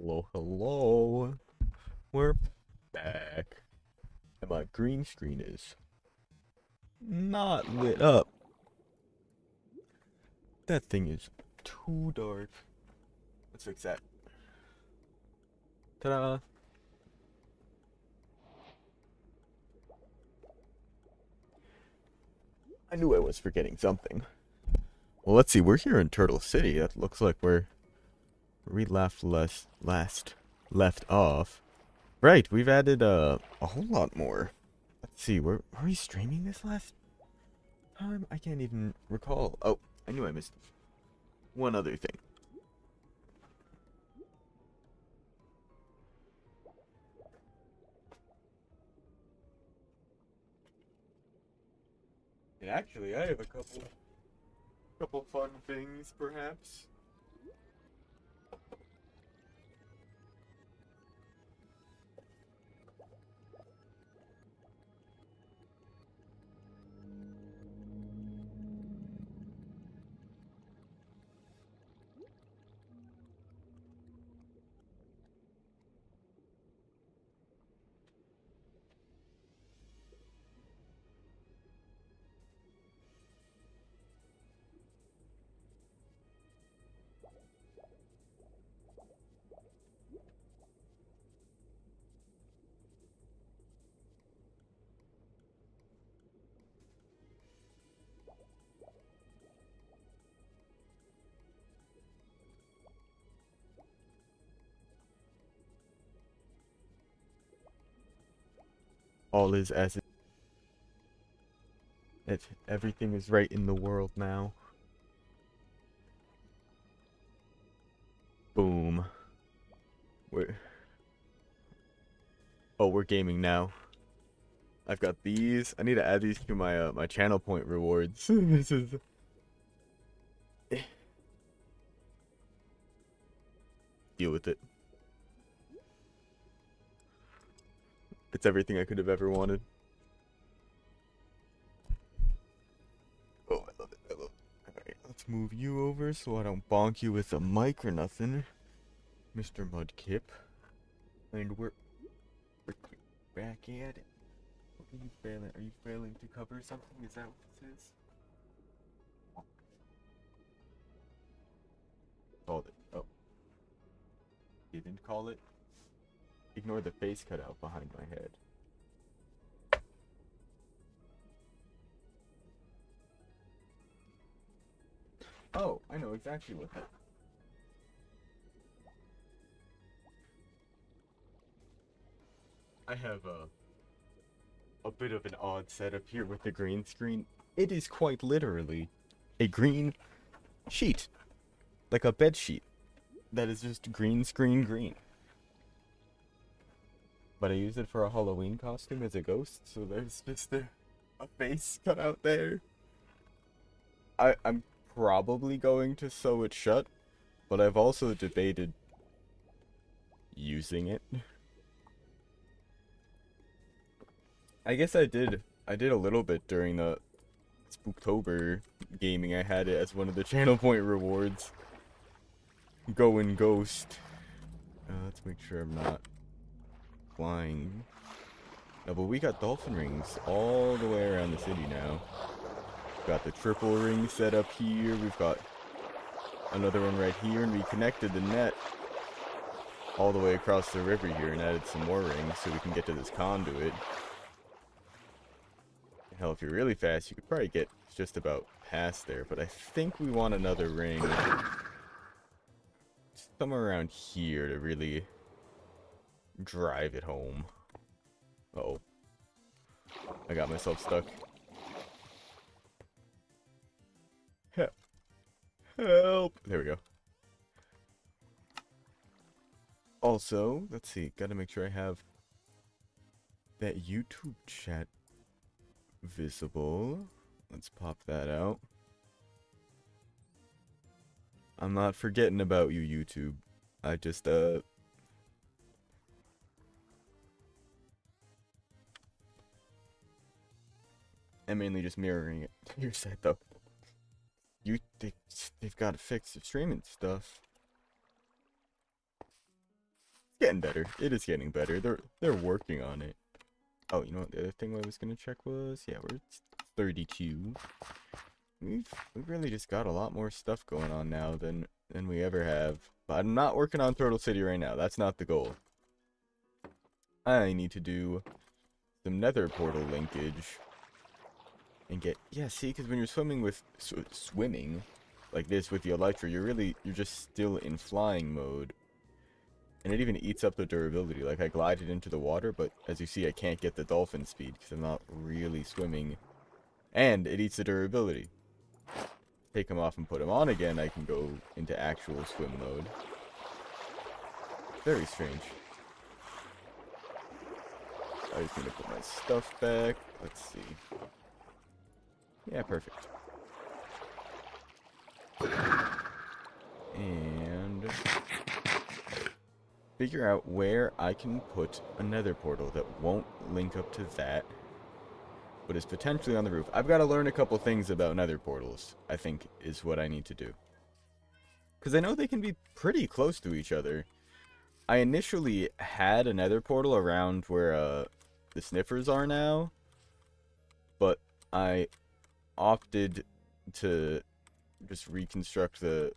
Hello, hello. We're back. And my green screen is not lit up. That thing is too dark. Let's fix that. Ta-da! I knew I was forgetting something. Well, let's see. We're here in Turtle City. That looks like where we left left off. Right, we've added a whole lot more. Let's see. Were we streaming this last time? I can't even recall. Oh, I knew I missed one other thing. And actually, I have a couple fun things, perhaps. All is as it. Everything is right in the world now. Boom. We're we're gaming now. I've got these. I need to add these to my my channel point rewards. This is deal with it. It's everything I could have ever wanted. Oh, I love it. I love it. Alright, let's move you over so I don't bonk you with a mic or nothing, Mr. Mudkip. And we're back at it. Are you failing? Are you failing to cover something? Is that what this is? Called it. Oh. Didn't call it. Ignore the face cutout behind my head. Oh, I know exactly what that. I have a bit of an odd setup here with the green screen. It is quite literally a green sheet, like a bed sheet that is just green screen green. But I use it for a Halloween costume as a ghost, so there's just a face cut out there. I'm probably going to sew it shut, but I've also debated using it. I guess I did a little bit during the Spooktober gaming. I had it as one of the channel point rewards. Going ghost. Let's make sure I'm not flying. No, but we got dolphin rings all the way around the city now. We've got the triple ring set up here. We've got another one right here, and we connected the net all the way across the river here and added some more rings so we can get to this conduit. Hell, if you're really fast, you could probably get just about past there, but I think we want another ring somewhere around here to really drive it home. Uh-oh. I got myself stuck. Help! There we go. Also, let's see, gotta make sure I have that YouTube chat visible. Let's pop that out. I'm not forgetting about you, YouTube. I just, I'm mainly just mirroring it to your site, though. They've got to fix the streaming stuff. getting better. It is getting better. They're working on it. Oh, you know what the other thing I was gonna check was? Yeah, we're 32. We've really just got a lot more stuff going on now than we ever have. But I'm not working on Turtle City right now. That's not the goal. I need to do some nether portal linkage and get, yeah, see, because when you're swimming with swimming like this with the elytra, you're just still in flying mode, and it even eats up the durability. Like, I glided into the water, but as you see, I can't get the dolphin speed because I'm not really swimming, and it eats the durability. Take them off and put them on again, I can go into actual swim mode. Very strange. I just need to put my stuff back. Let's see. Yeah, perfect. And figure out where I can put a nether portal that won't link up to that, but is potentially on the roof. I've got to learn a couple things about nether portals, I think, is what I need to do. Because I know they can be pretty close to each other. I initially had a nether portal around where the sniffers are now, but I opted to just reconstruct the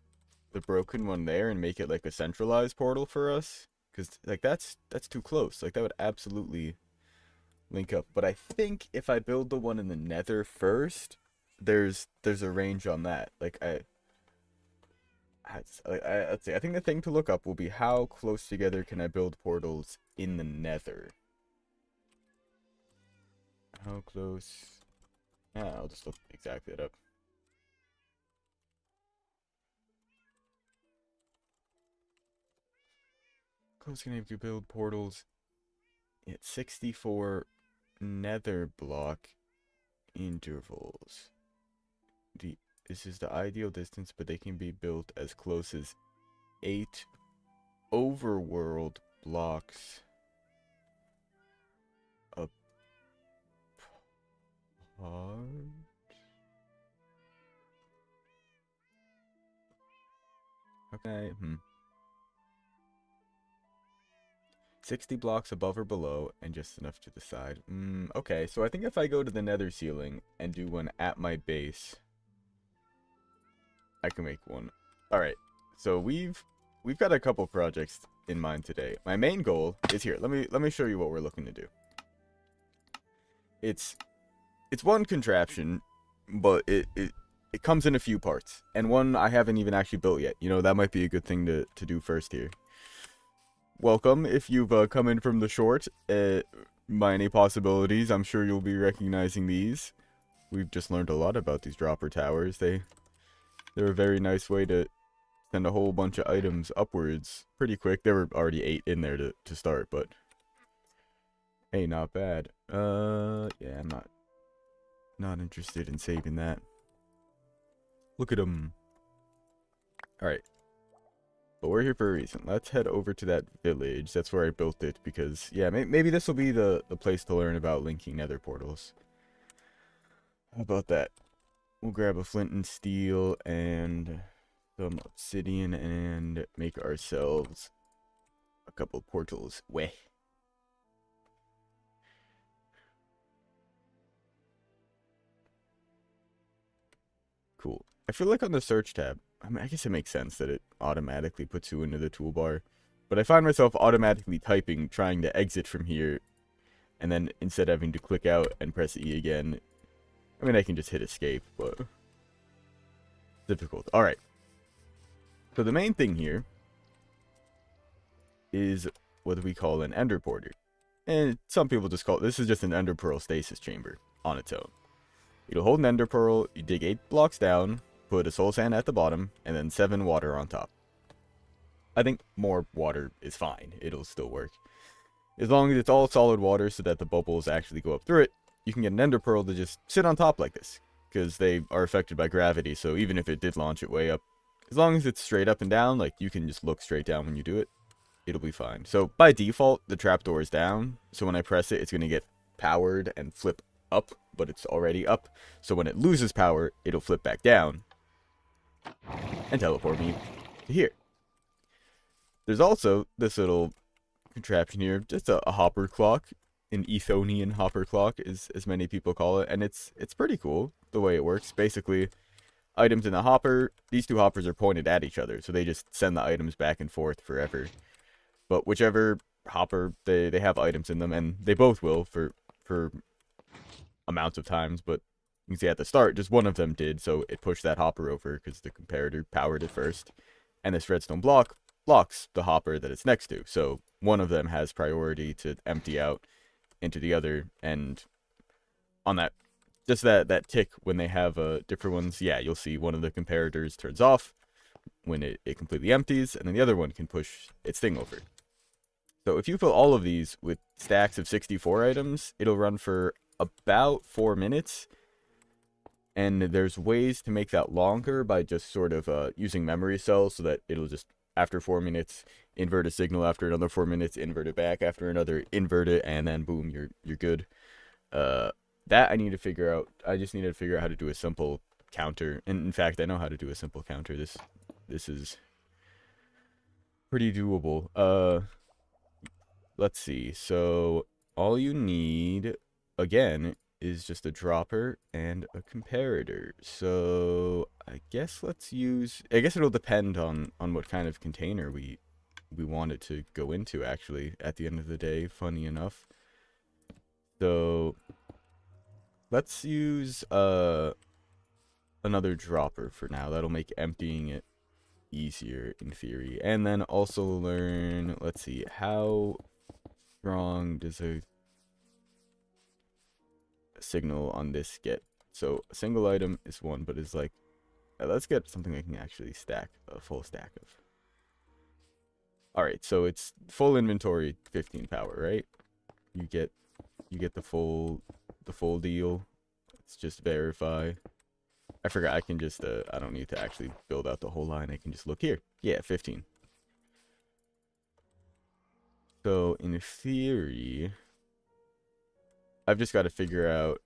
broken one there and make it like a centralized portal for us, because like that's too close. Like, that would absolutely link up. But I think if I build the one in the nether first, there's a range on that. Like, let's see. I think the thing to look up will be how close together can I build portals in the nether. How close? Yeah, I'll just look exactly it up. Close can I build portals at 64 nether block intervals. This is the ideal distance, but they can be built as close as 8 overworld blocks apart. Okay, 60 blocks above or below, and just enough to the side. Okay, so I think if I go to the nether ceiling and do one at my base, I can make one. Alright, so we've got a couple projects in mind today. My main goal is here. Let me show you what we're looking to do. It's one contraption, but it comes in a few parts, and one I haven't even actually built yet. You know, that might be a good thing to do first here. Welcome, if you've come in from the short, by any possibilities, I'm sure you'll be recognizing these. We've just learned a lot about these dropper towers. They're a very nice way to send a whole bunch of items upwards pretty quick. There were already 8 in there to start, but hey, not bad. Yeah, I'm not interested in saving that. Look at them. Alright. But we're here for a reason. Let's head over to that village. That's where I built it, because, yeah, maybe this will be the place to learn about linking nether portals. How about that? We'll grab a flint and steel and some obsidian and make ourselves a couple portals. Weh. Cool. I feel like on the search tab, I mean, I guess it makes sense that it automatically puts you into the toolbar, but I find myself automatically typing, trying to exit from here, and then instead of having to click out and press E again, I mean, I can just hit escape, but difficult. Alright. So the main thing here is what we call an ender porter. And some people just call it, this is just an ender pearl stasis chamber on its own. It'll hold an ender pearl, you dig 8 blocks down, put a soul sand at the bottom, and then 7 water on top. I think more water is fine. It'll still work. As long as it's all solid water so that the bubbles actually go up through it, you can get an ender pearl to just sit on top like this, because they are affected by gravity, so even if it did launch it way up, as long as it's straight up and down, like you can just look straight down when you do it, it'll be fine. So by default, the trapdoor is down, so when I press it, it's going to get powered and flip up, but it's already up, so when it loses power, it'll flip back down and teleport me to here. There's also this little contraption here, just a hopper clock, an Ethonian hopper clock, as many people call it, and it's pretty cool the way it works. Basically, items in the hopper, these two hoppers are pointed at each other, so they just send the items back and forth forever. But whichever hopper, they have items in them, and they both will for amounts of times, but you can see at the start, just one of them did, so it pushed that hopper over because the comparator powered it first. And this redstone block blocks the hopper that it's next to, so one of them has priority to empty out into the other, and on that, just that tick when they have different ones, yeah, you'll see one of the comparators turns off when it completely empties, and then the other one can push its thing over. So if you fill all of these with stacks of 64 items, it'll run for about 4 minutes. And there's ways to make that longer by just sort of using memory cells so that it'll just, after 4 minutes, invert a signal, after another 4 minutes, invert it back, after another, invert it, and then boom, you're good. That I need to figure out. I just need to figure out how to do a simple counter. And in fact, I know how to do a simple counter. This is pretty doable. Let's see. So all you need, again, is just a dropper and a comparator. So I guess I guess it'll depend on what kind of container we want it to go into, actually, at the end of the day, funny enough. So let's use another dropper for now. That'll make emptying it easier in theory. And then also learn, let's see, how strong does a signal on this get? So a single item is 1, but it's like, let's get something I can actually stack a full stack of. Alright, so it's full inventory, 15 power, right? You get the full deal. Let's just verify. I forgot I can just I don't need to actually build out the whole line. I can just look here. Yeah, 15. So in theory, I've just got to figure out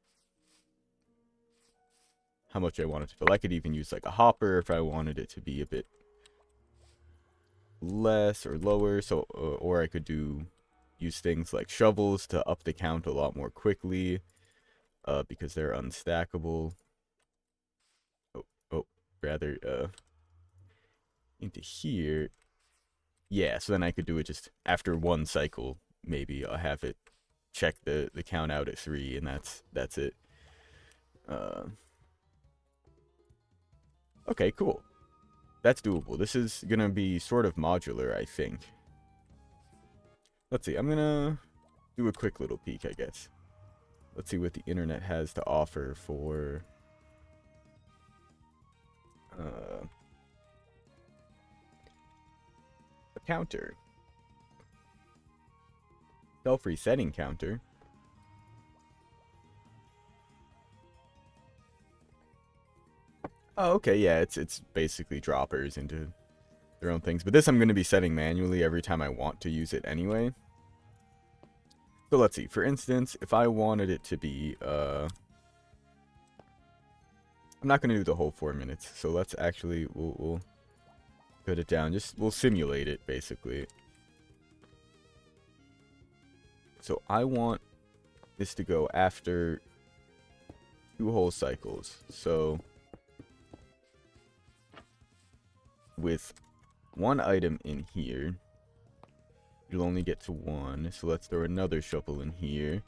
how much I want it to fill. I could even use like a hopper if I wanted it to be a bit less or lower. So, or I could use things like shovels to up the count a lot more quickly, because they're unstackable. Rather, into here. Yeah, so then I could do it just after one cycle. Maybe I'll have it check the count out at 3, and that's it. Okay, cool. That's doable. This is gonna be sort of modular, I think. Let's see, I'm gonna do a quick little peek, I guess. Let's see what the internet has to offer for a counter. Self-resetting counter. Oh, okay, yeah, it's basically droppers into their own things. But this I'm going to be setting manually every time I want to use it anyway. So let's see. For instance, if I wanted it to be, I'm not going to do the whole 4 minutes. So let's actually, we'll cut it down. We'll simulate it, basically. So I want this to go after 2 whole cycles. So with 1 item in here, you'll only get to 1. So let's throw another shovel in here.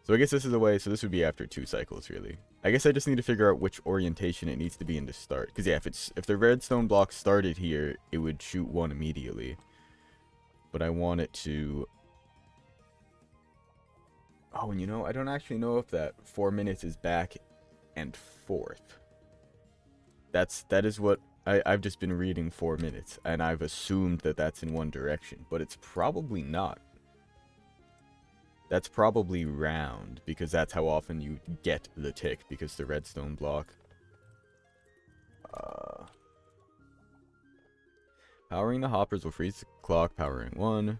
So I guess this is the way. So this would be after 2 cycles, really. I guess I just need to figure out which orientation it needs to be in to start. Because yeah, if the redstone block started here, it would shoot 1 immediately. But I want it to. Oh, and you know, I don't actually know if that 4 minutes is back and forth. That is what I've just been reading 4 minutes, and I've assumed that that's in one direction, but it's probably not. That's probably round, because that's how often you get the tick, because the redstone block. Powering the hoppers will freeze the clock, powering 1.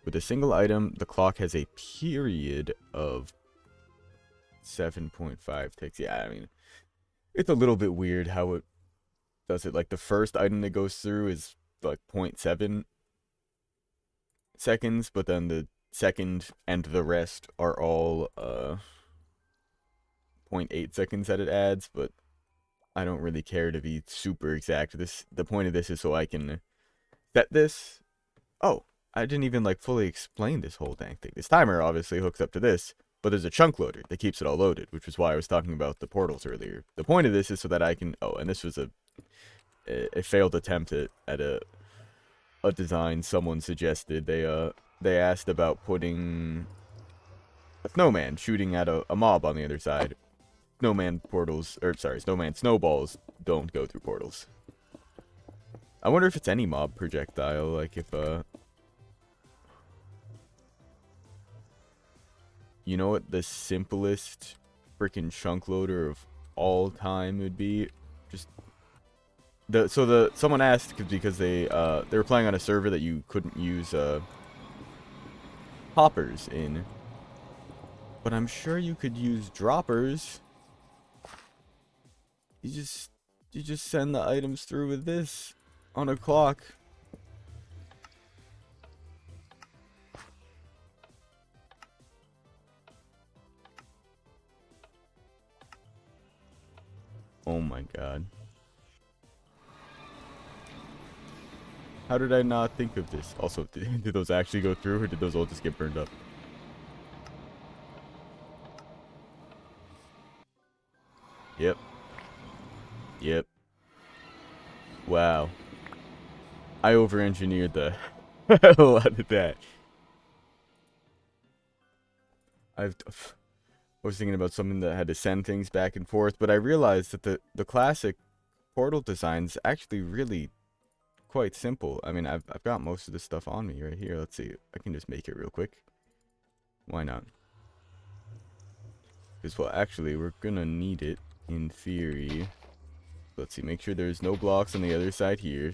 With a single item, the clock has a period of 7.5 ticks. Yeah, I mean, it's a little bit weird how it does it. Like, the first item that goes through is, like, 0.7. seconds, but then the second and the rest are all zero point 0.8 seconds that it adds, but I don't really care to be super exact. The point of this is so I can set this. Oh, I didn't even like fully explain this whole dang thing. This timer obviously hooks up to this, but there's a chunk loader that keeps it all loaded, which is why I was talking about the portals earlier. The point of this is so that I can, oh, and this was a failed attempt at a design someone suggested. They asked about putting a snowman shooting at a mob on the other side. Snowman portals, or sorry, snowman snowballs don't go through portals. I wonder if it's any mob projectile, like if you know what the simplest freaking chunk loader of all time would be? Just someone asked because they were playing on a server that you couldn't use hoppers in, but I'm sure you could use droppers. You just send the items through with this on a clock. Oh my god. How did I not think of this? Also, did those actually go through, or did those all just get burned up? Yep. Yep. Wow. I over-engineered the hell out of that. I was thinking about something that had to send things back and forth, but I realized that the classic portal design's actually really quite simple. I mean, I've got most of this stuff on me right here. Let's see. I can just make it real quick. Why not? Because, well, actually, we're gonna need it in theory. Let's see. Make sure there's no blocks on the other side here.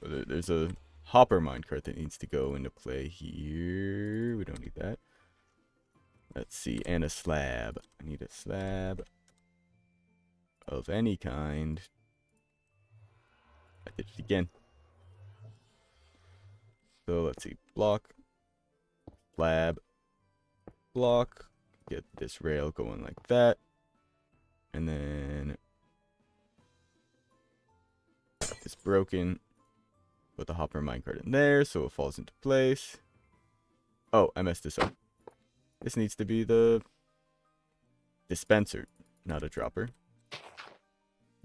There's a hopper minecart that needs to go into play here. We don't need that. Let's see. And a slab. I need a slab of any kind. I did it again. So let's see. Block. Slab. Block. Get this rail going like that. And then it's broken. Put the hopper minecart in there so it falls into place. Oh, I messed this up. This needs to be the dispenser, not a dropper.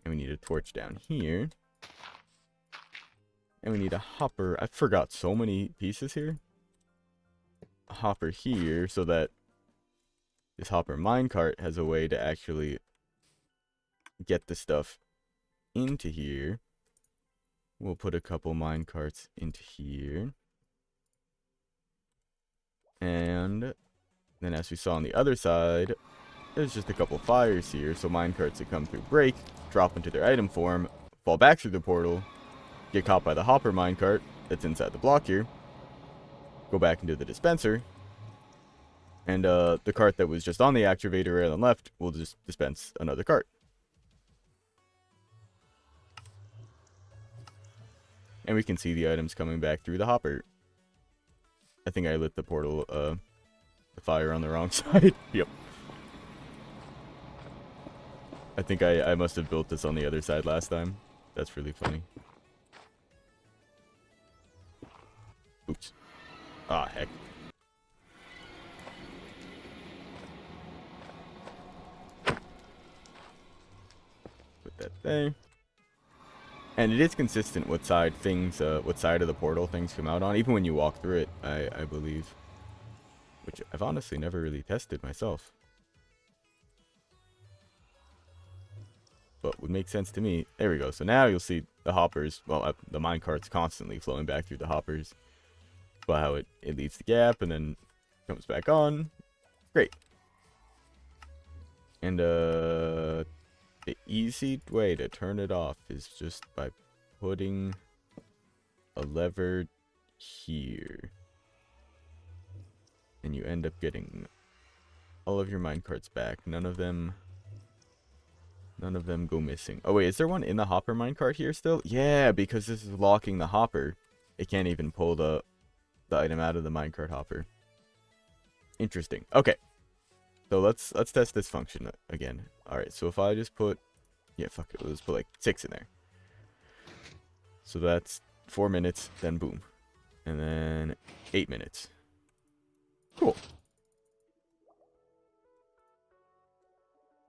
And we need a torch down here. And we need a hopper. I forgot so many pieces here. A hopper here so that this hopper minecart has a way to actually get the stuff into here. We'll put a couple minecarts into here. And then as we saw on the other side, there's just a couple fires here. So minecarts that come through break, drop into their item form, fall back through the portal, get caught by the hopper minecart that's inside the block here, go back into the dispenser, and the cart that was just on the activator right on the left will just dispense another cart. And we can see the items coming back through the hopper. I think I lit the portal, the fire on the wrong side. Yep. I think I must have built this on the other side last time. That's really funny. Oops. Ah, heck. Put that there. And it is consistent what side things, what side of the portal things come out on, even when you walk through it, I believe. Which I've honestly never really tested myself. But would make sense to me. There we go. So now you'll see the hoppers, well, the minecarts constantly flowing back through the hoppers. Well, how it leaves the gap and then comes back on. Great. And the easy way to turn it off is just by putting a lever here. And you end up getting all of your minecarts back. None of them go missing. Oh wait, is there one in the hopper minecart here still? Yeah, because this is locking the hopper. It can't even pull the the item out of the minecart hopper. Interesting. Okay. So let's test this function again. Alright, so if I just put... Yeah, fuck it. Let's put like 6 in there. So that's 4 minutes, then boom. And then 8 minutes. Cool.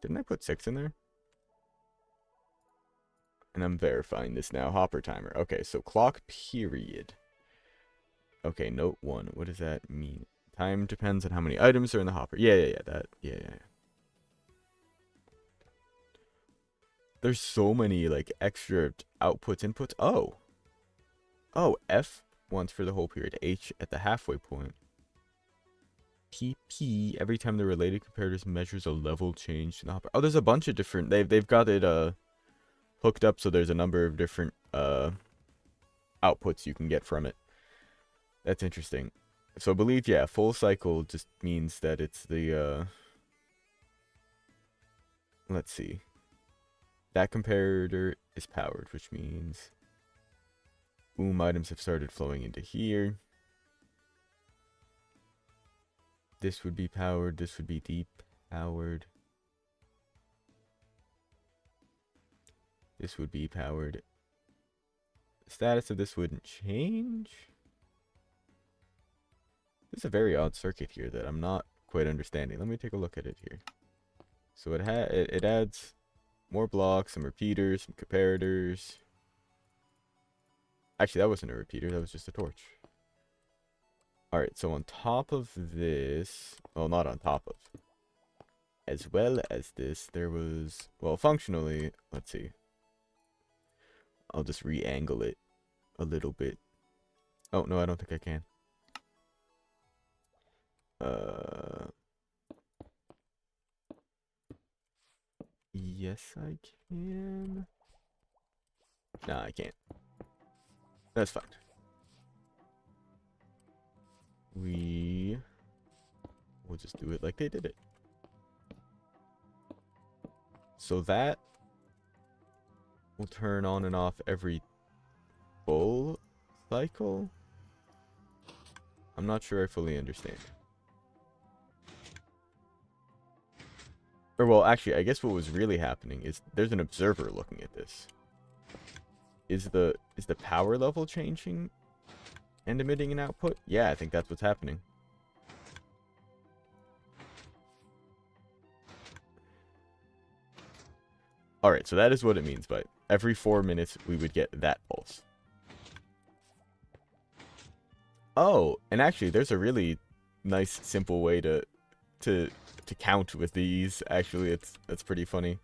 Didn't I put 6 in there? And I'm verifying this now. Hopper timer. Okay, so clock period. Okay, note 1. What does that mean? Time depends on how many items are in the hopper. Yeah. There's so many, like, extra outputs, inputs. Oh, F once for the whole period. H at the halfway point. PP every time the related comparators measures a level change in the hopper. Oh, there's a bunch of different... They've got it, hooked up, so there's a number of different, outputs you can get from it. That's interesting. So I believe, yeah, full cycle just means that it's the, let's see. That comparator is powered, which means boom, items have started flowing into here. This would be powered, this would be deep powered. This would be powered. The status of this wouldn't change. This is a very odd circuit here that I'm not quite understanding. Let me take a look at it here. So it adds more blocks, some repeaters, some comparators. Actually, that wasn't a repeater, that was just a torch. Alright, so on top of this, well, not on top of, as well as this, there was, well, functionally, let's see. I'll just re-angle it a little bit. Oh, no, I don't think I can. Yes, I can. Nah, I can't. That's fine. We'll just do it like they did it. So that will turn on and off every full cycle. I'm not sure I fully understand. Or, well, actually, I guess what was really happening is there's an observer looking at this. Is the power level changing and emitting an output? Yeah, I think that's what's happening. Alright, so that is what it means by every 4 minutes we would get that pulse. Oh, and actually there's a really nice simple way to count with these. Actually, that's pretty funny.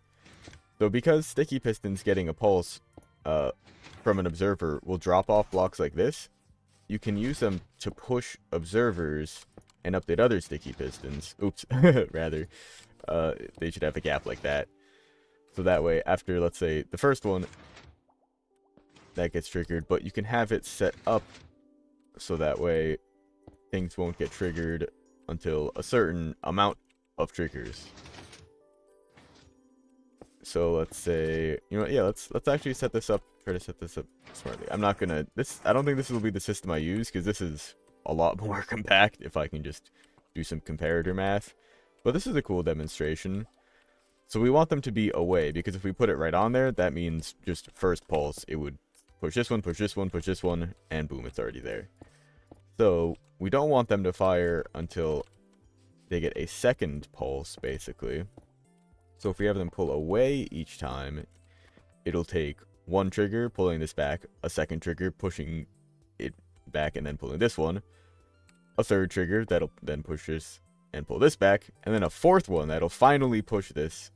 So because sticky pistons getting a pulse from an observer will drop off blocks like this, you can use them to push observers and update other sticky pistons. Oops, rather. They should have a gap like that. So that way, after, let's say, the first one, that gets triggered, but you can have it set up so that way things won't get triggered until a certain amount of triggers. So let's say, you know, yeah, let's actually set this up. Try to set this up smartly. I'm not gonna I don't think this will be the system I use, because this is a lot more compact if I can just do some comparator math. But this is a cool demonstration. So we want them to be away, because if we put it right on there, that means just first pulse, it would push this one, push this one, push this one, and boom, it's already there. So we don't want them to fire until they get a second pulse, basically. So if we have them pull away each time, it'll take one trigger, pulling this back, a second trigger, pushing it back, and then pulling this one, a third trigger, that'll then push this and pull this back, and then a fourth one that'll finally push this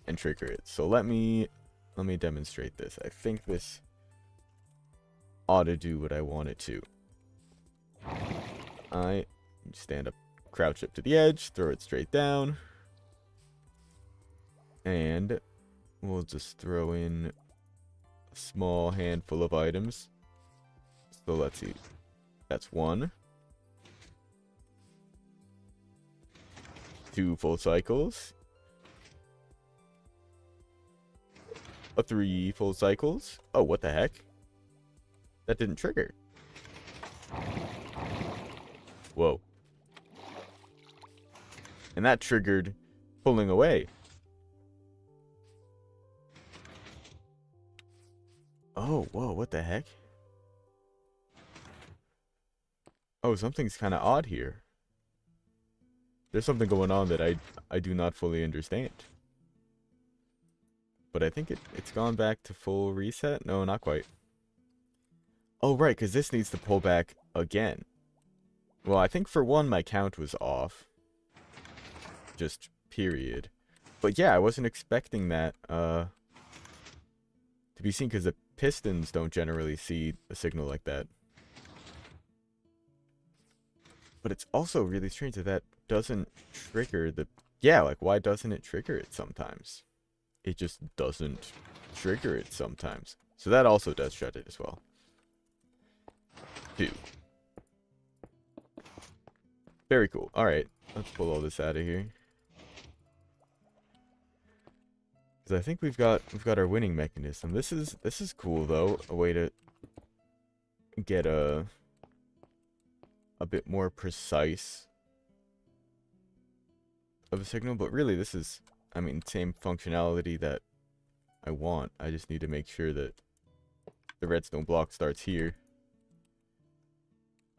and trigger it. So let me demonstrate this. I think this ought to do what I want it to. I stand up, crouch up to the edge, throw it straight down, and we'll just throw in a small handful of items. So let's see. That's 1. 2 full cycles. 3 full cycles. Oh, what the heck? That didn't trigger. Whoa. And that triggered pulling away. Oh, whoa, what the heck? Oh, something's kind of odd here. There's something going on that I do not fully understand. But I think it's gone back to full reset? No, not quite. Oh, right, because this needs to pull back again. Well, I think for one, my count was off. Just period. But yeah, I wasn't expecting that to be seen, because the pistons don't generally see a signal like that. But it's also really strange that that doesn't trigger the... Yeah, like, why doesn't it trigger it sometimes? It just doesn't trigger it sometimes. So that also does shut it as well. 2. Very cool. Alright, let's pull all this out of here. Because I think we've got our winning mechanism. This is cool though. A way to get a bit more precise of a signal, but really this is, I mean, same functionality that I want. I just need to make sure that the redstone block starts here.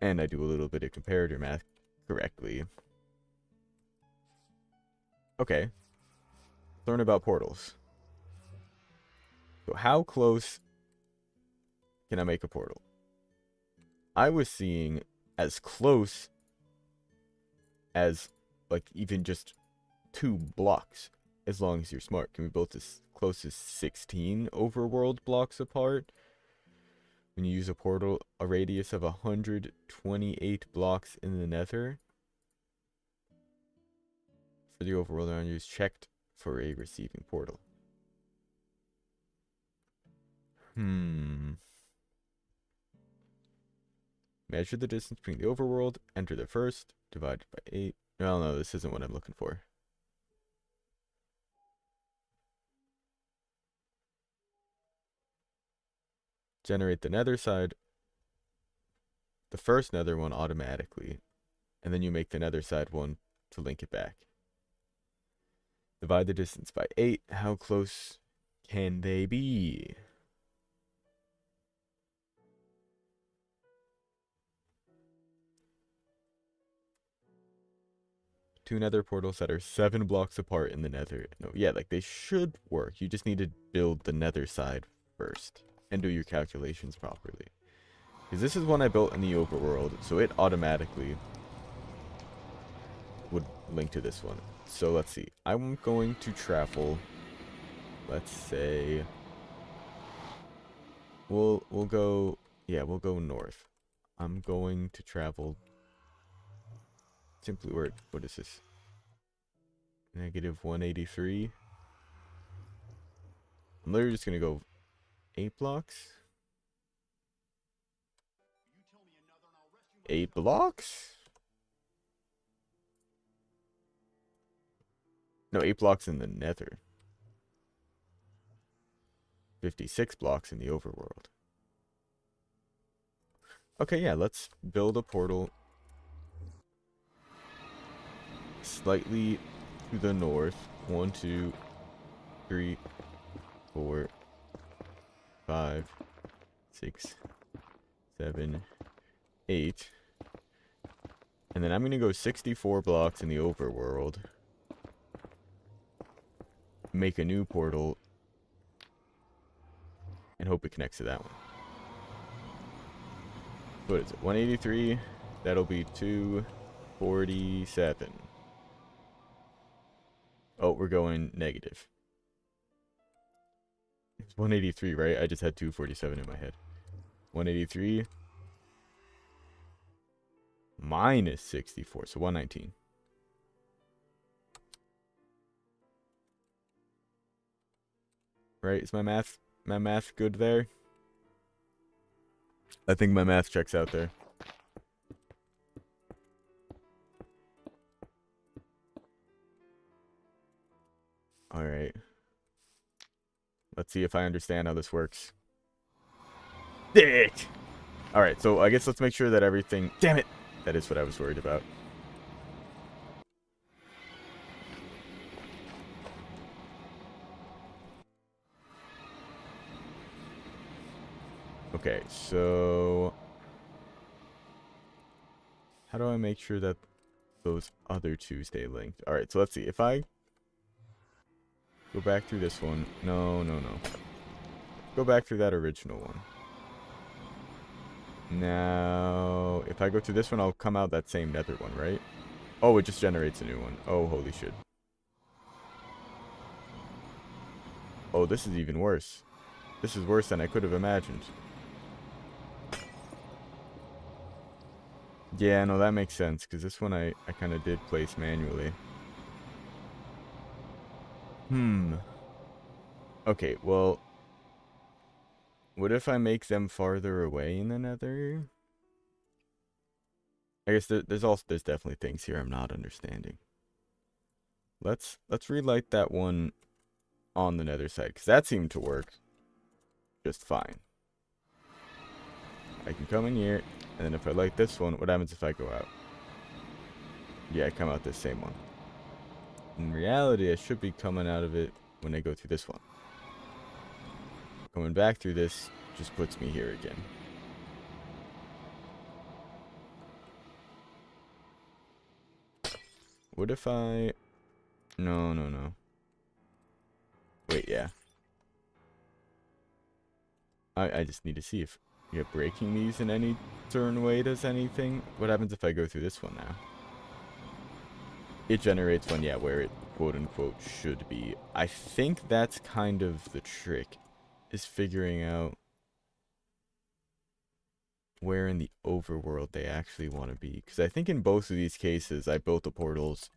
And I do a little bit of comparator math correctly. Okay. Learn about portals. So how close can I make a portal? I was seeing as close as, like, even just 2 blocks, as long as you're smart. Can we build as close as 16 overworld blocks apart? When you use a portal, a radius of 128 blocks in the nether. For the overworld around you is checked for a receiving portal. Measure the distance between the overworld, enter the first, divided by 8. No, this isn't what I'm looking for. Generate the nether side, the first nether one automatically, and then you make the nether side one to link it back. Divide the distance by 8. How close can they be? Two nether portals that are 7 blocks apart in the nether. No, yeah, like they should work. You just need to build the nether side first and do your calculations properly. Because this is one I built in the overworld, so it automatically would link to this one. So let's see. I'm going to travel. Let's say we'll go, yeah, we'll go north. I'm going to travel simply where, what is this? Negative 183. I'm literally just gonna go 8 blocks. 8 blocks? No, 8 blocks in the nether. 56 blocks in the overworld. Okay, yeah, let's build a portal slightly to the north. 1, 2, 3, 4, 5, 6, 7, 8. And then I'm gonna go 64 blocks in the overworld. Make a new portal. And hope it connects to that one. What is it? 183. That'll be 247. Oh, we're going negative. It's 183, right? I just had 247 in my head. 183 minus 64, so 119. Right? Is my math good there? I think my math checks out there. Alright. Let's see if I understand how this works. Dick! Alright, so I guess let's make sure that everything... Damn it! That is what I was worried about. Okay, so how do I make sure that those other two stay linked? Alright, so let's see. If I go back through this one. No. Go back through that original one. Now, if I go through this one, I'll come out that same nether one, right? Oh, it just generates a new one. Oh, holy shit. Oh, this is even worse. This is worse than I could have imagined. Yeah, no, that makes sense, because this one I kind of did place manually. Okay, well, what if I make them farther away in the nether? I guess there's definitely things here I'm not understanding. Let's relight that one on the nether side, because that seemed to work just fine. I can come in here, and then if I light this one, what happens if I go out? Yeah, I come out this same one. In reality, I should be coming out of it when I go through this one. Coming back through this just puts me here again. What if I... No. Wait, yeah. I just need to see if breaking these in any certain way does anything. What happens if I go through this one now? It generates one, yeah, where it quote-unquote should be. I think that's kind of the trick, is figuring out where in the overworld they actually want to be. Because I think in both of these cases, I built the portals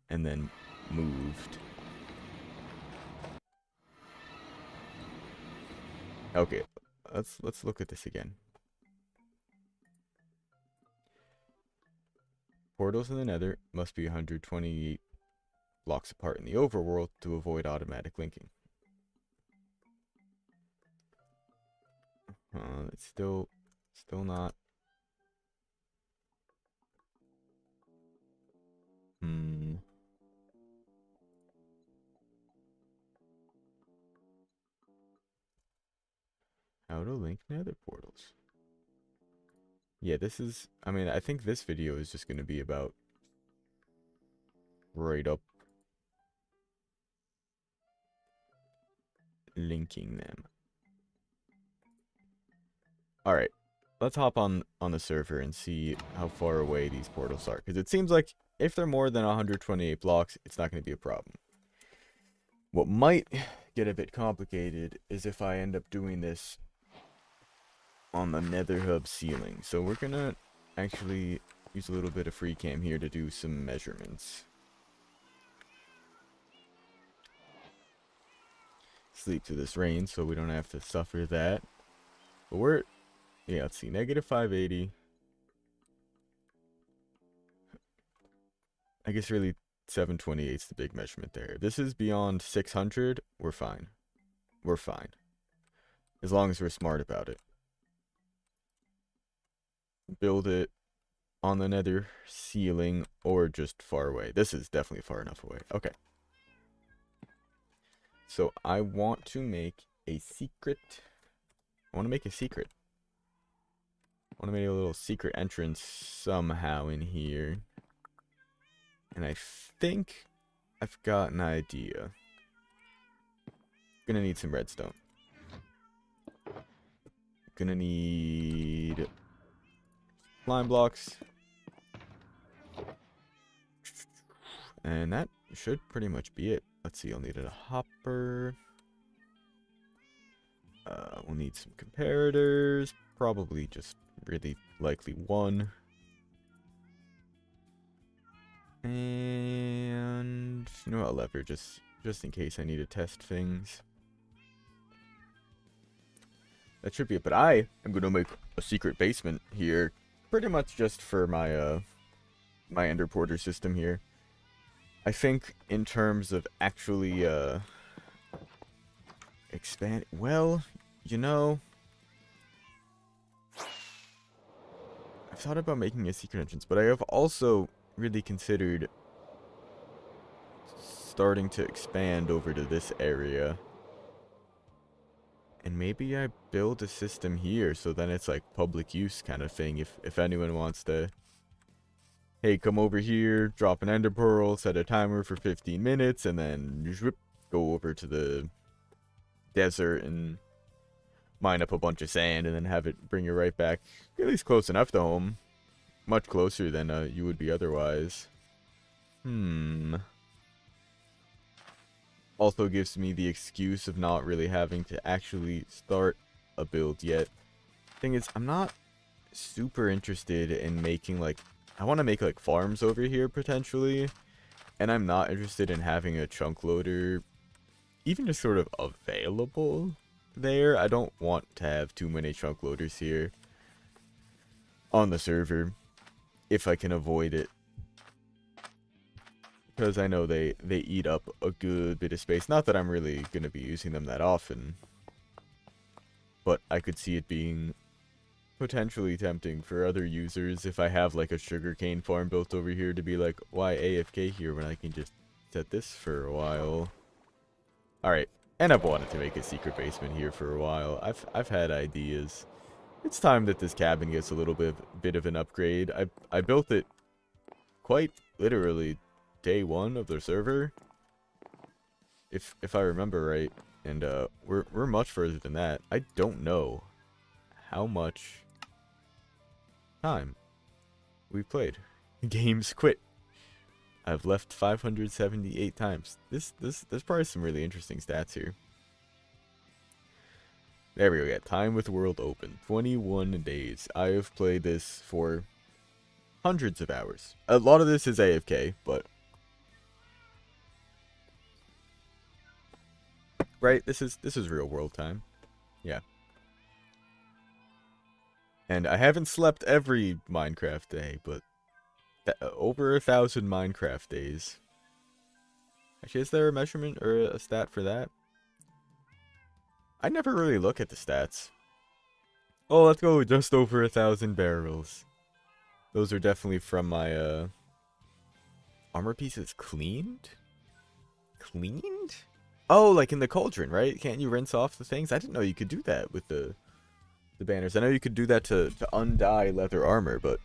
and then moved. Okay, let's look at this again. Portals in the nether must be 128 blocks apart in the overworld to avoid automatic linking. It's still not. How to link nether portals. Yeah, this is, I mean, I think this video is just going to be about right up linking them. Alright, let's hop on the server and see how far away these portals are. Because it seems like if they're more than 128 blocks, it's not going to be a problem. What might get a bit complicated is if I end up doing this on the nether hub ceiling. So we're going to actually use a little bit of free cam here to do some measurements. Sleep through this rain so we don't have to suffer that. But we're, yeah, let's see, negative 580. I guess really 728 is the big measurement there. If this is beyond 600, we're fine. We're fine. As long as we're smart about it. Build it on the nether ceiling or just far away. This is definitely far enough away. Okay. So I want to make a secret. I want to make a secret. I want to make a little secret entrance somehow in here. And I think I've got an idea. Gonna need some redstone. Gonna need lime blocks. And that should pretty much be it. Let's see, I'll need a hopper. We'll need some comparators. Probably just really likely one. And you know, a lever just in case I need to test things. That should be it. But I am going to make a secret basement here, pretty much just for my my ender porter system here. I think in terms of actually expand, well, you know, I've thought about making a secret entrance, but I have also really considered starting to expand over to this area. And maybe I build a system here, so then it's like public use kind of thing. If anyone wants to, hey, come over here, drop an ender pearl, set a timer for 15 minutes, and then go over to the desert and mine up a bunch of sand, and then have it bring you right back, at least close enough to home. Much closer than you would be otherwise. Also gives me the excuse of not really having to actually start a build yet. Thing is, I'm not super interested in making, like, I want to make, like, farms over here, potentially. And I'm not interested in having a chunk loader even just sort of available there. I don't want to have too many chunk loaders here on the server, if I can avoid it. Because I know they eat up a good bit of space. Not that I'm really going to be using them that often. But I could see it being potentially tempting for other users if I have like a sugarcane farm built over here to be like, why AFK here when I can just set this for a while? Alright, and I've wanted to make a secret basement here for a while. I've had ideas. It's time that this cabin gets a little bit of an upgrade. I built it quite literally day one of the server, if I remember right, and we're much further than that. I don't know how much time we've played. Games quit. I've left 578 times. There's probably some really interesting stats here. There we go. Get time with world open. 21 days. I have played this for hundreds of hours. A lot of this is AFK, but right, this is real world time. Yeah. And I haven't slept every Minecraft day, but over 1,000 Minecraft days. Actually, is there a measurement or a stat for that? I never really look at the stats. Oh, let's go just over 1,000 barrels. Those are definitely from my armor pieces. Cleaned? Cleaned? Oh, like in the cauldron, right? Can't you rinse off the things? I didn't know you could do that with the banners. I know you could do that to undye leather armor, but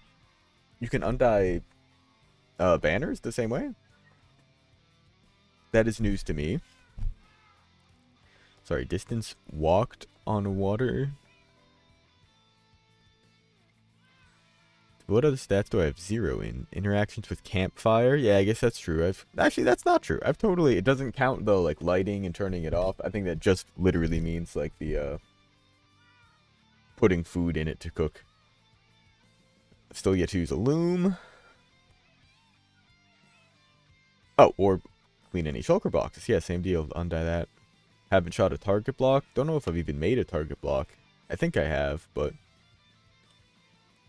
you can undye banners the same way? That is news to me. Sorry, distance walked on water. What other stats do I have? 0 in? Interactions with campfire? Yeah, I guess that's true. Actually, that's not true. It doesn't count though, like lighting and turning it off. I think that just literally means like the putting food in it to cook. Still yet to use a loom. Oh, or clean any shulker boxes. Yeah, same deal. Undye that. Haven't shot a target block. Don't know if I've even made a target block. I think I have, but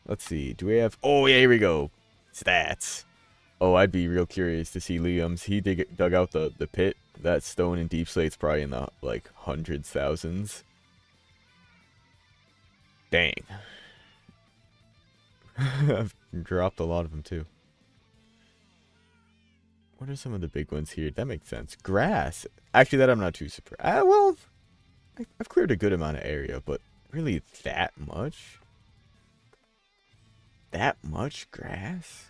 let's see. Do we have... Oh, yeah, here we go. Stats. Oh, I'd be real curious to see Liam's. He dug out the pit. That stone and deep slate's probably in the, like, hundreds, thousands. Dang. I've dropped a lot of them, too. What are some of the big ones here? That makes sense. Grass. Actually, that I'm not too surprised. Well, I've cleared a good amount of area, but really that much? That much grass?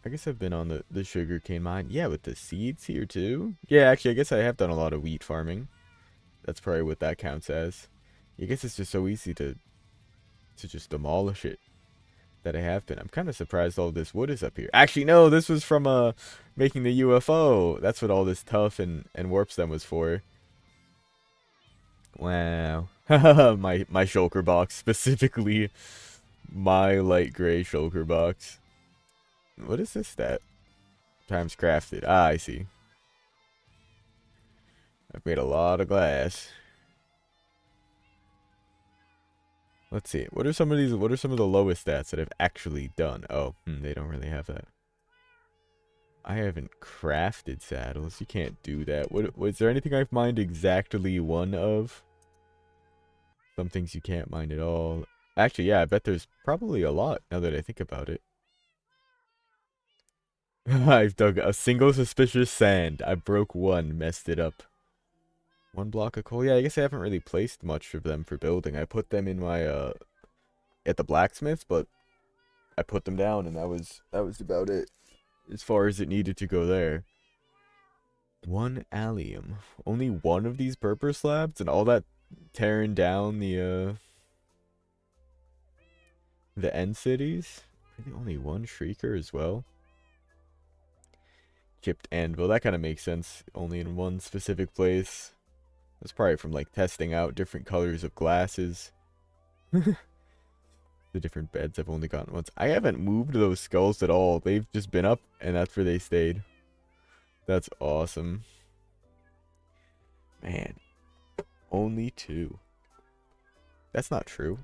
I guess I've been on the sugarcane mine. Yeah, with the seeds here too. Yeah, actually, I guess I have done a lot of wheat farming. That's probably what that counts as. I guess it's just so easy to just demolish it that I have been. I'm kind of surprised all this wood is up here. Actually, no, this was from making the UFO. That's what all this tuff and warp stem was for. Wow. my shulker box, specifically my light gray shulker box. What is this stat? Times crafted. Ah, I see. I've made a lot of glass. Let's see. What are some of these? What are some of the lowest stats that I've actually done? Oh, they don't really have that. I haven't crafted saddles. You can't do that. Was there anything I've mined exactly one of? Some things you can't mine at all. Actually, yeah, I bet there's probably a lot now that I think about it. I've dug a single suspicious sand. I broke one, messed it up. One block of coal. Yeah, I guess I haven't really placed much of them for building. I put them in my at the blacksmith, but I put them down and that was about it as far as it needed to go there. One allium. Only one of these purpur slabs and all that tearing down the end cities? Really only one shrieker as well? Chipped anvil, that kind of makes sense. Only in one specific place. That's probably from like testing out different colors of glasses. The different beds I've only gotten once. I haven't moved those skulls at all. They've just been up and that's where they stayed. That's awesome. Man. Only two. That's not true.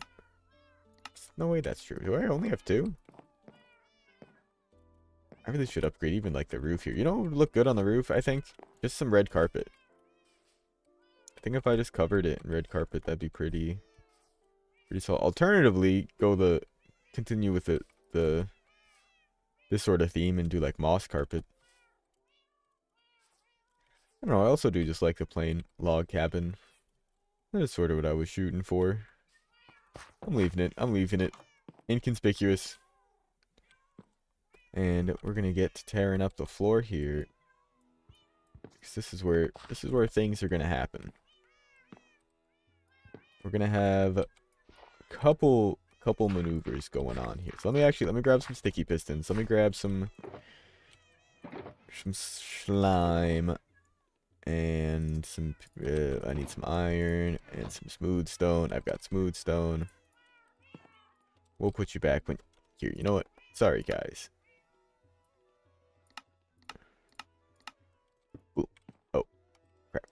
There's no way that's true. Do I only have two? I really should upgrade even like the roof here. You know what would look good on the roof, I think? Just some red carpet. I think if I just covered it in red carpet, that'd be pretty solid. Alternatively, continue with this sort of theme and do like moss carpet. I don't know, I also do just like the plain log cabin. That is sort of what I was shooting for. I'm leaving it. Inconspicuous. And we're gonna get to tearing up the floor here. Because this is where things are gonna happen. We're gonna have a couple maneuvers going on here. So let me grab some sticky pistons. Let me grab some slime. And some, I need some iron and some smooth stone. I've got smooth stone. We'll put you back when, here, you know what? Sorry, guys. Ooh. Oh, crap.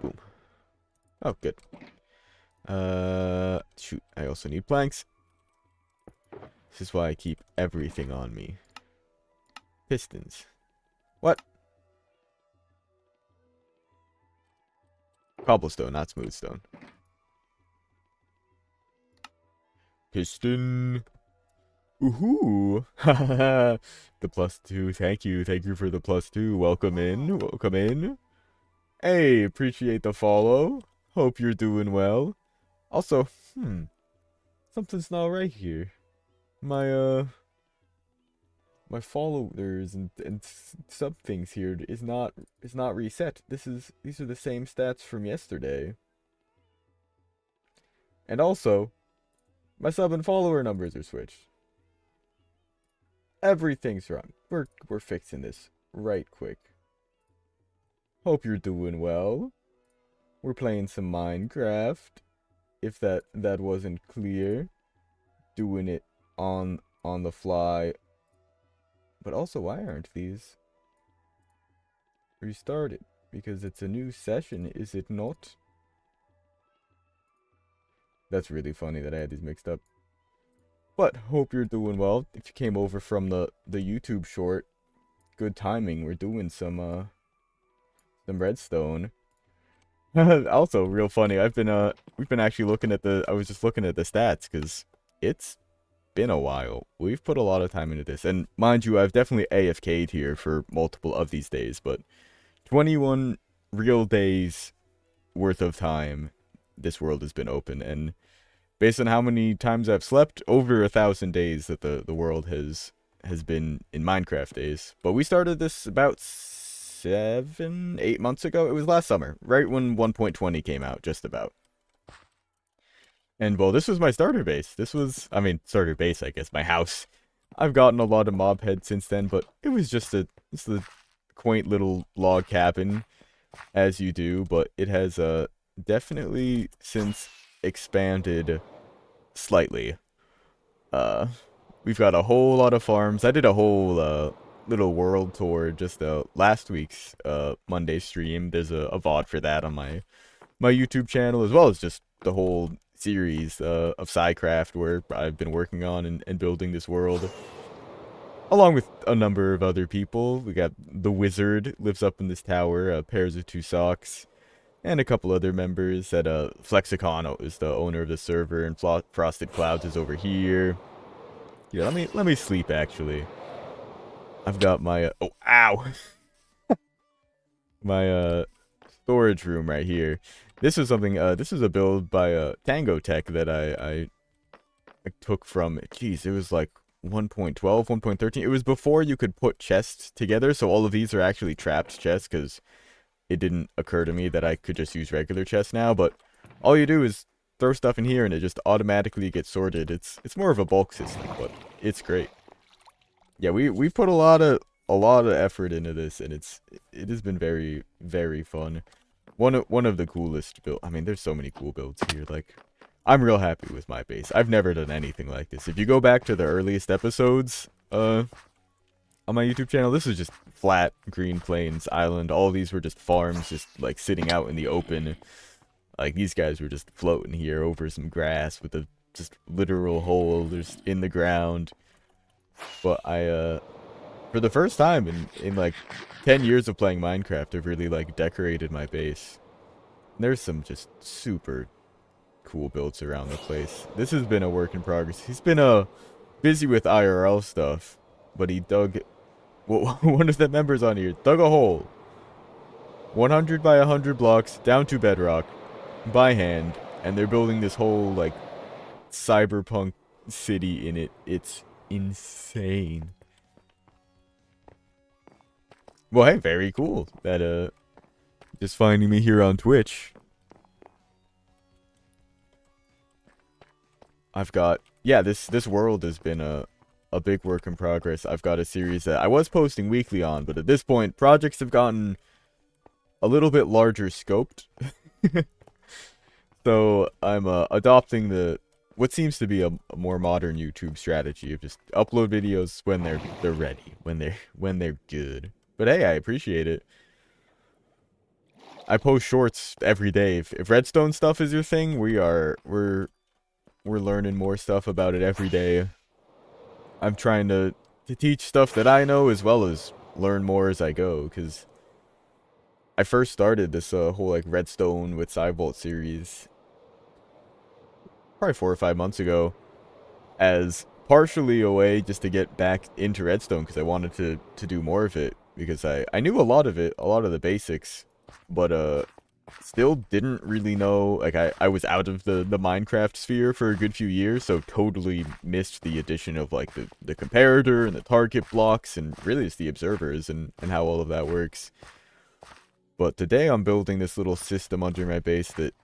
Boom. Oh, good. Shoot, I also need planks. This is why I keep everything on me. Pistons. What? Cobblestone, not smooth stone. Piston. Ooh. The +2. Thank you. Thank you for the +2. Welcome in. Welcome in. Hey, appreciate the follow. Hope you're doing well. Also, something's not right here. My followers and sub things here is not reset. These are the same stats from yesterday. And also, my sub and follower numbers are switched. Everything's wrong. We're fixing this right quick. Hope you're doing well. We're playing some Minecraft. If that wasn't clear, doing it on the fly. But also, why aren't these restarted? Because it's a new session, is it not? That's really funny that I had these mixed up. But hope you're doing well. If you came over from the YouTube short, good timing. We're doing some redstone. Also, real funny. We've been actually looking at I was just looking at the stats because it's been a while. We've put a lot of time into this, and mind you, I've definitely AFK'd here for multiple of these days, but 21 real days worth of time this world has been open, and based on how many times I've slept, over 1,000 days that the world has been in Minecraft days. But we started this about 7-8 months ago. It was last summer, right when 1.20 came out, just about. And, well, this was my starter base. Starter base, I guess, my house. I've gotten a lot of mob heads since then, but it was just a quaint little log cabin, as you do. But it has definitely since expanded slightly. We've got a whole lot of farms. I did a whole little world tour just last week's Monday stream. There's a VOD for that on my YouTube channel, as well as just the whole series of PsiCraft where I've been working on and building this world along with a number of other people. We got the wizard lives up in this tower, pairs of 2 socks. and a couple other members. That Flexicon is the owner of the server, and Frosted Clouds is over here. Yeah, let me sleep actually. I've got my oh ow my storage room right here. This is something this is a build by Tango Tech that I took from, geez, it was like 1.12, 1.13. It was before you could put chests together, so all of these are actually trapped chests, because it didn't occur to me that I could just use regular chests now, but all you do is throw stuff in here and it just automatically gets sorted. It's more of a bulk system, but it's great. Yeah, we put a lot of effort into this, and it has been very, very fun. One of the coolest build. I mean, there's so many cool builds here. Like, I'm real happy with my base. I've never done anything like this. If you go back to the earliest episodes, on my YouTube channel, this is just flat, green plains, island. All these were just farms, just like sitting out in the open. Like, these guys were just floating here over some grass with a just literal hole just in the ground. But for the first time in like 10 years of playing Minecraft, I've really like decorated my base. And there's some just super cool builds around the place. This has been a work in progress. He's been busy with IRL stuff, but he dug, well, one of the members on here dug a hole 100 by 100 blocks down to bedrock by hand, and they're building this whole like cyberpunk city in it. It's insane. Well, hey, very cool that just finding me here on Twitch. I've got, yeah, this world has been a big work in progress. I've got a series that I was posting weekly on, but at this point projects have gotten a little bit larger scoped. So I'm adopting what seems to be a more modern YouTube strategy of just upload videos when they're ready, when they're good. But hey, I appreciate it. I post shorts every day. If redstone stuff is your thing, we're learning more stuff about it every day. I'm trying to teach stuff that I know, as well as learn more as I go, because I first started this whole like redstone with PsiVolt series probably 4 or 5 months ago, as partially a way just to get back into redstone, because I wanted to do more of it, because I knew a lot of it, a lot of the basics, but still didn't really know, like I was out of the Minecraft sphere for a good few years, so totally missed the addition of like the comparator and the target blocks, and really it's the observers and how all of that works. But today I'm building this little system under my base that,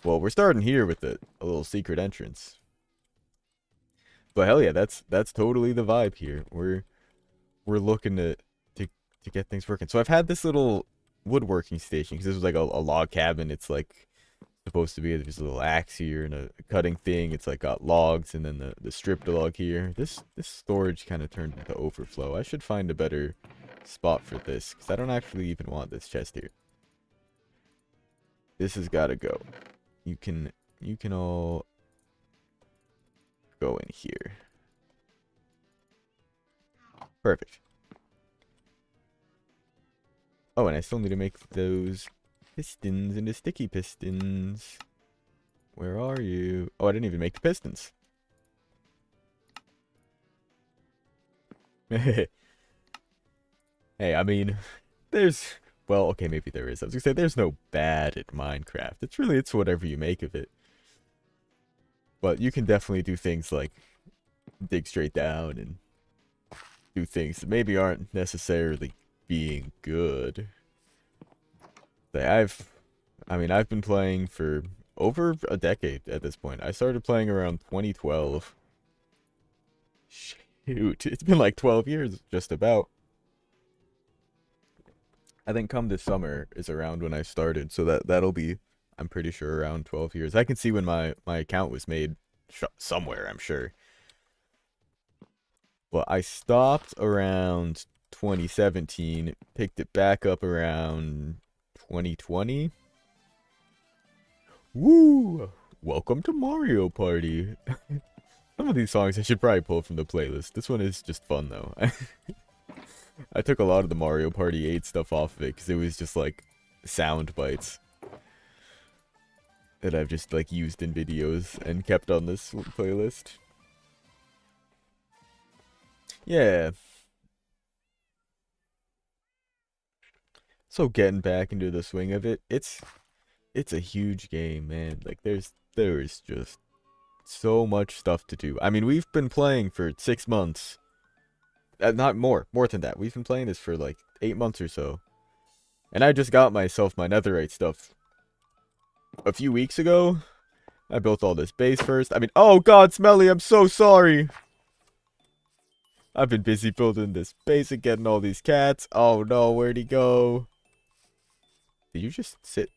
well, we're starting here with a little secret entrance. But hell yeah, that's totally the vibe here. We're looking to get things working. So I've had this little woodworking station, because this was like a log cabin. It's like supposed to be, there's a little axe here and a cutting thing. It's like got logs, and then the stripped log here. This storage kind of turned into overflow. I should find a better spot for this, because I don't actually even want this chest here. This has got to go. You can all go in here. Perfect. Oh, and I still need to make those pistons into sticky pistons. Where are you? Oh, I didn't even make the pistons. Hey, I mean, well, okay, maybe there is. I was gonna say, there's no bad at Minecraft. It's whatever you make of it. But you can definitely do things like dig straight down and do things that maybe aren't necessarily being good. I've been playing for over a decade at this point. I started playing around 2012. Shoot, it's been like 12 years, just about. I think come this summer is around when I started, so that'll be, I'm pretty sure, around 12 years. I can see when my account was made somewhere, I'm sure. But I stopped around 2017, picked it back up around 2020. Woo! Welcome to Mario Party. Some of these songs I should probably pull from the playlist. This one is just fun, though. I took a lot of the Mario Party 8 stuff off of it, because it was just like sound bites. that I've just like used in videos and kept on this playlist. Yeah. So getting back into the swing of it, it's a huge game, man. Like there's just so much stuff to do. I mean, we've been playing for 6 months. Not more than that. We've been playing this for like 8 months or so. And I just got myself my netherite stuff a few weeks ago. I built all this base first. I mean, oh god, Smelly, I'm so sorry. I've been busy building this base and getting all these cats. Oh no, where'd he go? Did you just sit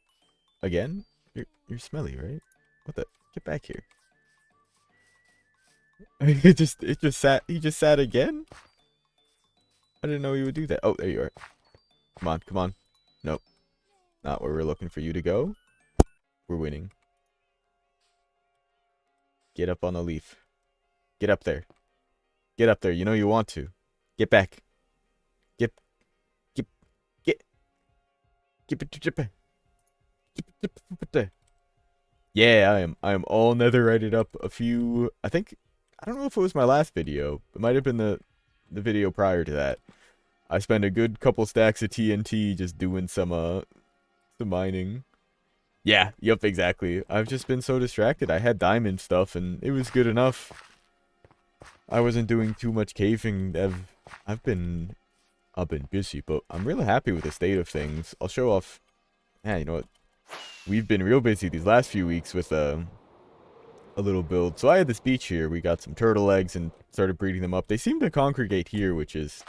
again? You're Smelly, right? What the? Get back here. He just sat again? I didn't know he would do that. Oh, there you are. Come on, come on. Nope. Not where we're looking for you to go. We're winning. Get up on the leaf. Get up there. Get up there. You know you want to. Get back. Get. Yeah, I am all netherrighted up a few. I don't know if it was my last video. It might have been the video prior to that. I spent a good couple stacks of TNT just doing some mining. Yeah, yep, exactly. I've just been so distracted. I had diamond stuff and it was good enough. I wasn't doing too much caving. I've been busy, but I'm really happy with the state of things. I'll show off. Yeah, you know what? We've been real busy these last few weeks with a little build. So I had this beach here. We got some turtle eggs and started breeding them up. They seem to congregate here, which is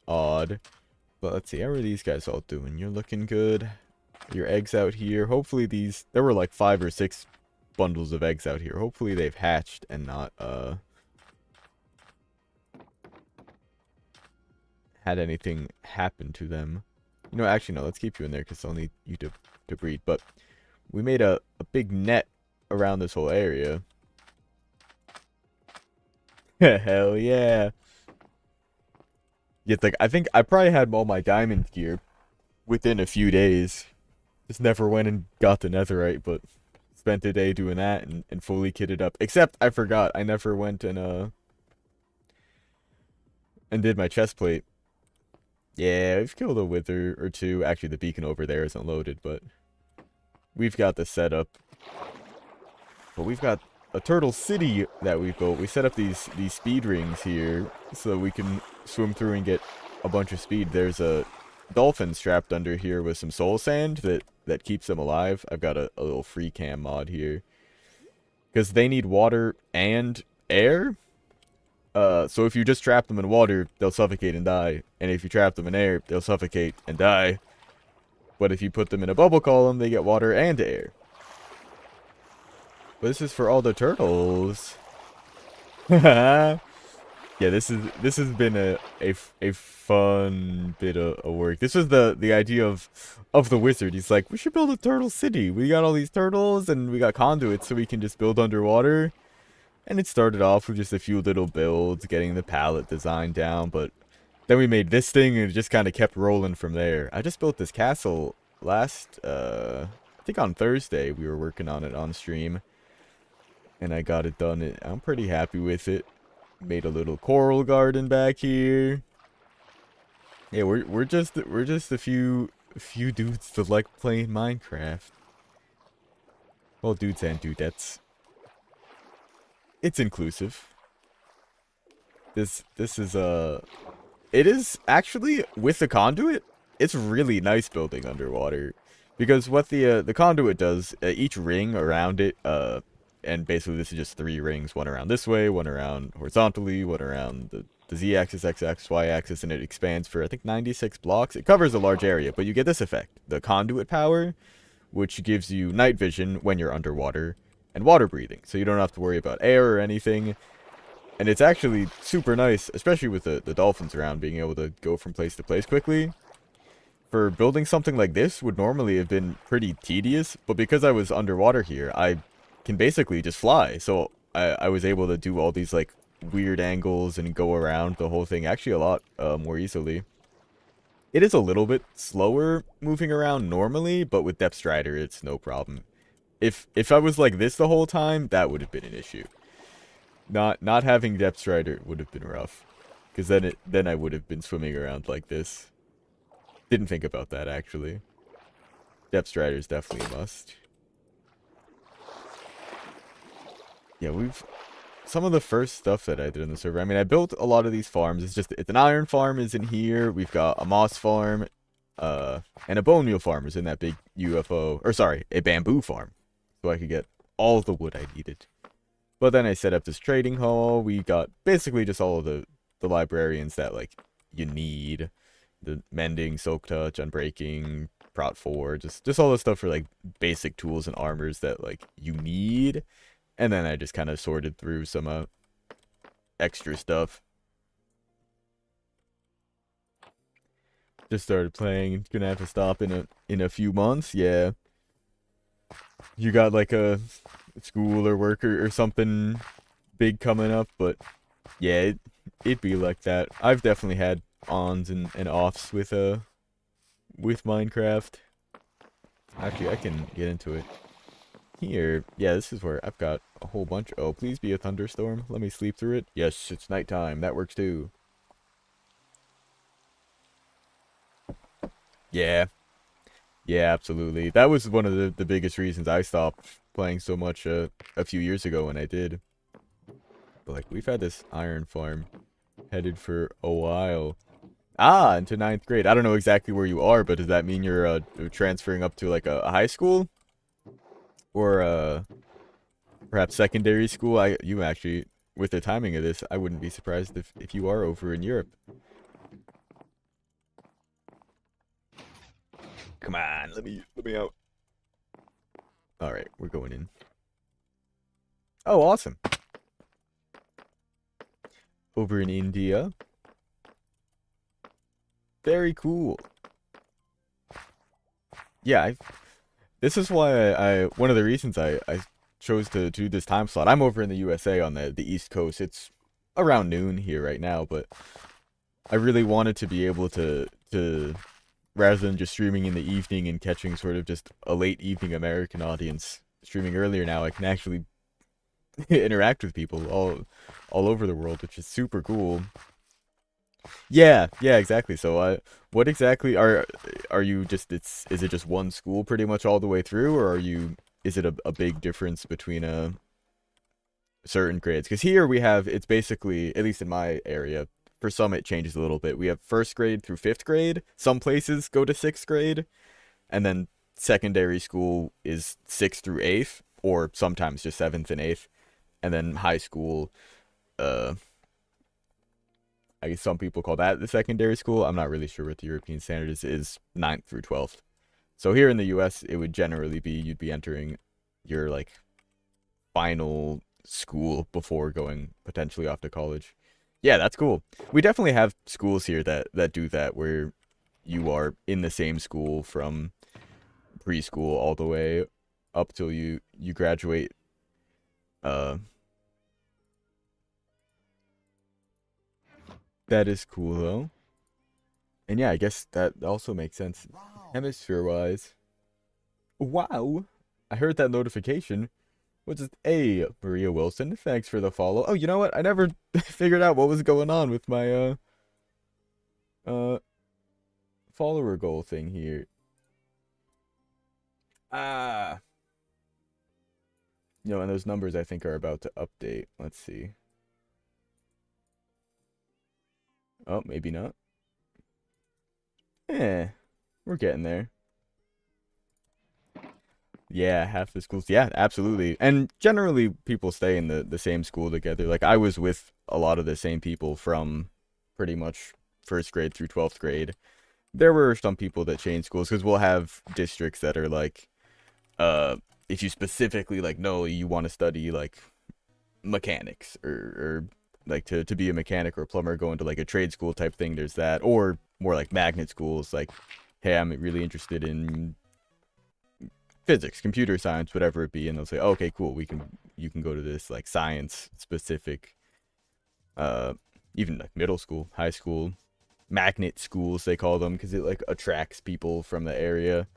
odd. But let's see, how are these guys all doing? You're looking good. Your eggs out here. Hopefully there were like 5 or 6 bundles of eggs out here. Hopefully they've hatched and not had anything happen to them. You know, actually no, let's keep you in there because I'll need you to breed. But we made a big net around this whole area. Hell yeah. Yeah, like I think I probably had all my diamond gear within a few days. Just never went and got the netherite, but spent a day doing that and fully kitted up. Except I forgot, I never went and did my chest plate. Yeah, we've killed a wither or two. Actually, the beacon over there isn't loaded, but we've got the setup. But we've got a turtle city that we built. We set up these speed rings here so we can swim through and get a bunch of speed. There's a dolphin strapped under here with some soul sand that keeps them alive. I've got a little free cam mod here because they need water and air. So if you just trap them in water, they'll suffocate and die. And if you trap them in air, they'll suffocate and die. But if you put them in a bubble column, they get water and air. But this is for all the turtles. Yeah, this has been a fun bit of work. This was the idea of the wizard. He's like, we should build a turtle city. We got all these turtles and we got conduits so we can just build underwater. And it started off with just a few little builds, getting the palette design down, but then we made this thing and it just kind of kept rolling from there. I just built this castle last, I think on Thursday. We were working on it on stream. And I got it done. I'm pretty happy with it. Made a little coral garden back here. Yeah, we're just a few dudes that like playing Minecraft. Well, dudes and dudettes. It's inclusive. This is it is actually with the conduit. It's really nice building underwater because what the conduit does, each ring around it, and basically this is just 3 rings, one around this way, one around horizontally, one around the z-axis, x-axis, y-axis, and it expands for I think 96 blocks. It covers a large area, but you get this effect, the conduit power, which gives you night vision when you're underwater. And water breathing, so you don't have to worry about air or anything. And it's actually super nice, especially with the dolphins around, being able to go from place to place quickly. For building something like this would normally have been pretty tedious, but because I was underwater here, I can basically just fly. So I was able to do all these like weird angles and go around the whole thing actually a lot more easily. It is a little bit slower moving around normally, but with Depth Strider it's no problem. if I was like this the whole time, that would have been an issue. Not having Depth Strider would have been rough, because then I would have been swimming around like this. Didn't think about that actually. Depth Strider is definitely a must. Yeah, some of the first stuff that I did in the server. I mean, I built a lot of these farms. It's an iron farm is in here. We've got a moss farm, and a bone meal farm is in that big UFO, or sorry, a bamboo farm, so I could get all the wood I needed. But then I set up this trading hall. We got basically just all of the librarians that like you need, the mending, silk touch, unbreaking, prot 4, just all the stuff for like basic tools and armors that like you need. And then I just kind of sorted through some extra stuff. Just started playing. Gonna have to stop in a few months. Yeah. You got like a school or work or something big coming up, but yeah, it'd be like that. I've definitely had ons and offs with Minecraft. Actually, I can get into it. Here, yeah, this is where I've got a whole bunch. Oh, please be a thunderstorm. Let me sleep through it. Yes, it's nighttime. That works too. Yeah. Yeah, absolutely. That was one of the biggest reasons I stopped playing so much a few years ago when I did. But like, we've had this iron farm headed for a while. Ah, into 9th grade. I don't know exactly where you are, but does that mean you're transferring up to like a high school? Or perhaps secondary school? You actually, with the timing of this, I wouldn't be surprised if you are over in Europe. Come on, let me out. All right, we're going in. Oh, awesome. Over in India. Very cool. Yeah, this is why one of the reasons I chose to do this time slot. I'm over in the USA on the East Coast. It's around noon here right now, but I really wanted to be able to rather than just streaming in the evening and catching sort of just a late evening American audience streaming earlier now, I can actually interact with people all over the world, which is super cool. Yeah, exactly. So, what exactly are you just? Is it just one school pretty much all the way through, or is it a big difference between certain grades? Because here we have, it's basically, at least in my area, for some it changes a little bit. We have 1st grade through 5th grade. Some places go to 6th grade, and then secondary school is 6th through 8th, or sometimes just 7th and 8th, and then high school, I guess some people call that the secondary school. I'm not really sure what the European standard is 9th through 12th. So here in the US, it would generally be, you'd be entering your like final school before going potentially off to college. Yeah, that's cool. We definitely have schools here that do that, where you are in the same school from preschool all the way up till you graduate. That is cool though. And yeah, I guess that also makes sense hemisphere-wise. Wow. I heard that notification. What's it? Hey, Maria Wilson, thanks for the follow. Oh, you know what? I never figured out what was going on with my uh follower goal thing here. Ah. You know, and those numbers I think are about to update. Let's see. Oh, maybe not. We're getting there. Yeah, half the schools. Yeah, absolutely. And generally, people stay in the same school together. Like, I was with a lot of the same people from pretty much 1st grade through 12th grade. There were some people that changed schools, because we'll have districts that are like, if you specifically, like, no, you want to study, like, mechanics, or like, to be a mechanic or a plumber, go into, like, a trade school type thing, there's that. Or more like magnet schools, like, hey, I'm really interested in physics, computer science, whatever it be, and they'll say, oh, okay, cool, you can go to this like science specific, even like middle school, high school, magnet schools they call them, because it like attracts people from the area,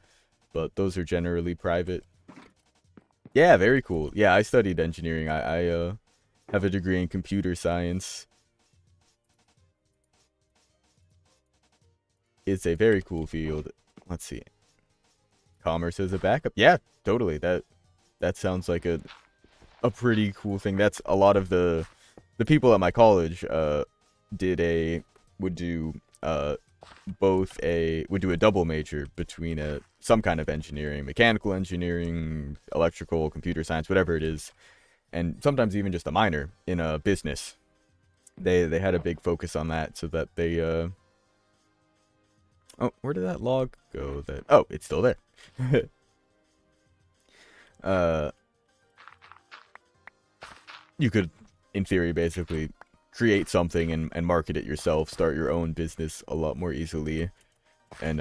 but those are generally private. Yeah, very cool. Yeah, I studied engineering. I have a degree in computer science. It's a very cool field. Let's see. Commerce as a backup. Yeah, totally. That sounds like a pretty cool thing. That's a lot of the people at my college did a would do would do a double major between some kind of engineering, mechanical engineering, electrical, computer science, whatever it is, and sometimes even just a minor in a business. They had a big focus on that so that they oh, where did that log go? Oh, it's still there. uh you could, in theory, basically create something and market it yourself, start your own business a lot more easily, and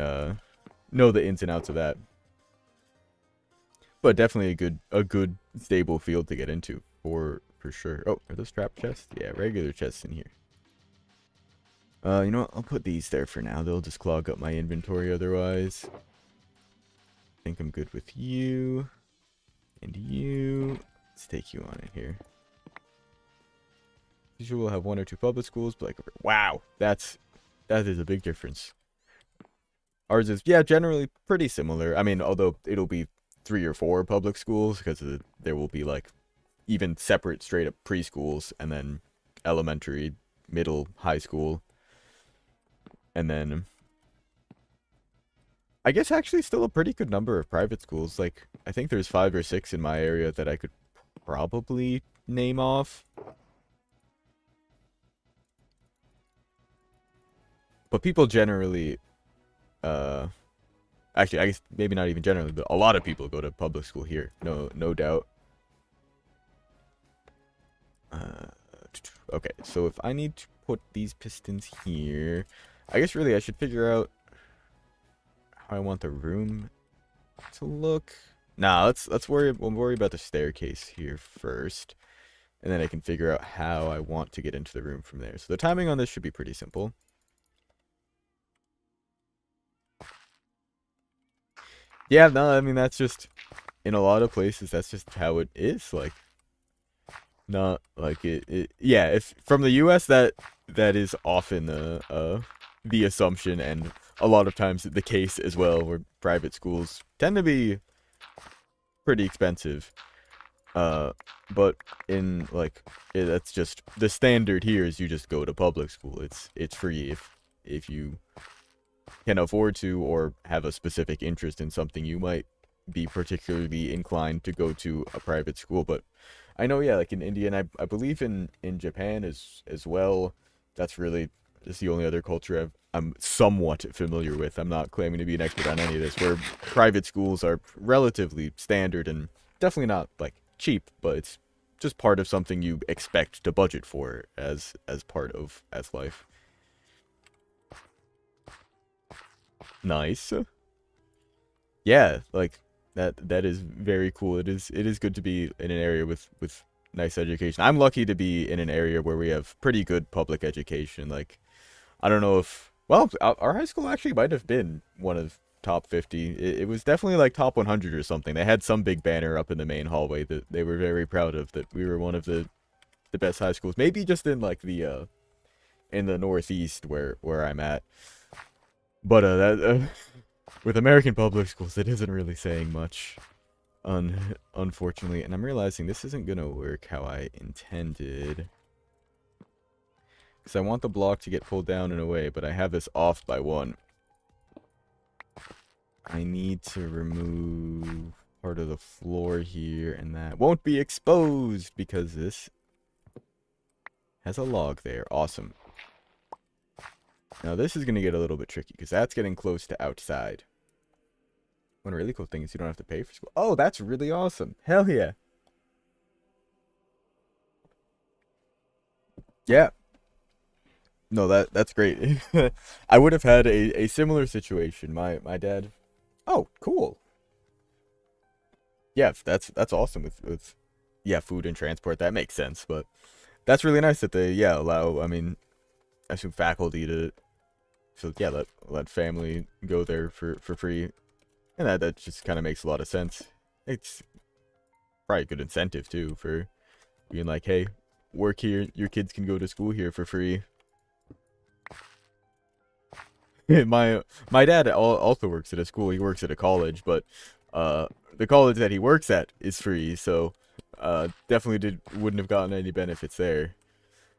know the ins and outs of that. But definitely a good stable field to get into for sure. Oh, are those trap chests? Yeah, regular chests in here. You know what? I'll put these there for now. They'll just clog up my inventory otherwise. I think I'm good with you. And you. Let's take you on in here. Usually we'll have 1 or 2 public schools, but like, wow, that is a big difference. Ours is, yeah, generally pretty similar. I mean, although it'll be 3 or 4 public schools, because there will be like even separate straight up preschools, and then elementary, middle, high school, and then I guess actually still a pretty good number of private schools. Like, I think there's 5 or 6 in my area that I could probably name off. But people generally, actually, I guess maybe not even generally, but a lot of people go to public school here. No doubt. Okay, so if I need to put these pistons here, I guess really I should figure out how I want the room to look. Nah, we'll worry about the staircase here first, and then I can figure out how I want to get into the room from there. So the timing on this should be pretty simple. Yeah, no, I mean, that's just, in a lot of places, that's just how it is. Like, not like yeah, if from the US, that is often the assumption, and a lot of times the case as well, where private schools tend to be pretty expensive. But in like, that's just the standard here is you just go to public school. It's free if you can afford to, or have a specific interest in something, you might be particularly inclined to go to a private school. But I know, yeah, like in India, and I believe in Japan as well, that's really just the only other culture I'm somewhat familiar with. I'm not claiming to be an expert on any of this, where private schools are relatively standard and definitely not like cheap, but it's just part of something you expect to budget for as part of life. Nice. Yeah, like that is very cool. It is good to be in an area with nice education. I'm lucky to be in an area where we have pretty good public education. Like, I don't know if, well, our high school actually might have been one of top 50. It was definitely like top 100 or something. They had some big banner up in the main hallway that they were very proud of, that we were one of the best high schools. Maybe just in like the in the Northeast where I'm at. But with American public schools, it isn't really saying much, unfortunately. And I'm realizing this isn't gonna work how I intended, because I want the block to get pulled down in a way, but I have this off by 1. I need to remove part of the floor here, and that won't be exposed because this has a log there. Awesome. Now this is going to get a little bit tricky, because that's getting close to outside. One really cool thing is you don't have to pay for school. Oh, that's really awesome. Hell yeah. Yeah. No, that's great. I would have had a similar situation. My dad. Oh, cool. Yeah, that's awesome with yeah, food and transport. That makes sense, but that's really nice that they, yeah, allow, I mean, I assume faculty to, so yeah, let family go there for free, and that just kind of makes a lot of sense. It's probably a good incentive too for being like, hey, work here, your kids can go to school here for free. My dad also works at a school. He works at a college, but the college that he works at is free, so definitely wouldn't have gotten any benefits there.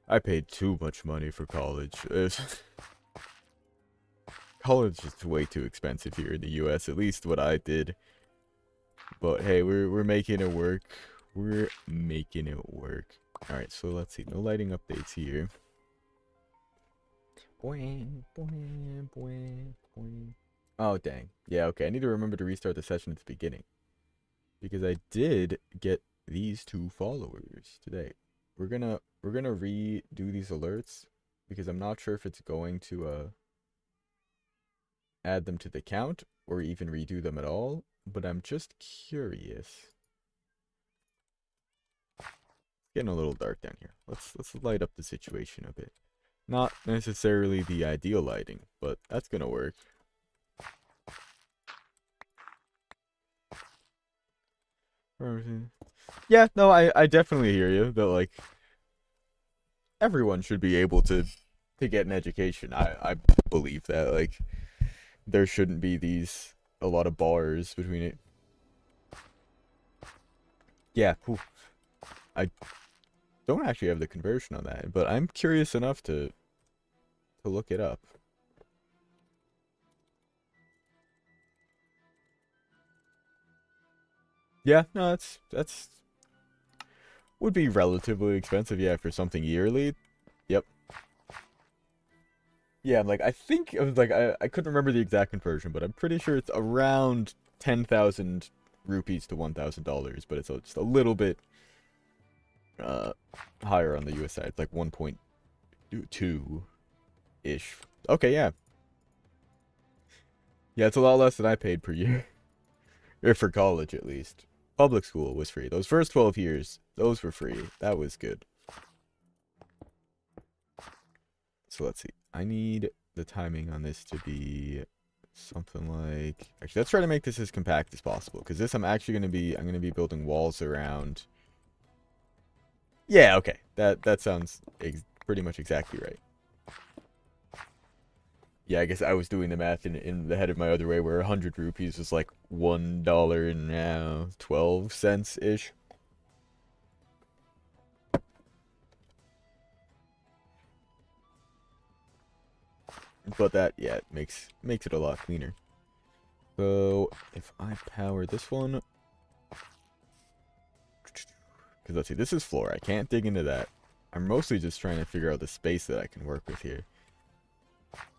I paid too much money for college. College is way too expensive here in the US, at least what I did. But hey, we're making it work. We're making it work. All right, so let's see. No lighting updates here. Boing, boing, boing, boing. Oh, dang. Yeah, okay. I need to remember to restart the session at the beginning. Because I did get these 2 followers today. We're gonna redo these alerts because I'm not sure if it's going to add them to the count or even redo them at all, but I'm just curious. It's getting a little dark down here. Let's light up the situation a bit. Not necessarily the ideal lighting, but that's gonna work. Yeah, no, I definitely hear you that like everyone should be able to get an education. I believe that like there shouldn't be a lot of bars between it. Yeah, I don't actually have the conversion on that, but I'm curious enough to look it up. Yeah, no, that's would be relatively expensive, yeah, for something yearly. Yep. Yeah, like I think it was like I couldn't remember the exact conversion, but I'm pretty sure it's around 10,000 rupees to $1,000, but it's just a little bit higher on the US side. It's like 1.2 ish. Okay, yeah. Yeah, it's a lot less than I paid per year. Or for college at least. Public school was free. Those first 12 years, those were free. That was good. So let's see. I need the timing on this to be something like... Actually, let's try to make this as compact as possible. Because this I'm going to be building walls around... Yeah, okay. That sounds pretty much exactly right. Yeah, I guess I was doing the math in the head of my other way, where 100 rupees was like $1 and now 12 cents ish. But that, yeah, it makes it a lot cleaner. So if I power this one, because let's see, this is floor. I can't dig into that. I'm mostly just trying to figure out the space that I can work with here.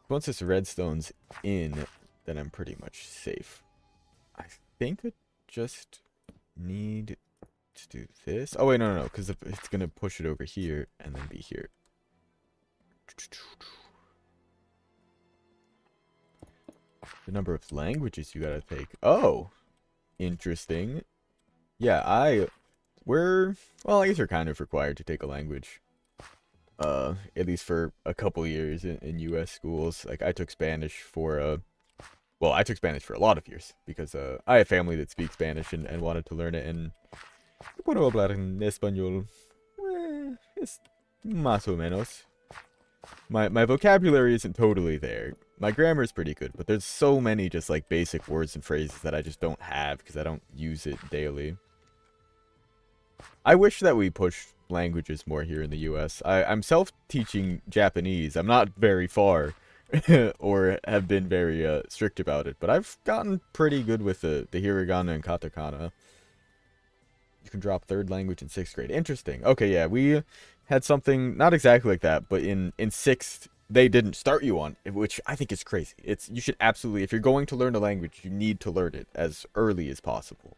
Once this redstone's in, then I'm pretty much safe. I think I just need to do this. Oh, wait, no, because it's going to push it over here and then be here. The number of languages you gotta take. Oh, interesting. Yeah, well, I guess you're kind of required to take a language. At least for a couple years in US schools. Like I took Spanish for well, I took Spanish for a lot of years because I have family that speaks Spanish and wanted to learn it, and puedo hablar en español. Es más o menos. My vocabulary isn't totally there. My grammar is pretty good, but there's so many just like basic words and phrases that I just don't have because I don't use it daily. I wish that we pushed languages more here in the US. I'm self-teaching Japanese. I'm not very far or have been very strict about it, but I've gotten pretty good with the hiragana and katakana. You can drop 3rd language in 6th grade. Interesting. Okay, yeah, we had something not exactly like that, but in 6th they didn't start you on, which I think is crazy. You should absolutely, if you're going to learn a language, you need to learn it as early as possible.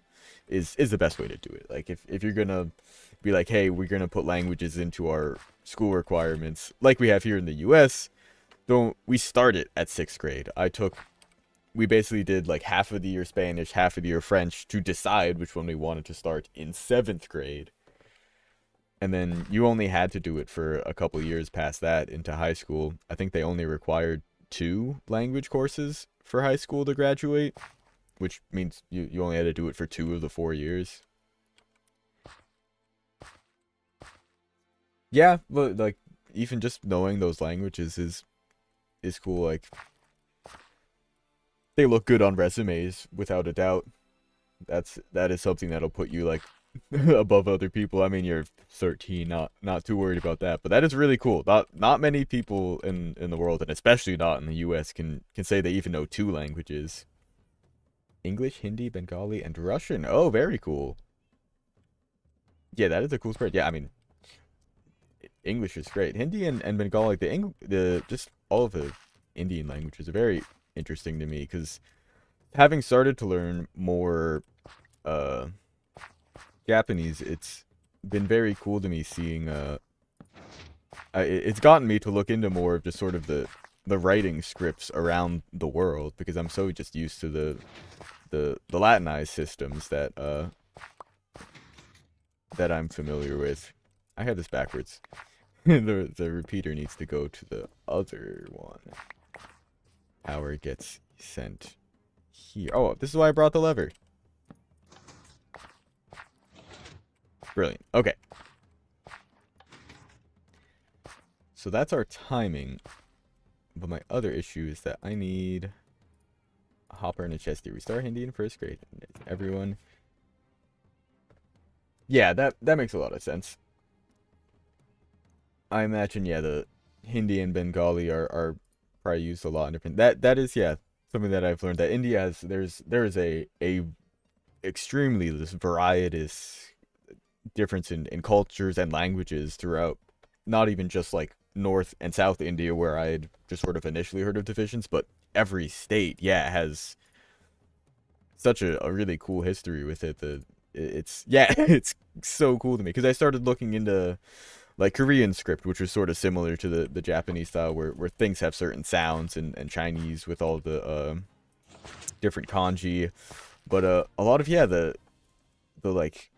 Is the best way to do it. Like if you're gonna be like, hey, we're gonna put languages into our school requirements, like we have here in the US, we start it at 6th grade. We basically did like half of the year Spanish, half of the year French to decide which one we wanted to start in 7th grade. And then you only had to do it for a couple years past that into high school. I think they only required 2 language courses for high school to graduate, which means you only had to do it for 2 of the 4 years. Yeah, but like even just knowing those languages is cool. Like they look good on resumes without a doubt. That is something that'll put you like above other people. I mean, you're 13, not too worried about that. But that is really cool. Not many people in the world, and especially not in the U.S., can say they even know two languages: English, Hindi, Bengali, and Russian. Oh, very cool. Yeah, that is a cool spread. Yeah, I mean, English is great. Hindi and Bengali, the just all of the Indian languages are very interesting to me because having started to learn more uh Japanese, it's been very cool to me seeing it's gotten me to look into more of just sort of the writing scripts around the world because I'm so just used to the Latinized systems that I'm familiar with. I have this backwards. The repeater needs to go to the other one. Power gets sent here. Oh, this is why I brought the lever. Brilliant. Okay. So that's our timing. But my other issue is that I need a hopper and a chesty. We start Hindi in first grade. Everyone. Yeah, that makes a lot of sense. I imagine, yeah, the Hindi and Bengali are probably used a lot in different. That is, yeah, something that I've learned that India has. There is a extremely this varietous difference in cultures and languages throughout. Not even just like North and South India, where I had just sort of initially heard of divisions, but every state, yeah, has such a really cool history with it. It's yeah, it's so cool to me because I started looking into like Korean script, which was sort of similar to the Japanese style, where things have certain sounds, and Chinese with all the different kanji, but a lot of yeah the like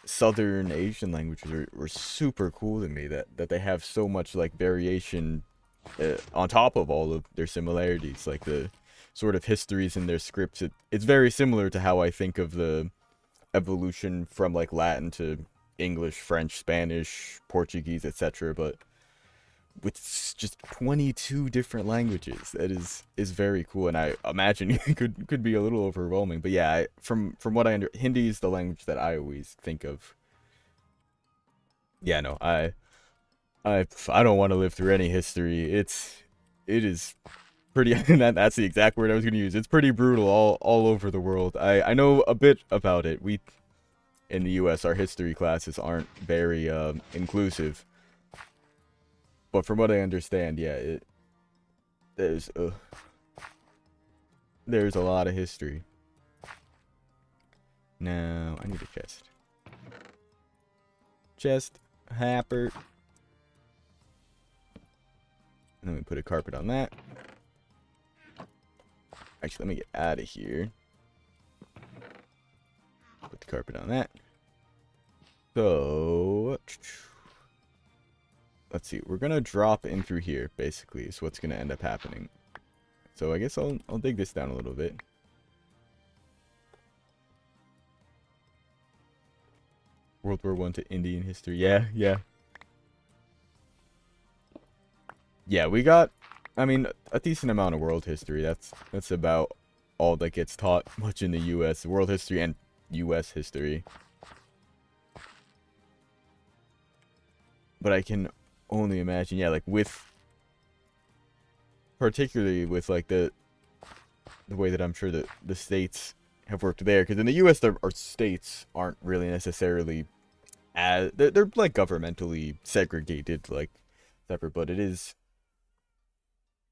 Southern Asian languages were super cool to me that they have so much like variation on top of all of their similarities, like the sort of histories in their scripts. It's very similar to how I think of the evolution from like Latin to English, French, Spanish, Portuguese, etc. But with just 22 different languages, that is very cool, and I imagine it could be a little overwhelming. But yeah, from what Hindi is the language that I always think of. Yeah, no, I don't want to live through any history. It is pretty. That's the exact word I was going to use. It's pretty brutal all over the world. I know a bit about it. We in the U.S. our history classes aren't very inclusive, but from what I understand, yeah, there's uh, there's a lot of history. Now I need a chest. Chest, happer. And then we put a carpet on that. Actually, let me get out of here. Put the carpet on that. So, let's see. We're gonna drop in through here, basically, is what's gonna end up happening. So I guess I'll dig this down a little bit. World War I to Indian history. Yeah, yeah. Yeah, we got, I mean, a decent amount of world history. That's about all that gets taught much in the U.S. World history and U.S. history. But I can only imagine, yeah, like particularly with like the way that I'm sure that the states have worked there, because in the U.S. our states aren't really necessarily as they're like governmentally segregated, like separate, but it is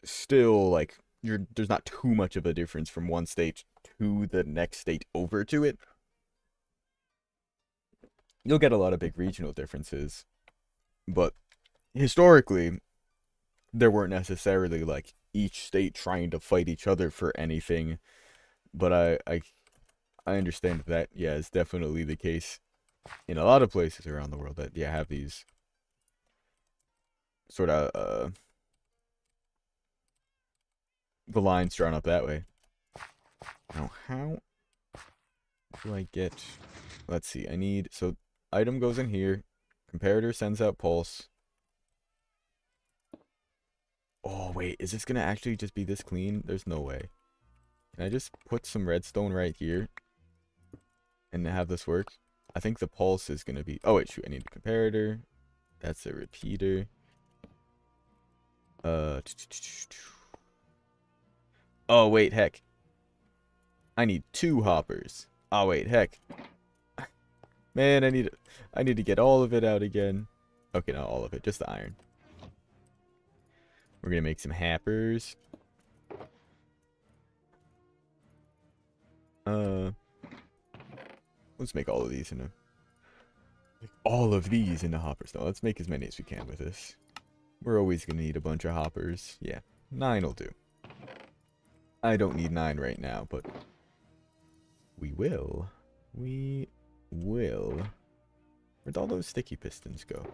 still like there's not too much of a difference from one state to the next state over to it. You'll get a lot of big regional differences, but historically there weren't necessarily like each state trying to fight each other for anything. But I understand that yeah, it's definitely the case in a lot of places around the world that yeah have these sort of the lines drawn up that way. Now how do I get? Let's see. I need so item goes in here. Comparator sends out pulse. Oh, wait. Is this going to actually just be this clean? There's no way. Can I just put some redstone right here and have this work? I think the pulse is going to be... Oh, wait, shoot. I need a comparator. That's a repeater. Oh, wait, heck. I need 2 hoppers. Oh, wait, heck. Man, I need to get all of it out again. Okay, not all of it, just the iron. We're gonna make some happers. Let's make all of these into hoppers. No, let's make as many as we can with this. We're always gonna need a bunch of hoppers. Yeah, 9 will do. I don't need 9 right now, but we will. We will. Where'd all those sticky pistons go?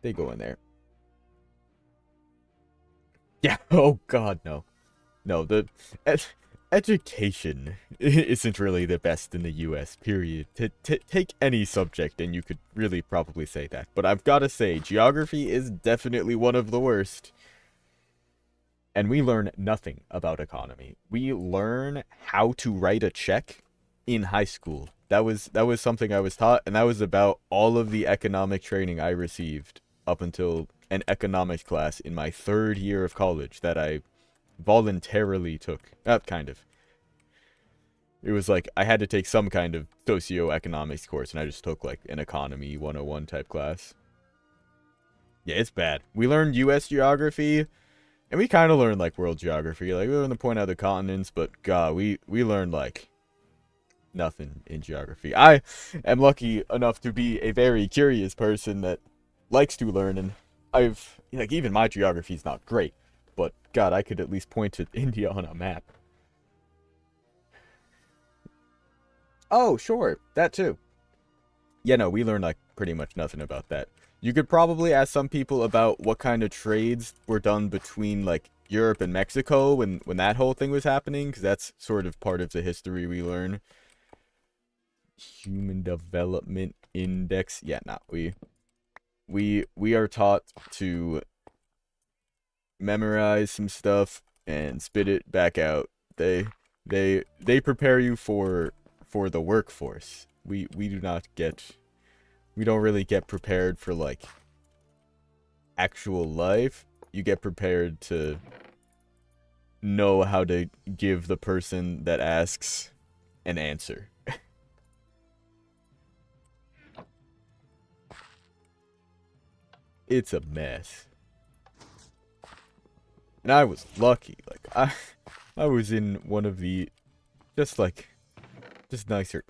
They go in there. Yeah. Oh God, no. No, the education isn't really the best in the U.S. Period. Take any subject, and you could really probably say that. But I've got to say, geography is definitely one of the worst. And we learn nothing about economy. We learn how to write a check in high school. That was something I was taught, and that was about all of the economic training I received up until an economics class in my 3rd year of college that I voluntarily took. Kind of. It was like I had to take some kind of socioeconomics course, and I just took like an economy 101 type class. Yeah, it's bad. We learned U.S. geography, and we kind of learned like world geography. Like we learned to point out the continents, but God, we learned like nothing in geography. I am lucky enough to be a very curious person that likes to learn, and I've like even my geography is not great, but God, I could at least point to India on a map. Oh, sure, that too. Yeah, no, we learned like pretty much nothing about that. You could probably ask some people about what kind of trades were done between like Europe and Mexico when that whole thing was happening, because that's sort of part of the history we learn. Human Development Index. Yeah, no, we are taught to memorize some stuff and spit it back out. They prepare you for the workforce. We don't really get prepared for like actual life. You get prepared to know how to give the person that asks an answer. It's a mess. And I was lucky. Like I was in one of the just nicer.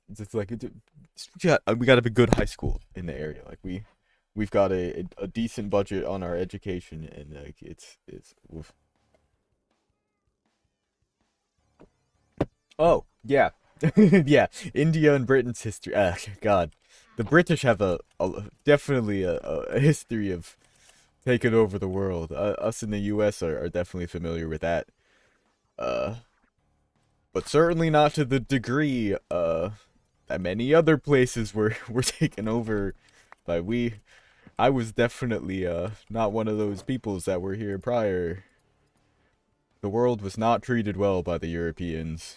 It's like we got a good high school in the area. Like we've got a decent budget on our education, and like it's oof. Oh yeah. Yeah, India and Britain's history. God, the British have definitely a history of taking over the world. Us in the U.S. are definitely familiar with that. Uh, but certainly not to the degree that many other places were taken over by we. I was definitely not one of those peoples that were here prior. The world was not treated well by the Europeans.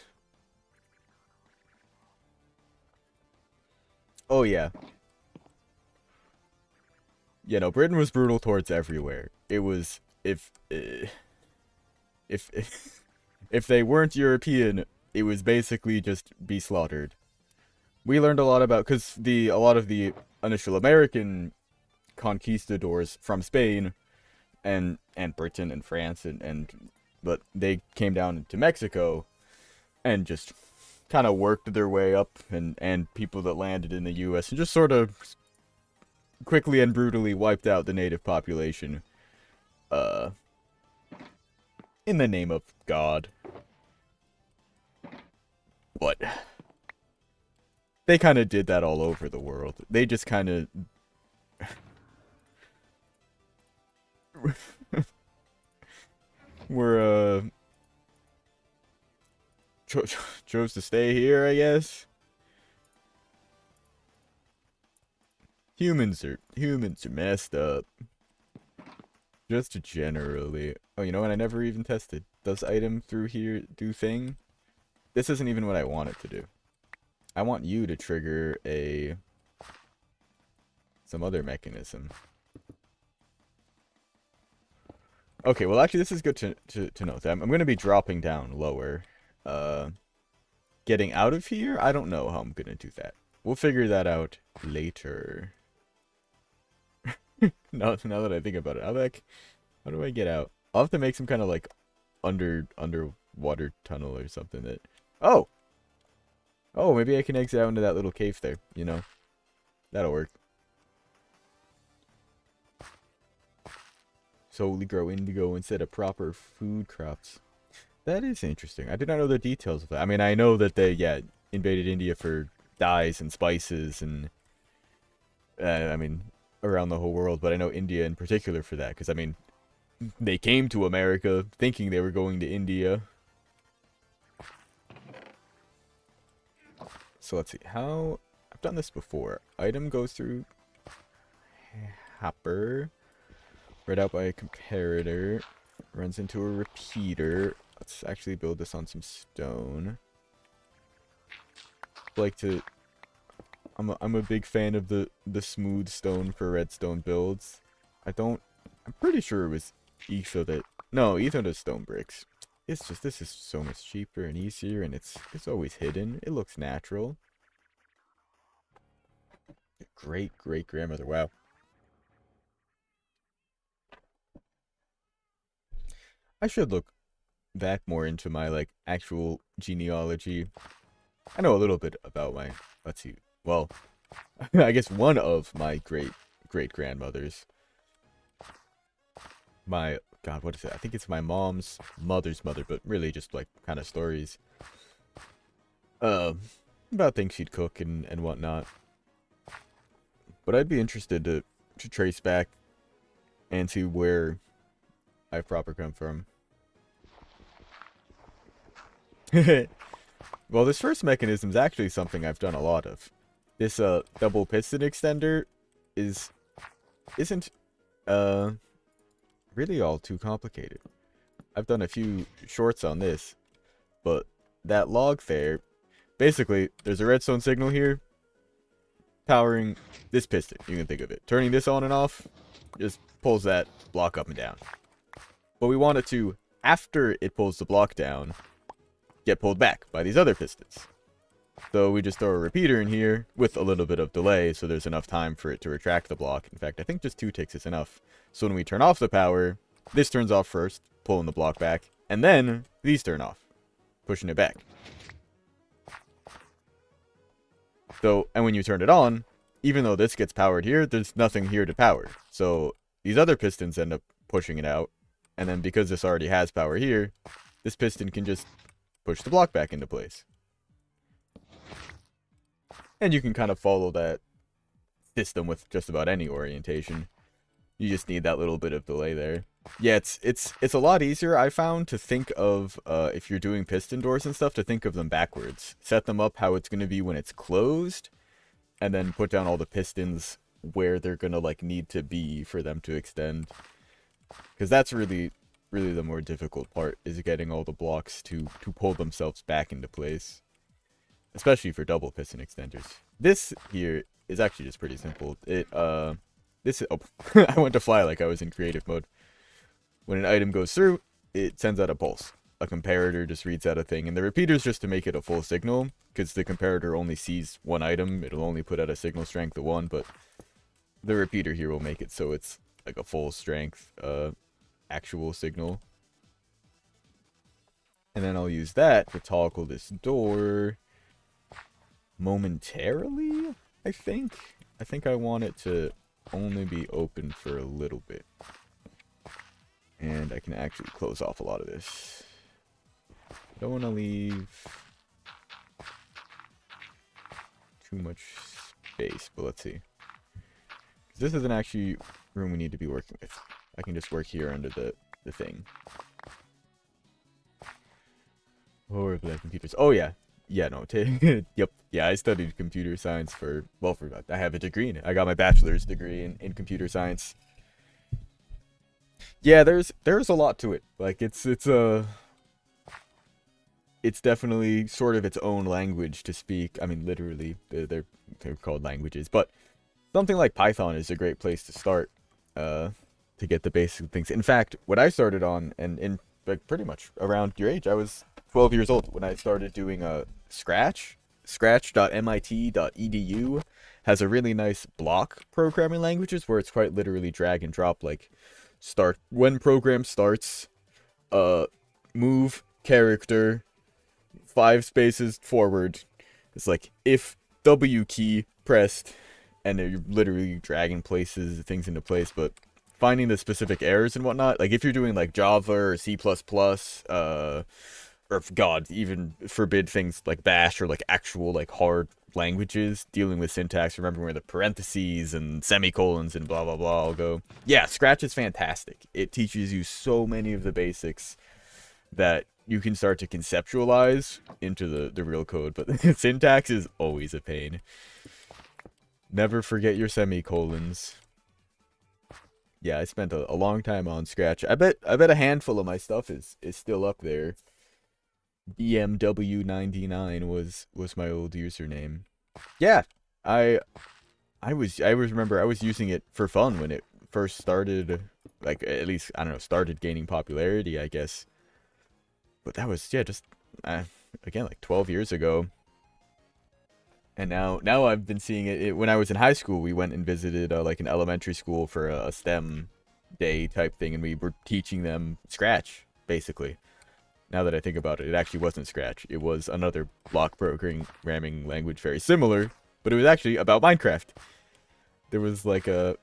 Oh yeah. Yeah, no, Britain was brutal towards everywhere. It was if if they weren't European, it was basically just be slaughtered. We learned a lot about because a lot of the initial American conquistadors from Spain and Britain and France but they came down to Mexico and just kind of worked their way up, and people that landed in the U.S. and just sort of quickly and brutally wiped out the native population in the name of God. But they kind of did that all over the world. They just kind of were chose to stay here, I guess. Humans are messed up. Just generally. Oh, you know what? I never even tested. Does item through here do thing? This isn't even what I want it to do. I want you to trigger some other mechanism. Okay, well actually this is good to know. I'm going to be dropping down lower. Getting out of here, I don't know how I'm going to do that. We'll figure that out later. now that I think about it, how do I get out? I'll have to make some kind of like underwater tunnel or something that... Oh! Oh, maybe I can exit out into that little cave there, you know? That'll work. Solely grow indigo instead of proper food crops. That is interesting. I did not know the details of that. I mean, I know that they, yeah, invaded India for dyes and spices and... I mean, around the whole world, but I know India in particular for that, because, I mean, they came to America thinking they were going to India. So let's see, how... I've done this before. Item goes through... Hopper. Read out by a comparator. Runs into a repeater. Let's actually build this on some stone. Like to... I'm a big fan of the smooth stone for redstone builds. I'm pretty sure it was Etho that... No, Etho does stone bricks. It's just, this is so much cheaper and easier, and it's always hidden. It looks natural. Great-great-grandmother, wow. I should look back more into my, like, actual genealogy. I know a little bit about my... Let's see. Well, I guess one of my great-grandmothers. My... God, what is it? I think it's my mom's mother's mother, but really just, like, kind of stories. About things she'd cook and whatnot. But I'd be interested to trace back and see where I've proper come from. Well, this first mechanism is actually something I've done a lot of. This double piston extender isn't really all too complicated. I've done a few shorts on this, but that log there, basically there's a redstone signal here powering this piston. You can think of it. Turning this on and off just pulls that block up and down. But we want it to, after it pulls the block down, get pulled back by these other pistons. So we just throw a repeater in here with a little bit of delay so there's enough time for it to retract the block. In fact, I think just 2 ticks is enough. So when we turn off the power, this turns off first, pulling the block back, and then these turn off, pushing it back. So, and when you turn it on, even though this gets powered here, there's nothing here to power. So these other pistons end up pushing it out, and then because this already has power here, this piston can just push the block back into place. And you can kind of follow that system with just about any orientation. You just need that little bit of delay there. Yeah, it's a lot easier, I found, to think of, if you're doing piston doors and stuff, to think of them backwards. Set them up how it's going to be when it's closed, and then put down all the pistons where they're going to, like, need to be for them to extend. Because that's really the more difficult part, is getting all the blocks to pull themselves back into place. Especially for double piston extenders. This here is actually just pretty simple. Oh, I went to fly like I was in creative mode. When an item goes through, it sends out a pulse. A comparator just reads out a thing, and the repeater's just to make it a full signal, because the comparator only sees one item. It'll only put out a signal strength of 1, but the repeater here will make it so it's like a full strength actual signal. And then I'll use that to toggle this door momentarily, I think. I think I want it to only be open for a little bit. And I can actually close off a lot of this. Don't want to leave too much space, but let's see. This isn't actually room we need to be working with. I can just work here under the thing. Or the computers. Oh yeah, Yeah, no, yep, yeah, I studied computer science for, well, for, I have a degree in it. I got my bachelor's degree in computer science. Yeah, there's a lot to it. Like, it's definitely sort of its own language to speak. I mean, literally, they're called languages, but something like Python is a great place to start, to get the basic things. In fact, what I started on, and in like pretty much around your age, I was 12 years old when I started doing Scratch. Scratch.mit.edu has a really nice block programming languages where it's quite literally drag and drop. Like, start when program starts, move character 5 spaces forward. It's like if W key pressed, and you're literally dragging things into place, but finding the specific errors and whatnot. Like if you're doing like Java or C++, or God, even forbid things like Bash or like actual like hard languages dealing with syntax, remembering where the parentheses and semicolons and blah blah blah all go. Yeah, Scratch is fantastic. It teaches you so many of the basics that you can start to conceptualize into the real code, but syntax is always a pain. Never forget your semicolons. Yeah, I spent a long time on Scratch. I bet a handful of my stuff is still up there. BMW99 was my old username. Yeah, I remember I was using it for fun when it first started, like at least I don't know, started gaining popularity, I guess. But that was, yeah, just again like 12 years ago. And now I've been seeing it, when I was in high school. We went and visited like an elementary school for a STEM day type thing, and we were teaching them Scratch basically. Now that I think about it, it actually wasn't Scratch. It was another block programming language very similar, but it was actually about Minecraft. There was like a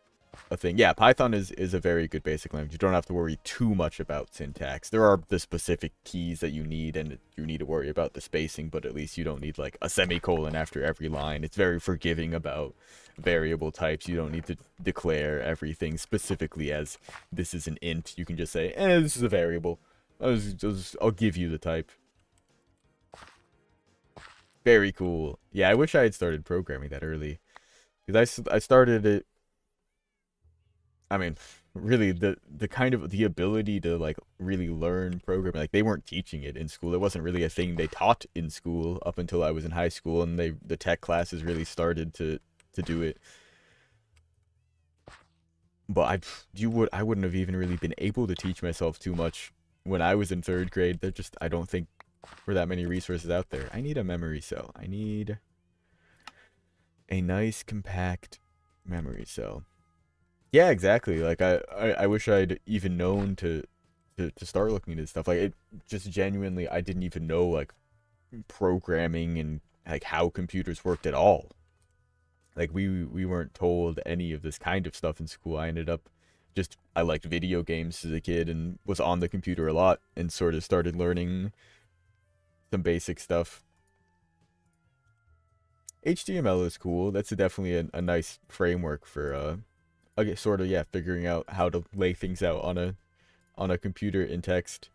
thing. Yeah, Python is a very good basic language. You don't have to worry too much about syntax. There are the specific keys that you need, and you need to worry about the spacing, but at least you don't need like a semicolon after every line. It's very forgiving about variable types. You don't need to declare everything specifically as this is an int. You can just say, this is a variable. I'll give you the type. Very cool. Yeah, I wish I had started programming that early, because I started it. I mean, really, the kind of the ability to like really learn programming, like they weren't teaching it in school. It wasn't really a thing they taught in school up until I was in high school, and the tech classes really started to do it. But I wouldn't have even really been able to teach myself too much when I was in 3rd grade. I don't think were that many resources out there. I need a memory cell. I need a nice compact memory cell. Yeah, exactly. Like I wish I'd even known to start looking into stuff. Like it just genuinely, I didn't even know like programming and like how computers worked at all. Like we weren't told any of this kind of stuff in school. I liked video games as a kid and was on the computer a lot, and sort of started learning some basic stuff. HTML is cool. That's definitely a nice framework for okay, sort of, yeah, figuring out how to lay things out on a computer in text.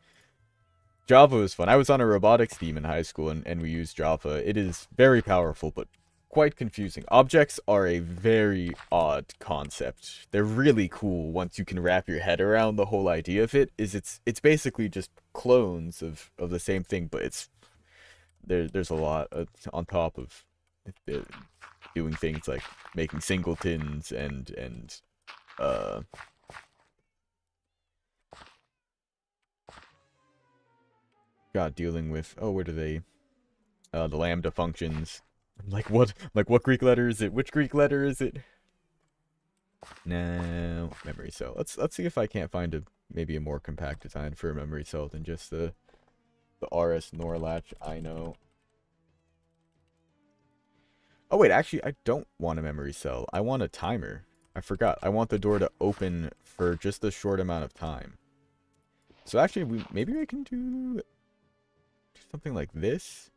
Java was fun. I was on a robotics team in high school, and we used Java. It is very powerful, but quite confusing. Objects are a very odd concept. They're really cool once you can wrap your head around the whole idea of it. It's basically just clones of the same thing, but there's a lot on top of doing things like making singletons and dealing with, what are they? The lambda functions. Like what Greek letter is it? Which Greek letter is it? No, memory cell. Let's see if I can't find maybe a more compact design for a memory cell than just the RS NOR latch. I know. Oh wait, actually I don't want a memory cell. I want a timer. I forgot. I want the door to open for just a short amount of time. So actually maybe we can do something like this.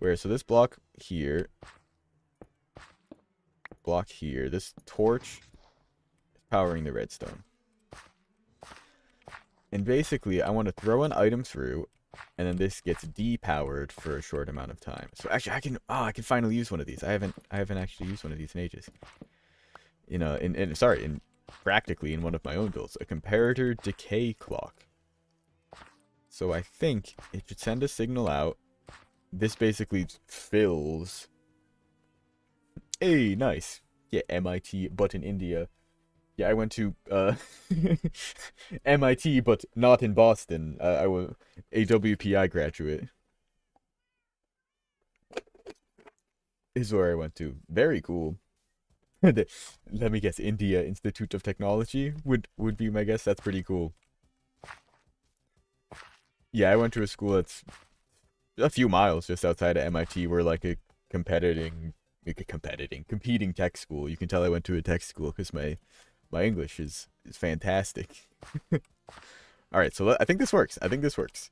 So this block here, this torch is powering the redstone. And basically, I want to throw an item through, and then this gets depowered for a short amount of time. So actually, I can finally use one of these. I haven't actually used one of these in ages. In practically in one of my own builds, a comparator decay clock. So I think it should send a signal out. This basically fills. Hey, nice. Yeah, MIT, but in India. Yeah, I went to MIT, but not in Boston. I was a WPI graduate. Is where I went to. Very cool. Let me guess, India Institute of Technology would be my guess. That's pretty cool. Yeah, I went to a school that's a few miles just outside of MIT. We're like a competing tech school. You can tell I went to a tech school because my English is fantastic. All right, so I think this works. I think this works.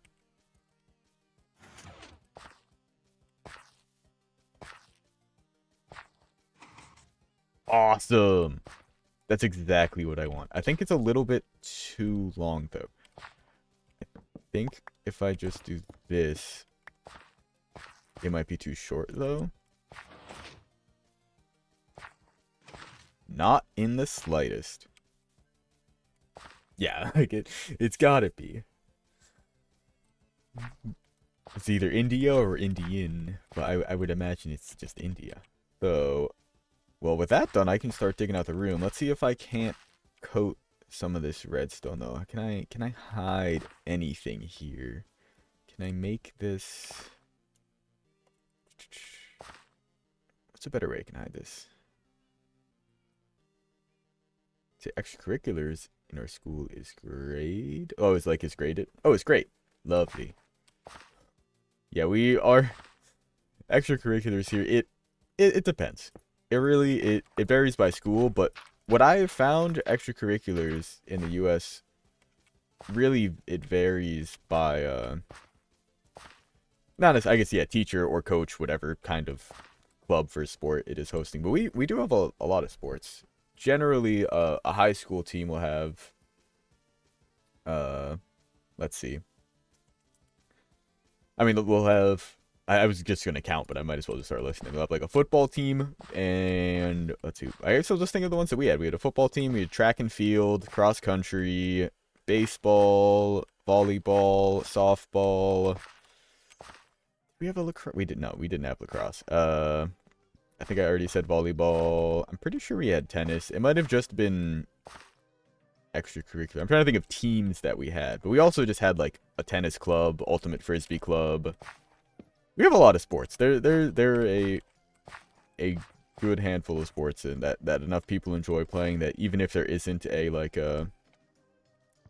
Awesome. That's exactly what I want. I think it's a little bit too long, though. I think if I just do this, it might be too short, though. Not in the slightest. Yeah, like it's gotta be. It's either India or Indian, but I would imagine it's just India. So, well, with that done, I can start digging out the room. Let's see if I can't coat some of this redstone, though. Can I hide anything here? Can I make this... What's a better way I can hide this? Say extracurriculars in our school is great. Oh, it's graded. Oh, it's great. Lovely. Yeah, we are extracurriculars here. It depends. It varies by school, but what I have found extracurriculars in the US really it varies by not as I guess yeah, teacher or coach, whatever kind of club for sport it is hosting. But we do have a lot of sports. Generally, a high school team will have let's see. I mean, we'll have I was just gonna count, but I might as well just start listening. We'll have like a football team, and let's see. I guess I'll just think of the ones that we had. We had a football team, we had track and field, cross country, baseball, volleyball, softball. We have a lacrosse. We didn't have lacrosse. I think I already said volleyball. I'm pretty sure we had tennis. It might have just been extracurricular. I'm trying to think of teams that we had, but we also just had like a tennis club, ultimate frisbee club. We have a lot of sports. They're a good handful of sports, and that enough people enjoy playing that even if there isn't a like a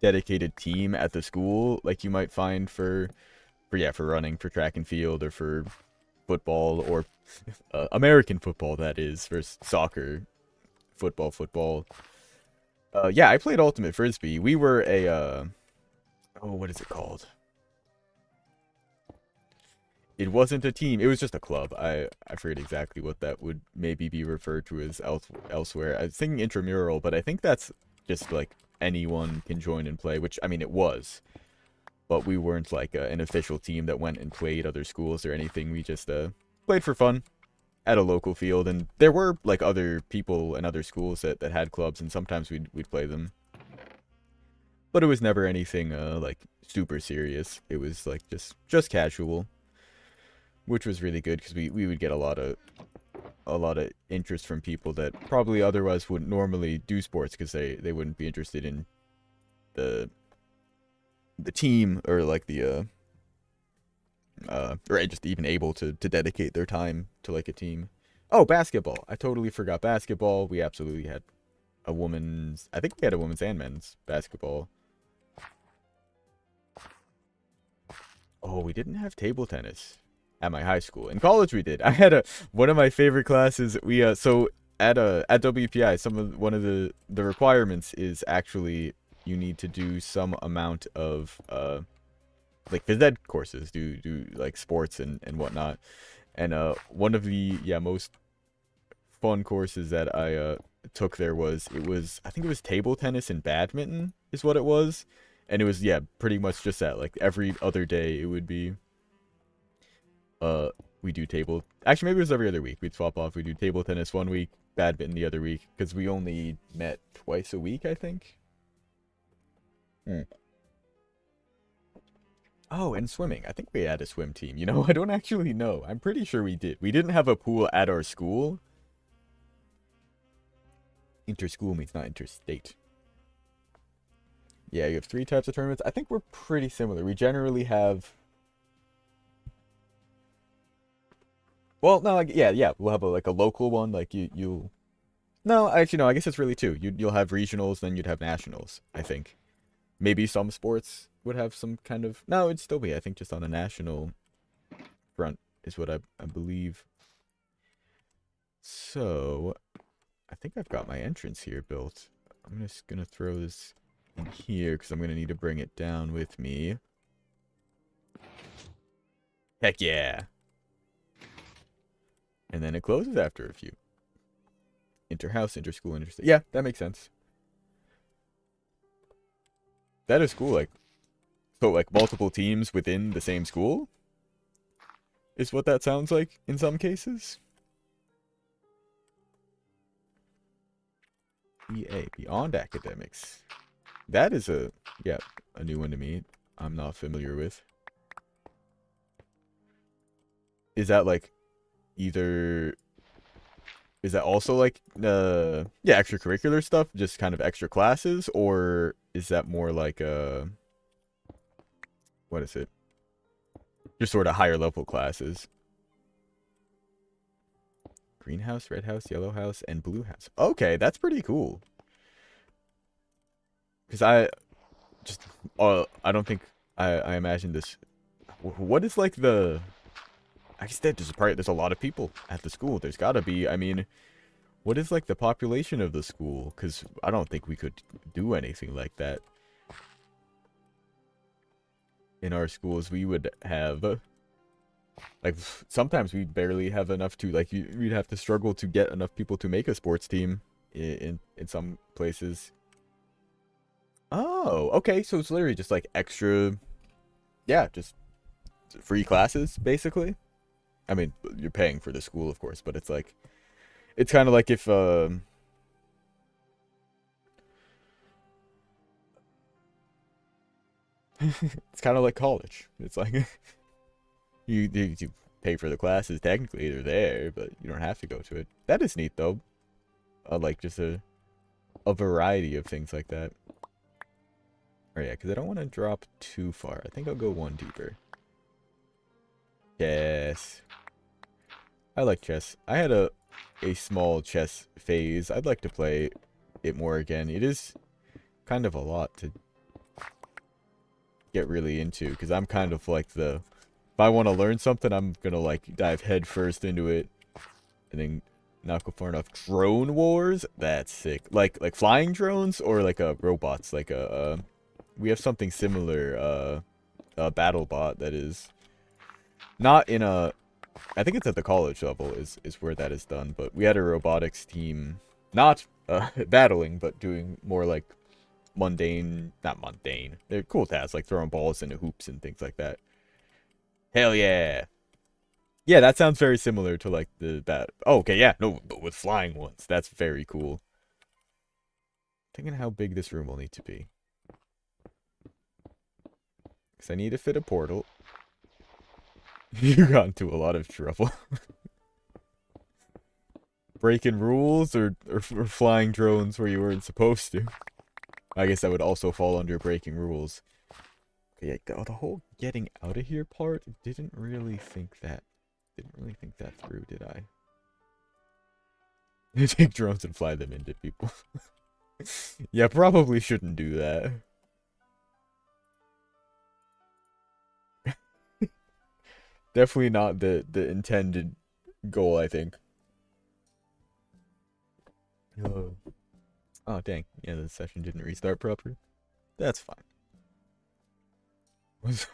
dedicated team at the school like you might find for running, for track and field, or for football, or American football, that is, versus soccer, football. Yeah, I played ultimate frisbee. We were a oh, what is it called? It wasn't a team. It was just a club. I forget exactly what that would maybe be referred to as elsewhere. I was thinking intramural, but I think that's just like anyone can join and play, which, I mean, it was. But we weren't like an official team that went and played other schools or anything. We just played for fun at a local field. And there were like other people and other schools that had clubs, and sometimes we'd play them. But it was never anything like super serious. It was like just casual. Which was really good because we would get a lot of interest from people that probably otherwise wouldn't normally do sports because they wouldn't be interested in the team, or like the or just even able to dedicate their time to like a team. Oh, basketball. I totally forgot basketball. We absolutely had I think we had a women's and men's basketball. Oh, we didn't have table tennis at my high school. In college we did. I had one of my favorite classes. We so at WPI, one of the requirements is actually you need to do some amount of like phys ed courses, do like sports and whatnot. And one of the most fun courses that I took there I think it was table tennis and badminton is what it was. And it was, yeah, pretty much just that. Like, every other day it would be, we do table. Actually, maybe it was every other week. We'd swap off. We do table tennis one week, badminton the other week, because we only met twice a week, I think. Oh, and swimming. I think we had a swim team. You know, I don't actually know. I'm pretty sure we did. We didn't have a pool at our school. Interschool means not interstate. Yeah, you have 3 types of tournaments. I think we're pretty similar. We generally have... Well, no, like, yeah. We'll have like a local one. Like, you'll... No, actually, no. I guess it's really 2. You'll have regionals, then you'd have nationals, I think. Maybe some sports would have some kind of... No, it'd still be, I think, just on a national front is what I believe. So, I think I've got my entrance here built. I'm just going to throw this in here because I'm going to need to bring it down with me. Heck yeah. And then it closes after a few. Inter-house, inter-school, inter-state. Yeah, that makes sense. That is cool, like, so, like, multiple teams within the same school? Is what that sounds like in some cases? EA, Beyond Academics. That is a new one to me. I'm not familiar with. Is that, like, either... Is that also, like, extracurricular stuff? Just kind of extra classes? Or is that more like, what is it? Just sort of higher level classes. Greenhouse, red house, yellow house, and blue house. Okay, that's pretty cool. Because I don't think I imagined this. What is, like, the... I guess there's a lot of people at the school. There's gotta be, I mean, what is, like, the population of the school? Because I don't think we could do anything like that. In our schools, we would have, like, sometimes we barely have enough to, like, we'd have to struggle to get enough people to make a sports team in some places. Oh, okay, so it's literally just, like, extra, yeah, just free classes, basically. I mean, you're paying for the school, of course, but it's like, it's kind of like if, it's kind of like college. It's like, you pay for the classes, technically, they're there, but you don't have to go to it. That is neat, though. Like, just a variety of things like that. Oh, yeah, because I don't want to drop too far. I think I'll go 1 deeper. Yes. I like chess. I had a small chess phase. I'd like to play it more again. It is kind of a lot to get really into, because I'm kind of like the... If I want to learn something, I'm gonna, like, dive head first into it, and then not go far enough. Drone wars? That's sick. Like flying drones, or like robots? Like we have something similar, a battle bot that is not in a... I think it's at the college level is where that is done, but we had a robotics team, not battling, but doing more like mundane, not mundane, they're cool tasks, like throwing balls into hoops and things like that. Hell yeah. Yeah, that sounds very similar to, like, the bat. Oh, okay, yeah, no, but with flying ones. That's very cool. Thinking how big this room will need to be. Because I need to fit a portal. You got into a lot of trouble. Breaking rules or flying drones where you weren't supposed to. I guess that would also fall under breaking rules. Okay, yeah, the whole getting out of here part, didn't really think that through, did I? Take drones and fly them into people. Yeah, probably shouldn't do that. Definitely not the intended goal, I think. Oh, dang. Yeah, the session didn't restart properly. That's fine.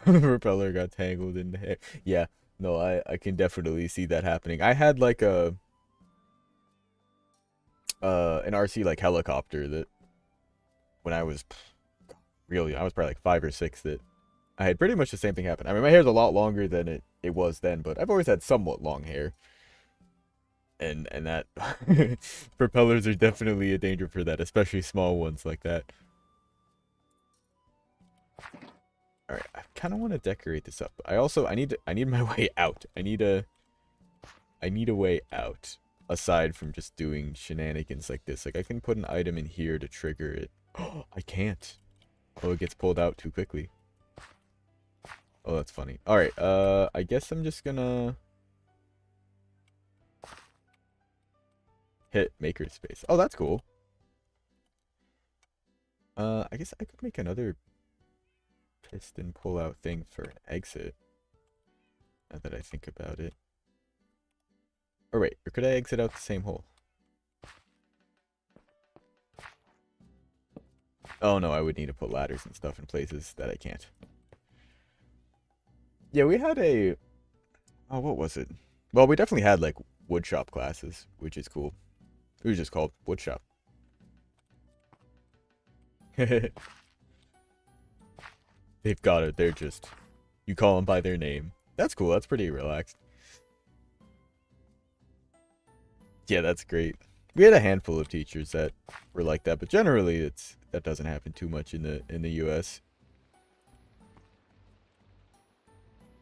The propeller got tangled in the hair. Yeah, no, I can definitely see that happening. I had, like, an RC, like, helicopter that when I was really, I was probably like 5 or 6 that I had pretty much the same thing happen. I mean, my hair's a lot longer than it was then, but I've always had somewhat long hair. And that propellers are definitely a danger for that, especially small ones like that. All right, I kind of want to decorate this up. I need my way out. I need a way out aside from just doing shenanigans like this. Like I can put an item in here to trigger it. Oh, I can't. Oh, it gets pulled out too quickly. Oh, that's funny. All right, I guess I'm just gonna hit makerspace. Oh, that's cool. I guess I could make another piston pull-out thing for an exit. Now that I think about it. Or wait, or could I exit out the same hole? Oh no, I would need to put ladders and stuff in places that I can't. Yeah, we had a... Oh, what was it? Well, we definitely had, like, woodshop classes, which is cool. It was just called woodshop. They've got it. They're just... You call them by their name. That's cool. That's pretty relaxed. Yeah, that's great. We had a handful of teachers that were like that, but generally that doesn't happen too much in the US.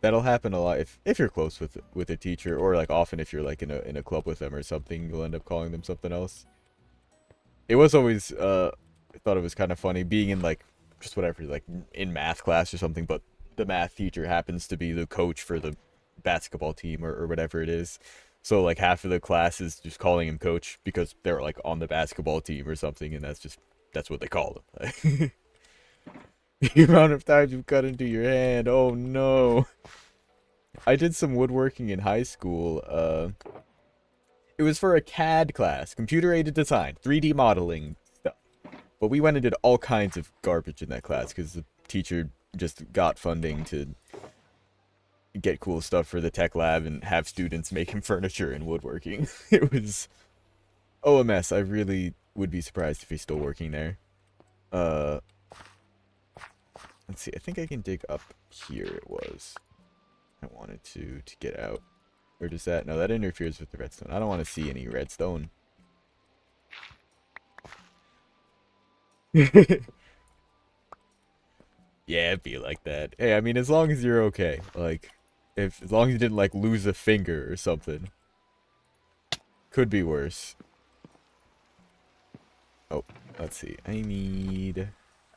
That'll happen a lot if you're close with a teacher, or like often if you're like in a club with them or something, you'll end up calling them something else. It was always I thought it was kind of funny being in like just whatever, like in math class or something, but the math teacher happens to be the coach for the basketball team or whatever it is. So like half of the class is just calling him coach because they're like on the basketball team or something, and that's what they call him. The amount of times you've cut into your hand, oh no. I did some woodworking in high school. It was for a CAD class, computer aided design, 3D modeling stuff. But we went and did all kinds of garbage in that class because the teacher just got funding to get cool stuff for the tech lab and have students making furniture and woodworking. It was a mess. I really would be surprised if he's still working there. Uh, let's see. I think I can dig up here. It was. I wanted to get out. Or does that? No, that interferes with the redstone. I don't want to see any redstone. Yeah, it'd be like that. Hey, I mean, as long as you're okay. Like, as long as you didn't, like, lose a finger or something. Could be worse. Oh, let's see. I need...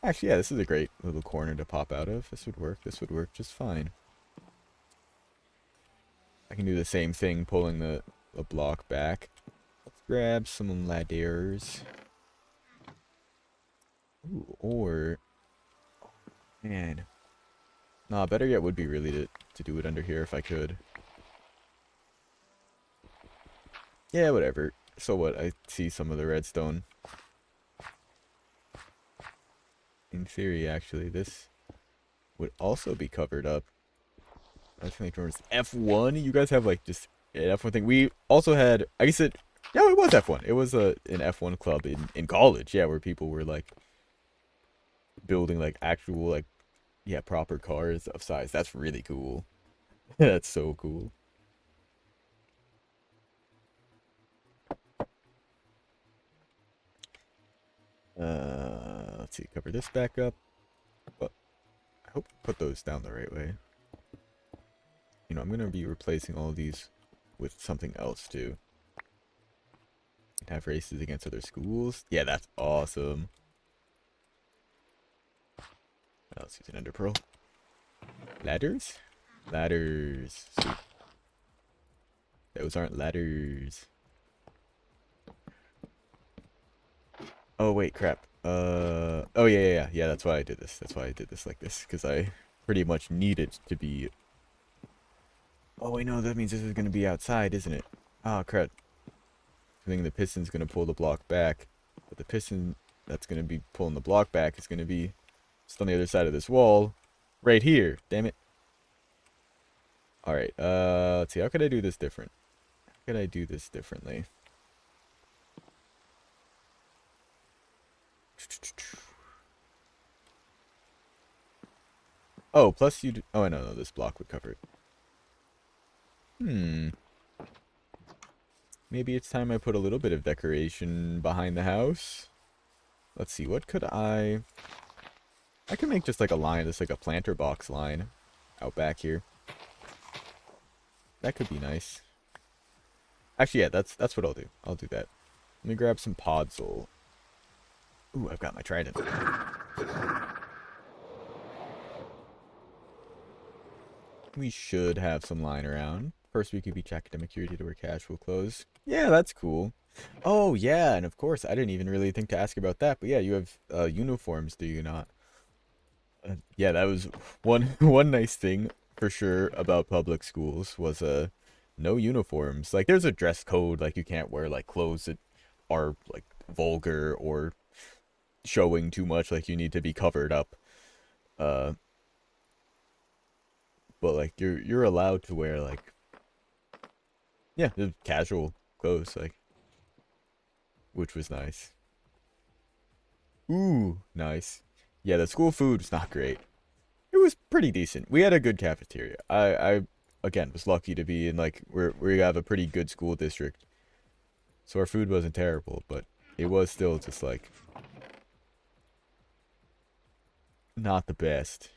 Actually, yeah, this is a great little corner to pop out of. This would work. This would work just fine. I can do the same thing, pulling the block back. Let's grab some ladders. Ooh, or... Man. Nah, better yet would be really to do it under here if I could. Yeah, whatever. So what? I see some of the redstone. In theory, actually, this would also be covered up. I think towards F1. You guys have like just an F1 thing. We also had, I guess yeah, it was F1. It was an F1 club in college. Yeah, where people were like building like actual like, yeah, proper cars of size. That's really cool. That's so cool. Let's see. Cover this back up. But I hope I put those down the right way. You know, I'm gonna be replacing all of these with something else too. And have races against other schools. Yeah, that's awesome. Let's use an ender pearl. Ladders? Ladders. Sweet. Those aren't ladders. Oh wait, crap. Oh yeah. That's why I did this. That's why I did this like this, because I pretty much need it to be. Oh wait, no, that means this is gonna be outside, isn't it? Oh crap. I think the piston's gonna pull the block back, but the piston that's gonna be pulling the block back is gonna be just on the other side of this wall, right here. Damn it. All right. Let's see. How could I do this different? How could I do this differently? Oh, plus you. Oh, no, this block would cover it. Hmm. Maybe it's time I put a little bit of decoration behind the house. Let's see. What could I? I could make just like a line, just like a planter box line, out back here. That could be nice. Actually, yeah, that's what I'll do. I'll do that. Let me grab some podzol. Ooh, I've got my trident. We should have some lying around. First week of each academic year due to wear casual clothes. Yeah, that's cool. Oh, yeah, and of course, I didn't even really think to ask about that, but yeah, you have uniforms, do you not? Yeah, that was one nice thing for sure about public schools was no uniforms. Like there's a dress code, like you can't wear like clothes that are like vulgar or showing too much, like you need to be covered up. Uh but like you're allowed to wear like yeah, just casual clothes like which was nice. Ooh, nice. Yeah, the school food was not great. It was pretty decent. We had a good cafeteria. I again was lucky to be in like we have a pretty good school district. So our food wasn't terrible, but it was still just like not the best.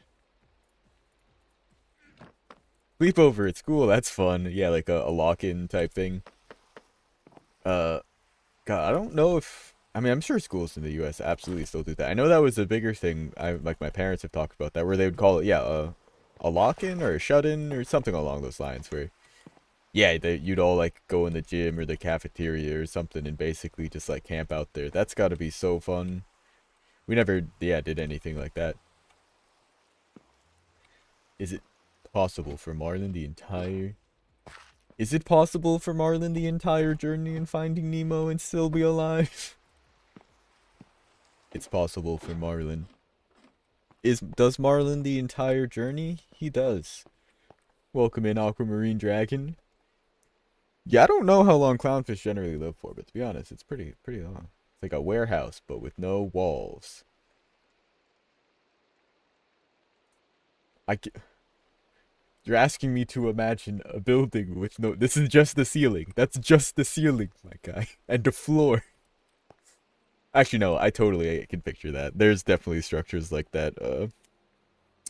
Sleepover at school, that's fun. Yeah, like a lock-in type thing. Uh God, I don't know if I mean I'm sure schools in the US absolutely still do that. I know that was a bigger thing. I like my parents have talked about that where they would call it yeah, a lock-in or a shut-in or something along those lines where yeah, you'd all like go in the gym or the cafeteria or something and basically just like camp out there. That's got to be so fun. We never, yeah, did anything like that. Is it possible for Marlin the entire... Is it possible for Marlin the entire journey in Finding Nemo and still be alive? It's possible for Marlin. Does Marlin the entire journey? He does. Welcome in, Aquamarine Dragon. Yeah, I don't know how long clownfish generally live for, but to be honest, it's pretty long. It's like a warehouse, but with no walls. I, you're asking me to imagine a building with no... This is just the ceiling. That's just the ceiling, my guy. And the floor. Actually, no, I totally can picture that. There's definitely structures like that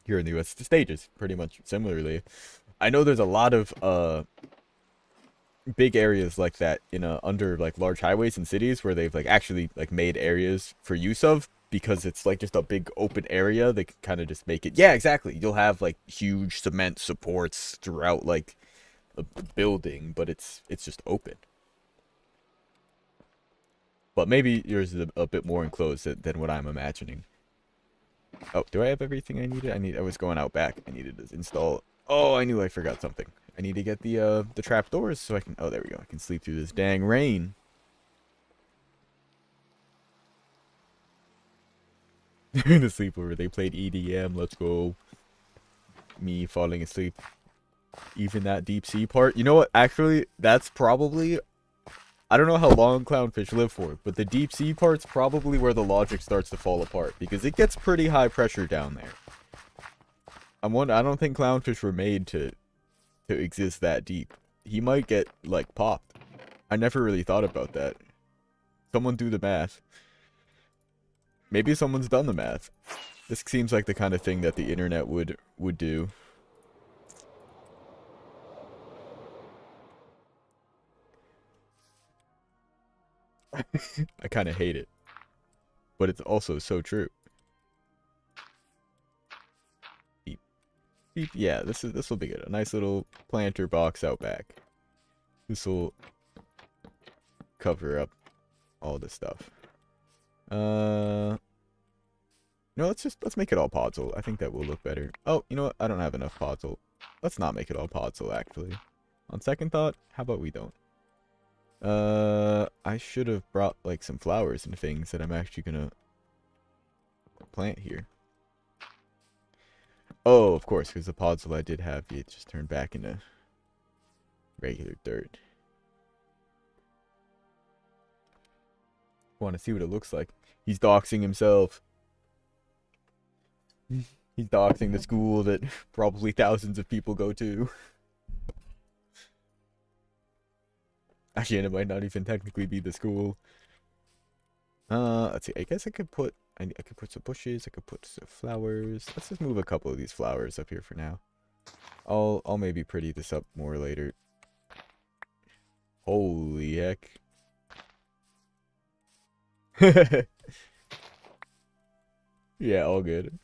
here in the US. The stages, pretty much similarly. I know there's a lot of big areas like that in under like large highways and cities where they've like actually like made areas for use of because it's like just a big open area. They can kind of just make it. Yeah, exactly. You'll have like huge cement supports throughout like a building, but it's just open. But maybe yours is a bit more enclosed than what I'm imagining. Oh, do I have everything I needed? I was going out back. I needed to install. Oh, I knew I forgot something. I need to get the trap doors so I can. Oh, there we go. I can sleep through this dang rain. In the sleepover, they played EDM. Let's go. Me falling asleep. Even that deep sea part. You know what? Actually, that's probably. I don't know how long clownfish live for, but the deep sea part's probably where the logic starts to fall apart because it gets pretty high pressure down there. I don't think clownfish were made to exist that deep. He might get like popped. I never really thought about that. Someone do the math. Maybe someone's done the math. This seems like the kind of thing that the internet would do. I kind of hate it, but it's also so true. Beep, beep. Yeah, this will be good. A nice little planter box out back. This will cover up all this stuff. No, let's make it all podzol. I think that will look better. Oh, you know what? I don't have enough podzol. Let's not make it all podzol, actually. On second thought, how about we don't? I should have brought like some flowers and things that I'm actually gonna plant here. Oh, of course, because the podzol I did have, it just turned back into regular dirt. Want to see what it looks like? He's doxing himself. He's doxing the school that probably thousands of people go to. Actually, and it might not even technically be the school. Let's see. I guess I could put some bushes. I could put some flowers. Let's just move a couple of these flowers up here for now. I'll maybe pretty this up more later. Holy heck. Yeah, all good.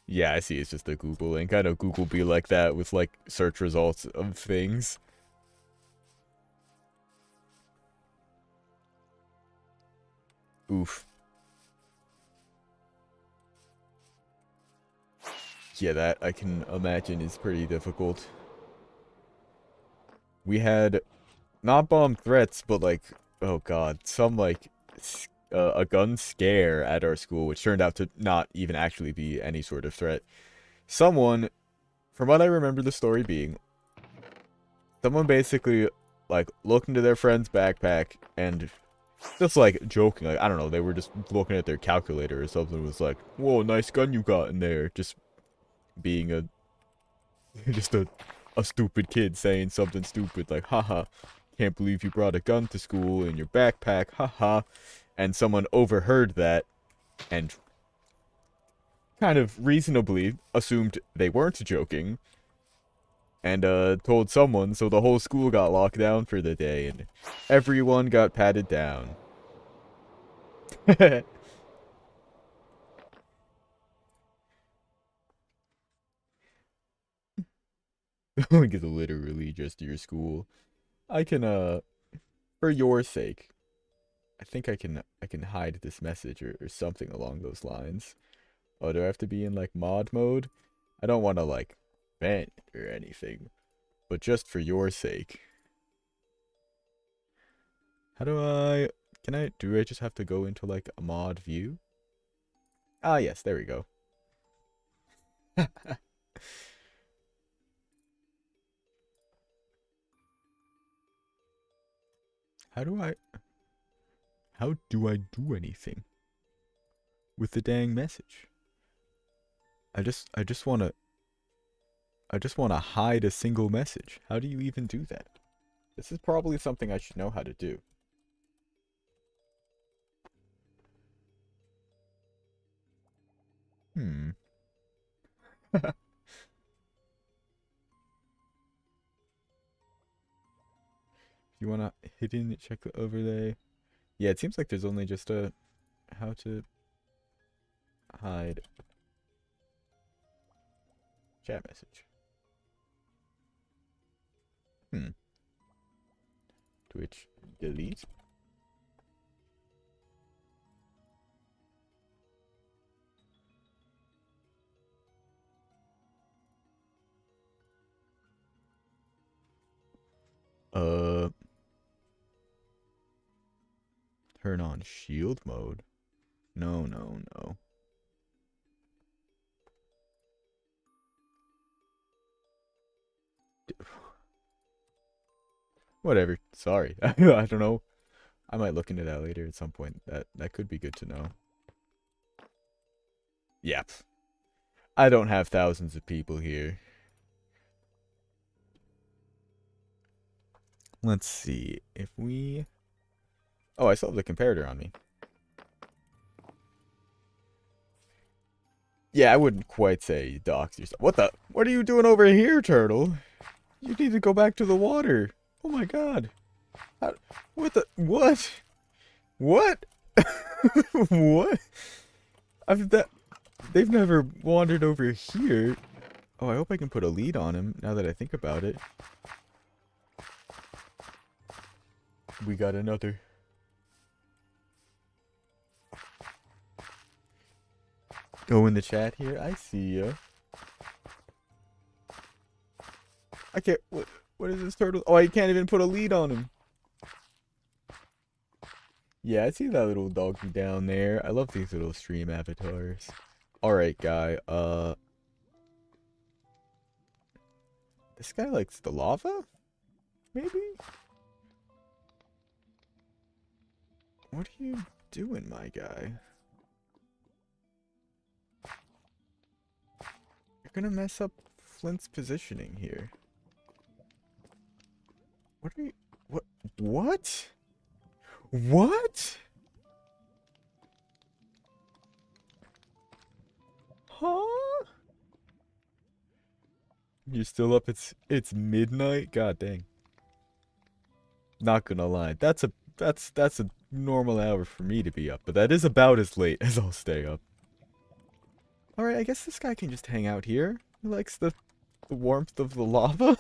Yeah, I see. It's just a Google link. I know Google be like that with like search results of things. Oof. Yeah, that I can imagine is pretty difficult. We had not bomb threats, but like, oh god, some like a gun scare at our school, which turned out to not even actually be any sort of threat. Someone, from what I remember the story being, someone basically like looked into their friend's backpack and just like joking, like I don't know, they were just looking at their calculator or something, was like, "Whoa, nice gun you got in there," just being a just a stupid kid saying something stupid like, haha, can't believe you brought a gun to school in your backpack, haha. And someone overheard that and kind of reasonably assumed they weren't joking and told someone, so the whole school got locked down for the day and everyone got patted down. Like it's literally just your school. I can for your sake, I think I can hide this message or something along those lines. Oh, do I have to be in like mod mode? I don't want to like vent or anything, but just for your sake. How do I just have to go into like a mod view? Ah, yes, there we go. How do I do anything with the dang message? I just want to hide a single message. How do you even do that? This is probably something I should know how to do. Hmm. You want to hidden check the overlay? Yeah, it seems like there's only just a how to hide chat message. Hmm. Twitch delete. Uh, turn on shield mode. No, no, no. Whatever. Sorry. I don't know. I might look into that later at some point. That could be good to know. Yep. I don't have thousands of people here. Let's see. If we... Oh, I still have the comparator on me. Yeah, I wouldn't quite say dox yourself. What the? What are you doing over here, turtle? You need to go back to the water. Oh my god. How, what the? What? What? What? I've that. They've never wandered over here. Oh, I hope I can put a lead on him now that I think about it. We got another. Go in the chat here. I see ya. I can't. What is this turtle? Oh, I can't even put a lead on him. Yeah, I see that little doggy down there. I love these little stream avatars. Alright, guy. This guy likes the lava? Maybe? What are you doing, my guy? gonna mess up Flint's positioning here. What are you... What? What? What? Huh? You're still up? It's midnight? God dang. Not gonna lie. That's a normal hour for me to be up, but that is about as late as I'll stay up. Alright, I guess this guy can just hang out here. He likes the warmth of the lava.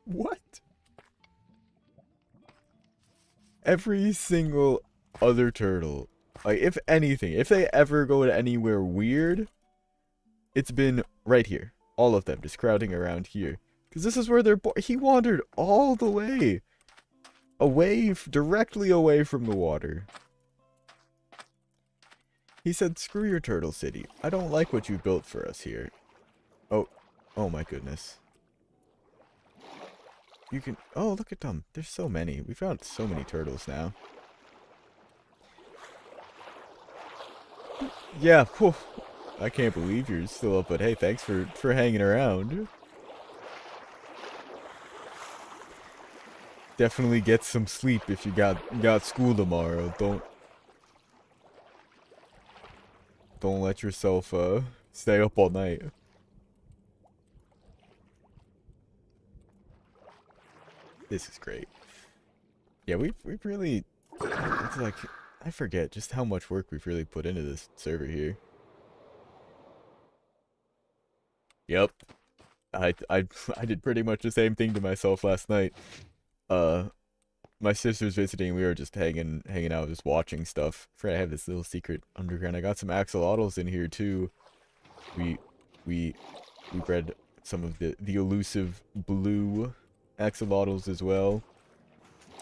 What? Every single other turtle, like, if anything, if they ever go to anywhere weird, it's been right here. All of them just crowding around here. Because this is where they're born. He wandered all the way away, directly away from the water. He said, screw your turtle city. I don't like what you built for us here. Oh my goodness. You can, oh, look at them. There's so many. We found so many turtles now. Yeah, whew. I can't believe you're still up, but hey, thanks for hanging around. Definitely get some sleep if you got school tomorrow. Don't let yourself stay up all night. This is great. Yeah, we've really, it's like, I forget just how much work we've really put into this server here. Yep. I did pretty much the same thing to myself last night. My sister's visiting, we were just hanging out, just watching stuff. I have this little secret underground. I got some axolotls in here too. We bred some of the elusive blue axolotls as well.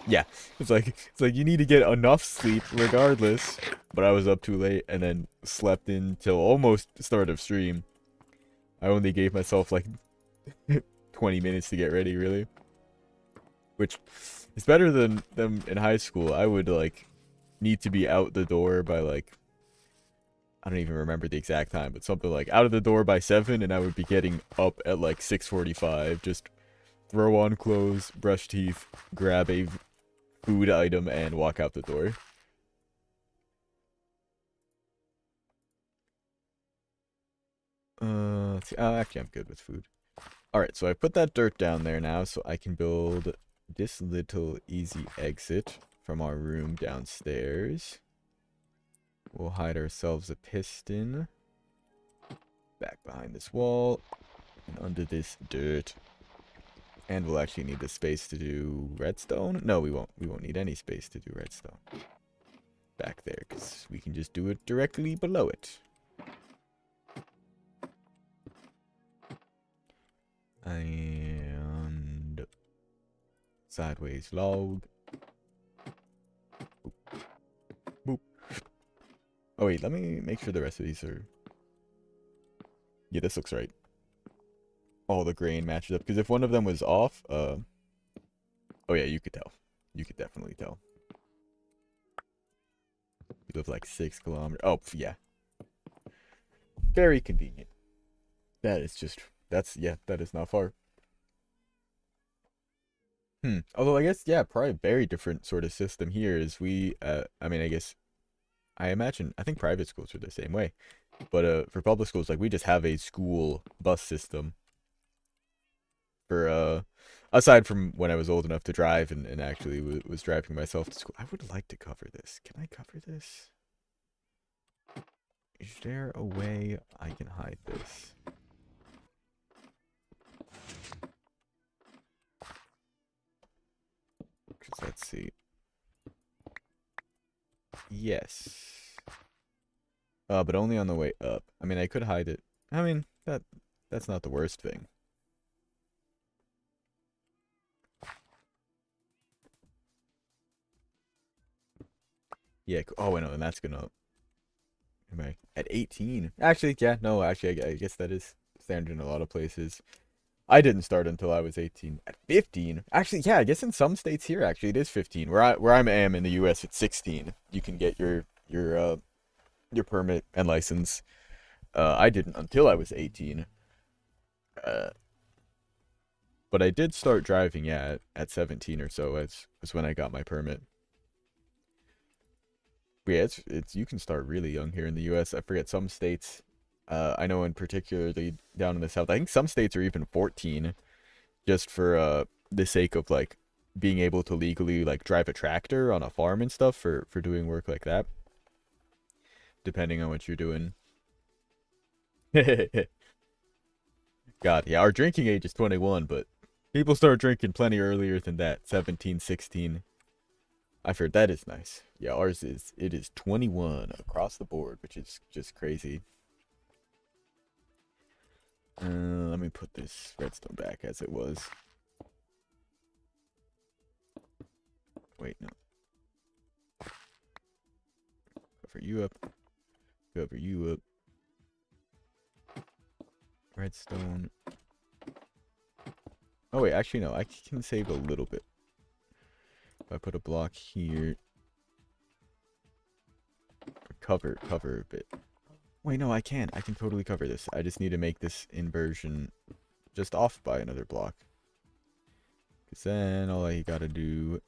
Yeah, it's like you need to get enough sleep regardless. But I was up too late and then slept in till almost the start of stream. I only gave myself like 20 minutes to get ready, really. Which is better than them in high school. I would like need to be out the door by like, I don't even remember the exact time, but something like out of the door by 7, and I would be getting up at like 6:45. Just throw on clothes, brush teeth, grab a food item, and walk out the door. Let's see. Actually, I'm good with food. Alright, so I put that dirt down there now, so I can build this little easy exit from our room downstairs. We'll hide ourselves a piston back behind this wall and under this dirt. And we'll actually need the space to do redstone. No, we won't. We won't need any space to do redstone back there, because we can just do it directly below it. And sideways log. Boop. Boop. Oh wait, let me make sure the rest of these are... Yeah, this looks right. All the grain matches up, because if one of them was off, oh yeah, you could tell. You could definitely tell. You live like 6 kilometers. Oh, yeah. Very convenient. That is just... yeah, that is not far. Although I guess, yeah, probably a very different sort of system here is we, I mean, I imagine, I think private schools are the same way. But, for public schools, like, we just have a school bus system. For, aside from when I was old enough to drive and actually was driving myself to school. I would like to cover this. Can I cover this? Is there a way I can hide this? Let's see. Yes. But only on the way up. I mean, I could hide it. I mean, that's not the worst thing. Yeah. Oh, I know, and that's gonna... Am I at 18? Actually, yeah. No, actually, I guess that is standard in a lot of places. I didn't start until I was 18. At 15? Actually, yeah, I guess in some states here, actually, it is 15. Where I am in the US, it's 16. You can get your permit and license. I didn't until I was 18. Uh, but I did start driving, yeah, at 17 or so. Was when I got my permit. But yeah, it's you can start really young here in the U.S. I forget some states. I know in particularly down in the South, I think some states are even 14, just for the sake of like being able to legally like drive a tractor on a farm and stuff for doing work like that, depending on what you're doing. God, yeah, our drinking age is 21, but people start drinking plenty earlier than that, 17, 16. I've heard that is nice. Yeah, ours is 21 across the board, which is just crazy. Let me put this redstone back as it was. Wait, no. Cover you up. Cover you up. Redstone. Oh wait, actually no, I can save a little bit. If I put a block here. Cover a bit. Wait, no, I can totally cover this. I just need to make this inversion just off by another block. Because then all I gotta do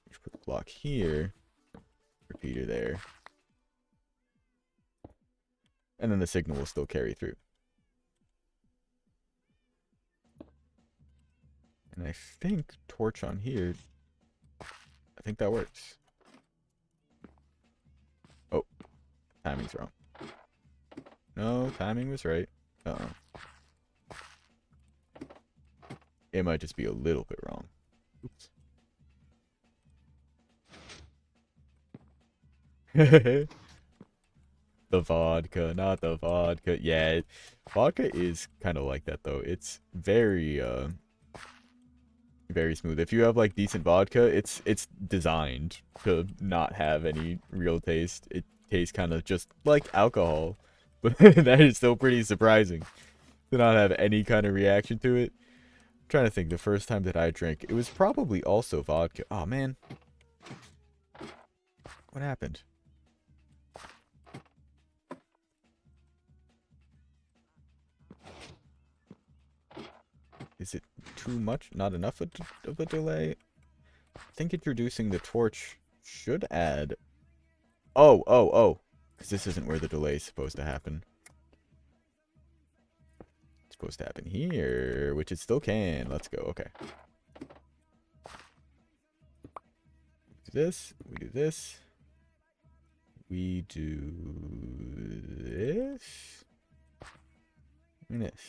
is put the block here. Repeater there. And then the signal will still carry through. And I think torch on here, I think that works. Oh, timing's wrong. No, timing was right. Uh-oh. It might just be a little bit wrong. Oops. The vodka, not the vodka. Yeah, vodka is kind of like that though. It's very very smooth. If you have like decent vodka, it's designed to not have any real taste. It tastes kind of just like alcohol, but that is still pretty surprising to not have any kind of reaction to it. I'm trying to think, the first time that I drank, it was probably also vodka. Oh man, what happened? Is it too much? Not enough of a delay? I think introducing the torch should add... Oh. Because this isn't where the delay is supposed to happen. It's supposed to happen here, which it still can. Let's go. Okay. Do this. We do this. We do this. And this.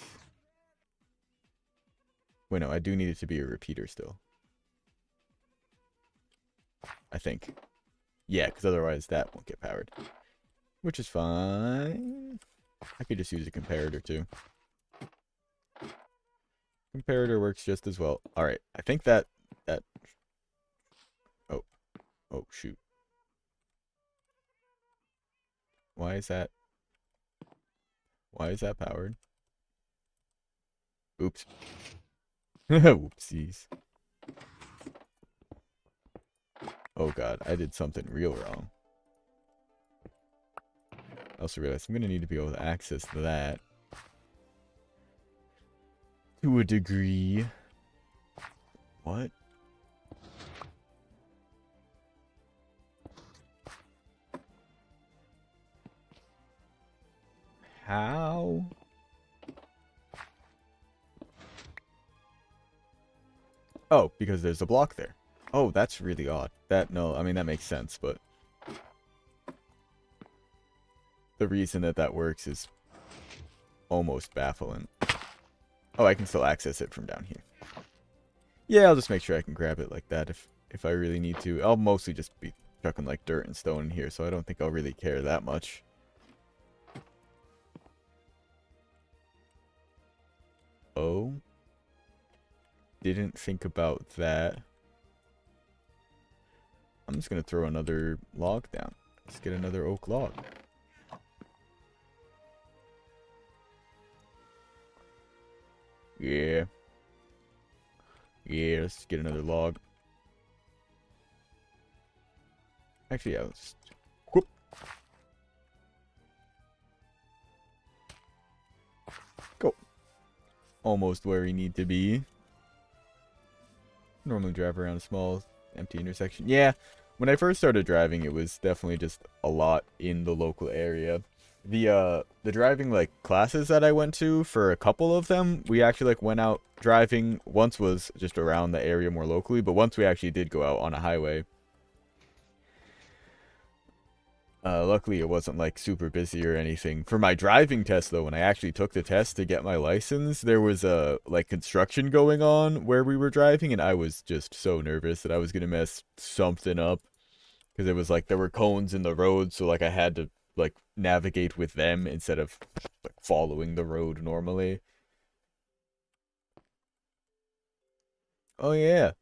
Wait, no, I do need it to be a repeater still. I think. Yeah, because otherwise that won't get powered. Which is fine. I could just use a comparator too. Comparator works just as well. Alright, I think that... Oh, shoot. Why is that powered? Oops. Whoopsies. Oh god, I did something real wrong. I also realized I'm going to need to be able to access that. To a degree. What? How? Oh, because there's a block there. Oh, that's really odd. No, I mean, that makes sense, but... the reason that works is almost baffling. Oh, I can still access it from down here. Yeah, I'll just make sure I can grab it like that if I really need to. I'll mostly just be chucking like dirt and stone in here, so I don't think I'll really care that much. Oh. Didn't think about that. I'm just gonna throw another log down. Let's get another oak log. Yeah. Yeah, let's get another log. Actually, yeah, let's... Whoop. almost where we need to be. Normally drive around a small empty intersection. Yeah, when I first started driving, it was definitely just a lot in the local area. The driving like classes that I went to, for a couple of them, we actually like went out driving. Once was just around the area more locally, but once we actually did go out on a highway. Luckily, it wasn't like super busy or anything. For my driving test, though, when I actually took the test to get my license, there was a like construction going on where we were driving, and I was just so nervous that I was gonna mess something up because it was like there were cones in the road, so like I had to like navigate with them instead of like following the road normally. Oh yeah,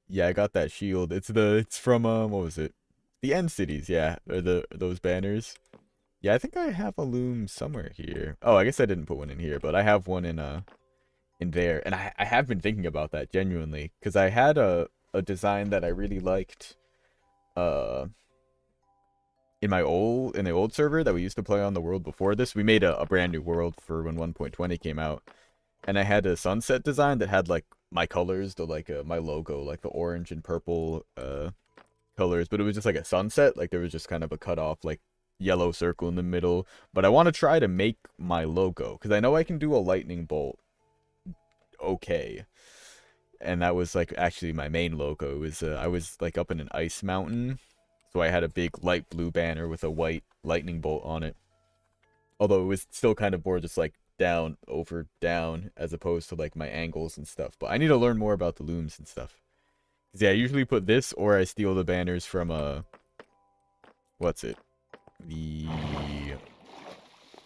yeah, I got that shield. It's from what was it? The End Cities, yeah, or those banners. Yeah, I think I have a loom somewhere here. Oh, I guess I didn't put one in here, but I have one in there. And I have been thinking about that genuinely, because I had a design that I really liked uh in the old server that we used to play on the world before this. We made a brand new world for when 1.20 came out. And I had a sunset design that had like my colors, the like my logo, like the orange and purple colors, but it was just like a sunset, like there was just kind of a cut off like yellow circle in the middle. But I want to try to make my logo because I know I can do a lightning bolt okay, and that was like actually my main logo. It was I was like up in an ice mountain, so I had a big light blue banner with a white lightning bolt on it, although it was still kind of more just like down over down as opposed to like my angles and stuff. But I need to learn more about the looms and stuff. Yeah, I usually put this or I steal the banners from what's it? The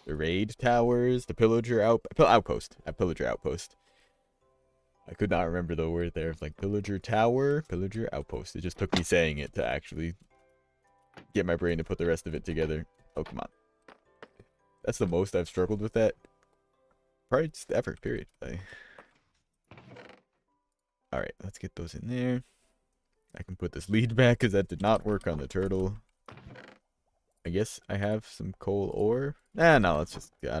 raid towers, the pillager outpost. At pillager outpost. I could not remember the word there. It's like pillager tower, pillager outpost. It just took me saying it to actually get my brain to put the rest of it together. Oh, come on. That's the most I've struggled with that. Probably just ever, period. Alright, let's get those in there. I can put this lead back because that did not work on the turtle. I guess I have some coal ore. Nah, no, let's just, I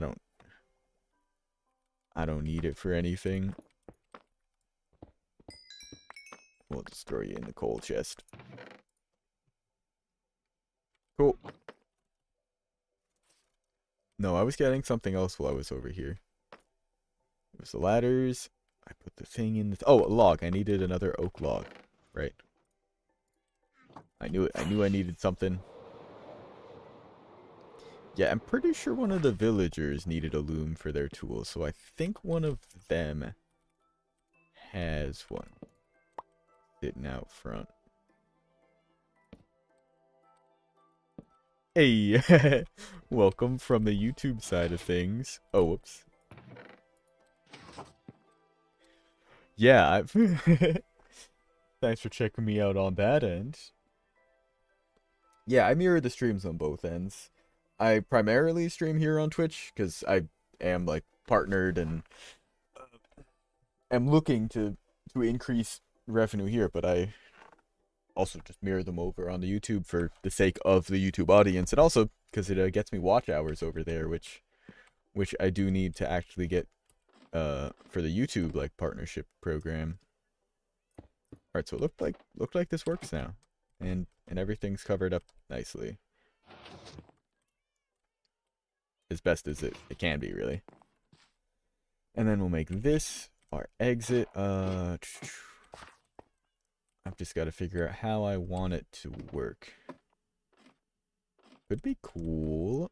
don't need it for anything. We'll just throw you in the coal chest. Cool. No, I was getting something else while I was over here. It was the ladders. I put the thing in the... Oh, a log. I needed another oak log. Right. I knew it. I knew I needed something. Yeah, I'm pretty sure one of the villagers needed a loom for their tools, so I think one of them has one sitting out front. Hey, welcome from the YouTube side of things. Oh, whoops. Yeah, thanks for checking me out on that end. Yeah, I mirror the streams on both ends. I primarily stream here on Twitch because I am like partnered and am looking to increase revenue here, but I also just mirror them over on the YouTube for the sake of the YouTube audience, and also because it gets me watch hours over there, which I do need to actually get for the YouTube like partnership program. All right, so it looked like this works now, and everything's covered up nicely. As best as it can be, really. And then we'll make this our exit. I've just got to figure out how I want it to work. Could be cool.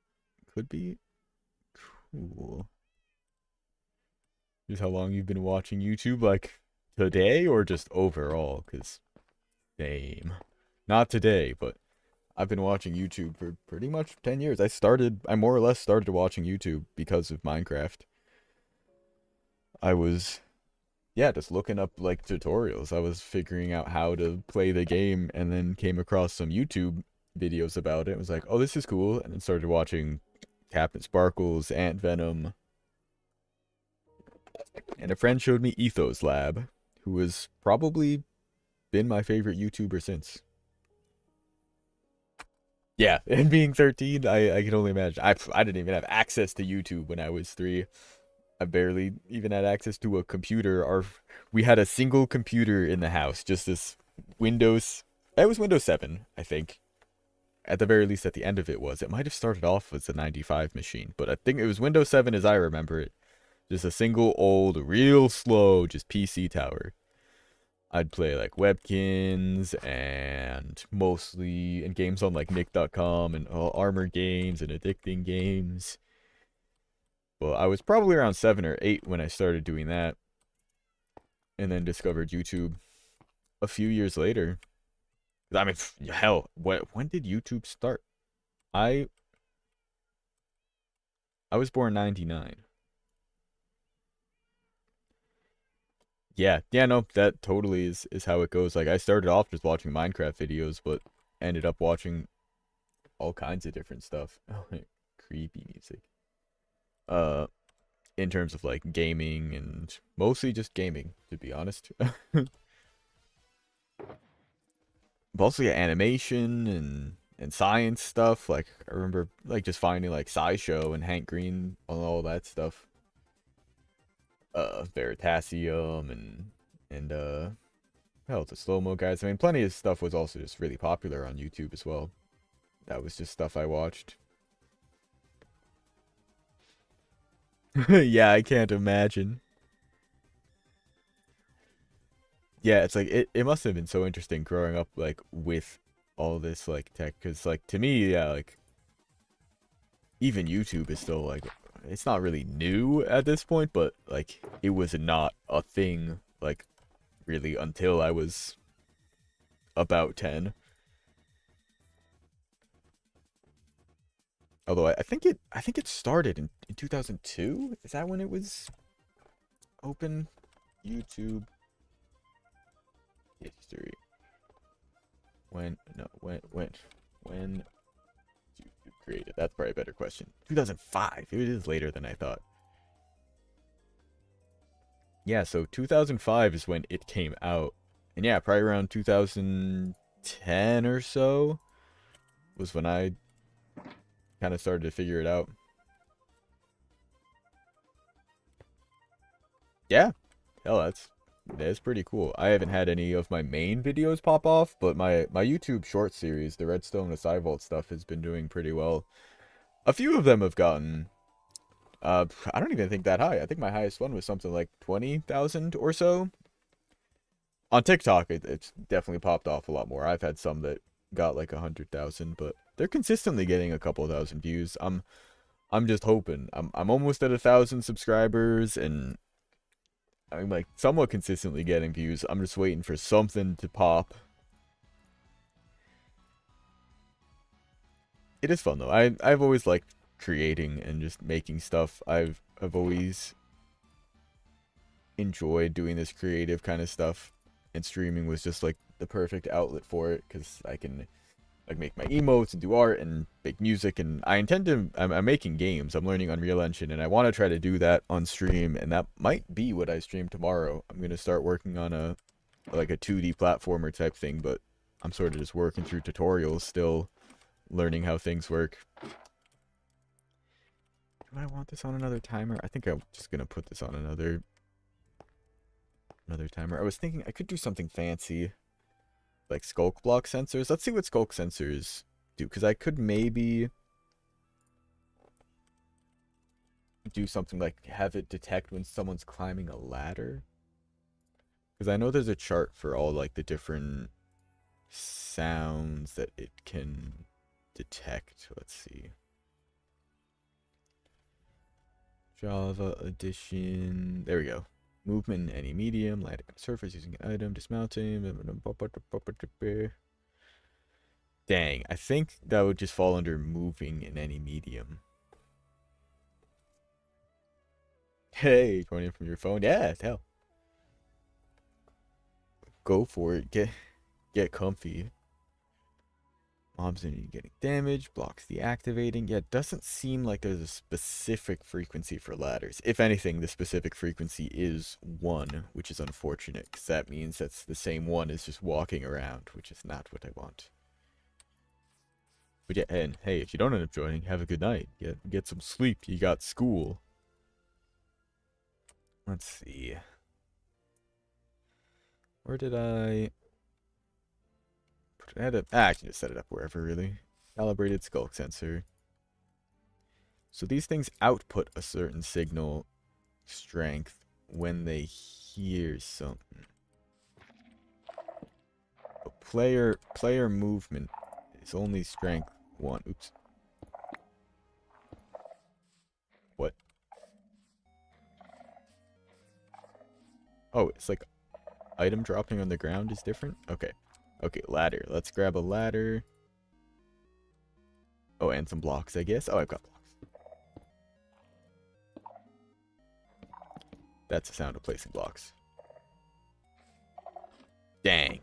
Could be cool. Just how long you've been watching YouTube, like today or just overall? Because same. Not today, but I've been watching YouTube for pretty much 10 years. I more or less started watching YouTube because of Minecraft. I was, yeah, just looking up like tutorials. I was figuring out how to play the game and then came across some YouTube videos about it. It was like, oh, this is cool. And then started watching Captain Sparkles, Ant Venom. And a friend showed me Ethos Lab, who has probably been my favorite YouTuber since. Yeah, and being 13, I can only imagine. I didn't even have access to YouTube when I was 3. I barely even had access to a computer. We had a single computer in the house, just this Windows. It was Windows 7, I think. At the very least, at the end of it was. It might have started off as a 95 machine, but I think it was Windows 7 as I remember it. Just a single old, real slow, just PC tower. I'd play like Webkins and mostly in games on like Nick.com and Armor Games and Addicting Games. Well, I was probably around 7 or 8 when I started doing that. And then discovered YouTube a few years later. I mean, hell, when did YouTube start? I was born 99. Yeah, no, that totally is how it goes. Like, I started off just watching Minecraft videos, but ended up watching all kinds of different stuff. Oh, creepy music. In terms of like gaming and mostly just gaming, to be honest. Mostly animation and science stuff. Like I remember like just finding like SciShow and Hank Green on all that stuff. Veritasium and hell, the slow-mo guys. I mean, plenty of stuff was also just really popular on YouTube as well. That was just stuff I watched. Yeah, I can't imagine. Yeah, it's like it must have been so interesting growing up like with all this like tech, because like to me, yeah, like even YouTube is still like it's not really new at this point, but like it was not a thing like really until I was about 10. Although I think it started in 2002. Is that when it was open? YouTube history. When YouTube created? That's probably a better question. 2005. It is later than I thought. Yeah, so 2005 is when it came out. And yeah, probably around 2010 or so was when I kind of started to figure it out. Yeah, hell, that's pretty cool. I haven't had any of my main videos pop off, but my YouTube short series, the Redstone and PsiVolt stuff, has been doing pretty well. A few of them have gotten, I don't even think that high. I think my highest one was something like 20,000 or so. On TikTok, it's definitely popped off a lot more. I've had some that got like 100,000, but they're consistently getting a couple thousand views. I'm just hoping. I'm almost at 1,000 subscribers, and I'm like somewhat consistently getting views. I'm just waiting for something to pop. It is fun though. I've always liked creating and just making stuff. I've always enjoyed doing this creative kind of stuff, and streaming was just like the perfect outlet for it because I can like make my emotes and do art and make music, and I intend to I'm making games. I'm learning Unreal Engine, and I want to try to do that on stream, and that might be what I stream tomorrow. I'm going to start working on a 2D platformer type thing, but I'm sort of just working through tutorials still, learning how things work. Do I want this on another timer? I think I'm just going to put this on another timer. I was thinking I could do something fancy like skulk block sensors. Let's see what skulk sensors do, because I could maybe do something like have it detect when someone's climbing a ladder, because I know there's a chart for all like the different sounds that it can detect. Let's see. Java edition. There we go. Movement in any medium, landing on a surface using an item, dismounting. Dang, I think that would just fall under moving in any medium. Hey, pointing from your phone. Yeah, hell. Go for it. Get comfy. Mobs enemy getting damage, blocks the activating. Yeah, it doesn't seem like there's a specific frequency for ladders. If anything, the specific frequency is 1, which is unfortunate, because that means that's the same one as just walking around, which is not what I want. But yeah, and hey, if you don't end up joining, have a good night. Get some sleep. You got school. Let's see. Where did I put it? I can just set it up wherever, really. Calibrated skulk sensor. So these things output a certain signal strength when they hear something. But player movement is only strength 1. Oops. What? Oh, it's like item dropping on the ground is different? Okay. Okay, ladder. Let's grab a ladder. Oh, and some blocks, I guess. Oh, I've got blocks. That's the sound of placing blocks. Dang.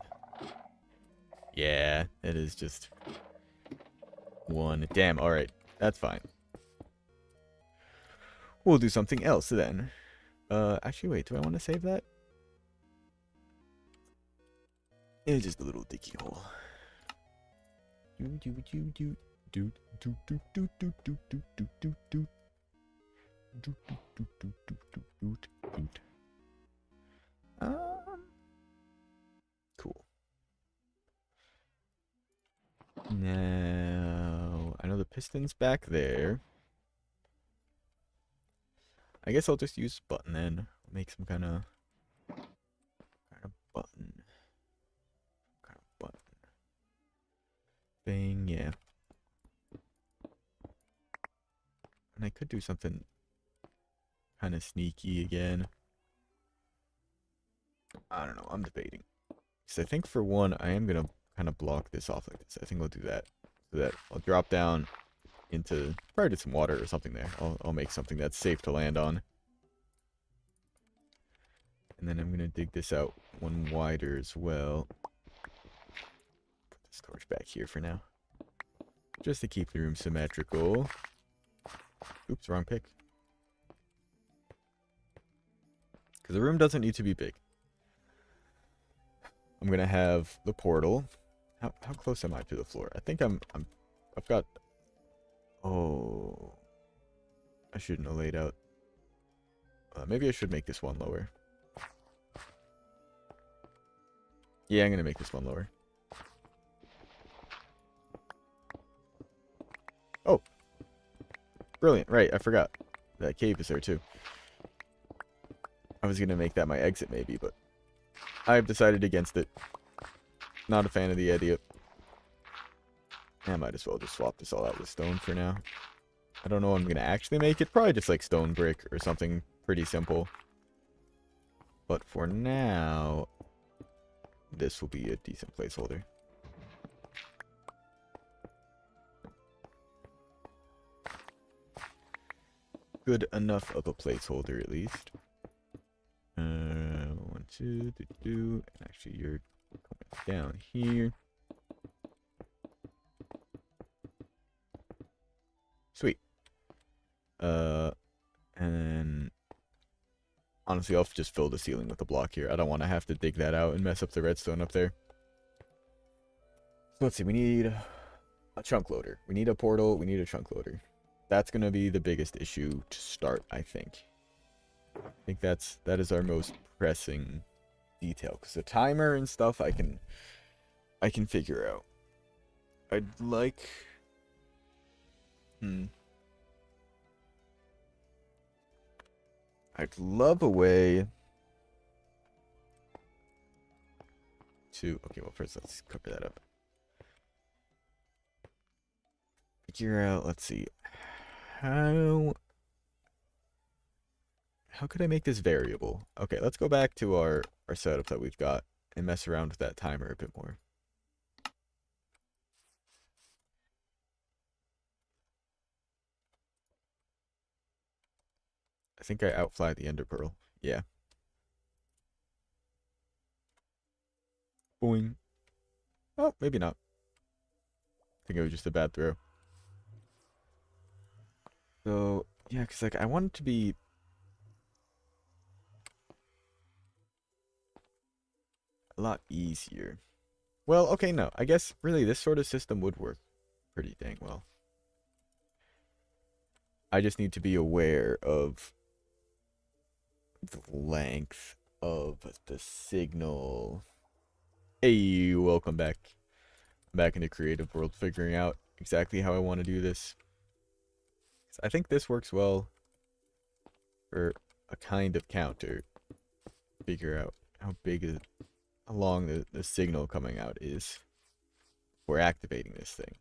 Yeah, it is just 1. Damn, alright. That's fine. We'll do something else then. Actually, wait, do I want to save that? It's just a little dicky hole. Cool. Now, I know the piston's back there. I guess I'll just use button then. Make some kind of button. Thing, yeah. And I could do something kind of sneaky again. I don't know, I'm debating. Because I think for one, I am going to kind of block this off like this. I think I'll do that. So that I'll drop down into probably some water or something there. I'll make something that's safe to land on. And then I'm going to dig this out one wider as well. Put this torch back here for now. Just to keep the room symmetrical. Oops, wrong pick. Because the room doesn't need to be big. I'm going to have the portal. How close am I to the floor? I think I've got... Oh. I shouldn't have laid out. Maybe I should make this one lower. Yeah, I'm going to make this one lower. Oh. Brilliant. Right, I forgot. That cave is there too. I was going to make that my exit maybe, but I've decided against it. Not a fan of the idea. I might as well just swap this all out with stone for now. I don't know what I'm going to actually make it. Probably just like stone brick or something pretty simple. But for now, this will be a decent placeholder. Good enough of a placeholder at least. 1, 2, 2. And actually, you're going down here. Sweet. And then honestly, I'll just fill the ceiling with a block here. I don't want to have to dig that out and mess up the redstone up there. So let's see. We need a chunk loader. We need a portal. We need a chunk loader. That's going to be the biggest issue to start, I think. I think that is our most pressing detail, because the timer and stuff I can figure out. I'd like I'd love a way to... Okay, well, first let's cover that up. Figure out, let's see. How could I make this variable? Okay, let's go back to our setup that we've got and mess around with that timer a bit more. I think I outfly the ender pearl. Yeah. Boing. Oh, maybe not. I think it was just a bad throw. So, yeah, because like I want it to be a lot easier. Well, okay, no. I guess really this sort of system would work pretty dang well. I just need to be aware of the length of the signal. Hey, welcome back. Back into creative world, figuring out exactly how I want to do this. I think this works well for a kind of counter. Figure out how long the signal coming out is for activating this thing.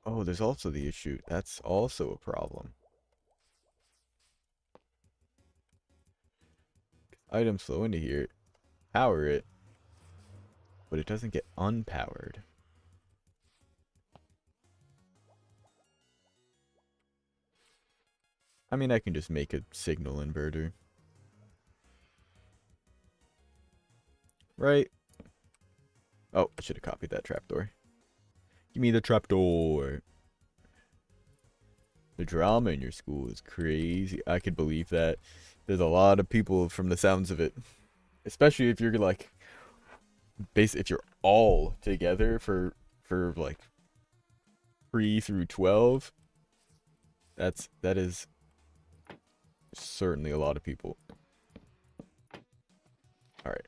Oh, there's also the issue. That's also a problem. Items flow into here, power it, but it doesn't get unpowered. I mean, I can just make a signal inverter. Right? Oh, I should have copied that trapdoor. Give me the trapdoor. The drama in your school is crazy. I could believe that. There's a lot of people from the sounds of it. Especially if you're like, if you're all together for like 3 through 12. That is certainly a lot of people. Alright.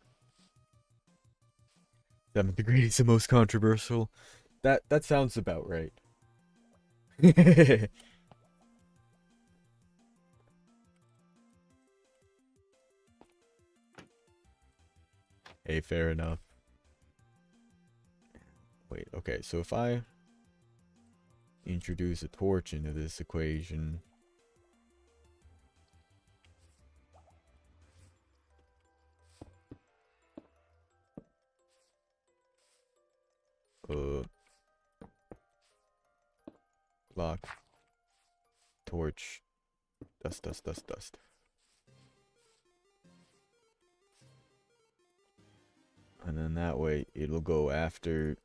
7th degree is the most controversial. That sounds about right. Hey, fair enough. Wait, okay, so if I introduce a torch into this equation, block, torch, dust, dust, dust, dust. And then that way it'll go after.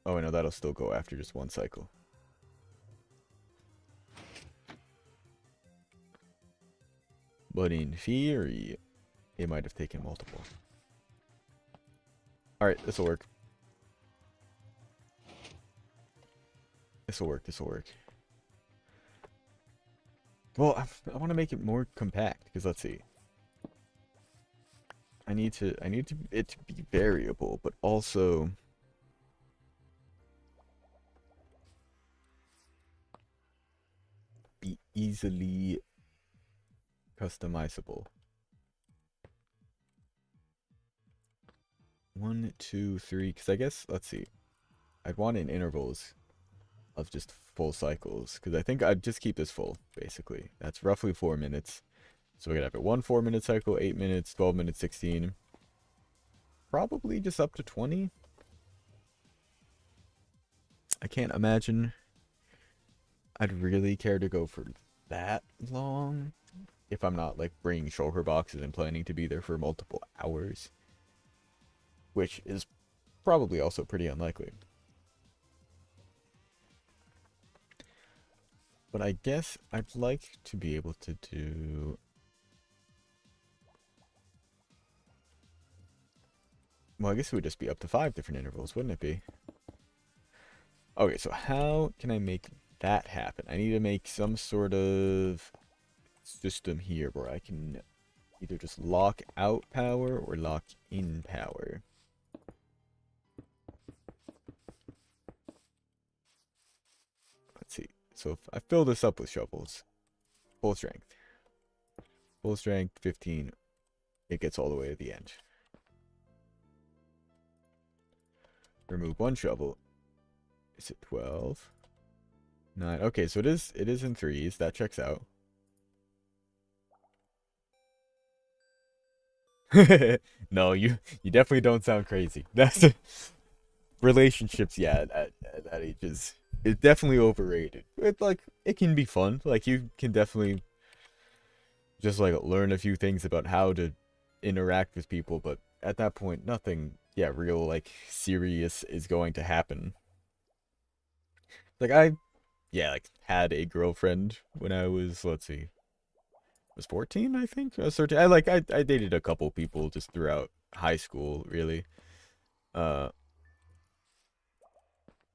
Oh, no, that'll still go after just one cycle. But in theory, it might have taken multiple. Alright, this'll work. This'll work, this'll work. Well, I want to make it more compact, because let's see. I need it to be variable, but also be easily customizable. 1, 2, 3, because I guess, let's see. I'd want it in intervals of just full cycles, because I think I'd just keep this full, basically. That's roughly 4 minutes. So we could have it 1 4-minute cycle, 8 minutes, 12 minutes, 16. Probably just up to 20. I can't imagine I'd really care to go for that long if I'm not like bringing shulker boxes and planning to be there for multiple hours, which is probably also pretty unlikely. But I guess I'd like to be able to do... Well, I guess it would just be up to 5 different intervals, wouldn't it be? Okay, so how can I make that happen? I need to make some sort of system here where I can either just lock out power or lock in power. Let's see. So if I fill this up with shovels, full strength, 15, it gets all the way to the end. Remove 1 shovel. Is it 12? 9. Okay, so it is in 3s. That checks out. No, you definitely don't sound crazy. That's relationships, yeah, at that age is definitely overrated. It can be fun. Like you can definitely just like learn a few things about how to interact with people, but at that point nothing real like serious is going to happen. Like I had a girlfriend when I was, let's see, was 14, I think. I was 13. I dated a couple people just throughout high school, really. Uh,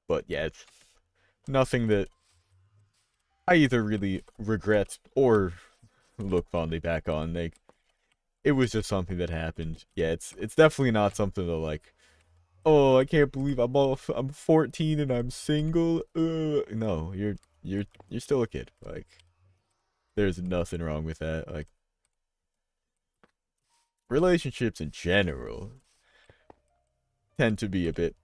but yeah, it's nothing that I either really regret or look fondly back on. Like, it was just something that happened. Yeah, it's definitely not something to like, oh, I can't believe I'm 14 and I'm single. No, you're still a kid. Like, there's nothing wrong with that. Like, relationships in general tend to be a bit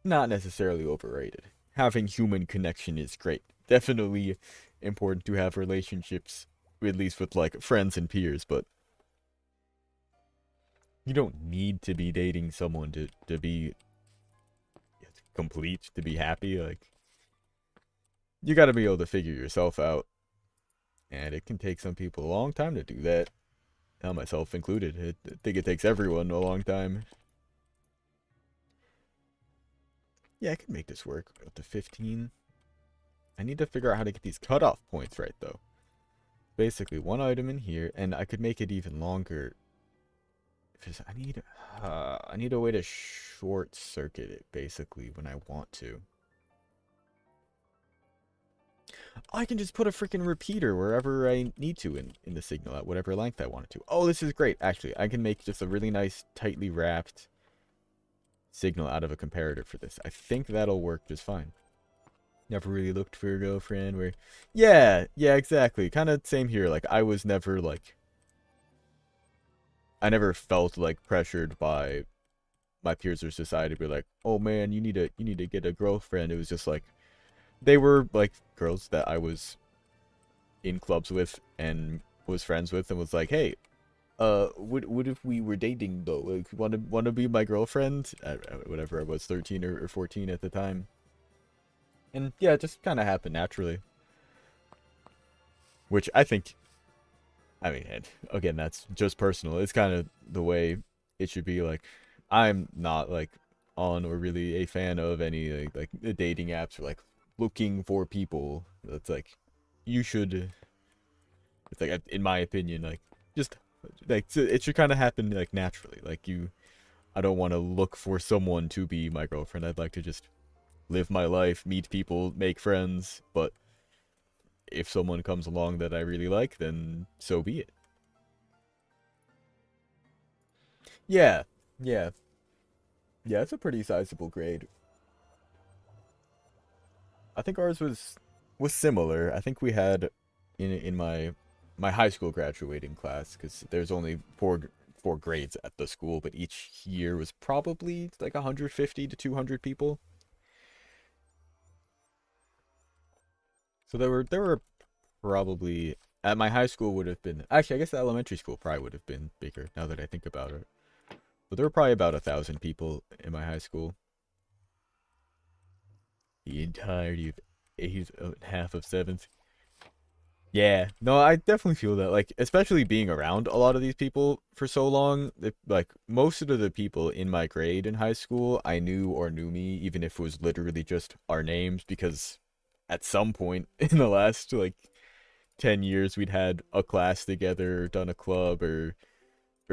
not necessarily overrated. Having human connection is great. Definitely important to have relationships, at least with like friends and peers, but you don't need to be dating someone to be complete, to be happy. Like, you gotta be able to figure yourself out. And it can take some people a long time to do that. Myself included. I think it takes everyone a long time. Yeah, I can make this work. Up to 15. I need to figure out how to get these cutoff points right, though. Basically, one item in here, and I could make it even longer. Because I need a way to short circuit it, basically, when I want to. I can just put a freaking repeater wherever I need to in the signal at whatever length I want it to. Oh, this is great, actually. I can make just a really nice, tightly wrapped signal out of a comparator for this. I think that'll work just fine. Never really looked for a girlfriend where... Yeah, exactly. Kind of same here. Like, I was never, like... I never felt, like, pressured by my peers or society to be like, oh, man, you need to get a girlfriend. It was just, like... They were, like, girls that I was in clubs with and was friends with and was like, hey, what if we were dating, though? Like, wanna be my girlfriend? Whatever, I was 13 or 14 at the time. And yeah, it just kind of happened naturally. Which I think, I mean, and again, that's just personal. It's kind of the way it should be. Like, I'm not like on or really a fan of any like dating apps or like looking for people. It's like you should. It's like, in my opinion, like just like it should kind of happen like naturally. Like I don't want to look for someone to be my girlfriend. I'd like to just live my life, meet people, make friends, but if someone comes along that I really like, then so be it. Yeah, yeah, yeah, it's a pretty sizable grade. I think ours was similar. I think we had in my high school graduating class, because there's only four grades at the school, but each year was probably like 150 to 200 people. So there were probably at my high school would have been actually, I guess the elementary school probably would have been bigger now that I think about it. But there were probably about 1,000 people in my high school. The entirety of eighth, half of seventh. Yeah, no, I definitely feel that. Like, especially being around a lot of these people for so long. Like, most of the people in my grade in high school, I knew or knew me, even if it was literally just our names, because at some point in the last like 10 years, we'd had a class together, done a club, or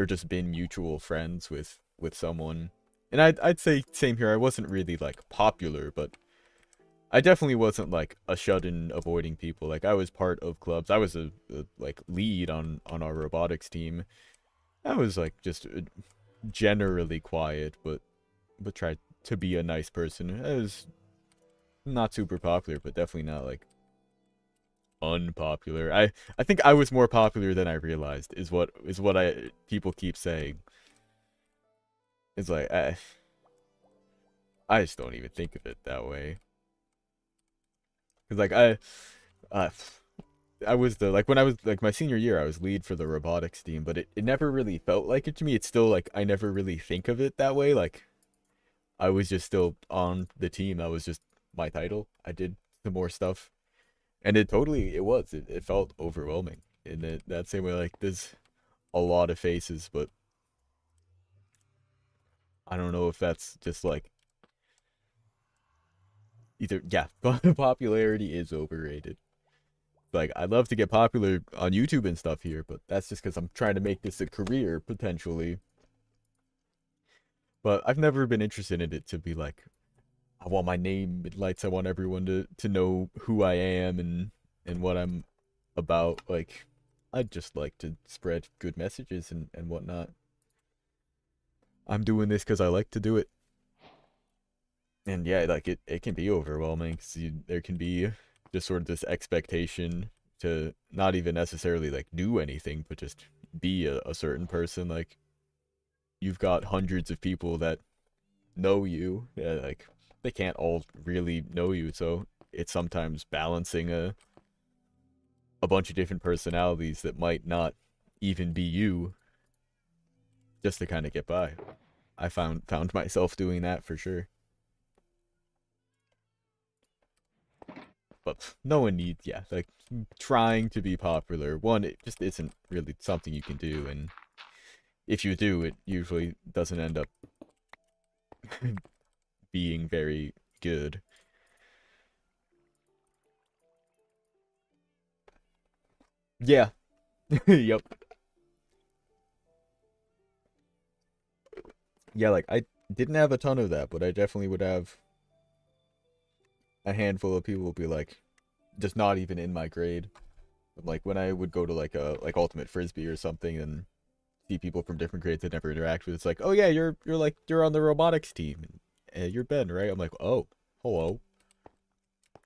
just been mutual friends with someone. And I'd say same here. I wasn't really like popular, but I definitely wasn't like a shut-in avoiding people. Like, I was part of clubs. I was a like lead on our robotics team. I was like just generally quiet, but tried to be a nice person. I was not super popular, but definitely not like unpopular. I think I was more popular than I realized is what I people keep saying. It's like I just don't even think of it that way. Cause like uh I was the like when I was like my senior year I was lead for the robotics team, but it never really felt like it to me. It's still like I never really think of it that way. Like, I was just still on the team. That was just my title. I did some more stuff. And it felt overwhelming in that same way. Like, there's a lot of faces, but I don't know if that's just like either, yeah, popularity is overrated. Like, I'd love to get popular on YouTube and stuff here, but that's just because I'm trying to make this a career potentially. But I've never been interested in it to be like, I want my name in lights. I want everyone to know who I am and what I'm about. Like, I'd just like to spread good messages and whatnot. I'm doing this because I like to do it. And yeah, like it can be overwhelming. 'Cause there can be just sort of this expectation to not even necessarily like do anything, but just be a certain person. Like, you've got hundreds of people that know you. Yeah, like they can't all really know you, so it's sometimes balancing a bunch of different personalities that might not even be you, just to kind of get by. I found myself doing that for sure. But no one needs, yeah, like trying to be popular. One, it just isn't really something you can do, and if you do, it usually doesn't end up being very good. Yeah. Yep. Yeah, like I didn't have a ton of that, but I definitely would have a handful of people be like, just not even in my grade. Like when I would go to like a like ultimate frisbee or something and see people from different grades I never interact with, it's like, oh yeah, you're on the robotics team, and you're Ben, right? I'm like, oh, hello,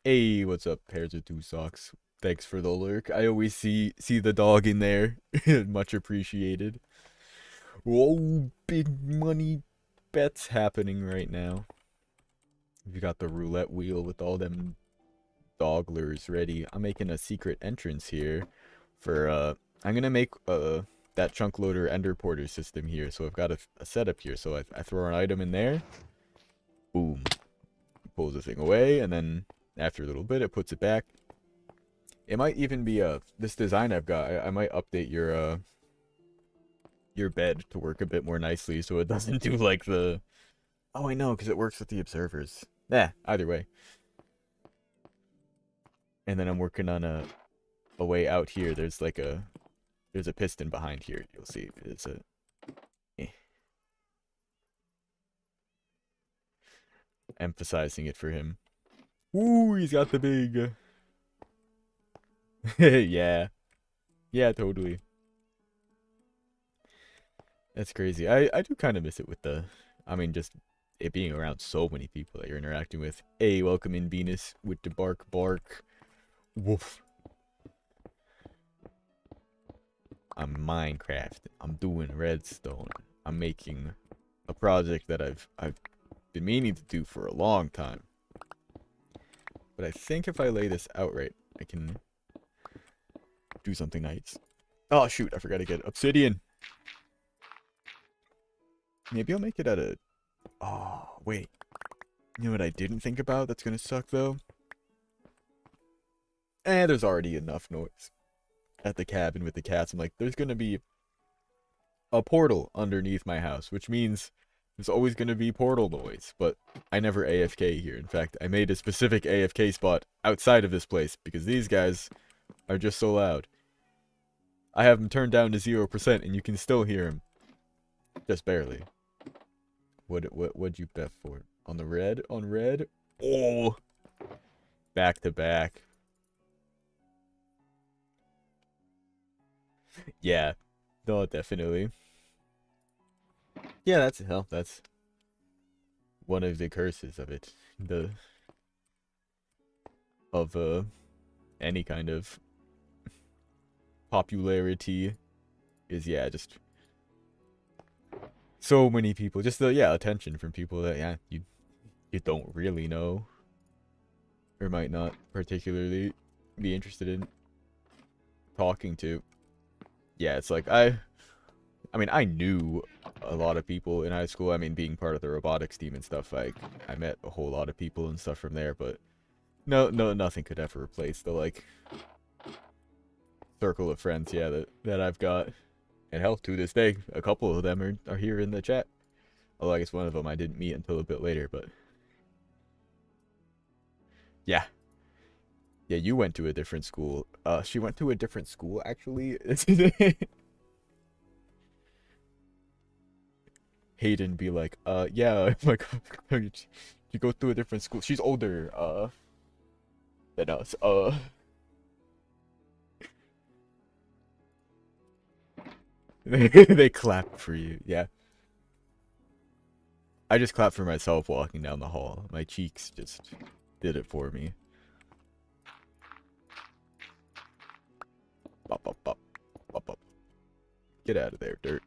hey, what's up, pairs of two socks? Thanks for the lurk. I always see the dog in there, much appreciated. Whoa, big money bets happening right now. You got the roulette wheel with all them dogglers ready. I'm making a secret entrance here for I'm gonna make that chunk loader ender porter system here. So I've got a setup here. So I throw an item in there, boom, pulls the thing away, and then after a little bit it puts it back. It might even be this design I've got. I might update your bed to work a bit more nicely so it doesn't do like the, oh I know, because it works with the observers. Yeah, either way. And then I'm working on a way out here. There's like there's a piston behind here. You'll see. It's a emphasizing it for him. Ooh, he's got the big yeah. Yeah, totally. That's crazy. I do kind of miss it with the, I mean, just it being around so many people that you're interacting with. Hey, welcome in Venus with the bark bark. Woof. I'm Minecraft. I'm doing redstone. I'm making a project that I've been meaning to do for a long time. But I think if I lay this out right, I can do something nice. Oh shoot, I forgot to get obsidian. Maybe I'll make it at a, oh wait. You know what I didn't think about that's gonna suck though? There's already enough noise at the cabin with the cats. I'm like, there's gonna be a portal underneath my house, which means there's always gonna be portal noise, but I never AFK here. In fact, I made a specific AFK spot outside of this place because these guys are just so loud. I have them turned down to 0% and you can still hear them. Just barely. What'd you bet for? On the red? On red? Oh! Back to back. Yeah. No, definitely. Yeah, that's hell. That's one of the curses of it. Of any kind of popularity is, yeah, just so many people, just the, yeah, attention from people that, yeah, you don't really know or might not particularly be interested in talking to. Yeah, it's like I mean, I knew a lot of people in high school. I mean, being part of the robotics team and stuff, I met a whole lot of people and stuff from there, but nothing could ever replace the like circle of friends, yeah, that I've got. And hell, to this day, a couple of them are here in the chat. Although I guess one of them I didn't meet until a bit later, but yeah. Yeah, you went to a different school. She went to a different school, actually. Hayden be like, yeah, like, you go through a different school. She's older, than us, they clap for you, yeah. I just clapped for myself walking down the hall. My cheeks just did it for me. Bop, bop, bop, bop, bop. Get out of there, dirt.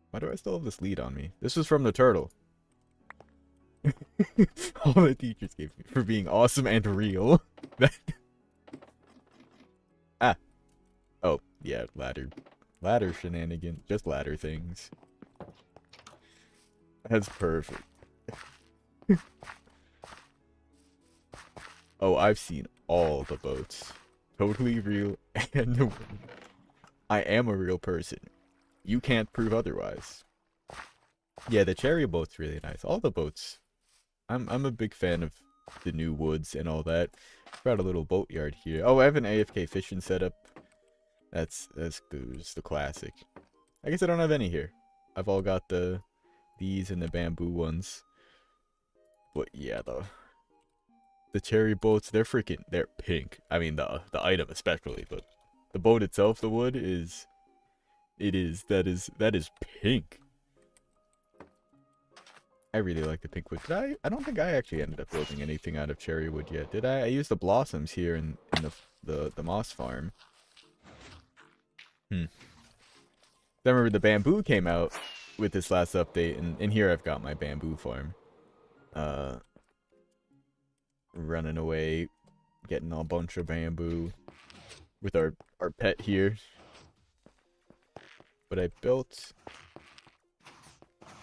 Why do I still have this lead on me? This was from the turtle. All the teachers gave me for being awesome and real. Ah. Oh, yeah, ladder. Ladder shenanigans. Just ladder things. That's perfect. Oh, I've seen all the boats. Totally real and I am a real person. You can't prove otherwise. Yeah, the cherry boat's really nice. All the boats. I'm a big fan of the new woods and all that. Got a little boatyard here. Oh, I have an AFK fishing setup. That's good. It's the classic. I guess I don't have any here. I've all got these and the bamboo ones. But yeah, the cherry boats, they're pink. I mean the item especially, but the boat itself, the wood that is pink. I really like the pink wood. I don't think I actually ended up building anything out of cherry wood yet, did I? I used the blossoms here in the moss farm. I remember the bamboo came out with this last update, and here I've got my bamboo farm. Running away, getting a bunch of bamboo with our pet here. But I built,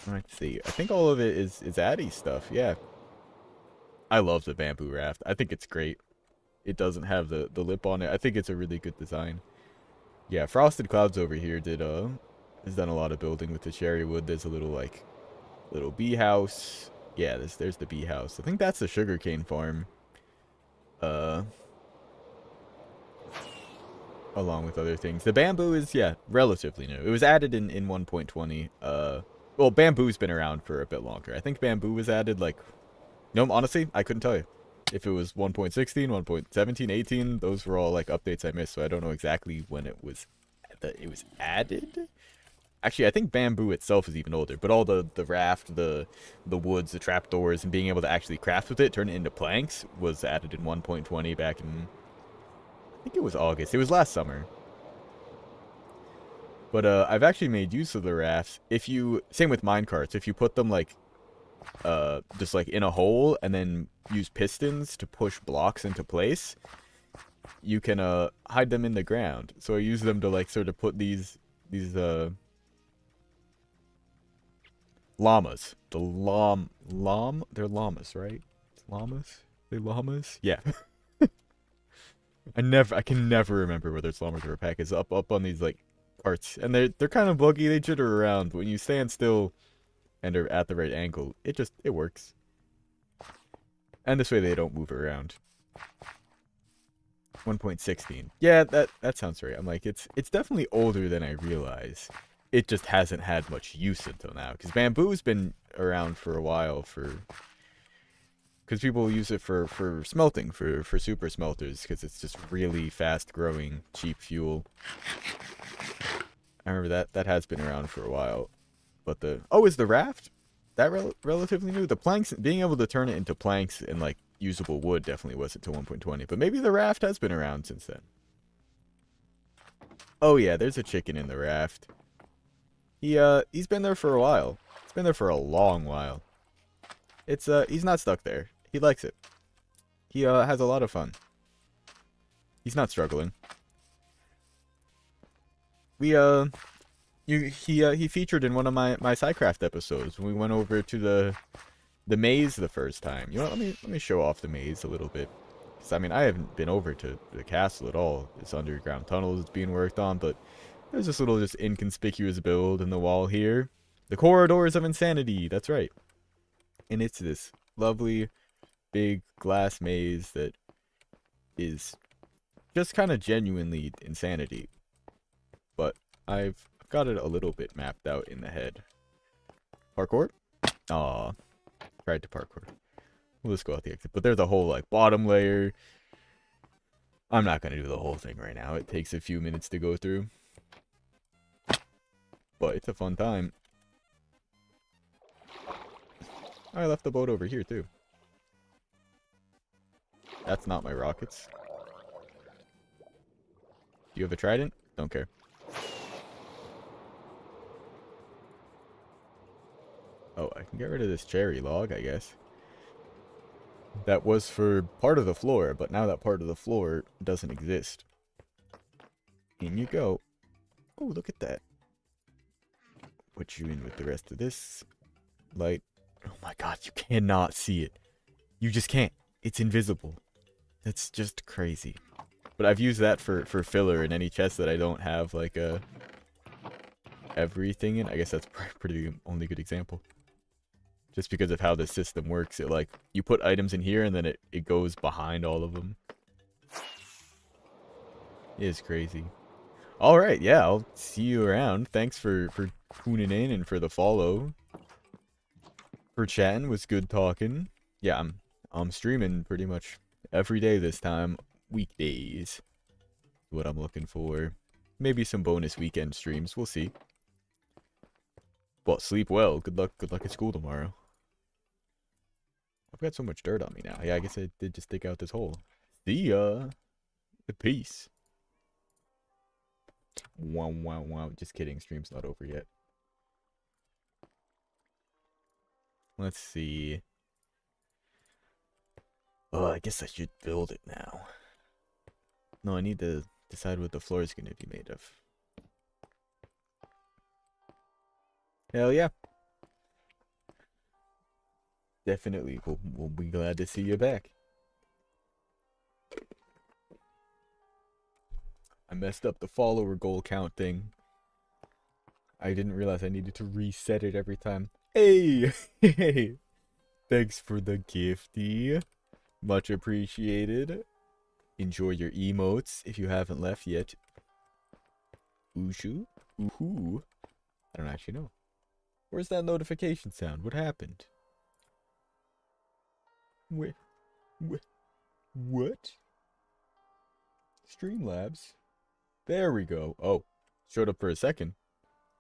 let's see, I think all of it is Addy stuff, yeah. I love the bamboo raft. I think it's great. It doesn't have the lip on it. I think it's a really good design. Yeah, Frosted Clouds over here has done a lot of building with the cherry wood. There's a little bee house. Yeah, there's the bee house. I think that's the sugarcane farm. Along with other things. The bamboo is, yeah, relatively new. It was added in 1.20. Well, bamboo's been around for a bit longer. I think bamboo was added, like... No, honestly, I couldn't tell you. If it was 1.16, 1.17, 18, those were all, like, updates I missed, so I don't know exactly when it was added. Actually, I think bamboo itself is even older, but all the raft, the woods, the trapdoors, and being able to actually craft with it, turn it into planks, was added in 1.20 back in... I think it was August. It was last summer. But I've actually made use of the rafts. Same with minecarts. If you put them like, just like in a hole and then use pistons to push blocks into place, you can hide them in the ground. So I use them to like sort of put these llamas. They're llamas, right? Llamas? They llamas? Yeah. I can never remember whether it's llamas or alpacas up on these like parts, and they're kind of buggy. They jitter around, but when you stand still and are at the right angle, it works. And this way they don't move around. 1.16. Yeah, that sounds right. I'm like, it's definitely older than I realize. It just hasn't had much use until now, because bamboo's been around for a while because people use it for smelting, for super smelters, because it's just really fast growing, cheap fuel. I remember that has been around for a while. But is the raft that relatively new? The planks, being able to turn it into planks and like usable wood definitely wasn't until 1.20, but maybe the raft has been around since then. Oh yeah, there's a chicken in the raft. He's been there for a while. He's been there for a long while. He's not stuck there. He likes it. He has a lot of fun. He's not struggling. He featured in one of my PsiCraft episodes when we went over to the maze the first time. You know what, let me show off the maze a little bit. Cause I mean, I haven't been over to the castle at all. This underground tunnel is being worked on, but there's this little just inconspicuous build in the wall here. The Corridors of Insanity, that's right. And it's this lovely big glass maze that is just kind of genuinely insanity. But I've got it a little bit mapped out in the head. Parkour? Aw. Tried to parkour. We'll just go out the exit. But there's a whole, like, bottom layer. I'm not going to do the whole thing right now. It takes a few minutes to go through. But it's a fun time. I left the boat over here, too. That's not my rockets. Do you have a trident? Don't care. Oh, I can get rid of this cherry log, I guess. That was for part of the floor, but now that part of the floor doesn't exist. In you go. Oh, look at that. Put you in with the rest of this light. Oh my god, you cannot see it. You just can't. It's invisible. That's just crazy. But I've used that for filler in any chest that I don't have, like, everything in. I guess that's pretty only good example. Just because of how the system works. It, like, you put items in here and then it goes behind all of them. It is crazy. Alright, yeah, I'll see you around. Thanks for tuning in and for the follow. For chatting, was good talking. Yeah, I'm streaming pretty much every day this time. Weekdays. What I'm looking for. Maybe some bonus weekend streams. We'll see. But sleep well. Good luck at school tomorrow. I've got so much dirt on me now. Yeah, I guess I did just dig out this hole. See ya. Peace. Wow, wow, wow. Just kidding. Stream's not over yet. Let's see. Oh, I guess I should build it now. No, I need to decide what the floor is going to be made of. Hell yeah. Definitely. We'll be glad to see you back. I messed up the follower goal count thing. I didn't realize I needed to reset it every time. Hey! Hey! Thanks for the gifty. Much appreciated. Enjoy your emotes if you haven't left yet. Ooshu? Oohoo? I don't actually know. Where's that notification sound? What happened? What? Streamlabs? There we go. Oh, showed up for a second.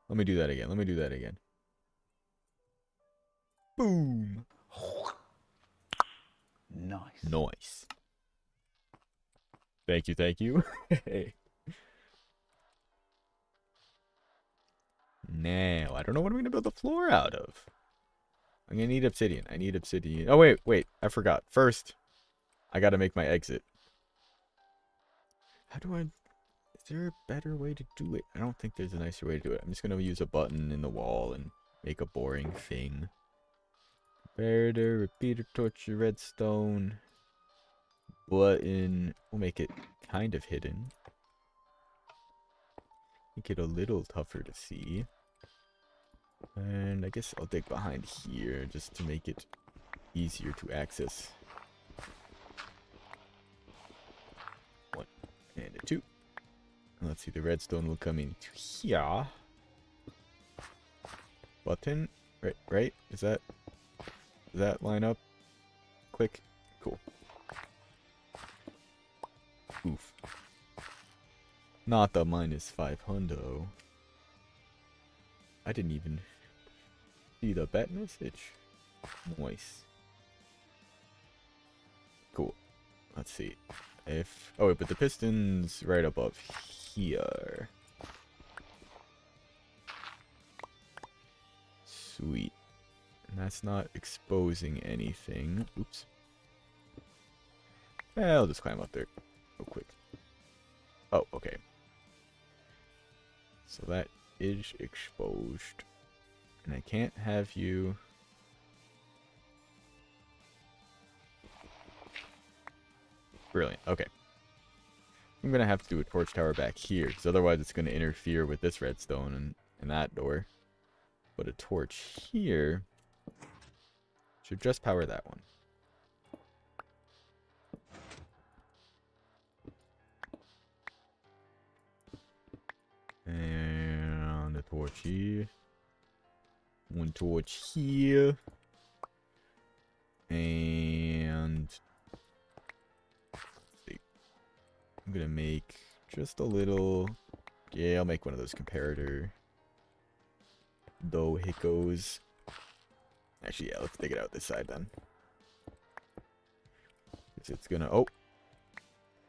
Let me do that again. Boom. Nice. Thank you. Hey. Now, I don't know what I'm going to build the floor out of. I'm going to need obsidian. I need obsidian. Oh, wait. I forgot. First, I got to make my exit. How do I... Is there a better way to do it? I don't think there's a nicer way to do it. I'm just going to use a button in the wall and make a boring thing. Comparator, repeater, torch, redstone. Button. We'll make it kind of hidden. Make it a little tougher to see. And I guess I'll dig behind here just to make it easier to access. 1 and a 2. And let's see, the redstone will come into here. Button. Right? Does that line up? Click. Cool. Oof. Not the -500. I didn't even see the bet message. Nice. Cool. Let's see. If... Oh, wait, but the piston's right above here. Sweet. And that's not exposing anything. Oops. I'll just climb up there real quick. Oh, okay. So that is exposed. And I can't have you... Brilliant. Okay. I'm going to have to do a torch tower back here, because otherwise it's going to interfere with this redstone and that door. But a torch here should just power that one. And a torch here. One torch here. And let's see. I'm gonna make just a little. Yeah, I'll make one of those comparator hiccos. Actually, yeah, let's dig it out this side then. Because it's gonna. Oh,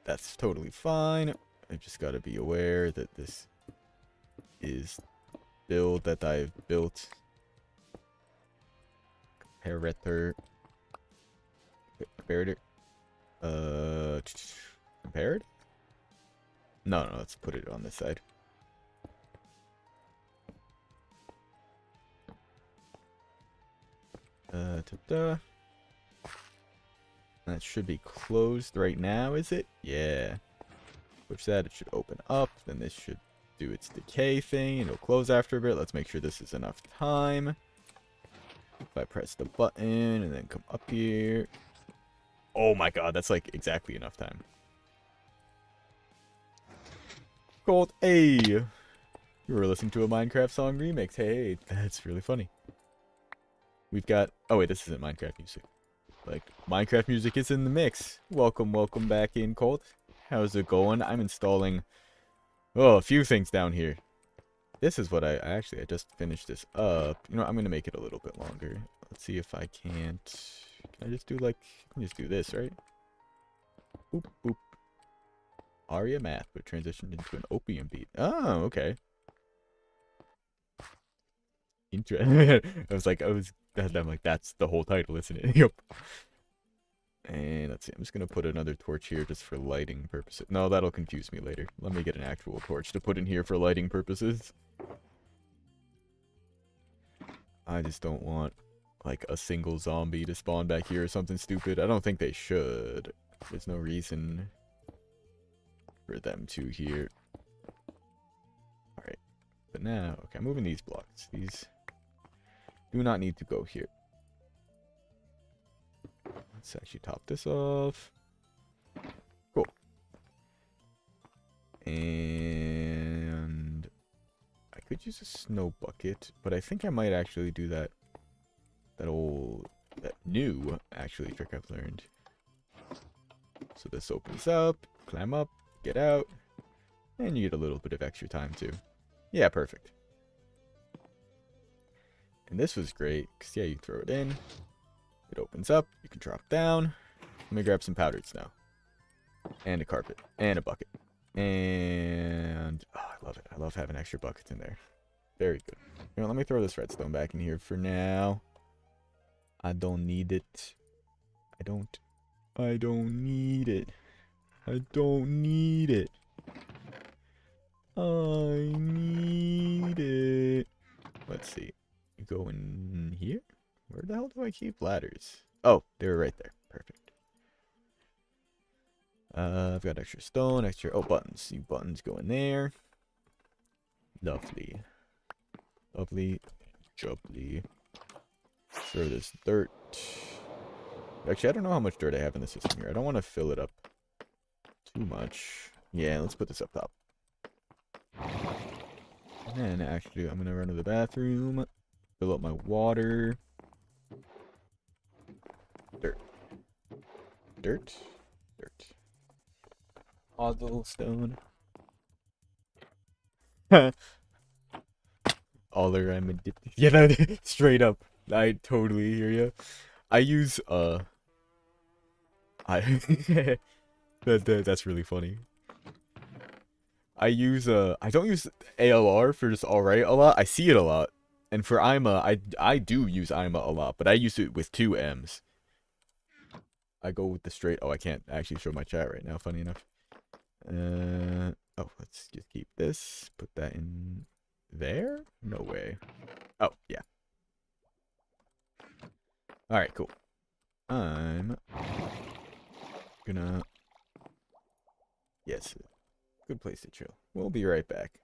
that's totally fine. I've just got to be aware that this is build that I've built. Comparator. Compared? No, let's put it on this side. Ta-da. That should be closed right now, is it? Yeah. Push that, it should open up. Then this should do its decay thing, and it'll close after a bit. Let's make sure this is enough time. If I press the button and then come up here. Oh my god, that's like exactly enough time. Gold A. You were listening to a Minecraft song remix. Hey, that's really funny. We've got... Oh wait, this isn't Minecraft music. Like, Minecraft music is in the mix. Welcome back in, Colt. How's it going? I'm installing... Oh, a few things down here. This is what I just finished this up. You know, I'm going to make it a little bit longer. Let's see if I can't... Can I just do like... I can just do this, right? Boop, boop. Aria math, but transitioned into an opium beat. Oh, okay. Interesting. I'm like, that's the whole title, isn't it? Yep. And let's see, I'm just gonna put another torch here just for lighting purposes. No, that'll confuse me later. Let me get an actual torch to put in here for lighting purposes. I just don't want, like, a single zombie to spawn back here or something stupid. I don't think they should. There's no reason for them to here. Alright. But now, okay, I'm moving these blocks. These do not need to go here. Let's actually top this off. Cool. And I could use a snow bucket, but I think I might actually do that new actually trick I've learned. So this opens up, climb up, get out, and you get a little bit of extra time too. Yeah, perfect. And this was great, because yeah, you throw it in, it opens up, you can drop down. Let me grab some powdered snow. And a carpet, and a bucket. And, oh, I love it. I love having extra buckets in there. Very good. You know, let me throw this redstone back in here for now. I don't need it. I don't need it. I don't need it. I need it. Let's see. You go in here? Where the hell do I keep ladders? Oh, they were right there. Perfect. I've got extra stone, extra... Oh, buttons. You buttons go in there. Lovely. Lovely. Jubbly. Throw this dirt. Actually, I don't know how much dirt I have in the system here. I don't want to fill it up too much. Yeah, let's put this up top. And then, actually, I'm going to run to the bathroom. Fill up my water. Dirt. Dirt. Dirt. Cobblestone. Aller, I'm addicted. Yeah, no, straight up. I totally hear you. I use, that's really funny. I don't use ALR for just alright a lot. I see it a lot. And for IMA, I do use IMA a lot, but I use it with 2 M's. I go with the straight... Oh, I can't actually show my chat right now, funny enough. Oh, let's just keep this. Put that in there? No way. Oh, yeah. Alright, cool. I'm gonna... Yes, good place to chill. We'll be right back.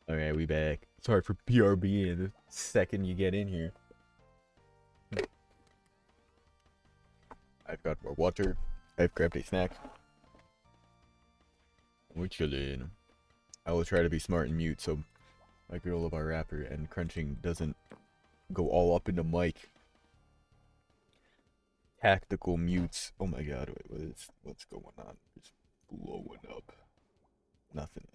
Alright, we back. Sorry for PRB the second you get in here. I've got more water. I've grabbed a snack. We're chilling. I will try to be smart and mute so my girl of our rapper and crunching doesn't go all up in the mic. Tactical mutes. Oh my god, wait, what's going on? It's blowing up. Nothing.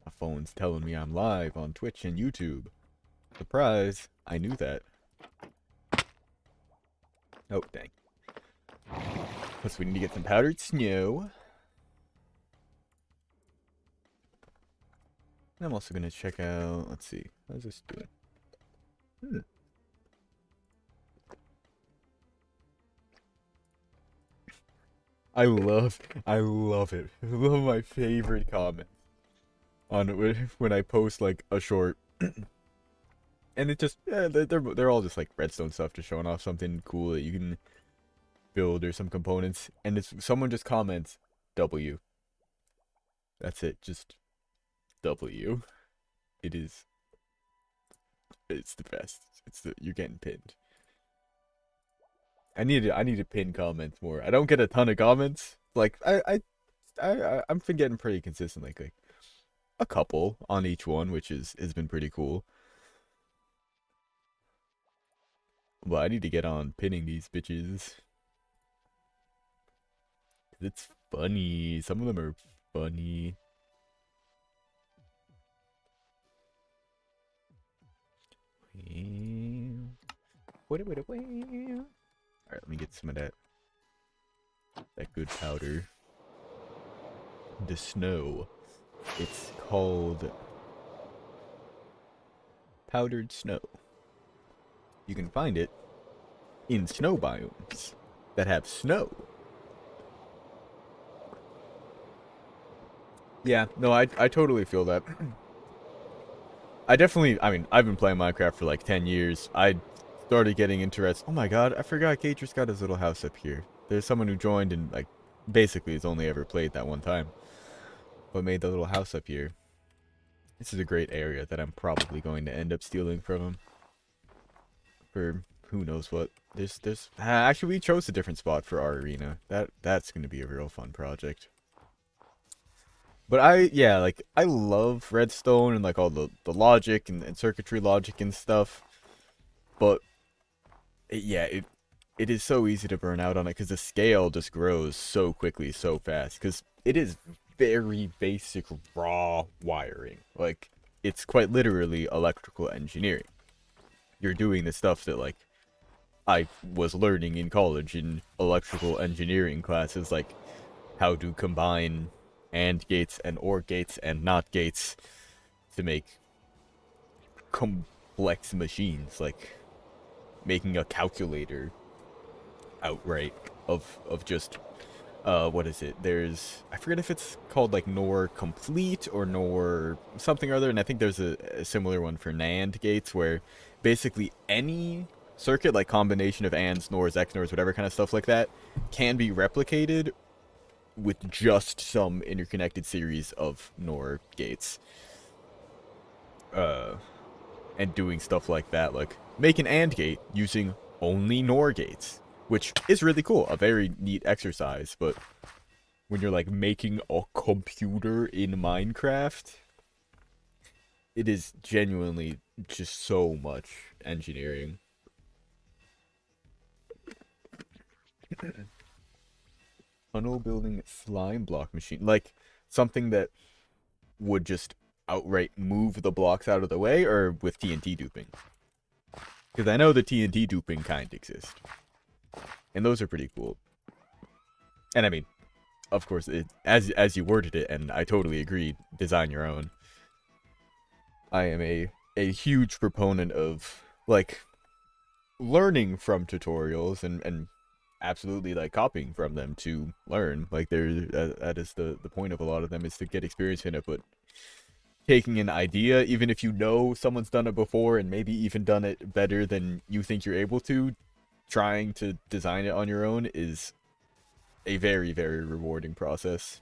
My phone's telling me I'm live on Twitch and YouTube. Surprise! I knew that. Oh, dang. Plus, we need to get some powdered snow. And I'm also going to check out... Let's see. How's this doing? I love it. I love my favorite comment on when I post like a short, and it just they're all just like redstone stuff, just showing off something cool that you can build or some components, and it's someone just comments W. That's it, just W. It's the best. You're getting pinned. I need to pin comments more. I don't get a ton of comments. Like I'm been getting pretty consistent, like a couple on each one, which has been pretty cool. But I need to get on pinning these bitches. It's funny. Some of them are funny. Wait. Alright, let me get some of that good powder. The snow. It's called powdered snow. You can find it in snow biomes that have snow. Yeah, no, I totally feel that. I mean, I've been playing Minecraft for like 10 years. I started getting interested. Oh my god, I forgot Gatris got his little house up here. There's someone who joined and like basically has only ever played that one time, but made the little house up here. This is a great area that I'm probably going to end up stealing from him for who knows what. Actually, we chose a different spot for our arena. That's going to be a real fun project. But I love Redstone and like all the logic and circuitry logic and stuff. But it is so easy to burn out on it because the scale just grows so quickly, so fast. Because it is very basic raw wiring. Like, it's quite literally electrical engineering. You're doing the stuff that like I was learning in college in electrical engineering classes, like how to combine AND gates and OR gates and NOT gates to make complex machines, like making a calculator outright of just what is it? I forget if it's called like NOR complete or NOR something or other, and I think there's a similar one for NAND gates where basically any circuit, like combination of ANDs, NORs, XNORs, whatever kind of stuff like that, can be replicated with just some interconnected series of NOR gates. And doing stuff like that, like make an AND gate using only NOR gates, which is really cool, a very neat exercise. But when you're like making a computer in Minecraft, it is genuinely just so much engineering. Tunnel building slime block machine, like something that would just outright move the blocks out of the way, or with TNT duping? Because I know the TNT duping kind exist, and those are pretty cool. And I mean, of course, as you worded it, and I totally agree, design your own. I am a huge proponent of like learning from tutorials and absolutely like copying from them to learn. Like that is the point of a lot of them, is to get experience in it. But taking an idea, even if you know someone's done it before and maybe even done it better than you think you're able to, trying to design it on your own is a very, very rewarding process.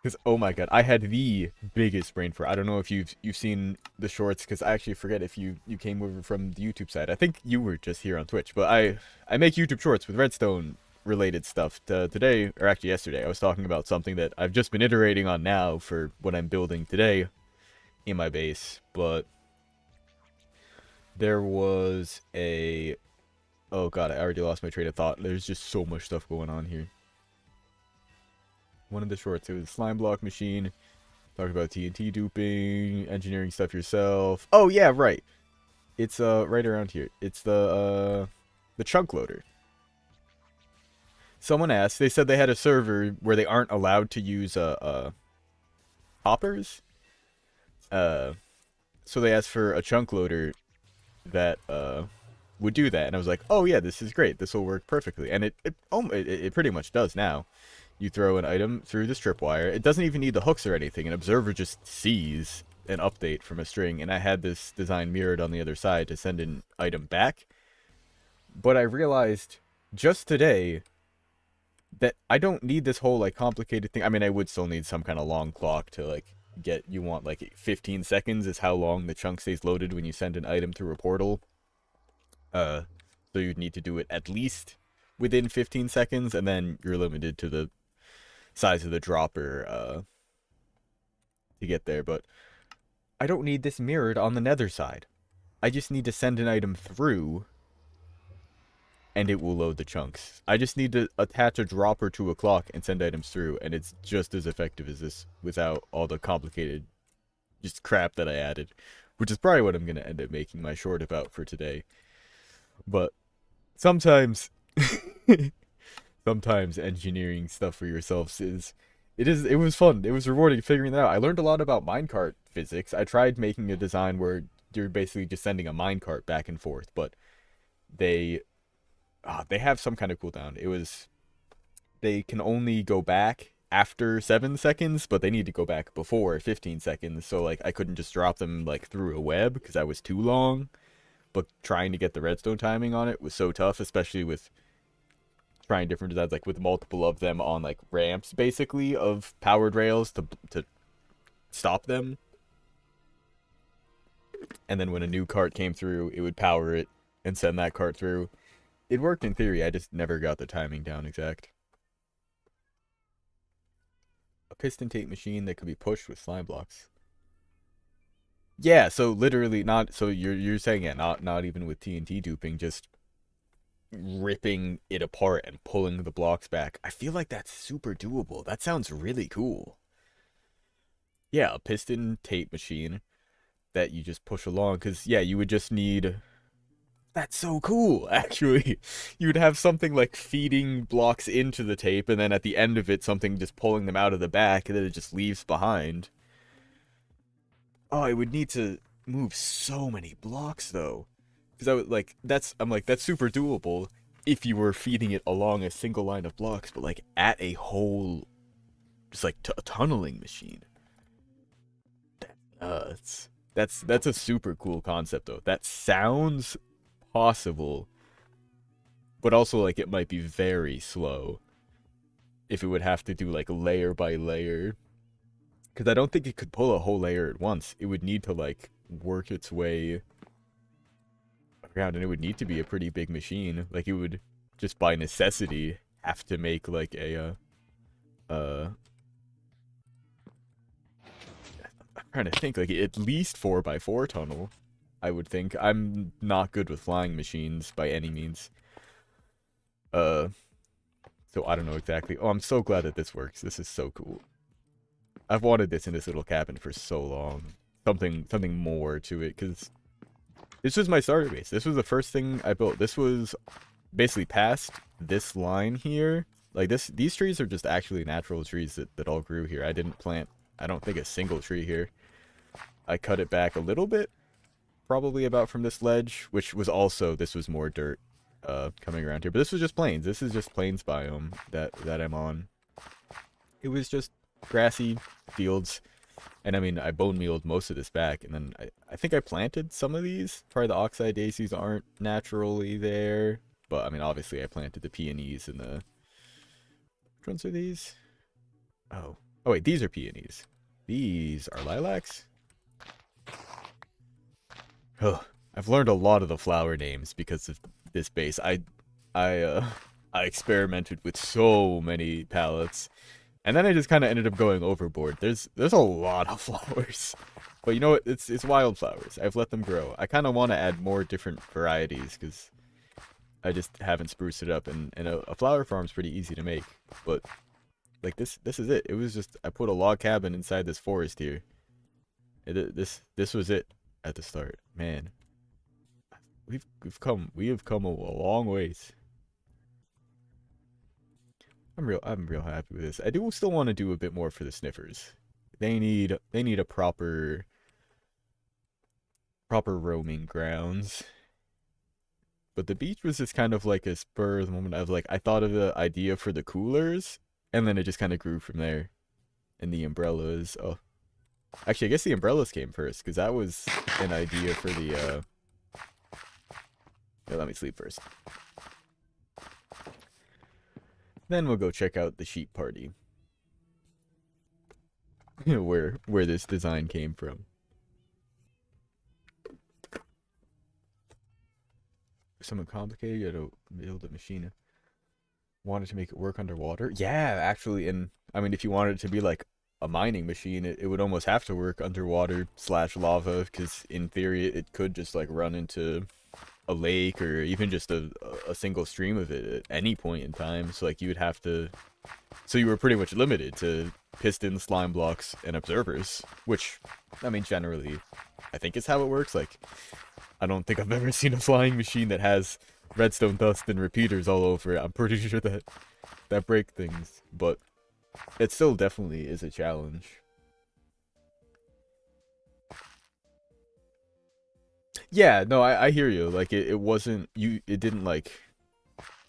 Because oh my god, I had the biggest brain fart. I don't know if you've seen the shorts, because I actually forget if you came over from the YouTube side. I think you were just here on Twitch, but I make YouTube shorts with Redstone related stuff. Today, or actually yesterday, I was talking about something that I've just been iterating on now for what I'm building today in my base. But there was a, oh god, I already lost my train of thought. There's just so much stuff going on here. One of the shorts, it was slime block machine. Talked about TNT duping, engineering stuff yourself. Oh yeah, right. It's right around here. It's the chunk loader. Someone asked. They said they had a server where they aren't allowed to use hoppers. So they asked for a chunk loader that would do that, and I was like, oh yeah, this is great. This will work perfectly, and it pretty much does now. You throw an item through the strip wire. It doesn't even need the hooks or anything. An observer just sees an update from a string, and I had this design mirrored on the other side to send an item back. But I realized just today that I don't need this whole like complicated thing. I mean, I would still need some kind of long clock to like get, you want like 15 seconds is how long the chunk stays loaded when you send an item through a portal. So you'd need to do it at least within 15 seconds, and then you're limited to the size of the dropper to get there. But I don't need this mirrored on the nether side. I just need to send an item through and it will load the chunks. I just need to attach a dropper to a clock and send items through, and it's just as effective as this without all the complicated just crap that I added, which is probably what I'm going to end up making my short about for today. But sometimes sometimes engineering stuff for yourselves it was fun. It was rewarding figuring that out. I learned a lot about minecart physics. I tried making a design where you're basically just sending a minecart back and forth, but they have some kind of cooldown. They can only go back after 7 seconds, but they need to go back before 15 seconds. So like I couldn't just drop them like through a web because that was too long. But trying to get the redstone timing on it was so tough, especially with trying different designs, like with multiple of them on like ramps, basically, of powered rails to stop them. And then when a new cart came through, it would power it and send that cart through. It worked in theory, I just never got the timing down exact. A piston tape machine that could be pushed with slime blocks. Yeah, so literally not, so you're saying, yeah, not even with TNT duping, just ripping it apart and pulling the blocks back. I feel like that's super doable. That sounds really cool. Yeah, a piston tape machine that you just push along, because yeah, you would just need, that's so cool, actually. You would have something like feeding blocks into the tape, and then at the end of it, something just pulling them out of the back, and then it just leaves behind. Oh, I would need to move so many blocks, though. Because I would, like, I'm like, that's super doable if you were feeding it along a single line of blocks, but, like, at a whole, just, like, a tunneling machine. That's a super cool concept, though. That sounds possible, but also like it might be very slow if it would have to do like layer by layer, because I don't think it could pull a whole layer at once. It would need to like work its way around, and it would need to be a pretty big machine. Like it would just by necessity have to make like a I'm trying to think, like at least 4x4 tunnel, I would think. I'm not good with flying machines by any means. So I don't know exactly. Oh, I'm so glad that this works. This is so cool. I've wanted this in this little cabin for so long. Something more to it, because this was my starter base. This was the first thing I built. This was basically past this line here. Like these trees are just actually natural trees that all grew here. I didn't plant, I don't think, a single tree here. I cut it back a little bit, probably about from this ledge, which was also, this was more dirt coming around here, but this was just plains. This is just plains biome that I'm on. It was just grassy fields, and I mean, I bone mealed most of this back, and then I think I planted some of these. Probably the oxeye daisies aren't naturally there, but I mean, obviously I planted the peonies and the, which ones are these? Oh, Oh wait, these are peonies. These are lilacs? Ugh. I've learned a lot of the flower names because of this base. I I experimented with so many palettes, and then I just kind of ended up going overboard. There's a lot of flowers, but you know what? It's wildflowers. I've let them grow. I kind of want to add more different varieties because I just haven't spruced it up, and a flower farm's pretty easy to make. But like this is it. It was just I put a log cabin inside this forest here. This was it at the start, man. We have come a long ways. I'm real happy with this. I do still want to do a bit more for the sniffers. They need a proper roaming grounds. But the beach was just kind of like a spur of the moment of like I thought of the idea for the coolers, and then it just kind of grew from there. And the umbrellas. Oh, actually, I guess the umbrellas came first because that was an idea for the. Yeah, let me sleep first. Then we'll go check out the sheep party. where this design came from. Something complicated, you had to build a machine. Wanted to make it work underwater? Yeah, actually, and I mean if you wanted it to be like a mining machine, it would almost have to work underwater / lava, because in theory it could just like run into a lake or even just a single stream of it at any point in time. So like you would have to, so you were pretty much limited to pistons, slime blocks, and observers, which I mean generally I think is how it works. Like I don't think I've ever seen a flying machine that has redstone dust and repeaters all over it. I'm pretty sure that break things, but it still definitely is a challenge. Yeah, no, I hear you. Like it wasn't it didn't like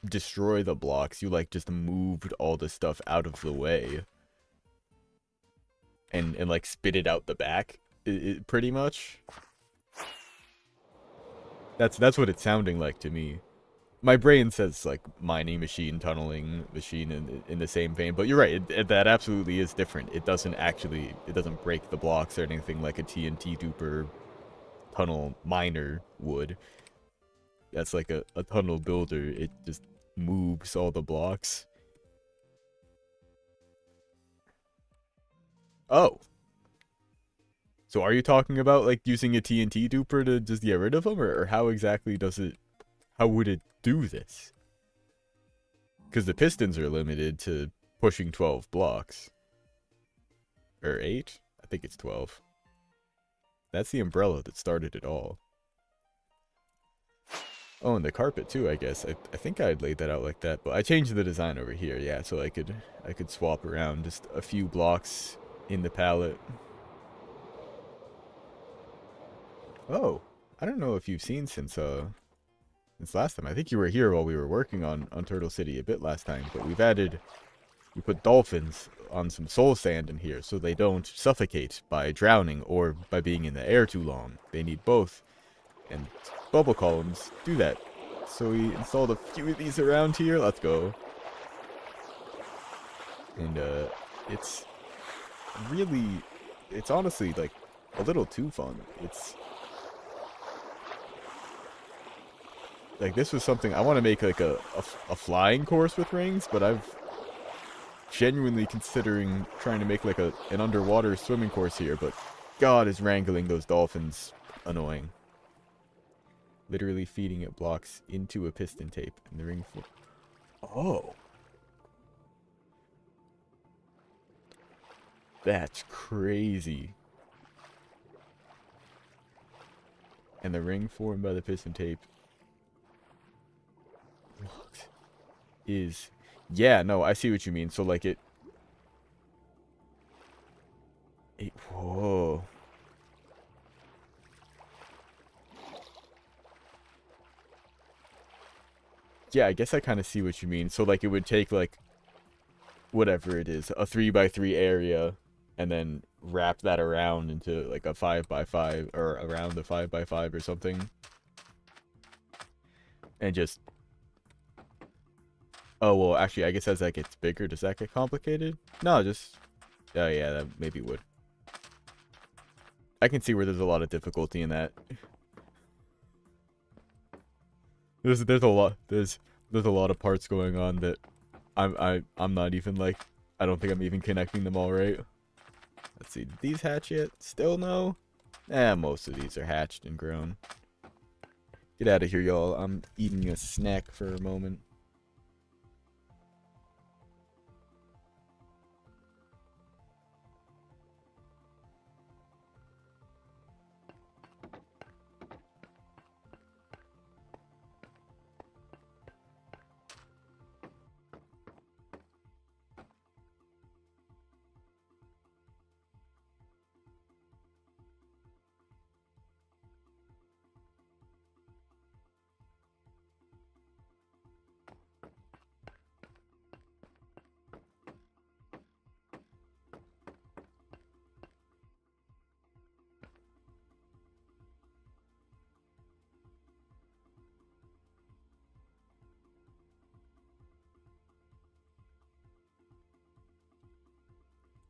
destroy the blocks. You like just moved all the stuff out of the way and like spit it out the back. Pretty much. That's what it's sounding like to me. My brain says like mining machine, tunneling machine in the same vein, but you're right. That absolutely is different. It doesn't break the blocks or anything like a TNT duper tunnel miner would. That's like a tunnel builder. It just moves all the blocks. Oh. So are you talking about like using a TNT duper to just get rid of them, or how exactly does it, how would it do this? Because the pistons are limited to pushing 12 blocks. Or 8? I think it's 12. That's the umbrella that started it all. Oh, and the carpet too, I guess. I think I'd laid that out like that, but I changed the design over here, yeah, so I could swap around just a few blocks in the palette. Oh, I don't know if you've seen since last time. I think you were here while we were working on Turtle City a bit last time, but we put dolphins on some soul sand in here so they don't suffocate by drowning or by being in the air too long. They need both. And bubble columns do that. So we installed a few of these around here. Let's go. And it's really, it's honestly like a little too fun. It's like this was something I want to make like a flying course with rings, but I've genuinely considering trying to make like an underwater swimming course here, but God, is wrangling those dolphins annoying. Literally feeding it blocks into a piston tape in the ring for. Oh. That's crazy. And the ring formed by the piston tape is, yeah, no, I see what you mean. So like whoa. Yeah, I guess I kind of see what you mean. So like it would take like whatever it is, a 3x3 area, and then wrap that around into like a 5x5 or around the 5x5 or something, and just. Oh well, actually, I guess as that gets bigger, does that get complicated? No, just Oh yeah, that maybe would. I can see where there's a lot of difficulty in that. There's a lot of parts going on that I'm not even like, I don't think I'm even connecting them all right. Let's see, did these hatch yet? Still no? Most of these are hatched and grown. Get out of here, y'all. I'm eating a snack for a moment.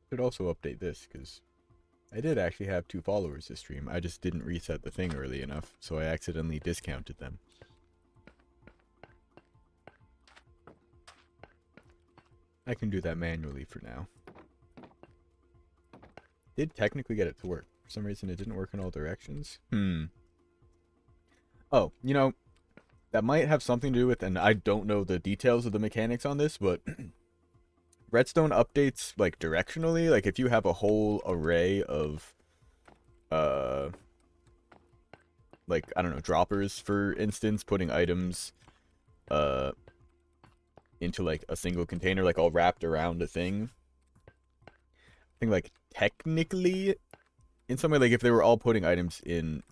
Should also update this, because I did actually have 2 followers this stream. I just didn't reset the thing early enough, so I accidentally discounted them. I can do that manually for now. Did technically get it to work. For some reason it didn't work in all directions. Oh, you know, that might have something to do with, and I don't know the details of the mechanics on this, but Redstone updates, like, directionally. Like, if you have a whole array of, like, I don't know, droppers, for instance, putting items, into, like, a single container, like, all wrapped around a thing. I think, like, technically, in some way, like, if they were all putting items in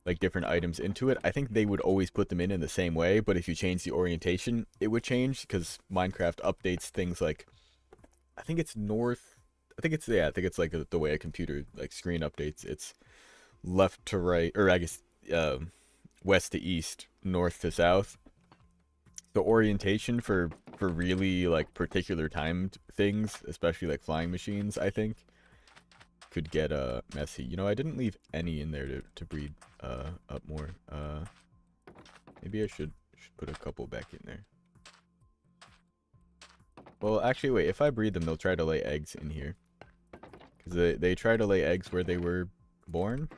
like, different items into it, I think they would always put them in the same way, but if you change the orientation, it would change, because Minecraft updates things like, I think it's north, I think it's like the way a computer, like, screen updates, it's left to right, or I guess, west to east, north to south. The orientation for really, like, particular timed things, especially, like, flying machines, I think, could get messy. You know, I didn't leave any in there to breed up more. Maybe I should put a couple back in there. Well, actually, wait. If I breed them, they'll try to lay eggs in here, because they try to lay eggs where they were born.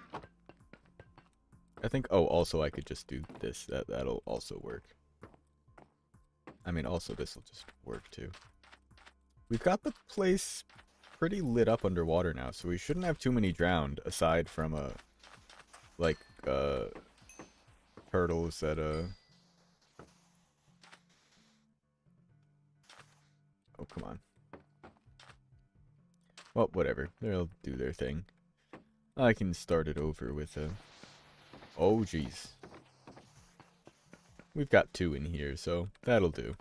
I think. Oh, also I could just do this. That'll also work. I mean, also this will just work too. We've got the place pretty lit up underwater now, so we shouldn't have too many drowned, aside from like turtles that oh, come on. Well, whatever, they'll do their thing. I can start it over with oh jeez, we've got 2 in here, so that'll do.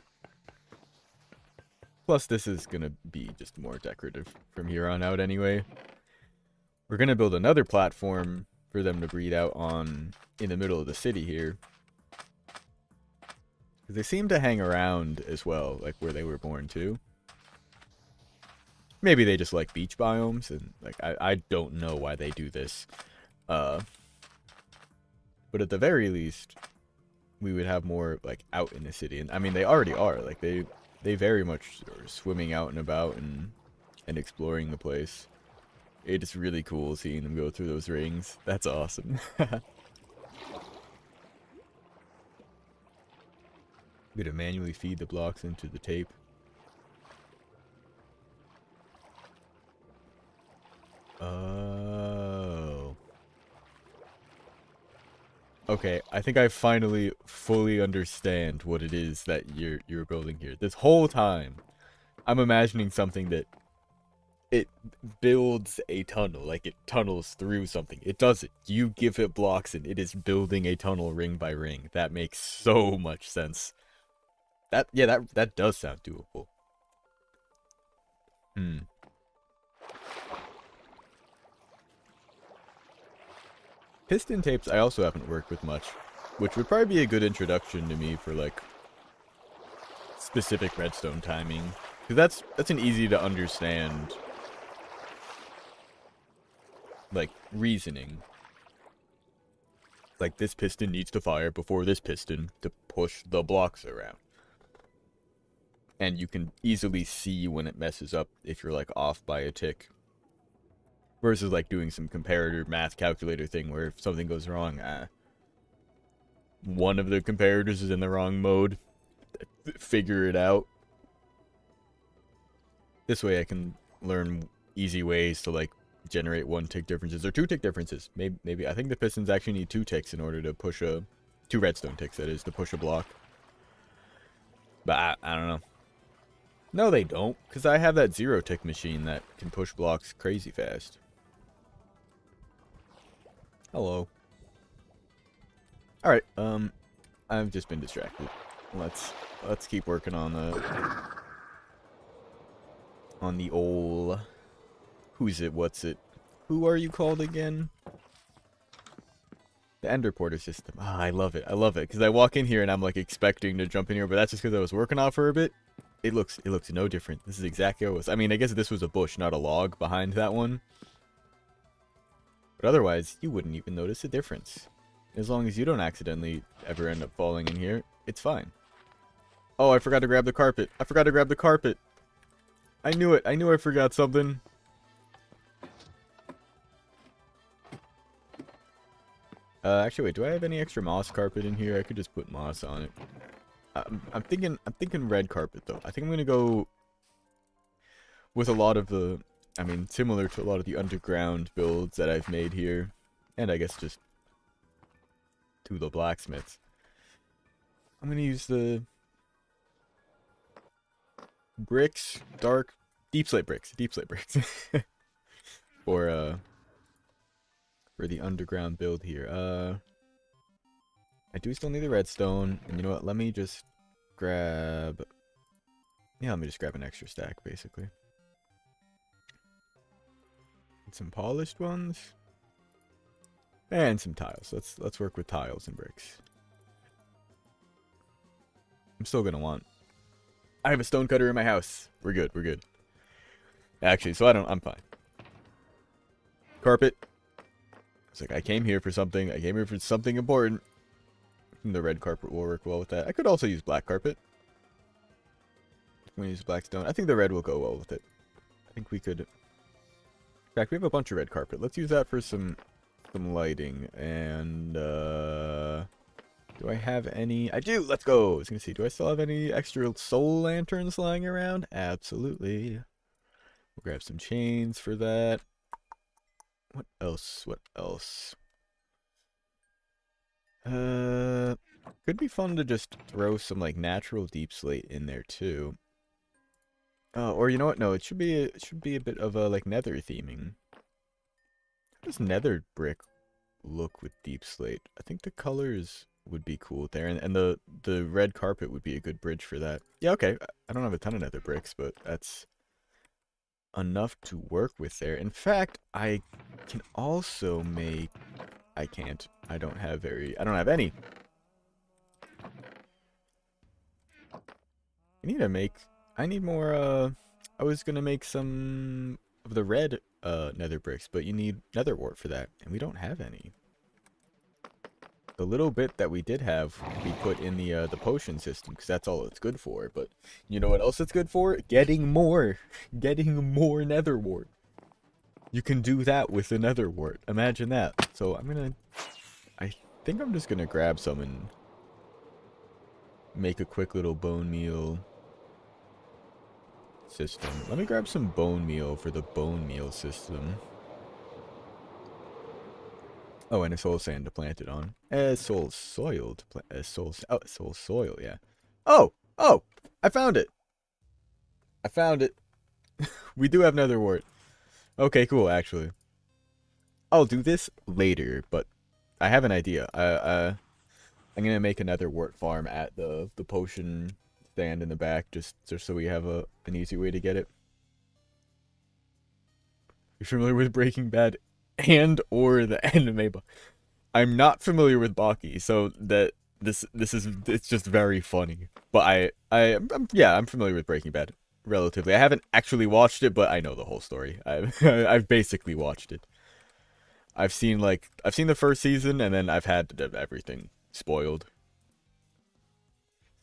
Plus, this is gonna be just more decorative from here on out anyway. We're gonna build another platform for them to breed out on in the middle of the city here. Because they seem to hang around as well, like where they were born too. Maybe they just like beach biomes, and like I don't know why they do this. But at the very least, we would have more like out in the city. And I mean, they already are. Like they very much are swimming out and about and exploring the place. It's really cool seeing them go through those rings. That's awesome. I'm gonna manually feed the blocks into the tape. Oh. Okay, I think I finally fully understand what it is that you're building here. This whole time, I'm imagining something that it builds a tunnel, like it tunnels through something. It doesn't. You give it blocks and it is building a tunnel ring by ring. That makes so much sense. That does sound doable. Piston tapes I also haven't worked with much, which would probably be a good introduction to me for like specific redstone timing. Because that's an easy to understand, like, reasoning. Like, this piston needs to fire before this piston to push the blocks around. And you can easily see when it messes up if you're, like, off by a tick. Versus, like, doing some comparator math calculator thing where if something goes wrong, one of the comparators is in the wrong mode. Figure it out. This way I can learn easy ways to, like, generate 1 tick differences or 2 tick differences. Maybe I think the pistons actually need 2 ticks in order to push 2 redstone ticks, that is, to push a block. But I don't know. No, they don't, because I have that 0 tick machine that can push blocks crazy fast. Hello. Alright, I've just been distracted. Let's keep working on the old... Who's it? What's it? Who are you called again? The Ender Porter system. Ah, I love it. I love it. Because I walk in here and I'm like expecting to jump in here, but that's just because I was working off for a bit. It looks no different. This is exactly how it was. I mean, I guess this was a bush, not a log behind that one. But otherwise, you wouldn't even notice a difference. As long as you don't accidentally ever end up falling in here, it's fine. Oh, I forgot to grab the carpet. I forgot to grab the carpet. I knew it. I knew I forgot something. Actually, wait. Do I have any extra moss carpet in here? I could just put moss on it. I'm thinking red carpet though. I think I'm gonna go with a lot of the, I mean, similar to a lot of the underground builds that I've made here, and I guess just to the blacksmiths. I'm gonna use the bricks, deep slate bricks, for the underground build here. I do still need the redstone, and you know what? Let me just grab... Yeah, let me just grab an extra stack, basically. And some polished ones. And some tiles. Let's work with tiles and bricks. I'm still gonna want... I have a stone cutter in my house. We're good, we're good. Actually, so I'm fine. Carpet. It's like, I came here for something. I came here for something important. The red carpet will work well with that. I could also use black carpet. I'm going to use black stone. I think the red will go well with it. I think we could... In fact, we have a bunch of red carpet. Let's use that for some lighting. And, do I have any? I do! Let's go! I was going to see, do I still have any extra soul lanterns lying around? Absolutely. We'll grab some chains for that. What else? What else? Could be fun to just throw some like natural deep slate in there too. Or you know what? No, it should be a bit of a like nether theming. How does nether brick look with deep slate? I think the colors would be cool there, and the red carpet would be a good bridge for that. Yeah, okay. I don't have a ton of nether bricks, but that's enough to work with there. In fact, I can also make... I can't. I don't have any. I need more, I was gonna make some of the red, nether bricks, but you need nether wart for that, and we don't have any. The little bit that we did have, we put in the potion system, because that's all it's good for, but you know what else it's good for? Getting more nether wart. You can do that with the nether wart. Imagine that. So I think I'm just gonna grab some and make a quick little bone meal system. Let me grab some bone meal for the bone meal system. Oh, and a soul sand to plant it on. Soul soil to plant. Soul soil, yeah. Oh! I found it! We do have nether wart. Okay, cool, actually. I'll do this later, but I have an idea. I'm gonna make another wart farm at the potion stand in the back, just so we have an easy way to get it. You're familiar with Breaking Bad and or the anime? I'm not familiar with Baki, so that it's just very funny. But I'm familiar with Breaking Bad. relatively. I haven't actually watched it, but I know the whole story. I've basically watched it. I've seen the first season, and then I've had everything spoiled.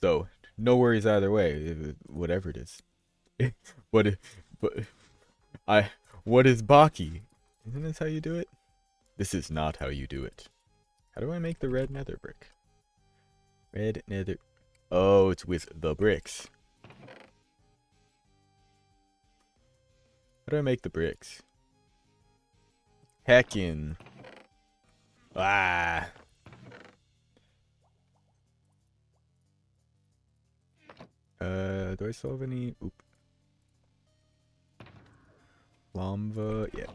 So no worries either way. Whatever it is. what? But I. What is Baki? Isn't this how you do it? This is not how you do it. How do I make the red nether brick? Red nether. Oh, it's with the bricks. How do I make the bricks? Heckin'. Ah. Do I still have any? Oop. Lava. Yeah.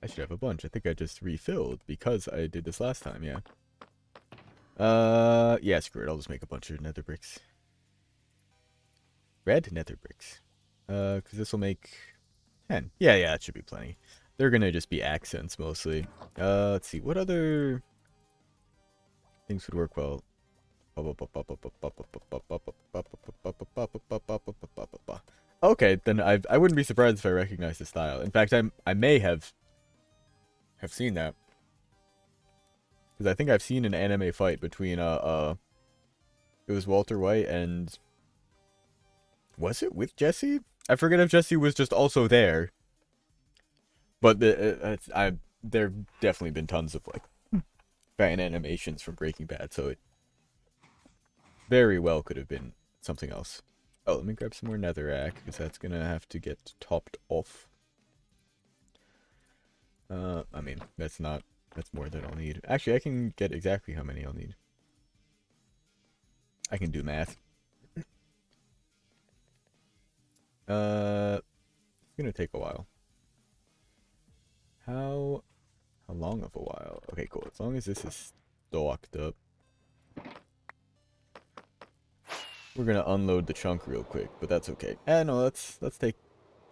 I should have a bunch. I think I just refilled because I did this last time, yeah. Yeah, screw it. I'll just make a bunch of nether bricks. Red nether bricks. Because this will make 10. Yeah, that should be plenty. They're gonna just be accents mostly. Let's see. What other things would work well? Okay, then I wouldn't be surprised if I recognize the style. In fact, I may have seen that. Because I think I've seen an anime fight between it was Walter White and was it with Jesse? I forget if Jesse was just also there. But there've definitely been tons of like fan animations from Breaking Bad, so it very well could have been something else. Oh, let me grab some more netherrack because that's gonna have to get topped off. I mean, that's more than I'll need. Actually, I can get exactly how many I'll need. I can do math. It's gonna take a while. How long of a while? Okay, cool. As long as this is stocked up. We're gonna unload the chunk real quick, but that's okay. No, let's take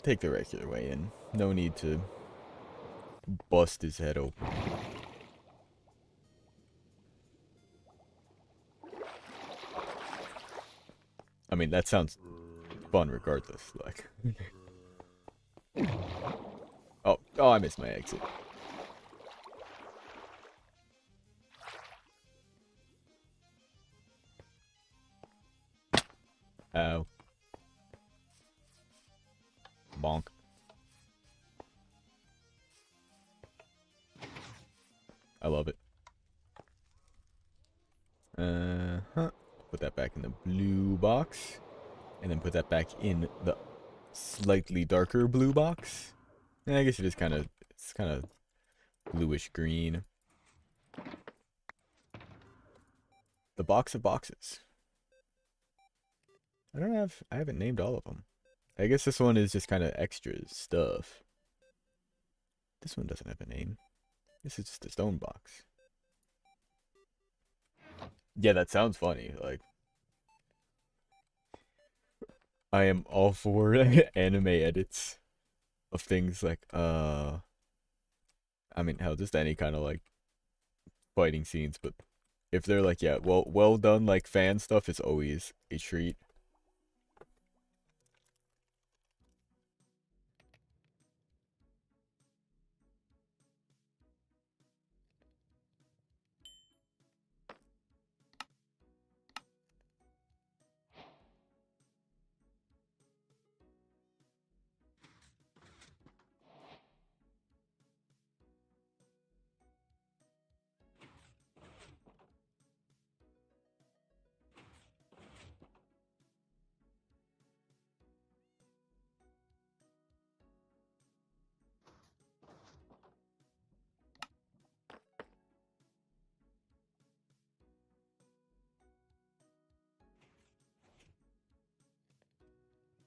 the regular way in. No need to bust his head open. I mean, that sounds fun regardless. Like, oh, I missed my exit. Ow. Bonk. I love it. Put that back in the blue box. And then put that back in the slightly darker blue box. And I guess it's kind of bluish green. The box of boxes. I haven't named all of them. I guess this one is just kind of extra stuff. This one doesn't have a name. This is just a stone box. Yeah, that sounds funny. Like, I am all for anime edits of things like, I mean, hell, just any kind of like fighting scenes, but if they're like, yeah, well done, like fan stuff is always a treat.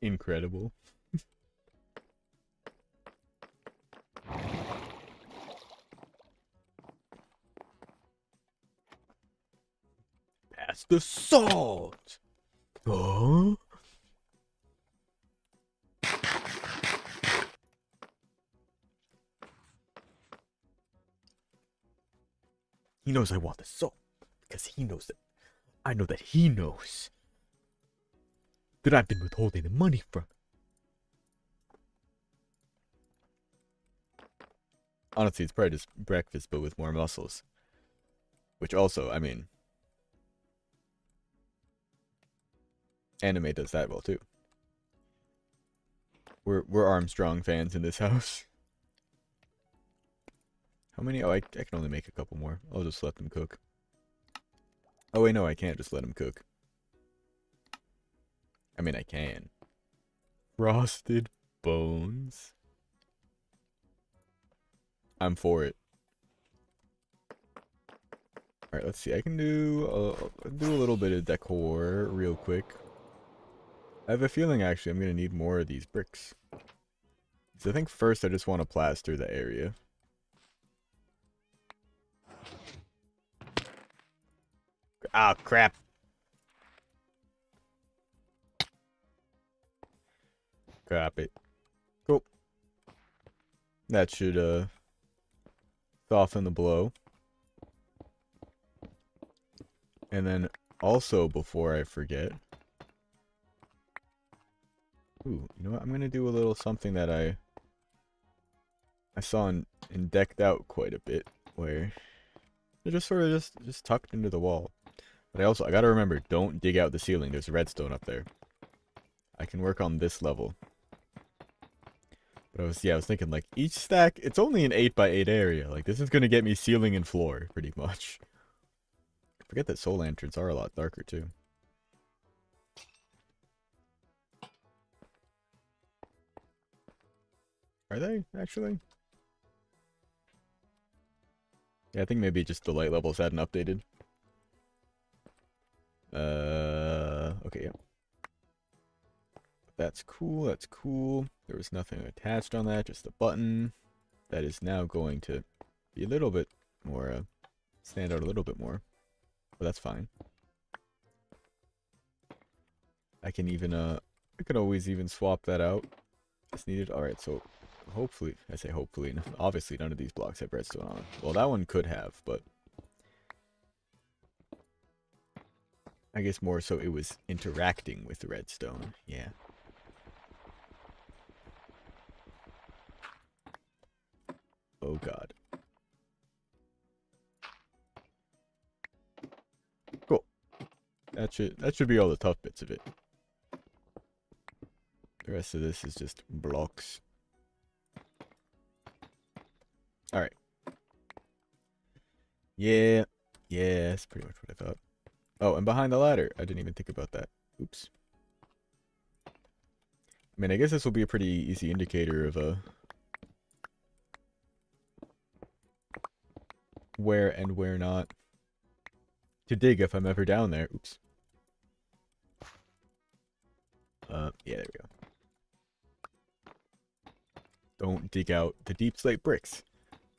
Incredible. Pass the salt. Huh? He knows I want the salt because he knows that I know that he knows. that I've been withholding the money from. Honestly, it's probably just breakfast, but with more muscles. Which also, I mean, anime does that well too. We're Armstrong fans in this house. How many? Oh, I can only make a couple more. I'll just let them cook. Oh wait, no, I can't just let them cook. I mean, I can. Frosted bones. I'm for it. All right, let's see. I can do a little bit of decor real quick. I have a feeling actually I'm gonna need more of these bricks. So I think first I just want to plaster the area. Ah, crap. Crap it. Cool. That should soften the blow. And then also before I forget. Ooh, you know what? I'm gonna do a little something that I saw in Decked Out quite a bit, where they're just sort of just tucked into the wall. But I gotta remember, don't dig out the ceiling. There's redstone up there. I can work on this level. But I was thinking like each stack, it's only an 8x8 area. Like this is gonna get me ceiling and floor pretty much. I forget that soul lanterns are a lot darker too. Are they actually? Yeah, I think maybe just the light levels hadn't updated. Okay, yeah. That's cool, that's cool. There was nothing attached on that, just a button. That is now going to be a little bit more, stand out a little bit more. But that's fine. I can even, I could always even swap that out if needed. Alright, so hopefully, I say hopefully, obviously none of these blocks have redstone on them. Well, that one could have, but I guess more so it was interacting with the redstone. Yeah. Oh god. Cool. That should be all the tough bits of it. The rest of this is just blocks. Alright. Yeah. Yeah, that's pretty much what I thought. Oh, and behind the ladder. I didn't even think about that. Oops. I mean, I guess this will be a pretty easy indicator of where and where not to dig if I'm ever down there. Oops. Yeah, there we go. Don't dig out the deep slate bricks.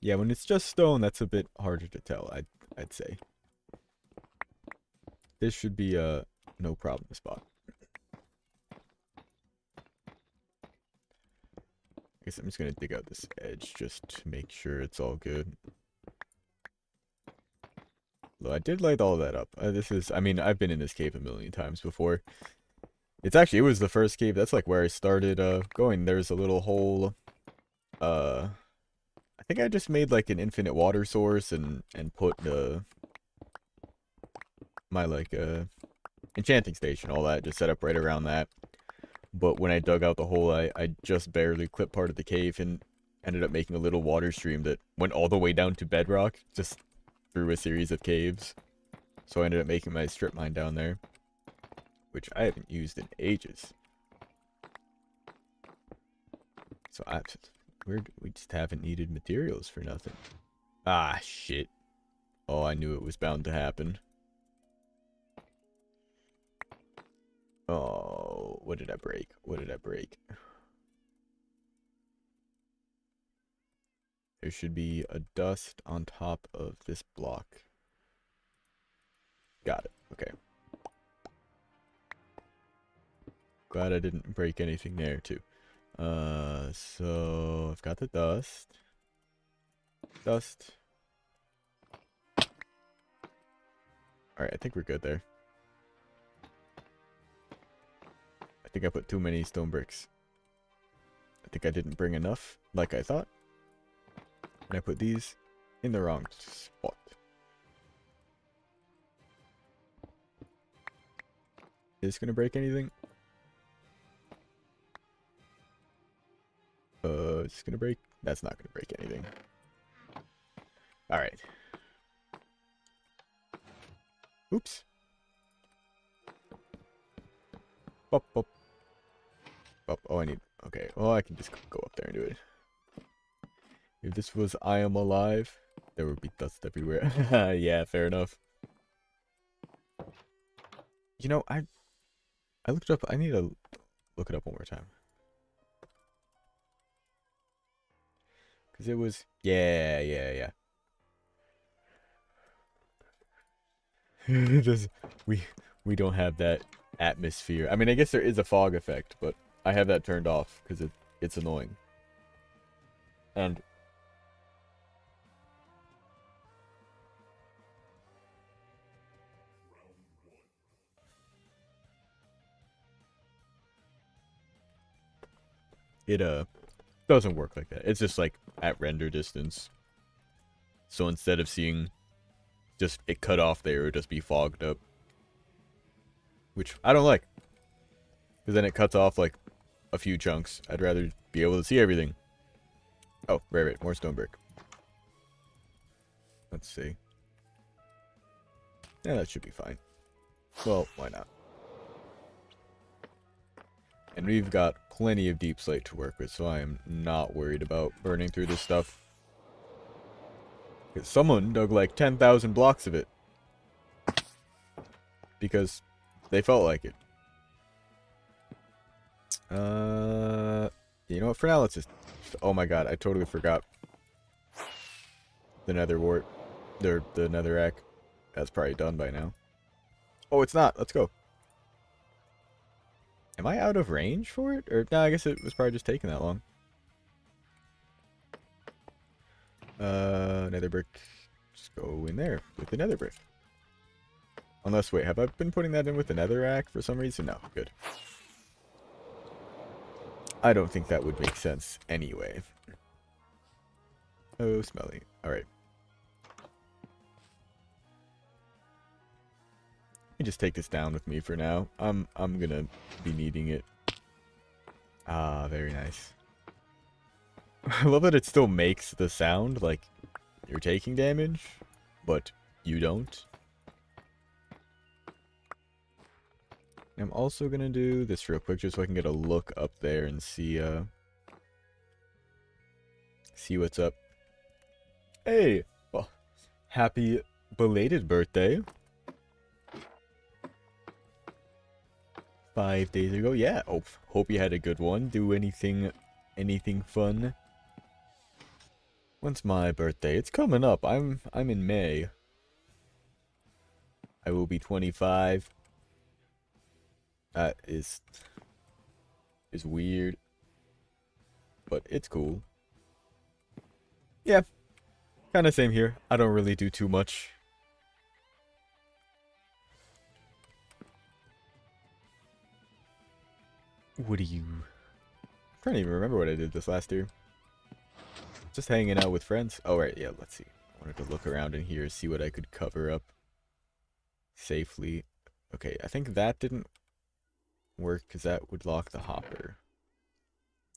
Yeah, when it's just stone, that's a bit harder to tell, I'd say. This should be no problem spot. I guess I'm just gonna dig out this edge just to make sure it's all good. Though I did light all that up. I mean, I've been in this cave a million times before. It was the first cave. That's like where I started going. There's a little hole. I think I just made like an infinite water source and put my like enchanting station, all that, just set up right around that. But when I dug out the hole, I just barely clipped part of the cave and ended up making a little water stream that went all the way down to bedrock, just through a series of caves. So I ended up making my strip mine down there, which I haven't used in ages. So we just haven't needed materials for nothing. Ah, shit. Oh, I knew it was bound to happen. Oh, what did I break? What did I break? There should be a dust on top of this block. Got it. Okay. Glad I didn't break anything there, too. So I've got the dust. Dust. Alright, I think we're good there. think I put too many stone bricks. I think I didn't bring enough, like I thought. And I put these in the wrong spot. Is this gonna break anything? Is this gonna break? That's not gonna break anything. Alright. Oops. Bop, bop. Bop. Oh, I need... Okay, well, I can just go up there and do it. If this was I Am Alive, there would be dust everywhere. Yeah, fair enough. You know, I looked it up. I need to look it up one more time. Because it was... Yeah. This, we don't have that atmosphere. I mean, I guess there is a fog effect, but I have that turned off because it's annoying. And it doesn't work like that. It's just like at render distance. So instead of seeing just it cut off there, it would just be fogged up. Which I don't like. Because then it cuts off like a few chunks. I'd rather be able to see everything. Oh, right. More stone brick. Let's see. Yeah, that should be fine. Well, why not? And we've got plenty of deep slate to work with, so I am not worried about burning through this stuff. Because someone dug like 10,000 blocks of it. Because they felt like it. You know what? For now, let's just... Oh my god, I totally forgot. The nether wart. The netherrack. That's probably done by now. Oh, it's not. Let's go. Am I out of range for it? Or, no, I guess it was probably just taking that long. Nether brick. Just go in there with the nether brick. Unless, wait, have I been putting that in with the netherrack for some reason? No, good. I don't think that would make sense anyway. Oh, smelly. Alright. Let me just take this down with me for now. I'm gonna be needing it. Ah, very nice. I love that it still makes the sound like you're taking damage, but you don't. I'm also gonna do this real quick just so I can get a look up there and see what's up. Hey! Well, happy belated birthday. 5 days ago. Yeah. Oh, hope you had a good one. Do anything fun? When's my birthday? It's coming up. I'm in May. I will be 25. That is weird, but it's cool. Yeah, kind of same here. I don't really do too much. What do you... I'm trying to even remember what I did this last year. Just hanging out with friends. Oh, right, yeah, let's see. I wanted to look around in here, see what I could cover up safely. Okay, I think that didn't work because that would lock the hopper.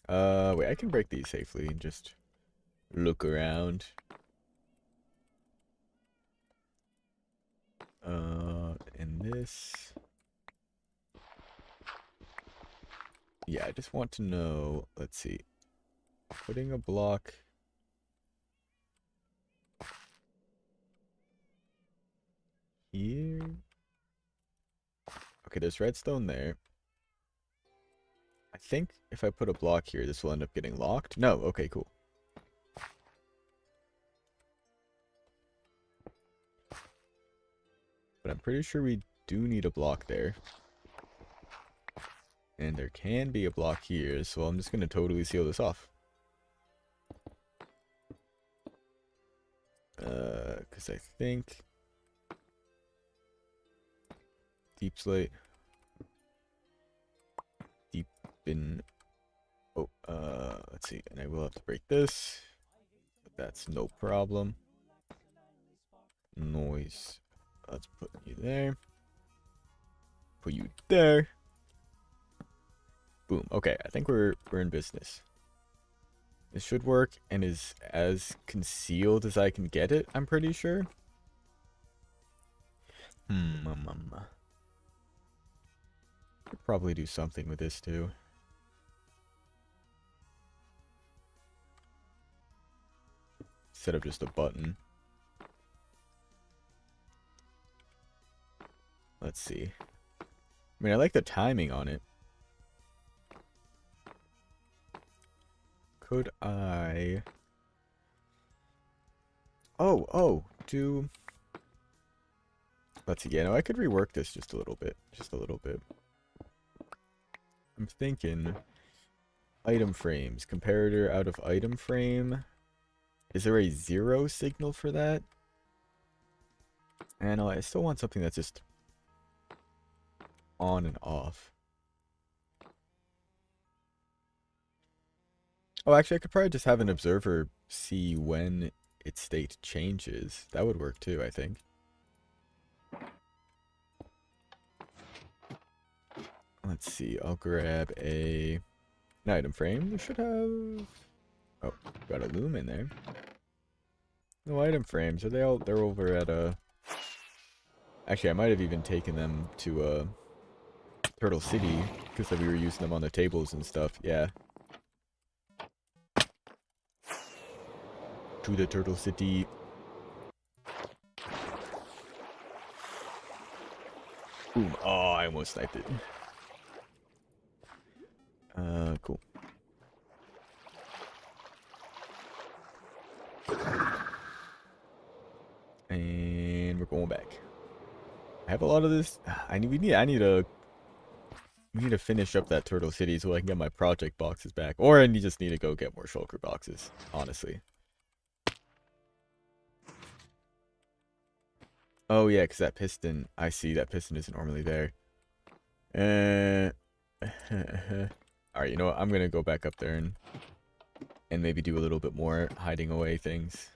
Wait, I can break these safely and just look around. And this. Yeah, I just want to know, let's see. Putting a block here. Okay, there's redstone there. I think if I put a block here, this will end up getting locked. No, okay, cool. But I'm pretty sure we do need a block there. And there can be a block here, so I'm just going to totally seal this off. Because I think... Deep been... Oh, let's see. And I will have to break this. But that's no problem. Noise. Let's put you there. Put you there. Boom. Okay, I think we're in business. This should work and is as concealed as I can get it, I'm pretty sure. Could probably do something with this too. Instead of just a button. Let's see. I mean, I like the timing on it. Could I... Oh, do... Let's see, yeah, no, I could rework this just a little bit. Just a little bit. I'm thinking... Item frames. Comparator out of item frame. Is there a 0 signal for that? And I still want something that's just... on and off. Oh, actually, I could probably just have an observer see when its state changes. That would work too, I think. Let's see. I'll grab an item frame. We should have... Oh, got a loom in there. No item frames. Are they all... They're over at a... Actually, I might have even taken them to Turtle City, because we were using them on the tables and stuff. Yeah. To the Turtle City. Boom. Oh, I almost sniped it. Cool. And we're going back. I have a lot of this. We need to finish up that Turtle City so I can get my project boxes back. Or I just need to go get more shulker boxes, honestly. Oh yeah, because that piston, I see that piston isn't normally there. Alright, you know what? I'm going to go back up there and maybe do a little bit more hiding away things.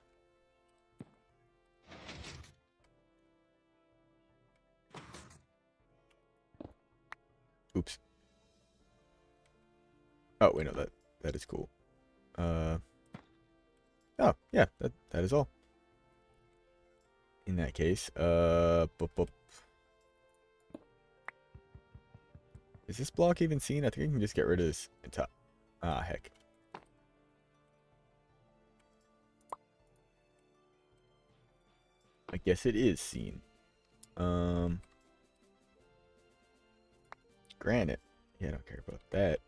Oops. Oh, wait, no, that is cool. Oh, yeah, that is all. In that case, is this block even seen? I think I can just get rid of this and top. Ah, heck. I guess it is seen. Granite. Yeah, I don't care about that.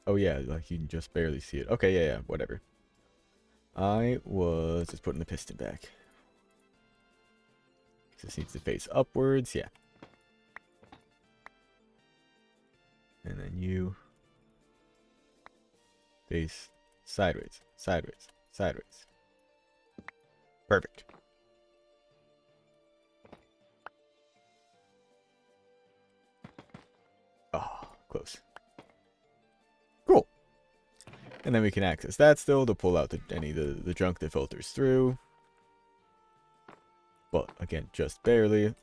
Oh yeah, like you can just barely see it. Okay, yeah, whatever. I was just putting the piston back. This needs to face upwards, yeah. And then you face sideways, sideways, sideways. Perfect. Oh, close. Cool. And then we can access that still to pull out any of the junk that filters through. But again, just barely.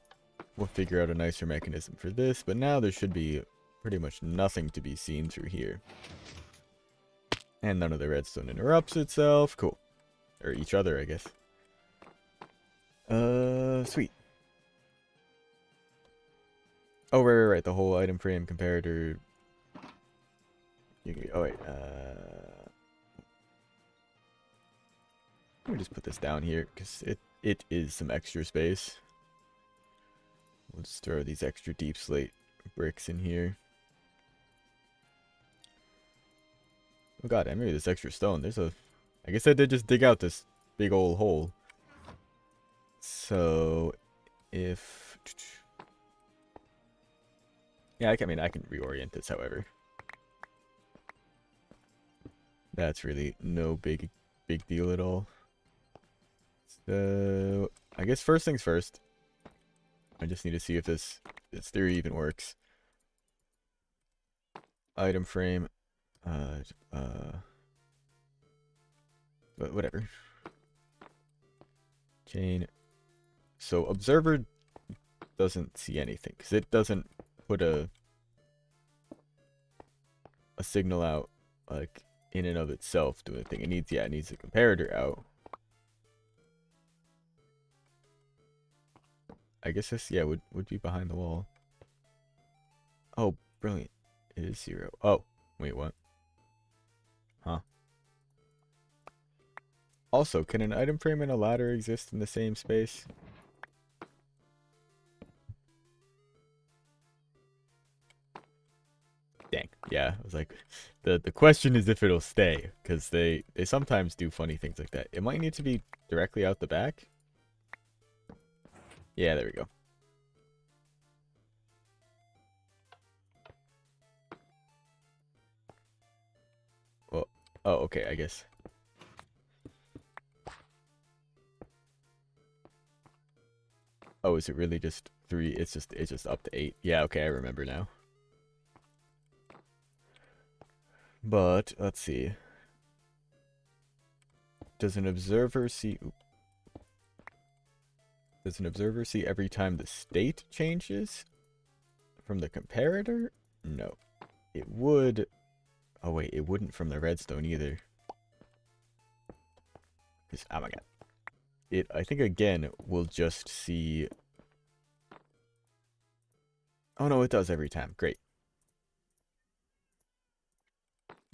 We'll figure out a nicer mechanism for this, but now there should be pretty much nothing to be seen through here. And none of the redstone interrupts itself. Cool. Or each other, I guess. Sweet. Oh, right. The whole item frame comparator. Oh, wait. Let me just put this down here, because it is some extra space. We'll just throw these extra deep slate bricks in here. Oh god, I made this extra stone. I guess I did just dig out this big old hole. So, if... Yeah, I mean, I can reorient this, however. That's really no big deal at all. So, I guess first things first. I just need to see if this theory even works. item frame, but whatever. Chain. So observer doesn't see anything because it doesn't put a signal out like in and of itself doing a thing. It needs it needs a comparator out. I guess this would be behind the wall. Oh, brilliant. It is 0. Oh, wait, what? Huh. Also, can an item frame and a ladder exist in the same space? Dang. Yeah, I was like, the question is if it'll stay, because they sometimes do funny things like that. It might need to be directly out the back. Yeah, there we go. Well, oh, okay, I guess. Oh, is it really just 3? It's just up to 8. Yeah, okay, I remember now. But let's see. Does an observer see every time the state changes from the comparator? No. It would. Oh wait, it wouldn't from the redstone either. Oh my god. It, I think again, will just see. Oh no, it does every time. Great.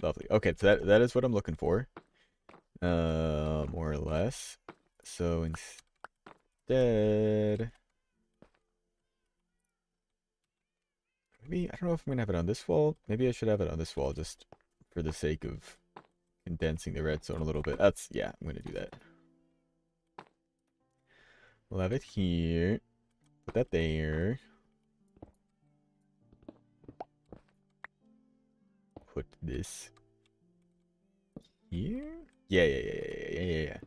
Lovely. Okay, so that is what I'm looking for. More or less. So instead, maybe, I don't know if I'm gonna have it on this wall. Maybe I should have it on this wall just for the sake of condensing the redstone a little bit. Yeah, I'm gonna do that. We'll have it here. Put that there. Put this here. Yeah.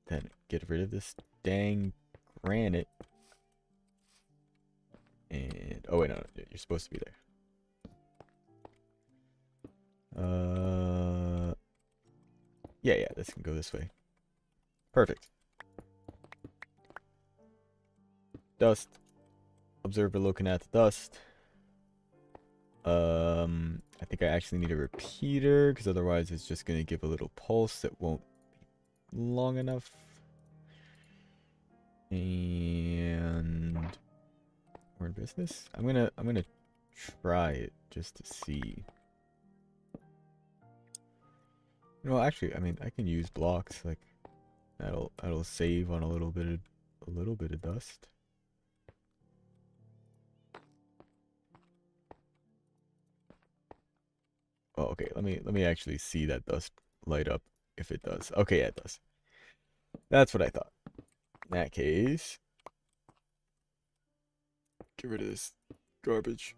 Then get rid of this dang granite. And oh wait, no, you're supposed to be there. Yeah, this can go this way. Perfect. Dust. Observer looking at the dust. I think I actually need a repeater because otherwise it's just gonna give a little pulse that won't be long enough. And we're in business. I'm gonna try it just to see. You know, actually, I mean, I can use blocks like that'll save on a little bit of dust. Oh, okay. Let me actually see that dust light up if it does. Okay, yeah, it does. That's what I thought. In that case, get rid of this garbage.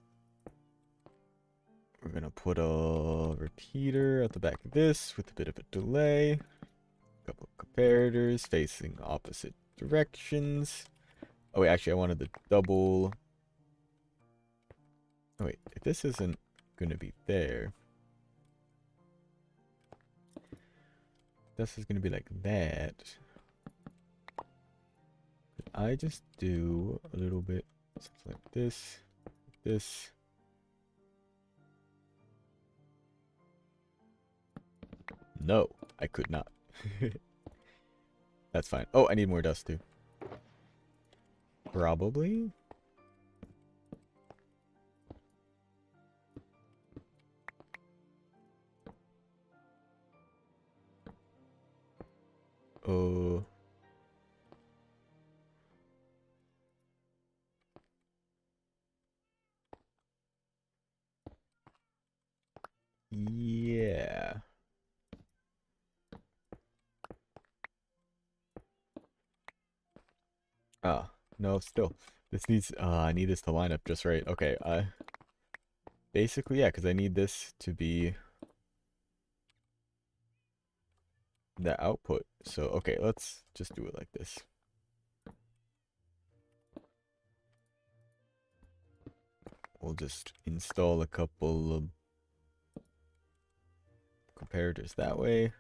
We're gonna put a repeater at the back of this with a bit of a delay. A couple of comparators facing opposite directions. Oh wait, actually I wanted the double. Oh wait, if this isn't gonna be there, this is gonna be like that. I just do a little bit something like this, this. No, I could not. That's fine. Oh, I need more dust too. Probably. Oh. Yeah. Ah, no, still. This needs, I need this to line up just right. Okay, basically, yeah, because I need this to be the output. So, okay, let's just do it like this. we'll just install a couple of comparators that way.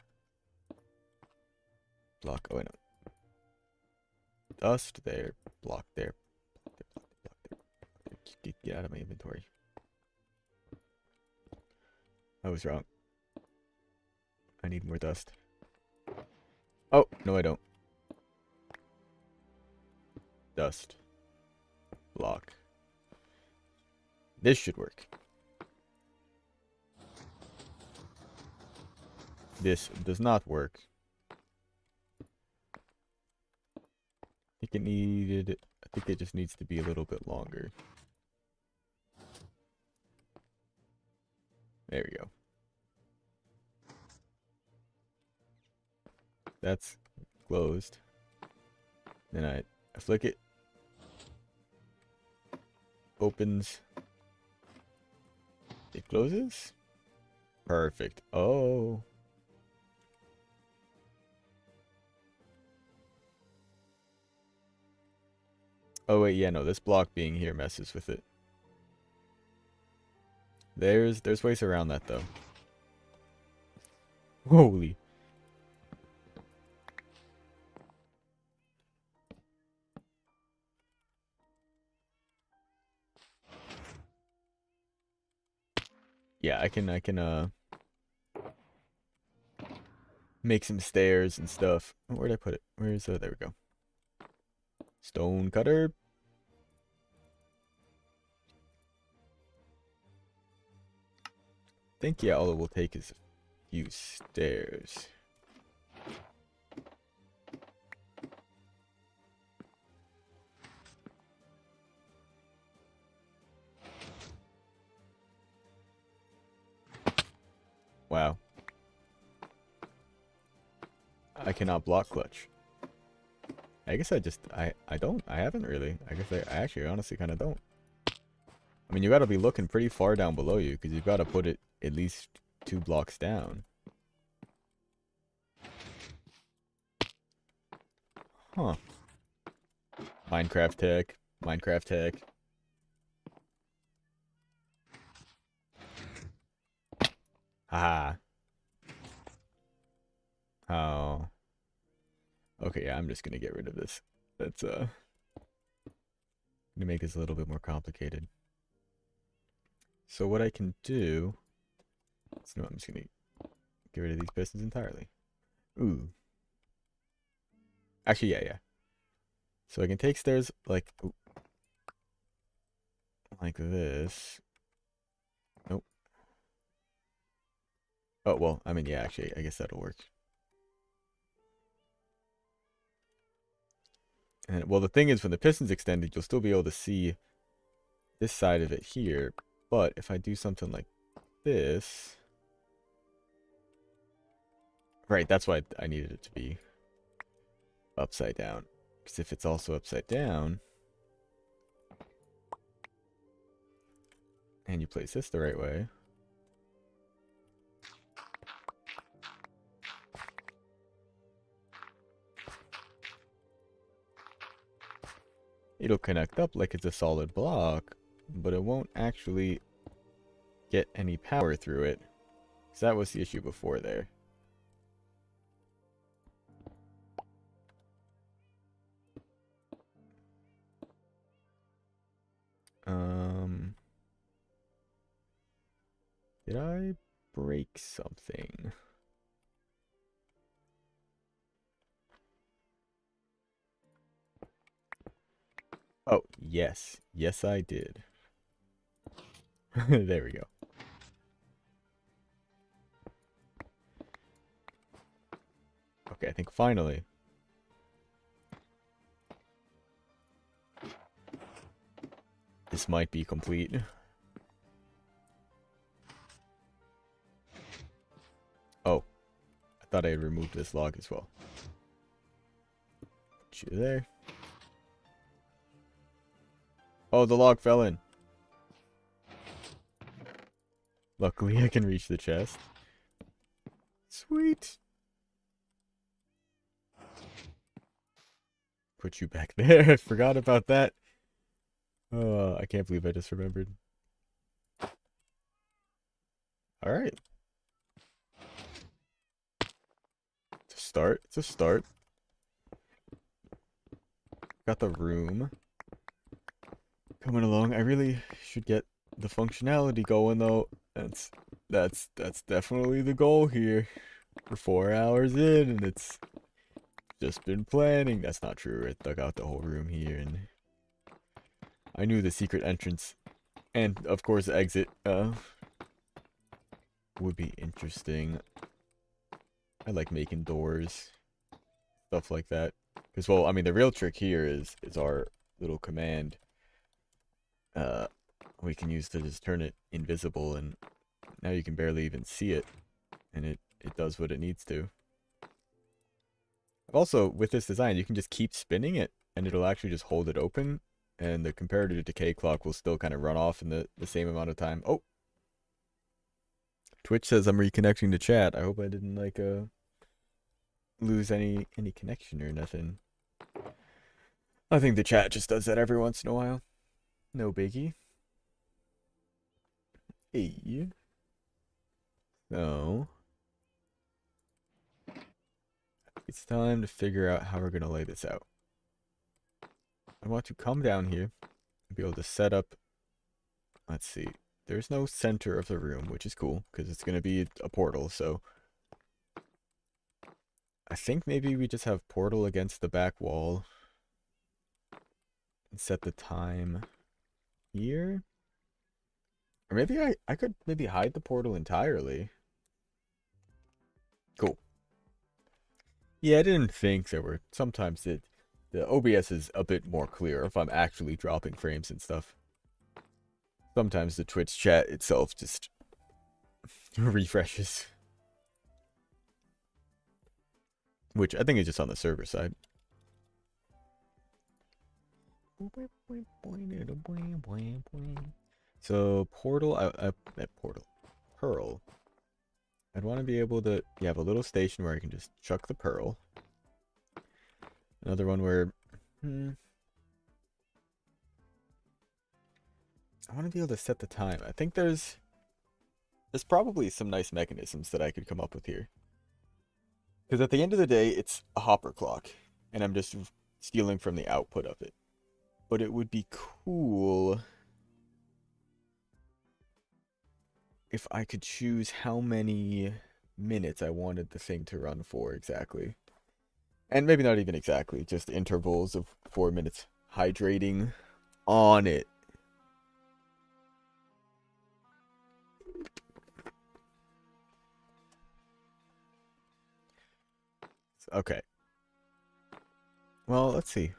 Block, oh wait, no. Dust there, block there. Block there. Get out of my inventory. I was wrong. I need more dust. Oh, no I don't. Dust. Block. This should work. This does not work. I think it just needs to be a little bit longer. There we go. That's closed. Then I flick it. Opens. It closes. Perfect. Oh. Oh wait, yeah, no, this block being here messes with it. There's ways around that though. Holy. Yeah, I can make some stairs and stuff. Oh, where'd I put it? Where's there we go. Stone cutter. I think yeah, all it will take is a few stairs. Wow. I cannot block clutch. I guess I haven't really. I guess I actually honestly kind of don't. I mean, you gotta be looking pretty far down below you, because you've got to put it at least 2 blocks down. Huh. Minecraft tech. Minecraft tech. Haha. Oh. Okay, yeah, I'm just gonna get rid of this. That's gonna make this a little bit more complicated. So what I can do is, no, I'm just gonna get rid of these pistons entirely. Ooh. Actually, yeah. So I can take stairs like this. Nope. Oh, well, I mean, yeah, actually, I guess that'll work. And, well, the thing is, when the piston's extended, you'll still be able to see this side of it here. But if I do something like this... Right, that's why I needed it to be upside down. Because if it's also upside down... and you place this the right way... it'll connect up like it's a solid block, but it won't actually get any power through it. Because that was the issue before there. Did I break something? Oh, yes. Yes, I did. There we go. Okay, I think finally. This might be complete. Oh, I thought I had removed this log as well. Put you there. Oh, the log fell in. Luckily, I can reach the chest. Sweet. Put you back there. I forgot about that. Oh, I can't believe I just remembered. Alright. It's a start. It's a start. Got the room coming along. I really should get the functionality going though. That's definitely the goal here. We're 4 hours in and it's just been planning. That's not true. I dug out the whole room here and I knew the secret entrance and of course exit would be interesting. I like making doors, stuff like that. Because, well, I mean, the real trick here is our little command. We can use to just turn it invisible, and now you can barely even see it, and it does what it needs to. Also, with this design, you can just keep spinning it, and it'll actually just hold it open, and the comparative decay clock will still kind of run off in the same amount of time. Oh! Twitch says I'm reconnecting to chat. I hope I didn't, like, lose any connection or nothing. I think the chat just does that every once in a while. No biggie. Hey. So, it's time to figure out how we're going to lay this out. I want to come down here and be able to set up, let's see, there's no center of the room, which is cool, because it's going to be a portal, so I think maybe we just have portal against the back wall and set the time here. Or maybe I could maybe hide the portal entirely. Cool. Yeah, I didn't think there were. Sometimes the OBS is a bit more clear if I'm actually dropping frames and stuff. Sometimes the Twitch chat itself just refreshes. Which I think is just on the server side. So portal, portal, pearl. I'd want to be able to have a little station where I can just chuck the pearl. Another one where, I want to be able to set the time. I think there's probably some nice mechanisms that I could come up with here. Because at the end of the day, it's a hopper clock, and I'm just stealing from the output of it. But it would be cool if I could choose how many minutes I wanted the thing to run for exactly. And maybe not even exactly, just intervals of 4 minutes hydrating on it. Okay. Well, let's see.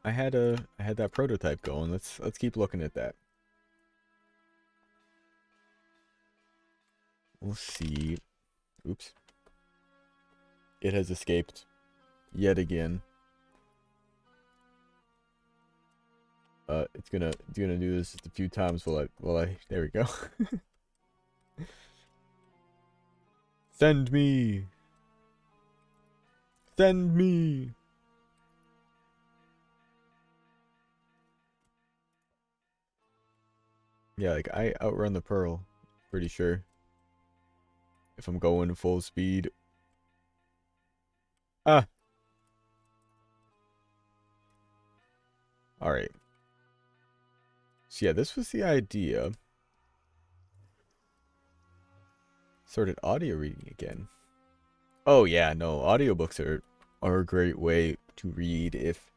I had that prototype going. Let's keep looking at that. We'll see. Oops. It has escaped yet again. It's gonna do this just a few times while I there we go. Send me. Send me. Yeah, like I outrun the pearl, pretty sure. If I'm going full speed. Ah. Alright. So yeah, this was the idea. Started audio reading again. Oh yeah, no, audiobooks are a great way to read if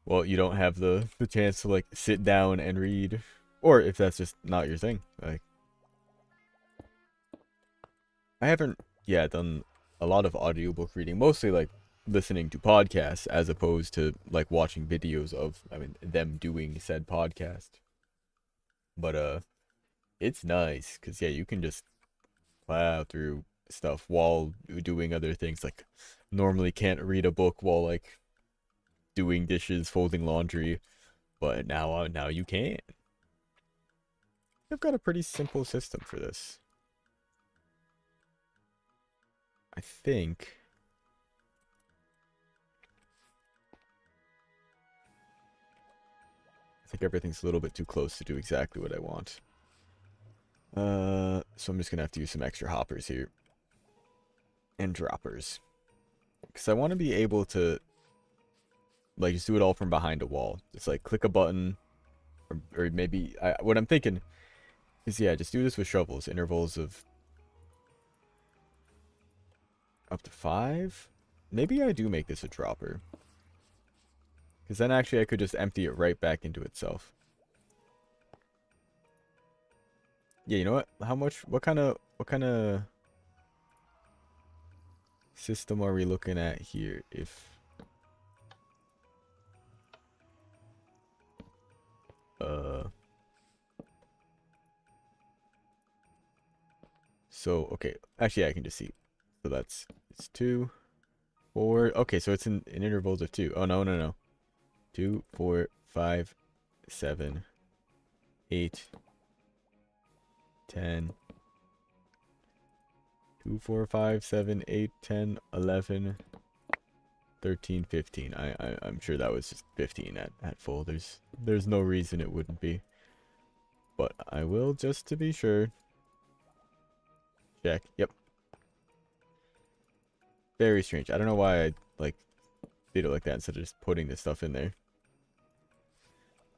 well, you don't have the chance to like sit down and read, or if that's just not your thing. Like I haven't done a lot of audiobook reading, mostly like listening to podcasts as opposed to like watching videos of them doing said podcast. But it's nice cuz yeah, you can just plow through stuff while doing other things. Like normally can't read a book while like doing dishes, folding laundry, but now you can. I've got a pretty simple system for this. I think everything's a little bit too close to do exactly what I want. So I'm just gonna have to use some extra hoppers here. And droppers. Because I want to be able to, like, just do it all from behind a wall. Just, like, click a button. Or maybe, what I'm thinking is, yeah, just do this with shovels. Intervals of up to 5. Maybe I do make this a dropper. Because then actually I could just empty it right back into itself. Yeah, you know what? How much, what kind of system are we looking at here? If, so, okay. Actually, I can just see. So that's, it's 2, 4. Okay, so it's in intervals of 2. Oh, no, no, no. 2, 4, 5, 7, 8, 10. 2, 4, 5, 7, 8, 10, 11, 13, 15. I'm sure that was just 15 at full. There's no reason it wouldn't be. But I will, just to be sure, check. Yep. Very strange. I don't know why I, like, did it like that instead of just putting this stuff in there.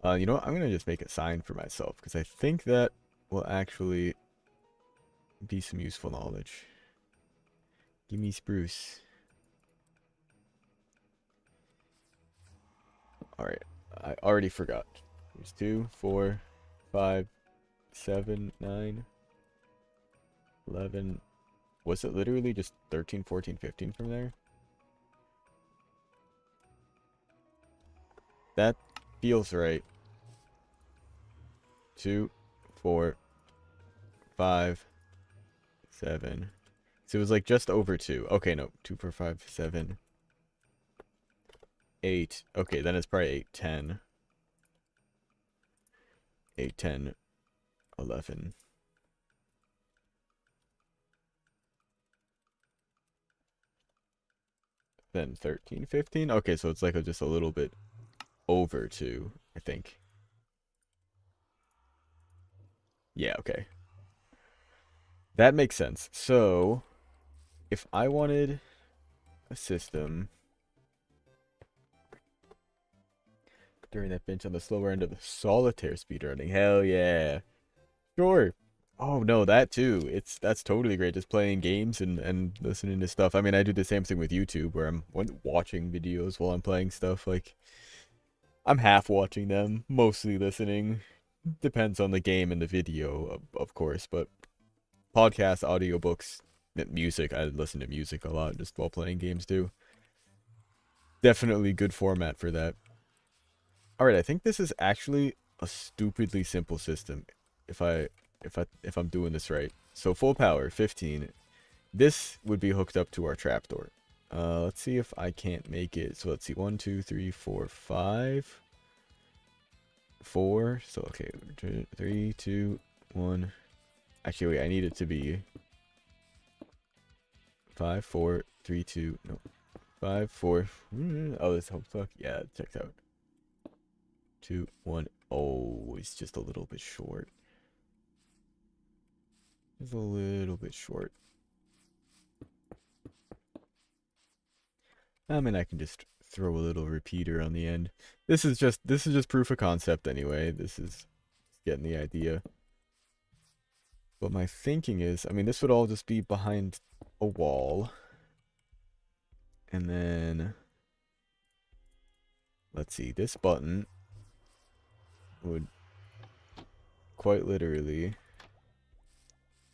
You know what? I'm going to just make a sign for myself, because I think that will actually be some useful knowledge. Give me spruce. Alright. I already forgot. There's 2, 4, 5, 7, 9, 11. Was it literally just 13, 14, 15 from there? That feels right. 2, 4, 5, 7. So it was like just over 2. Okay, no. 2, 4, 5, 7, 8. Okay, then it's probably 8, 10. 8, 10, 11. Then 13, 15. Okay, so it's like just a little bit over 2, I think. Yeah, okay. That makes sense. So, if I wanted a system during that bench on the slower end of the solitaire speedrunning, hell yeah. Sure. Oh no, that too. That's totally great. Just playing games and listening to stuff. I mean, I do the same thing with YouTube where I'm watching videos while I'm playing stuff. Like, I'm half watching them, mostly listening. Depends on the game and the video, of course, but podcasts, audiobooks, music. I listen to music a lot just while playing games too. Definitely good format for that. Alright, I think this is actually a stupidly simple system if I'm doing this right. So full power, 15. This would be hooked up to our trapdoor. Let's see if I can't make it. So let's see, 1, 2, 3, 4, 5. 4. So okay, 3, 2, 1. Actually, wait, I need it to be 5, 4, 3, 2. No, 5, 4. Oh, this hope fuck. Yeah, it checks out. 2, 1. Oh, it's just a little bit short. It's a little bit short. I mean, I can just throw a little repeater on the end. This is just proof of concept anyway. This is getting the idea. But my thinking is, I mean, this would all just be behind a wall. And then, let's see, this button would quite literally,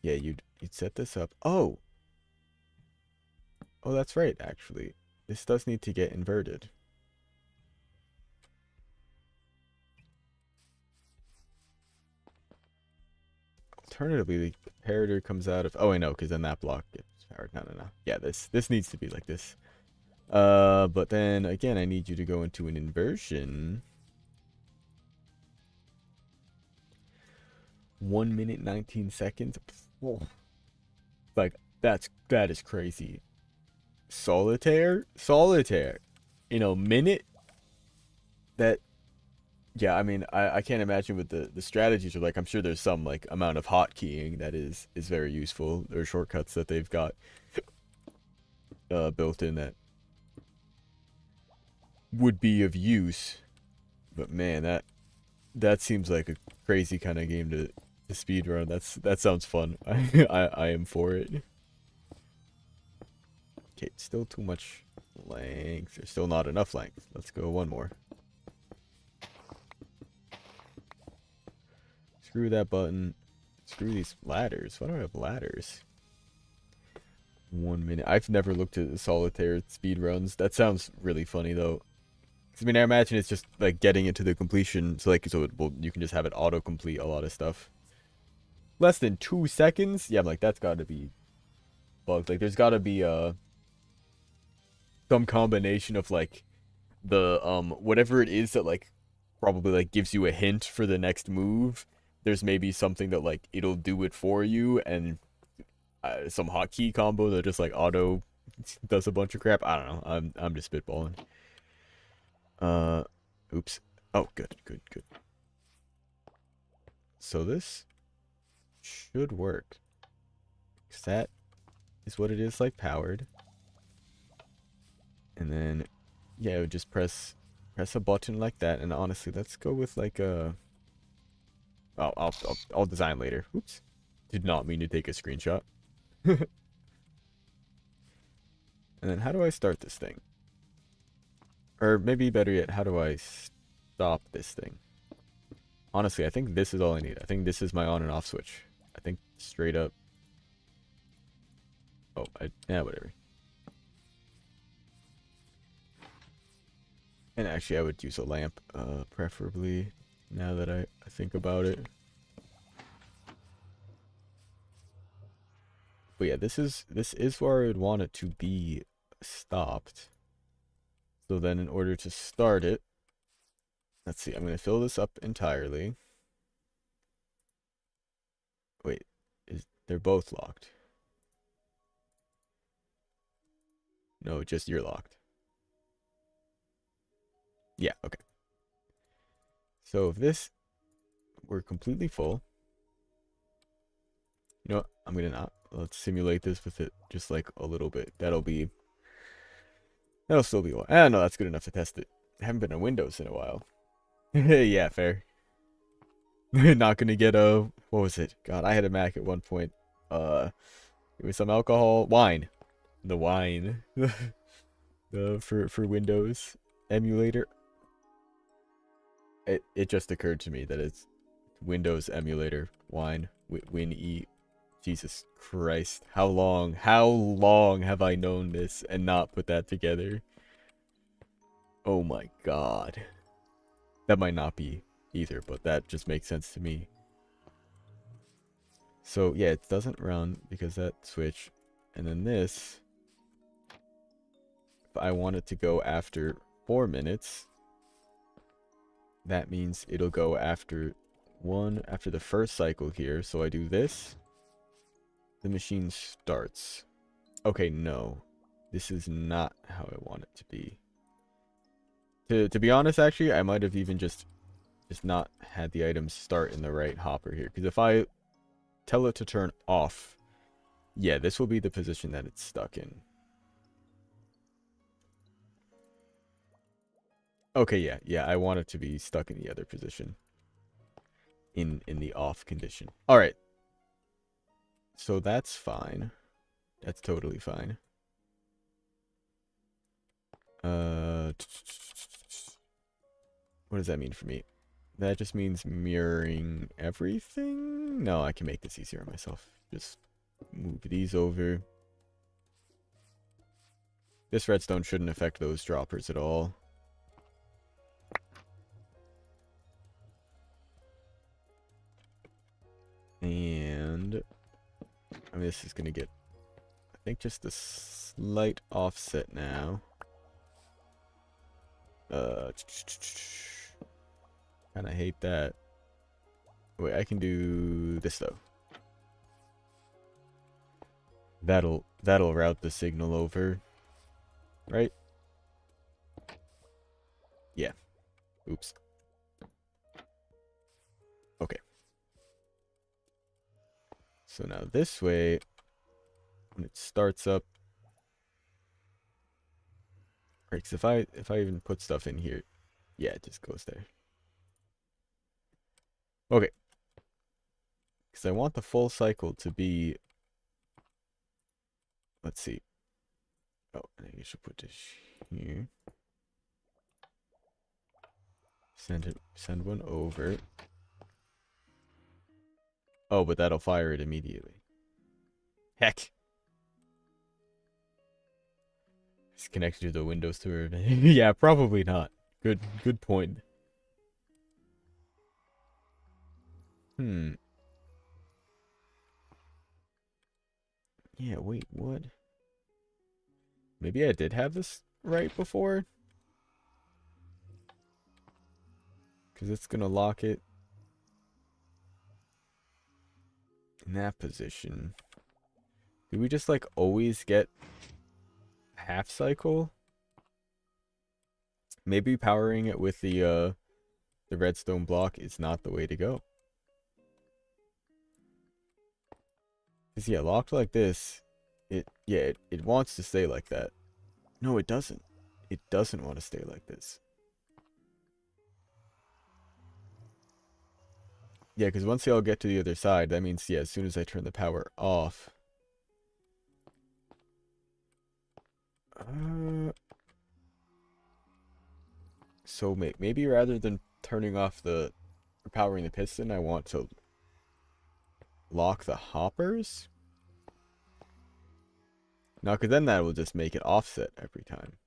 yeah, you'd set this up. Oh, that's right, actually. This does need to get inverted. Alternatively, the comparator comes out of, oh, I know, because then that block gets powered. No, no, no. Yeah, this needs to be like this. But then again, I need you to go into an inversion. 1 minute 19 seconds. Oh. Like that is crazy. Solitaire. In a minute. Yeah, I mean, I can't imagine with the strategies are like, I'm sure there's some like amount of hotkeying that is very useful, or shortcuts that they've got built in that would be of use. But man, that seems like a crazy kind of game to speed run. That sounds fun. I am for it. Okay, still too much length. There's still not enough length. Let's go one more. Screw that button. Screw these ladders. Why do I have ladders? 1 minute. I've never looked at solitaire speed runs. That sounds really funny though. 'Cause, I mean, I imagine it's just like getting into the completion. So you can just have it autocomplete a lot of stuff. Less than 2 seconds? Yeah, I'm like, that's gotta be bugged. Like, there's gotta be some combination of like the whatever it is that like probably like gives you a hint for the next move. There's maybe something that like it'll do it for you, and some hotkey combo that just like auto does a bunch of crap. I don't know. I'm just spitballing. Uh, oops. Oh, good. So this should work. 'Cause that is what it is like powered. And then, yeah, it would just press a button like that. And honestly, let's go with like a. Oh, I'll design later. Oops. Did not mean to take a screenshot. And then how do I start this thing? Or maybe better yet, how do I stop this thing? Honestly, I think this is all I need. I think this is my on and off switch. I think straight up. Oh, yeah, whatever. And actually, I would use a lamp, preferably, now that I think about it. But yeah, this is where I would want it to be stopped. So then in order to start it, let's see, I'm going to fill this up entirely. Wait, they're both locked? No, just you're locked. Yeah, okay. So if this were completely full, you know what? I'm gonna not. Let's simulate this with it just like a little bit. That'll still be. No, that's good enough to test it. I haven't been on Windows in a while. Yeah, fair. Not gonna get a, what was it? God, I had a Mac at one point. It was some wine. The wine. The for Windows emulator. It just occurred to me that it's Windows emulator wine. Win-E. Jesus Christ. How long have I known this and not put that together? Oh my god. That might not be either, but that just makes sense to me. So yeah, it doesn't run because that switch. And then this, if I want it to go after 4 minutes, that means it'll go after the first cycle here. So I do this, the machine starts. Okay, no. This is not how I want it to be. To be honest, actually, I might have even just not had the items start in the right hopper here. Because if I tell it to turn off, yeah, this will be the position that it's stuck in. Okay, yeah, I want it to be stuck in the other position. In the off condition. Alright. So that's fine. That's totally fine. What does that mean for me? That just means mirroring everything? No, I can make this easier on myself. Just move these over. This redstone shouldn't affect those droppers at all. And I mean, this is gonna get, I think, just a slight offset now. Kinda hate that. Wait, I can do this though. That'll route the signal over. Right? Yeah. Oops. So now this way, when it starts up, right, 'cause if I even put stuff in here, yeah, it just goes there. Okay. Because I want the full cycle to be, let's see. Oh, I think I should put this here. Send one over. Oh, but that'll fire it immediately. Heck. It's connected to the Windows server. Yeah, probably not. Good point. Hmm. Yeah, wait, what? Maybe I did have this right before? Because it's gonna lock it in that position. Do we just like always get half cycle? Maybe powering it with the redstone block is not the way to go. Because yeah, locked like this, it wants to stay like that. No, it doesn't. It doesn't want to stay like this. Yeah, because once they all get to the other side, that means, yeah, as soon as I turn the power off. So maybe rather than turning off or powering the piston, I want to lock the hoppers? No, because then that will just make it offset every time.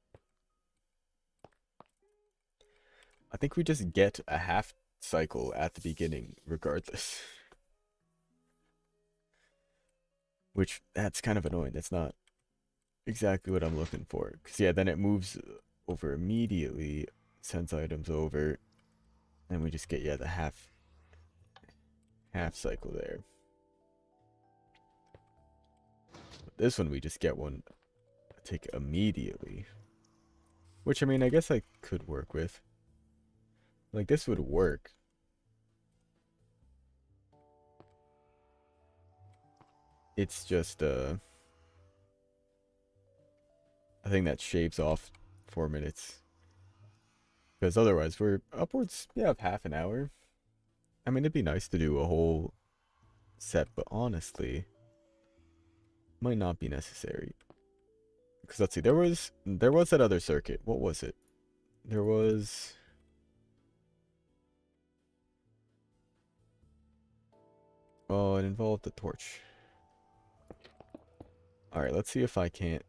I think we just get a half cycle at the beginning regardless. Which, that's kind of annoying. That's not exactly what I'm looking for. Because, yeah, then it moves over immediately, sends items over, and we just get, yeah, the half cycle there. This one, we just get one tick immediately. Which, I mean, I guess I could work with. Like, this would work. It's just, a thing that shaves off 4 minutes. Because otherwise, we're upwards, yeah, of half an hour. I mean, it'd be nice to do a whole set, but honestly, might not be necessary. Because let's see, there was that other circuit. What was it? There was... Oh, it involved the torch. Alright, let's see if I can't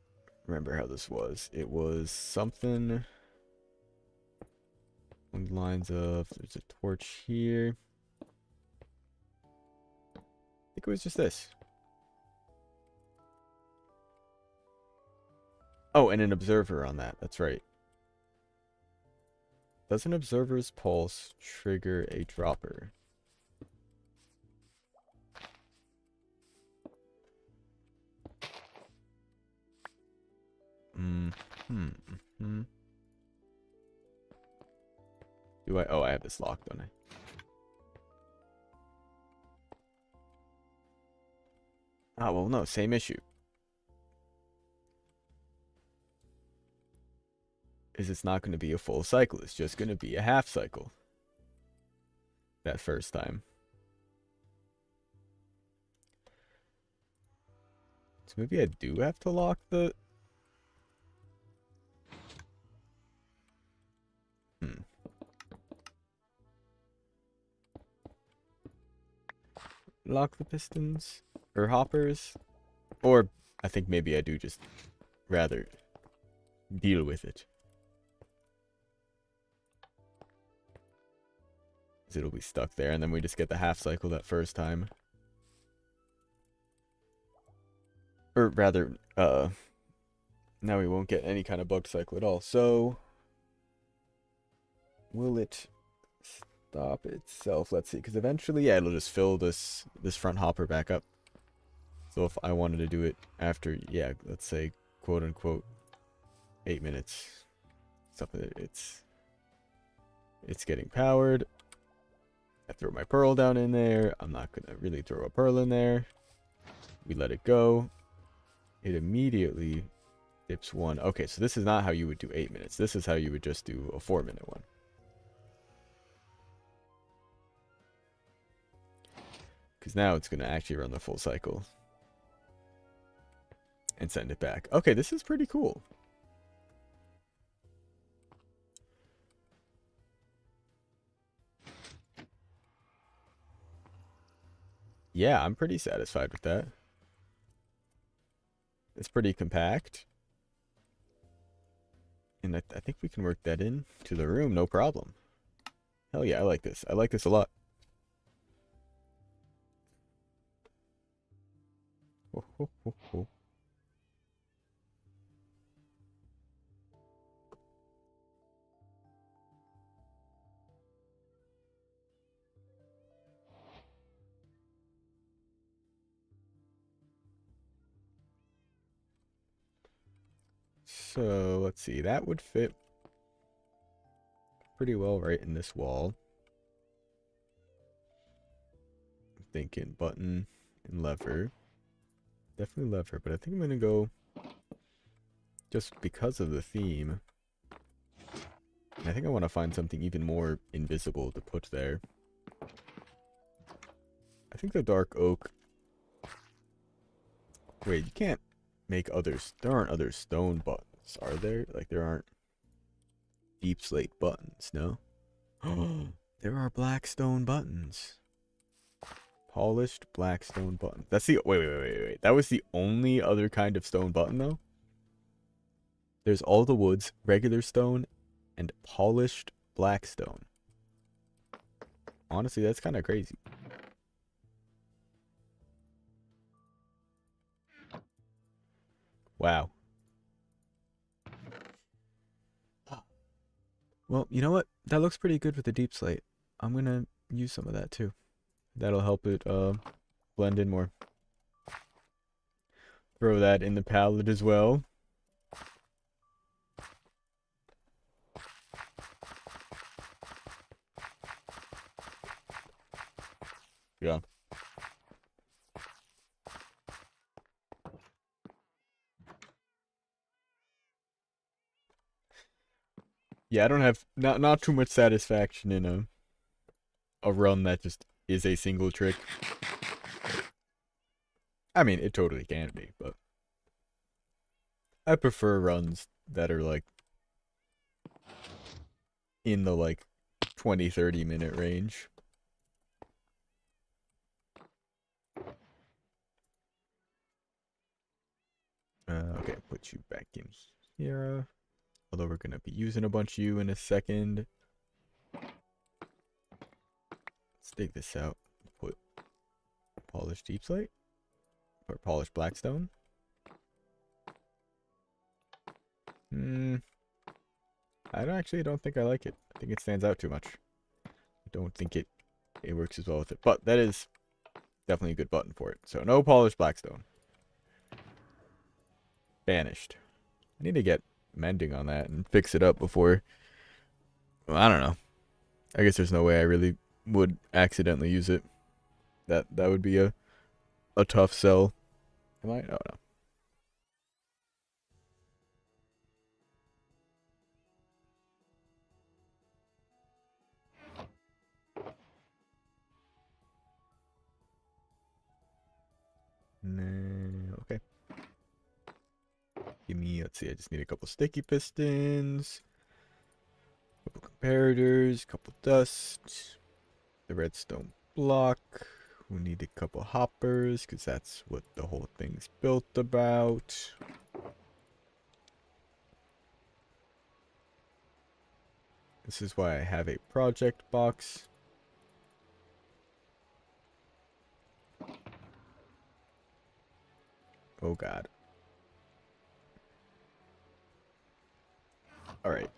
remember how this was. It was something on the lines of, there's a torch here. I think it was just this. Oh, and an observer on that. That's right. Does an observer's pulse trigger a dropper? Do I? Oh, I have this locked, don't I? Oh, well, no, same issue. Is it's not going to be a full cycle. It's just going to be a half cycle. That first time. So maybe I do have to lock the... Lock the pistons? Or hoppers? Or I think maybe I do just rather deal with it. It'll be stuck there, and then we just get the half cycle that first time. Or rather, now we won't get any kind of bugged cycle at all. So, will it stop itself? Let's see, because eventually, yeah, it'll just fill this front hopper back up. So if I wanted to do it after, yeah, let's say, quote unquote, 8 minutes, something, it's getting powered. I throw my pearl down in there. I'm not gonna really throw a pearl in there. We let it go. It immediately dips 1. Okay, so this is not how you would do 8 minutes. This is how you would just do a 4-minute one. Because now it's going to actually run the full cycle. And send it back. Okay, this is pretty cool. Yeah, I'm pretty satisfied with that. It's pretty compact. And I think we can work that in to the room, no problem. Hell yeah, I like this. I like this a lot. Ho, ho, ho, ho. So, let's see. That would fit pretty well right in this wall. I'm thinking button and lever. Definitely lever, but I think I'm going to go just because of the theme. I think I want to find something even more invisible to put there. I think the dark oak... Wait, you can't make others... There aren't other stone buttons, are there? Like, there aren't deep slate buttons, no? There are black stone buttons. Polished black stone button. That's the... Wait. That was the only other kind of stone button, though? There's all the woods, regular stone, and polished black stone. Honestly, that's kind of crazy. Wow. Well, you know what? That looks pretty good with the deep slate. I'm gonna use some of that too. That'll help it blend in more. Throw that in the palette as well. Yeah. Yeah, I don't have not too much satisfaction in a run that just is a single trick. I mean, it totally can be, but I prefer runs that are like in the like 20-30 minute range. Okay, put you back in here. Although we're gonna be using a bunch of you in a second. Let's dig this out. Put polished deep slate or polished blackstone. I don't think I like it. I think it stands out too much. I don't think it works as well with it. But that is definitely a good button for it. So no polished blackstone. Banished. I need to get mending on that and fix it up before. Well, I don't know. I guess there's no way I really would accidentally use it. That would be a tough sell. Am I? Oh no. No, okay. Give me, let's see, I just need a couple sticky pistons, couple comparators, couple dust, the redstone block. We need a couple hoppers, because that's what the whole thing's built about. This is why I have a project box. Oh god. Alright,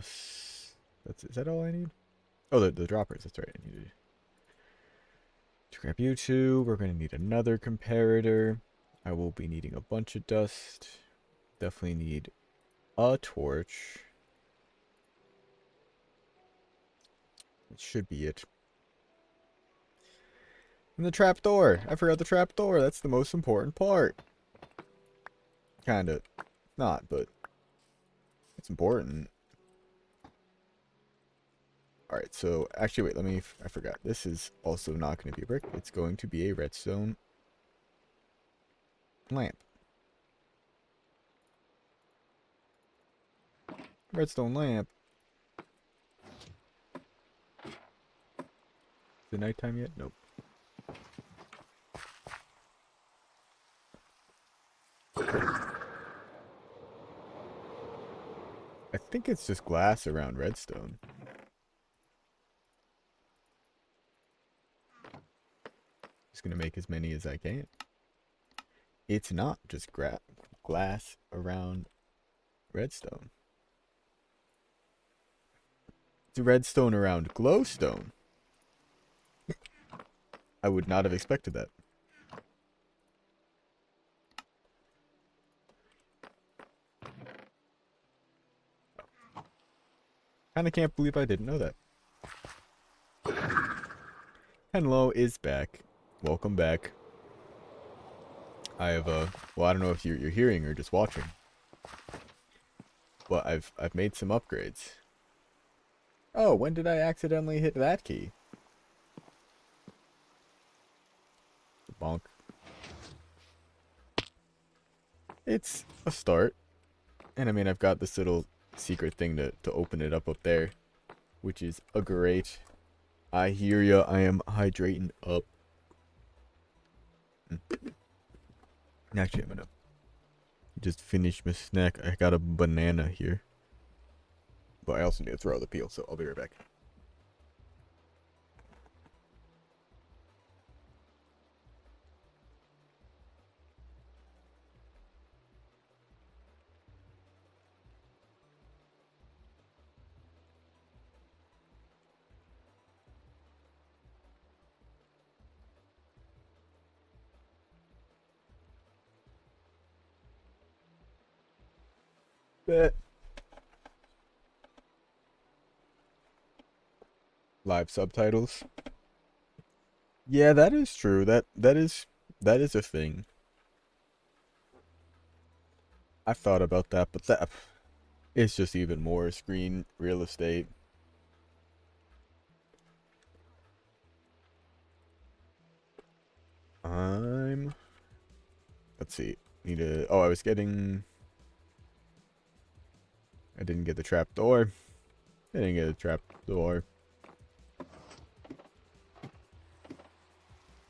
is that all I need? Oh, the droppers, that's right, I needed to grab you two. We're gonna need another comparator. I will be needing a bunch of dust. Definitely need a torch. That should be it. And the trapdoor. I forgot the trapdoor. That's the most important part. Kinda. Not, but it's important. Alright, so actually wait, I forgot. This is also not going to be a brick. It's going to be a redstone lamp. Redstone lamp. Is it nighttime yet? Nope. I think it's just glass around redstone. Just gonna make as many as I can. It's not just glass around redstone. It's redstone around glowstone. I would not have expected that. Kinda can't believe I didn't know that. Hello is back. Welcome back. I have well, I don't know if you're hearing or just watching, but I've made some upgrades. Oh, when did I accidentally hit that key? Bonk. It's a start, and I mean I've got this little secret thing to open it up there, which is a great. I hear ya. I am hydrating up. Actually, I'm gonna just finish my snack. I got a banana here, but I also need to throw the peel, so I'll be right back. Bet. Live subtitles. Yeah, that is true. That is a thing. I thought about that, but that it's just even more screen real estate. Let's see. Need to. Oh, I didn't get the trap door. I didn't get a trap door.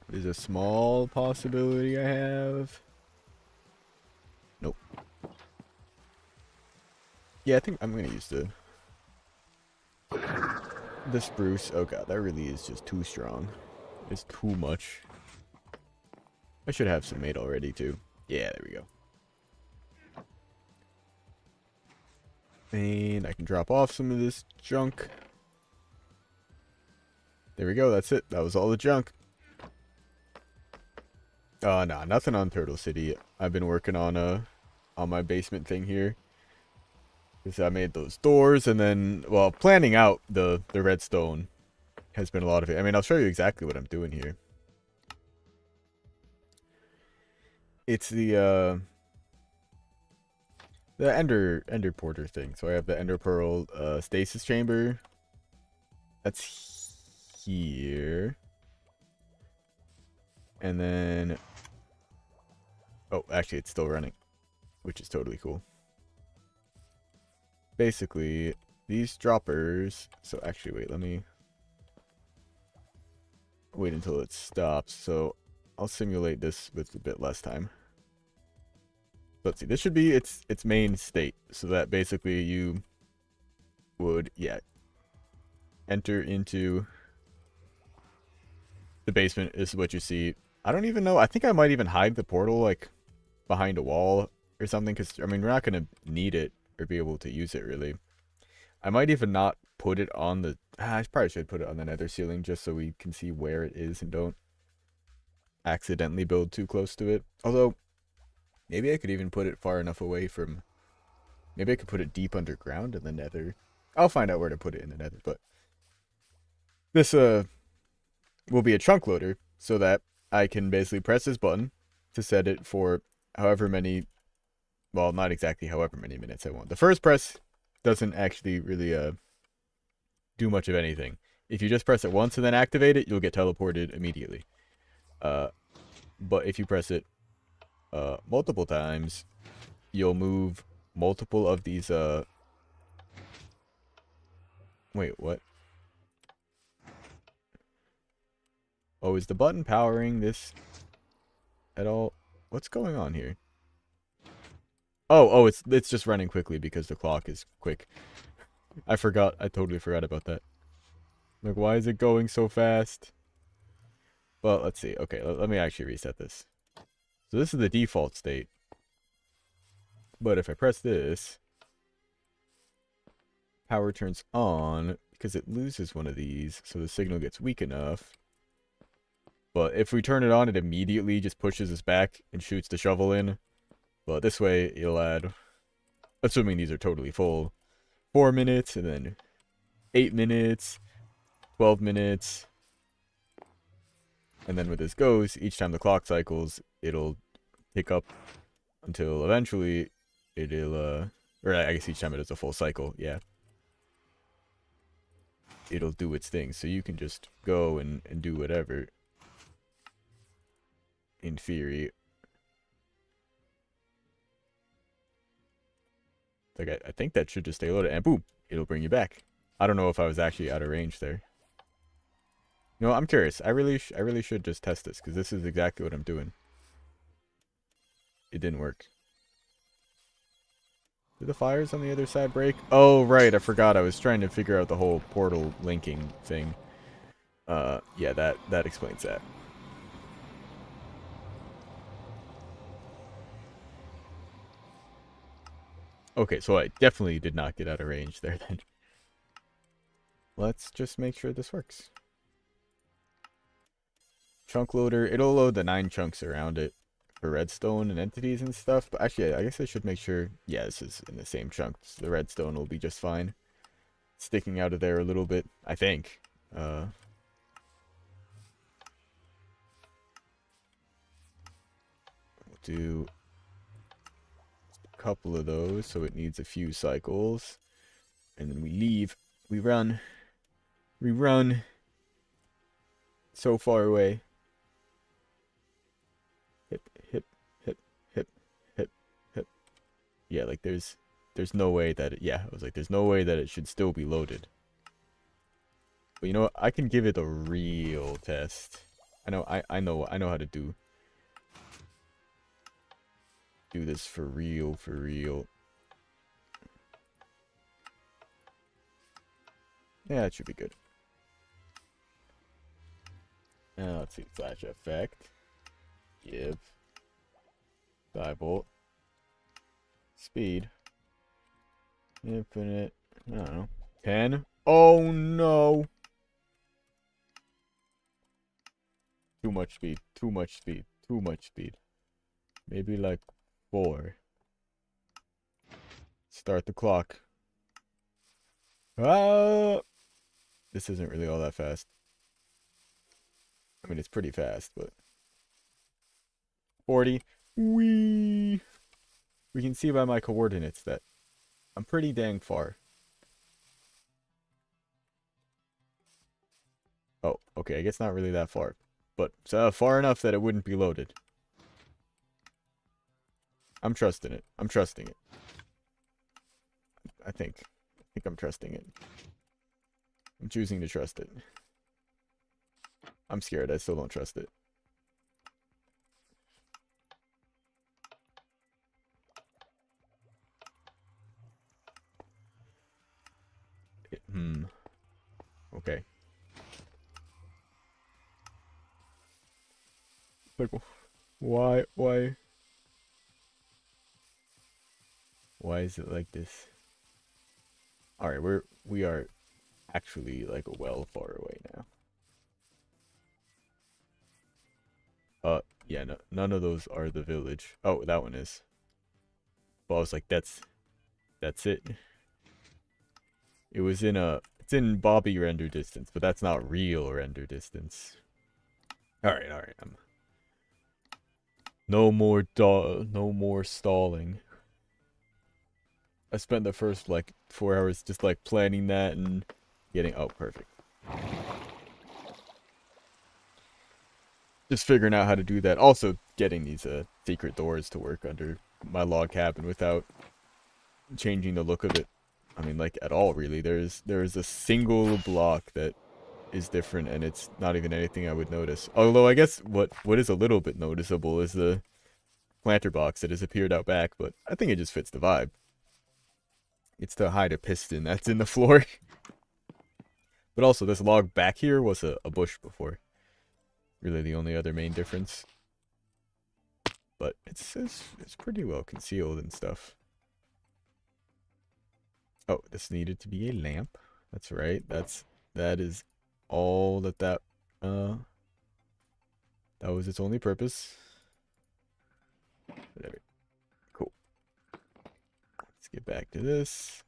There's a small possibility I have. Nope. Yeah, I think I'm gonna use the spruce. Oh god, that really is just too strong. It's too much. I should have some made already too. Yeah, there we go. And I can drop off some of this junk. There we go, that's it. That was all the junk. Nah, nothing on Turtle City. I've been working on my basement thing here. Because I made those doors, and then, well, planning out the redstone has been a lot of it. I mean, I'll show you exactly what I'm doing here. It's the Ender Porter thing. So I have the Ender Pearl stasis chamber. That's here. And then, oh, actually it's still running, which is totally cool. Basically, these droppers, so actually wait, let me wait until it stops. So I'll simulate this with a bit less time. Let's see, this should be its main state, so that basically you would, yeah, enter into the basement is what you see. I don't even know, I think I might even hide the portal like behind a wall or something, because I mean we're not going to need it or be able to use it really. I might even not put it on the, I probably should put it on the nether ceiling just so we can see where it is and don't accidentally build too close to it. Although maybe I could even put it far enough away from, maybe I could put it deep underground in the nether. I'll find out where to put it in the nether, but this will be a chunk loader, so that I can basically press this button to set it for however many, well, not exactly however many minutes I want. The first press doesn't actually really do much of anything. If you just press it once and then activate it, you'll get teleported immediately. But if you press it multiple times, you'll move multiple of these wait, what? Oh, is the button powering this at all? What's going on here? Oh, it's just running quickly because the clock is quick. I forgot. I totally forgot about that. Like, why is it going so fast? Well, let's see. Okay, let me actually reset this. So this is the default state. But if I press this, power turns on because it loses one of these, so the signal gets weak enough. But if we turn it on, it immediately just pushes us back and shoots the shovel in. But this way, you'll add, assuming these are totally full, 4 minutes, and then 8 minutes, 12 minutes. And then when this goes, each time the clock cycles, it'll tick up until eventually it'll, or I guess each time it does a full cycle, yeah. It'll do its thing. So you can just go and do whatever. In theory. Like, I think that should just stay loaded, and boom, it'll bring you back. I don't know if I was actually out of range there. No, I'm curious. I really should just test this, because this is exactly what I'm doing. It didn't work. Did the fires on the other side break? Oh, right, I forgot. I was trying to figure out the whole portal linking thing. Yeah, that explains that. Okay, so I definitely did not get out of range there then. Let's just make sure this works. Chunk loader, it'll load the 9 chunks around it for redstone and entities and stuff. But actually, I guess I should make sure, yeah, this is in the same chunks. The redstone will be just fine. Sticking out of there a little bit, I think. We'll do a couple of those, so it needs a few cycles. And then we leave. We run. We run. So far away. Hip, hip, hip, hip, hip, hip. Yeah, like there's no way that it, yeah, I was like, there's no way that it should still be loaded. But you know what? I can give it a real test. I know how to do this for real, for real. Yeah, it should be good. Now let's see, flash effect. Give. PsiVolt. Speed. Infinite. I don't know. 10. Oh no! Too much speed. Too much speed. Too much speed. Maybe like 4. Start the clock. Ah! This isn't really all that fast. I mean, it's pretty fast, but 40. Whee! We can see by my coordinates that I'm pretty dang far. Oh, okay, I guess not really that far. But far enough that it wouldn't be loaded. I'm trusting it. I'm trusting it. I think I'm trusting it. I'm choosing to trust it. I'm scared. I still don't trust it. Okay. Like, why is it like this? All right, we are actually like well far away now. Yeah, no, none of those are the village. Oh, that one is. But I was like, that's it. It was in it's in Bobby render distance, but that's not real render distance. All right, all right. No more stalling. I spent the first like 4 hours just like planning that and getting. Oh, perfect. Just figuring out how to do that. Also, getting these secret doors to work under my log cabin without changing the look of it. I mean, like at all, really. There's a single block that is different, and it's not even anything I would notice. Although I guess what is a little bit noticeable is the planter box that has appeared out back, but I think it just fits the vibe. It's to hide a piston that's in the floor. But also, this log back here was a bush before. Really the only other main difference. But it's pretty well concealed and stuff. Oh, this needed to be a lamp. That's right. That is all that was its only purpose. Whatever. Cool. Let's get back to this.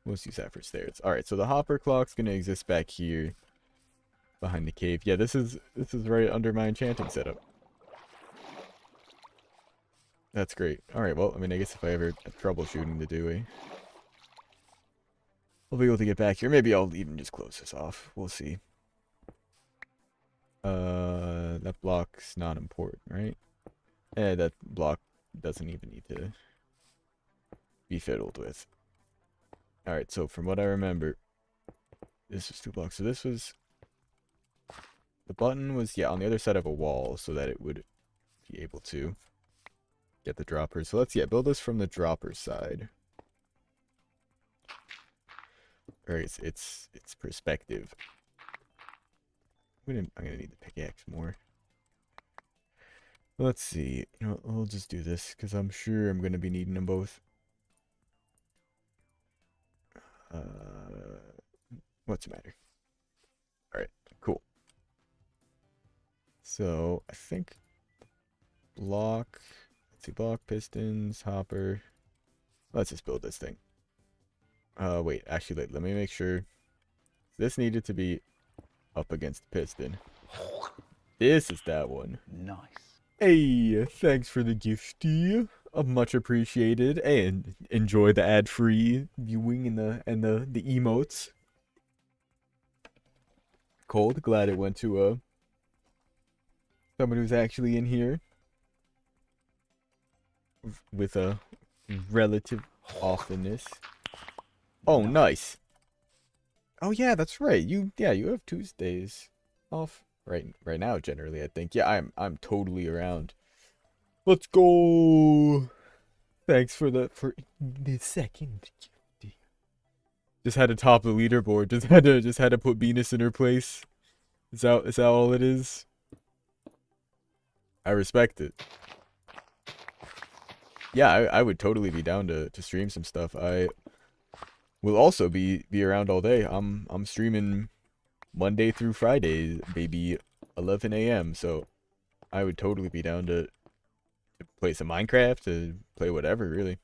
Let's use that for stairs. Alright, so the hopper clock's gonna exist back here. Behind the cave. Yeah, this is right under my enchanting setup. That's great. Alright, well, I mean, I guess if I ever have troubleshooting to do, I'll be able to get back here. Maybe I'll even just close this off. We'll see. That block's not important, right? That block doesn't even need to be fiddled with. Alright, so from what I remember, this was 2 blocks. So this was... The button was, yeah, on the other side of a wall so that it would be able to get the dropper. So let's, yeah, build this from the dropper side. Or it's perspective. I'm gonna need the pickaxe more. Let's see. You know, I'll just do this because I'm sure I'm gonna be needing them both. What's the matter? Alright, cool. So I think block, let's see, block, pistons, hopper. Let's just build this thing. Wait, actually, let me make sure. This needed to be up against the piston. This is that one. Nice. Hey, thanks for the gifty. Much appreciated, and enjoy the ad-free viewing and the emotes. Cold, glad it went to someone who's actually in here with a relative ofteness. Oh, nice. Oh yeah, that's right. You have Tuesdays off right now generally, I think. Yeah, I'm totally around. Let's go. Thanks for the second. Just had to top the leaderboard. Just had to put Venus in her place. Is that all it is? I respect it. Yeah, I would totally be down to stream some stuff. I will also be around all day. I'm streaming Monday through Friday, baby, 11 a.m. So I would totally be down to play some Minecraft, to play whatever, really.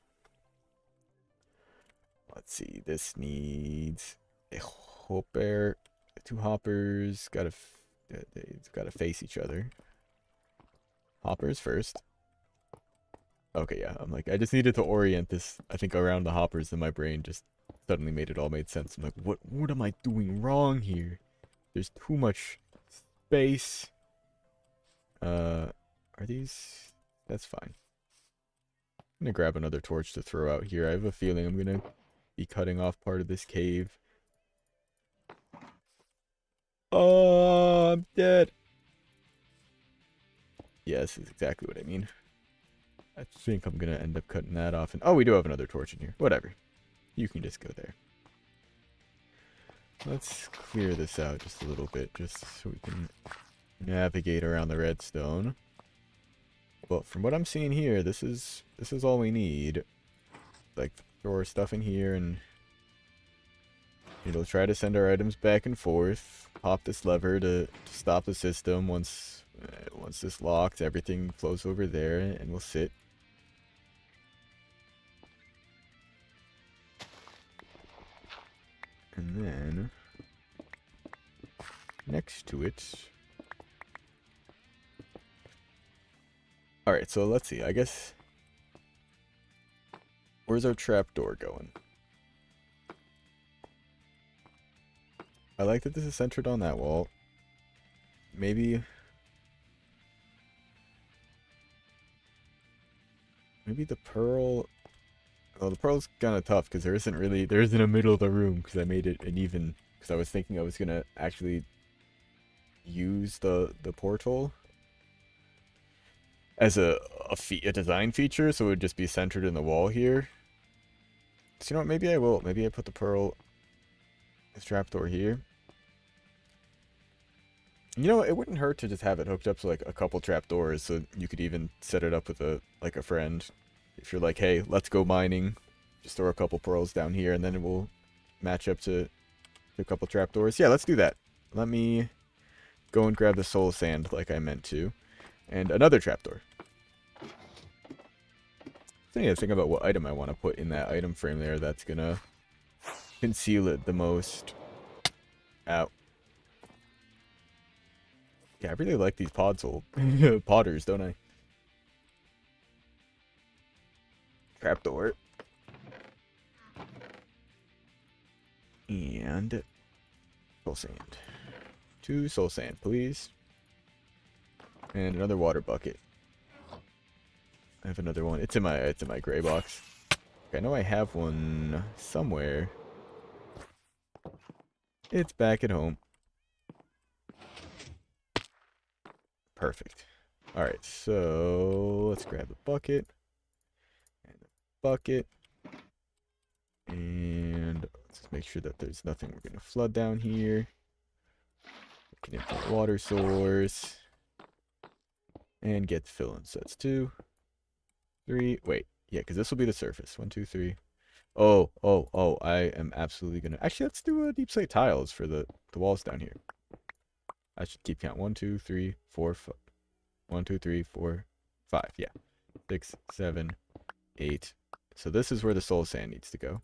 Let's see. This needs a hopper, 2 hoppers. It's gotta face each other. Hoppers first. Okay, yeah. I'm like, I just needed to orient this, I think, around the hoppers, and my brain just suddenly made sense. I'm like, what am I doing wrong here? There's too much space. Are these? That's fine. I'm gonna grab another torch to throw out here. I have a feeling I'm gonna be cutting off part of this cave. Oh, I'm dead. Yeah, this is exactly what I mean. I think I'm gonna end up cutting that off. And oh, we do have another torch in here. Whatever. You can just go there. Let's clear this out just a little bit, just so we can navigate around the redstone. Well, from what I'm seeing here, this is all we need. Like, throw our stuff in here, and it'll try to send our items back and forth. Pop this lever to stop the system. Once this locks, everything flows over there, and we'll sit. And then next to it. Alright, so let's see. I guess... Where's our trapdoor going? I like that this is centered on that wall. Maybe the pearl... Well, the pearl's kind of tough because there isn't a middle of the room because I made it an even... Because I was thinking I was going to actually use the portal as a design feature, so it would just be centered in the wall here. So you know what, maybe I will. Maybe I put the pearl, this trapdoor here. You know, it wouldn't hurt to just have it hooked up to like a couple trapdoors, so you could even set it up with a friend. If you're like, hey, let's go mining, just throw a couple pearls down here, and then it will match up to a couple trapdoors. Yeah, let's do that. Let me go and grab the soul sand like I meant to, and another trapdoor. I need to think about what item I want to put in that item frame there that's gonna conceal it the most. Ow. Yeah, I really like these potters, don't I? Trapdoor. And soul sand. 2 soul sand, please. And another water bucket. I have another one. It's in my gray box. Okay, I know I have one somewhere. It's back at home. Perfect. Alright, so let's grab the bucket. And the bucket. And let's just make sure that there's nothing we're going to flood down here. We can empty the water source. And get the fill-in. So that's 2, 3. Wait, yeah, because this will be the surface. 1, 2, 3. Oh, I am absolutely going to... Actually, let's do deep slate tiles for the walls down here. I should keep count. 1, 2, 3, 4, 5. 1, 2, 3, 4, 5. Yeah. 6, 7, 8. So this is where the soul sand needs to go.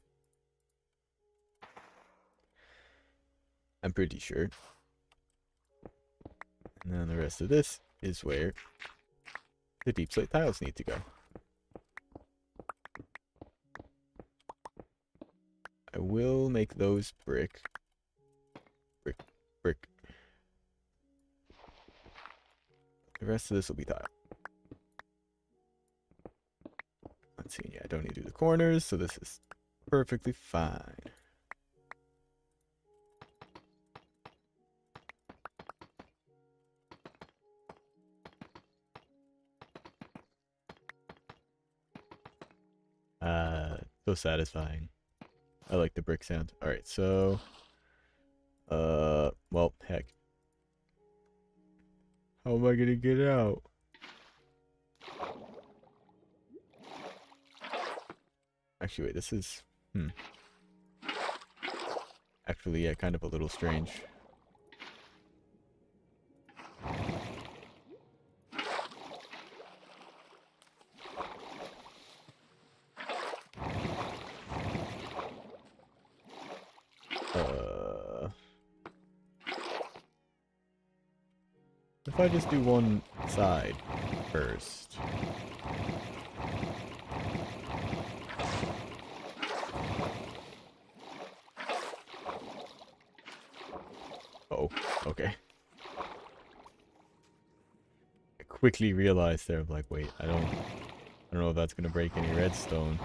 I'm pretty sure. And then the rest of this is where the deep slate tiles need to go. I will make those brick. Brick. The rest of this will be tile. Let's see, yeah, I don't need to do the corners, so this is perfectly fine. So satisfying. I like the brick sound. Alright, so... well, heck. How am I gonna get out? Actually, wait, this is... Actually, yeah, kind of a little strange. If I just do one side first. Oh, okay. I quickly realized there, like, wait, I don't know if that's gonna break any redstone.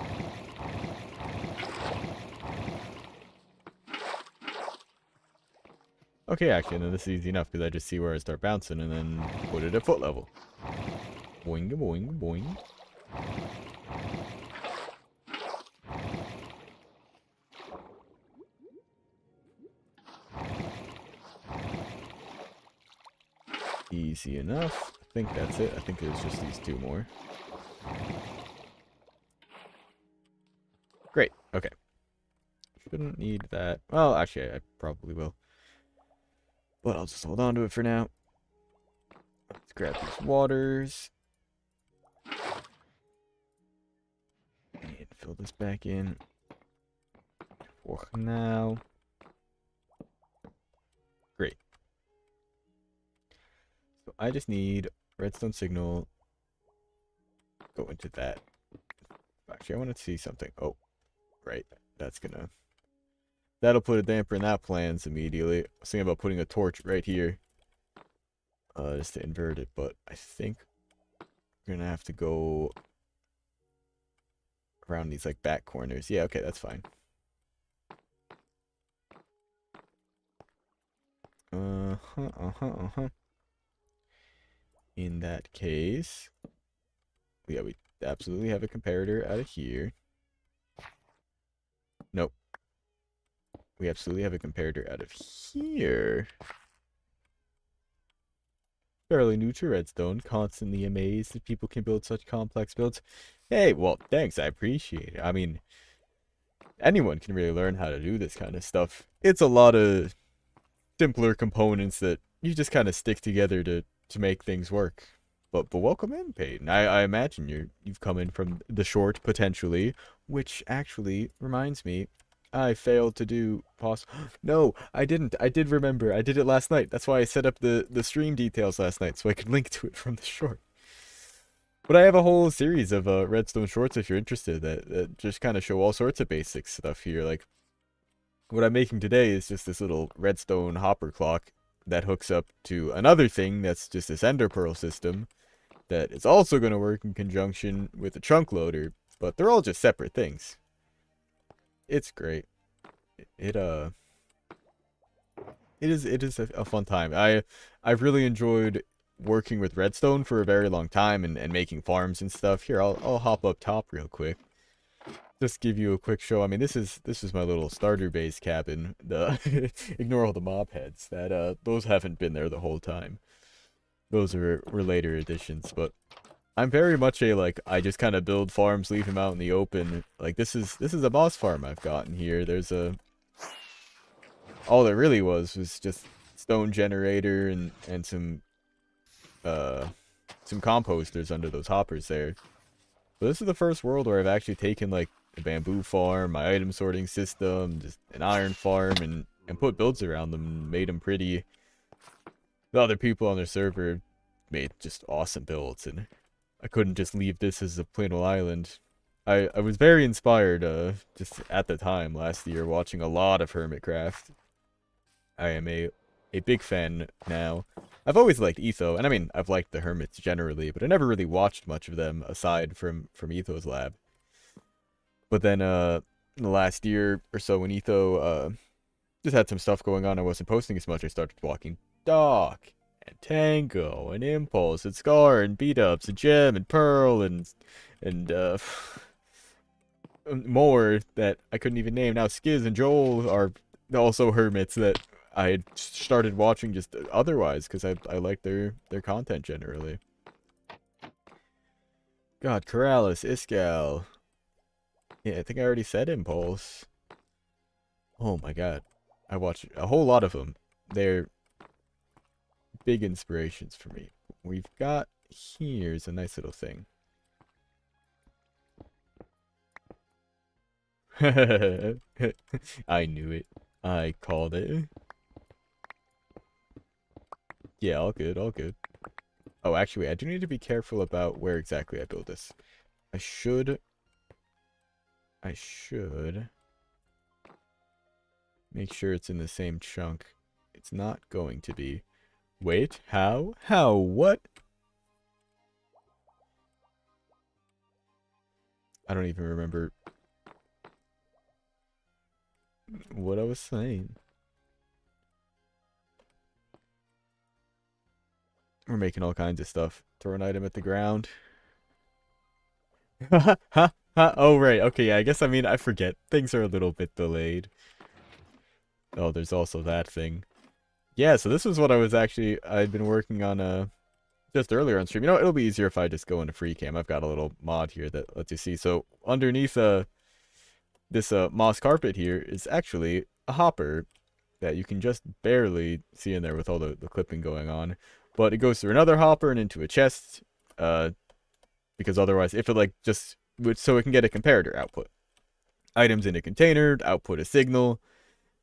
Okay, actually, then this is easy enough because I just see where I start bouncing and then put it at foot level. Boing, boing, boing. Easy enough. I think that's it. I think there's just these 2 more. Great. Okay. Shouldn't need that. Well, actually, I probably will. But I'll just hold on to it for now. Let's grab these waters. And fill this back in. For now. Great. I just need redstone signal. Go into that. Actually, I want to see something. Oh, right. That'll put a damper in that plans immediately. I was thinking about putting a torch right here. Just to invert it, but I think we're gonna have to go around these like back corners. Yeah, okay, that's fine. In that case, yeah, we absolutely have a comparator out of here. Nope. We absolutely have a comparator out of here. Fairly new to Redstone, constantly amazed that people can build such complex builds. Hey, well, thanks, I appreciate it. I mean, anyone can really learn how to do this kind of stuff. It's a lot of simpler components that you just kind of stick together to make things work. But welcome in, Peyton. I imagine you've come in from the short potentially, which actually reminds me, I failed to do No, I didn't. I did remember. I did it last night. That's why I set up the stream details last night so I could link to it from the short. But I have a whole series of Redstone shorts if you're interested that just kind of show all sorts of basic stuff here. Like what I'm making today is just this little redstone hopper clock that hooks up to another thing that's just this ender pearl system that is also going to work in conjunction with a chunk loader, but they're all just separate things. It's great. It is a fun time. I've really enjoyed working with redstone for a very long time and making farms and stuff. Here, I'll hop up top real quick. Just give you a quick show. I mean, this is my little starter base cabin. Ignore all the mob heads. Those haven't been there the whole time. Those were later additions, but I'm very much I just kind of build farms, leave them out in the open. Like this is a moss farm I've gotten here. All it really was just stone generator and some composters under those hoppers there. But this is the first world where I've actually taken like a bamboo farm, my item sorting system, just an iron farm, and put builds around them and made them pretty. The other people on their server made just awesome builds, and I couldn't just leave this as a plain old island. I was very inspired just at the time last year watching a lot of Hermitcraft. I am a big fan now. I've always liked Etho, and I mean, I've liked the Hermits generally, but I never really watched much of them aside from Etho's lab. But then, in the last year or so when Etho, just had some stuff going on, I wasn't posting as much, I started walking Doc, and Tango, and Impulse, and Scar, and Beat-Ups, and Gem, and Pearl, and more that I couldn't even name. Now Skiz and Joel are also Hermits that I had started watching just otherwise because I like their content generally. God, Corrales, Iskal. Yeah, I think I already said Impulse. Oh my god. I watch a whole lot of them. They're big inspirations for me. We've got here's a nice little thing. I knew it. I called it. Yeah, all good, all good. Oh, actually, I do need to be careful about where exactly I build this. I should make sure it's in the same chunk. It's not going to be. Wait, how? How? What? I don't even remember what I was saying. We're making all kinds of stuff. Throw an item at the ground. Ha ha ha. Oh, right. Okay, yeah, I guess I forget. Things are a little bit delayed. Oh, there's also that thing. Yeah, so this was what I'd been working on just earlier on stream. You know, it'll be easier if I just go into free cam. I've got a little mod here that lets you see. So underneath this moss carpet here is actually a hopper that you can just barely see in there with all the clipping going on. But it goes through another hopper and into a chest, because otherwise, if it so it can get a comparator output. Items in a container, output a signal,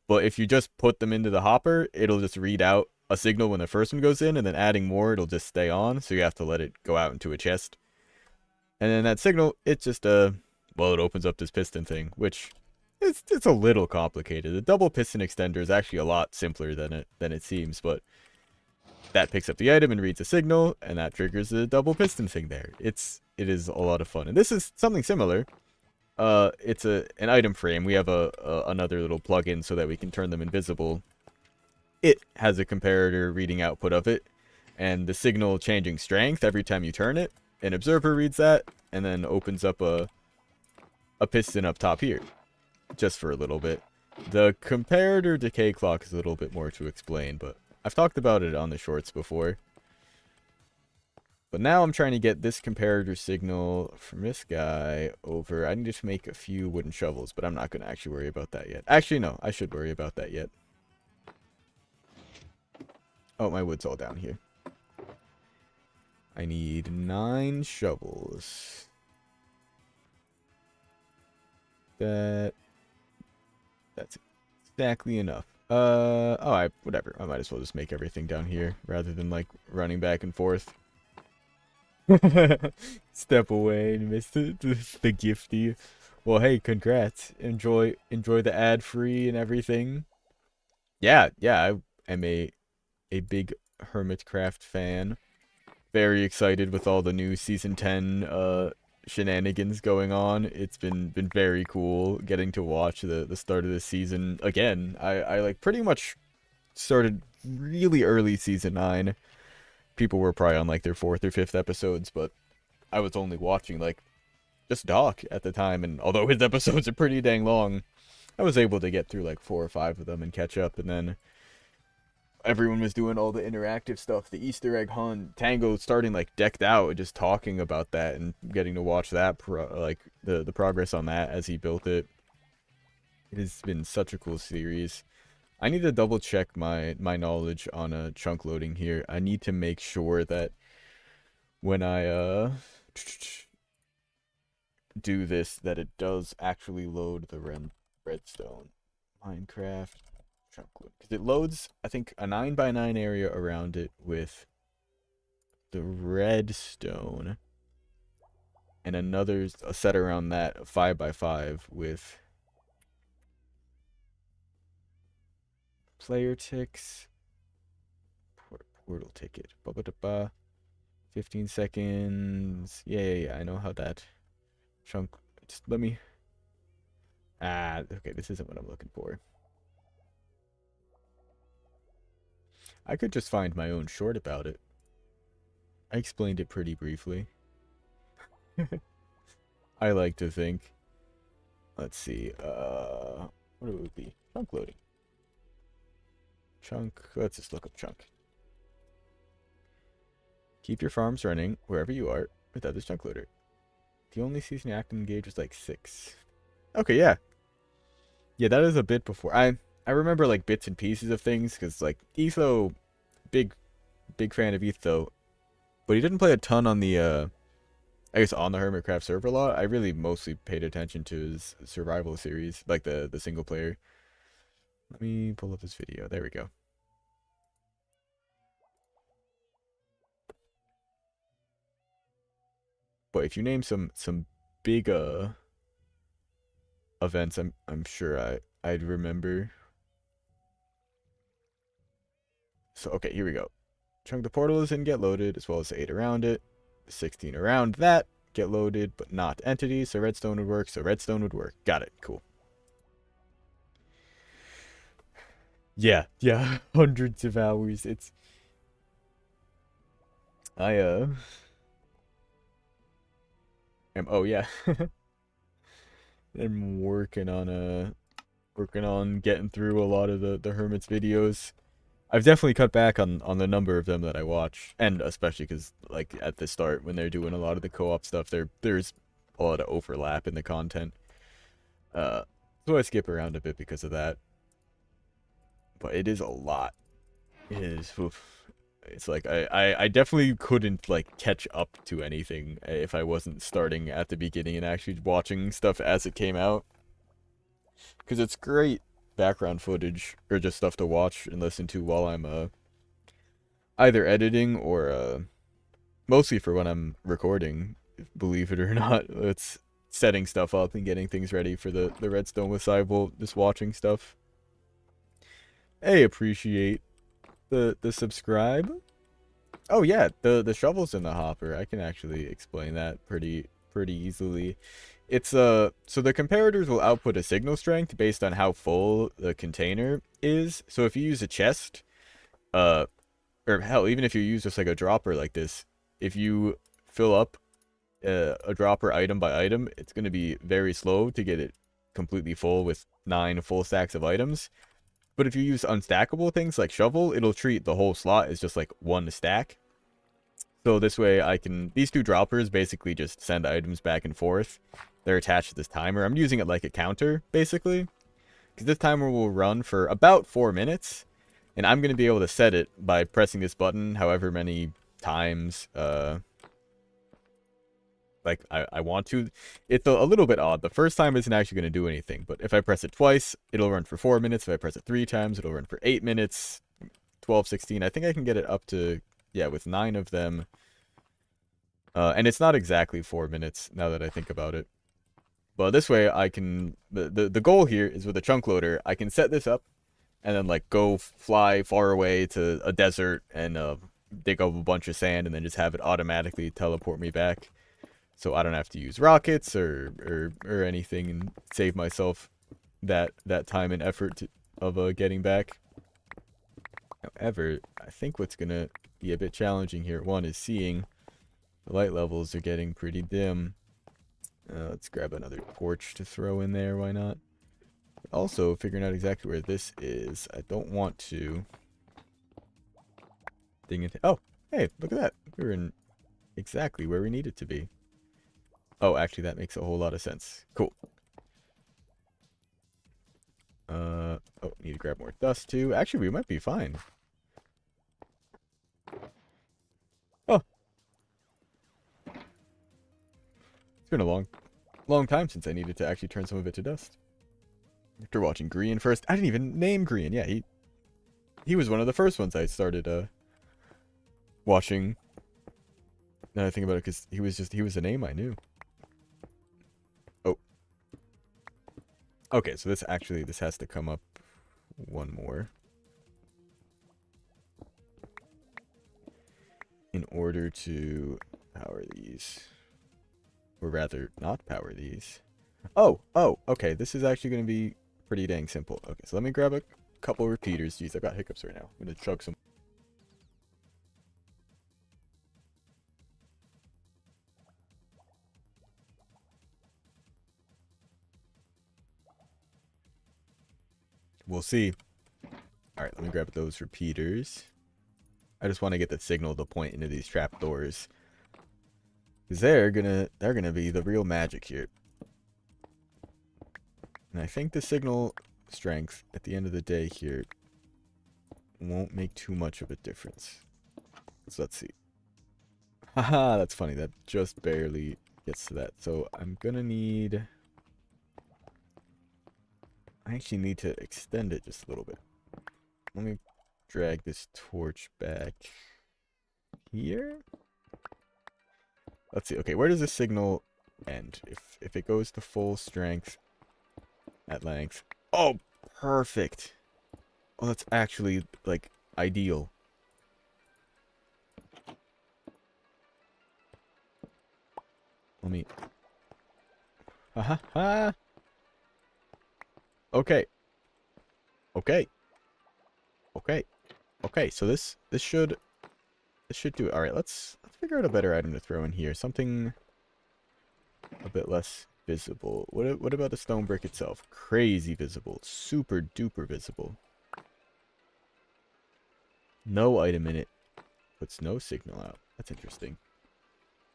but if you just put them into the hopper, it'll just read out a signal when the first one goes in, and then adding more, it'll just stay on, so you have to let it go out into a chest. And then that signal, it just, well, it opens up this piston thing, which it's a little complicated. The double piston extender is actually a lot simpler than it seems, but that picks up the item and reads a signal, and that triggers the double piston thing there. It is a lot of fun. And this is something similar. It's an item frame. We have another little plugin so that we can turn them invisible. It has a comparator reading output of it, and the signal changing strength every time you turn it. An observer reads that, and then opens up a piston up top here, just for a little bit. The comparator decay clock is a little bit more to explain, but I've talked about it on the shorts before. But now I'm trying to get this comparator signal from this guy over. I need to make a few wooden shovels, but I'm not going to actually worry about that yet. Actually, no, I should worry about that yet. Oh, my wood's all down here. I need 9 shovels. That's exactly enough. Whatever. I might as well just make everything down here rather than like running back and forth. Step away and miss the gifty. Well, hey, congrats. Enjoy the ad free and everything. Yeah, I am a big Hermitcraft fan. Very excited with all the new season 10 shenanigans going on. It's been very cool getting to watch the start of the season again. I like pretty much started really early season 9. People were probably on like their 4th or 5th episodes, but I was only watching like just Doc at the time, and although his episodes are pretty dang long, I was able to get through like 4 or 5 of them and catch up. And then everyone was doing all the interactive stuff, the Easter egg hunt, Tango starting like decked out, just talking about that and getting to watch that the progress on that as he built it. It has been such a cool series. I need to double check my knowledge on chunk loading here. I need to make sure that when I do this, that it does actually load the redstone. Minecraft chunk load, because it loads, I think, a 9x9 area around it with the redstone, and a set around that, a 5x5 with player ticks, portal ticket, 15 seconds. Yeah, I know how that chunk. Just let me. Okay, this isn't what I'm looking for. I could just find my own short about it. I explained it pretty briefly. I like to think. Let's see. What would it be? Chunk loading. Chunk. Let's just look up chunk. Keep your farms running wherever you are without this chunk loader. The only season you active engage was like 6. Okay, yeah. Yeah, that is a bit before. I remember like bits and pieces of things, because like Etho, big fan of Etho, but he didn't play a ton on the I guess on the Hermitcraft server a lot. I really mostly paid attention to his survival series, like the single player. Let me pull up his video. There we go. But if you name some big events, I'm sure I'd remember. So okay, here we go. Chunk the portal is in get loaded, as well as the 8 around it. The 16 around that get loaded, but not entities. So redstone would work. So redstone would work. Got it. Cool. Yeah, hundreds of hours. Oh yeah. I'm working on getting through a lot of the Hermit's videos. I've definitely cut back on the number of them that I watch, and especially because like at the start when they're doing a lot of the co-op stuff, there's a lot of overlap in the content. So I skip around a bit because of that. But it is a lot. It is. Oof. It's like I definitely couldn't like catch up to anything if I wasn't starting at the beginning and actually watching stuff as it came out. Because it's great background footage, or just stuff to watch and listen to while I'm either editing or mostly for when I'm recording, believe it or not. It's setting stuff up and getting things ready for the Redstone with PsiVolt, just watching stuff. Hey, appreciate the subscribe. Oh yeah, the shovels in the hopper. I can actually explain that pretty easily. It's so the comparators will output a signal strength based on how full the container is. So if you use a chest, or hell, even if you use just like a dropper like this, if you fill up a dropper item by item, it's going to be very slow to get it completely full with 9 full stacks of items. But if you use unstackable things like shovel, it'll treat the whole slot as just like one stack. So this way these 2 droppers basically just send items back and forth. They're attached to this timer. I'm using it like a counter, basically. Because this timer will run for about 4 minutes. And I'm going to be able to set it by pressing this button however many times, like I want to. It's a little bit odd. The first time isn't actually going to do anything. But if I press it twice, it'll run for 4 minutes. If I press it 3 times, it'll run for 8 minutes. 12, 16. I think I can get it up to, yeah, with 9 of them. And it's not exactly 4 minutes now that I think about it. But this way I can, the goal here is with a chunk loader, I can set this up and then like go fly far away to a desert and dig up a bunch of sand and then just have it automatically teleport me back. So I don't have to use rockets or anything and save myself that time and effort of getting back. However, I think what's going to be a bit challenging here, one is seeing the light levels are getting pretty dim. Let's grab another torch to throw in there, why not? But also, figuring out exactly where this is, I don't want to ding into... Oh, hey, look at that. We're in exactly where we need it to be. Oh, actually, that makes a whole lot of sense. Cool. Oh, need to grab more dust, too. Actually, we might be fine. Oh. It's been a long time since I needed to actually turn some of it to dust. After watching Grian first. I didn't even name Grian. Yeah, he was one of the first ones I started watching. Now I think about it, because he was a name I knew. Oh. Okay, so this has to come up one more. In order to power these. Or rather, not power these. Oh, okay, this is actually going to be pretty dang simple. Okay, so let me grab a couple repeaters. Jeez, I've got hiccups right now. I'm going to chug some. We'll see. Alright, let me grab those repeaters. I just want to get the signal to point into these trapdoors. Because they're gonna be the real magic here. And I think the signal strength at the end of the day here won't make too much of a difference. So let's see. Haha, that's funny. That just barely gets to that. So I'm gonna need... I actually need to extend it just a little bit. Let me drag this torch back here. Let's see. Okay, where does the signal end? If it goes to full strength at length. Oh, perfect. Oh, that's actually, like, ideal. Let me... Ha ha. Okay. Okay. Okay. Okay, so this should do it. Alright, let's figure out a better item to throw in here. Something a bit less visible. What about the stone brick itself? Crazy visible. Super duper visible. No item in it. Puts no signal out. That's interesting.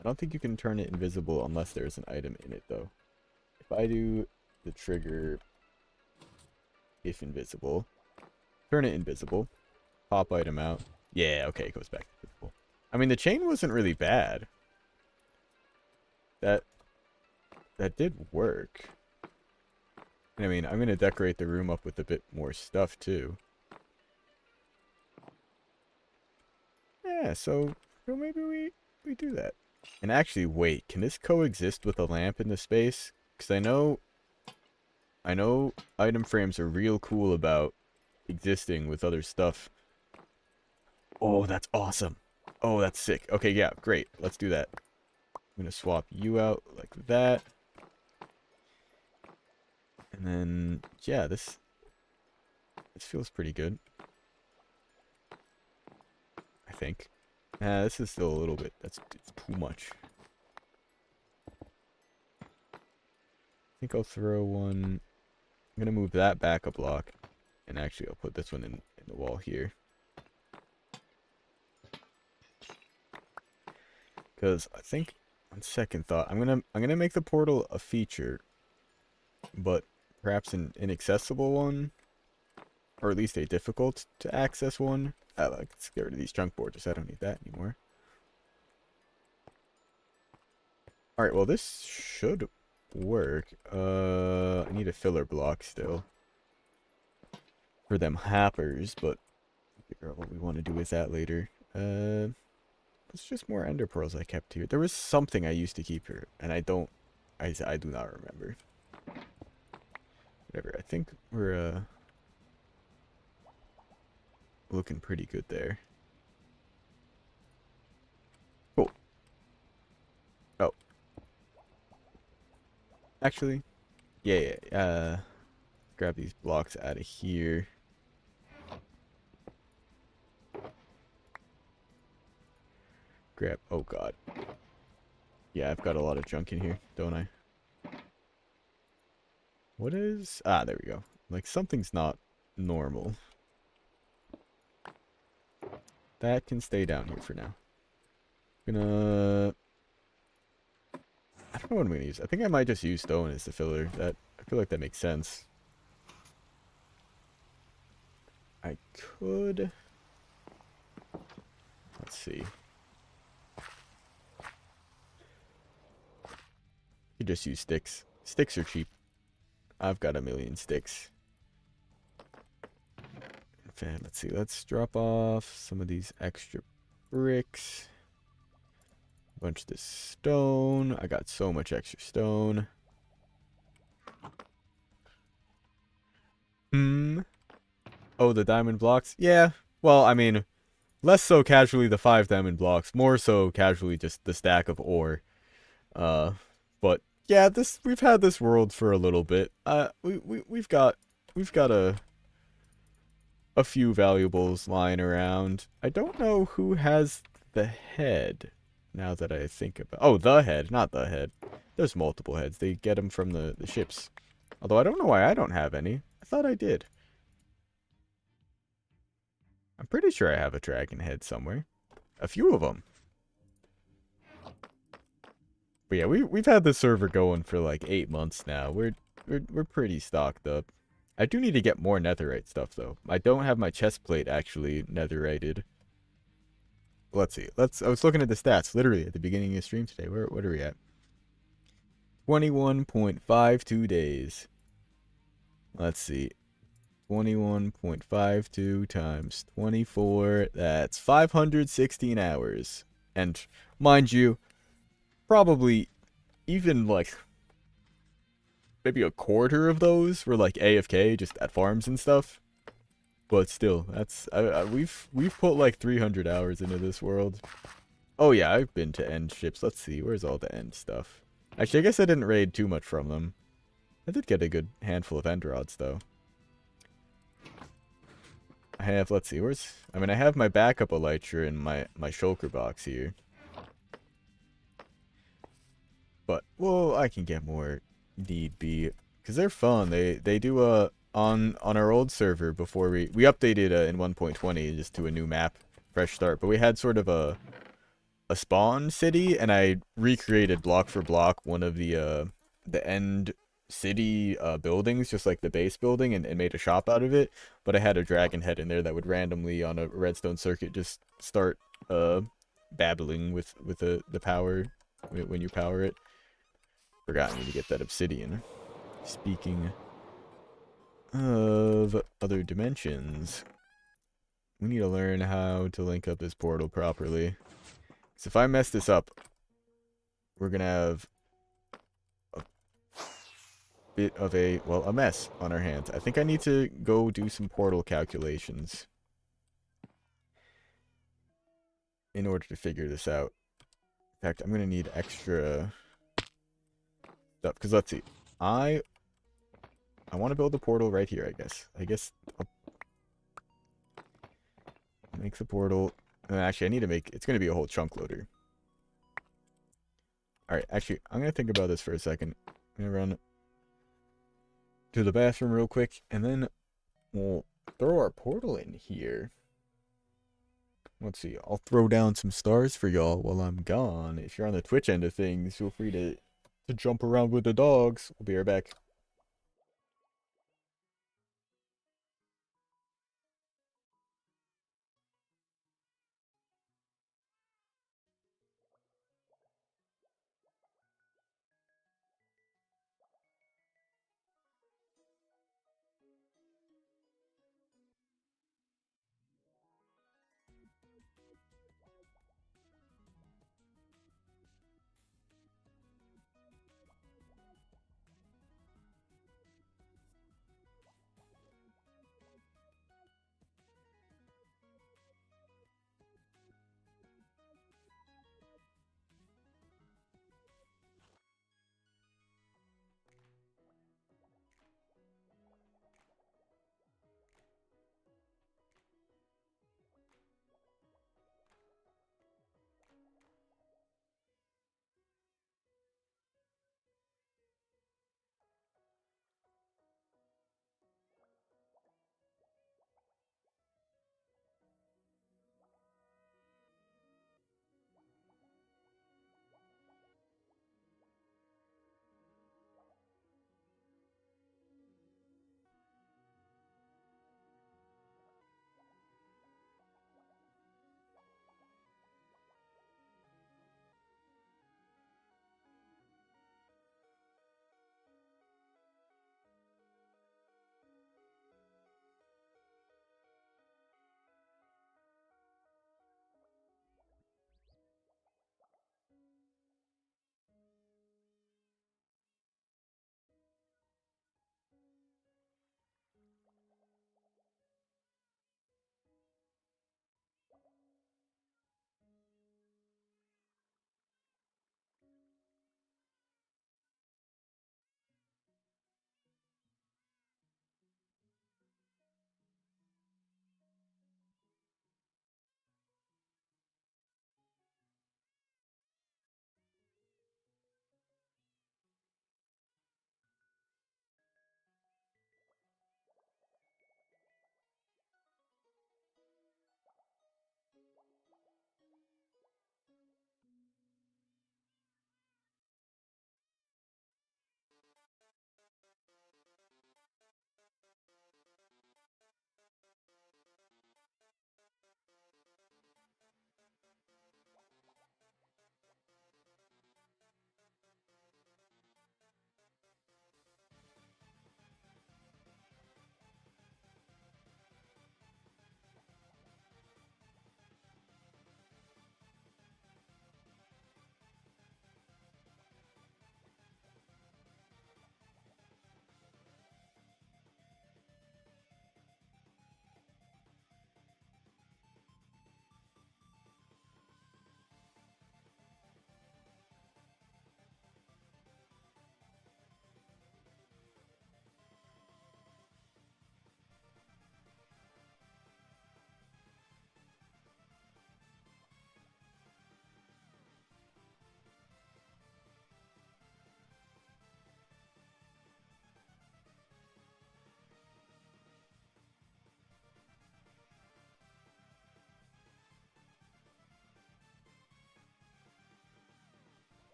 I don't think you can turn it invisible unless there's an item in it, though. If I do the trigger if invisible, turn it invisible, pop item out. Yeah, okay, it goes back to visible. I mean, the chain wasn't really bad. That did work. And I mean, I'm going to decorate the room up with a bit more stuff, too. Yeah, so maybe we do that. And actually, wait, can this coexist with a lamp in the space? Because I know item frames are real cool about existing with other stuff. Oh, that's awesome. Oh, that's sick. Okay, yeah, great. Let's do that. I'm gonna swap you out like that. And then, yeah, this feels pretty good. I think. This is still a little bit, it's too much. I think I'll throw one. I'm gonna move that back a block. And actually, I'll put this one in the wall here. Because I think, on second thought, I'm gonna make the portal a feature, but perhaps an inaccessible one, or at least a difficult to access one. Let's get rid of these chunk borders. I don't need that anymore. All right, well this should work. I need a filler block still for them hoppers, but figure out what we want to do with that later. It's just more ender pearls I kept here. There was something I used to keep here, and I do not remember. Whatever, I think we're, looking pretty good there. Cool. Oh. Actually, yeah, grab these blocks out of here. Grab, oh god. Yeah, I've got a lot of junk in here, don't I? What is... Ah, there we go. Like, something's not normal. That can stay down here for now. I don't know what I'm gonna use. I think I might just use stone as the filler. I feel like that makes sense. I could... Let's see. You just use sticks. Sticks are cheap. I've got a million sticks. And let's see. Let's drop off some of these extra bricks. A bunch of this stone. I got so much extra stone. Oh, the diamond blocks? Yeah. Well, I mean, less so casually the 5 diamond blocks. More so casually just the stack of ore. But yeah, we've had this world for a little bit. We've got a few valuables lying around. I don't know who has the head. Now that I think about, oh, the head, not the head. There's multiple heads. They get them from the ships. Although I don't know why I don't have any. I thought I did. I'm pretty sure I have a dragon head somewhere. A few of them. But yeah, we've had the server going for like 8 months now. We're pretty stocked up. I do need to get more netherite stuff though. I don't have my chest plate actually netherited. Let's see. I was looking at the stats literally at the beginning of the stream today. What are we at? 21.52 days. Let's see. 21.52 times 24. That's 516 hours. And mind you, probably even like maybe a quarter of those were like AFK just at farms and stuff. But still, that's we've put like 300 hours into this world. Oh yeah, I've been to end ships. Let's see, where's all the end stuff? Actually, I guess I didn't raid too much from them. I did get a good handful of end rods though. I have, let's see, I have my backup elytra in my shulker box here. But, well, I can get more need be. Because they're fun. They do, on our old server before we updated in 1.20 just to a new map, fresh start. But we had sort of a spawn city, and I recreated block for block one of the end city buildings, just like the base building, and made a shop out of it. But I had a dragon head in there that would randomly on a redstone circuit just start babbling with the power when you power it. Forgot I need to get that obsidian. Speaking of other dimensions, We need to learn how to link up this portal properly. So if I mess this up, we're gonna have a bit of a mess on our hands. I think I need to go do some portal calculations in order to figure this out. In fact, I'm gonna need extra stuff, because let's see. I want to build a portal right here, I guess. I'll make the portal. Actually, I need to make... It's going to be a whole chunk loader. Alright, actually, I'm going to think about this for a second. I'm going to run to the bathroom real quick, and then we'll throw our portal in here. Let's see. I'll throw down some stars for y'all while I'm gone. If you're on the Twitch end of things, feel free to jump around with the dogs. We'll be right back.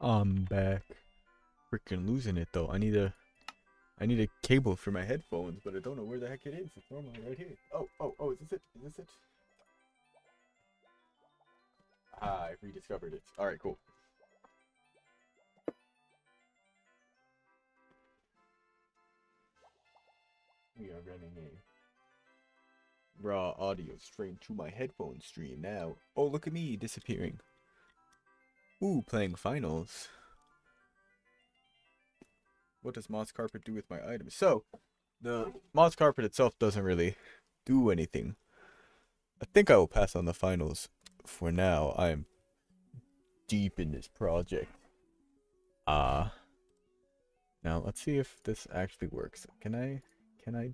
I'm back. Freaking losing it though. I need a cable for my headphones, but I don't know where the heck it is. It's normally right here. Oh, is this it? Is this it? Ah, I rediscovered it. Alright, cool. We are running a raw audio stream to my headphone stream now. Oh, look at me disappearing. Ooh, playing finals. What does moss carpet do with my items? So, the moss carpet itself doesn't really do anything. I think I will pass on the finals for now. I am deep in this project. Now let's see if this actually works. Can I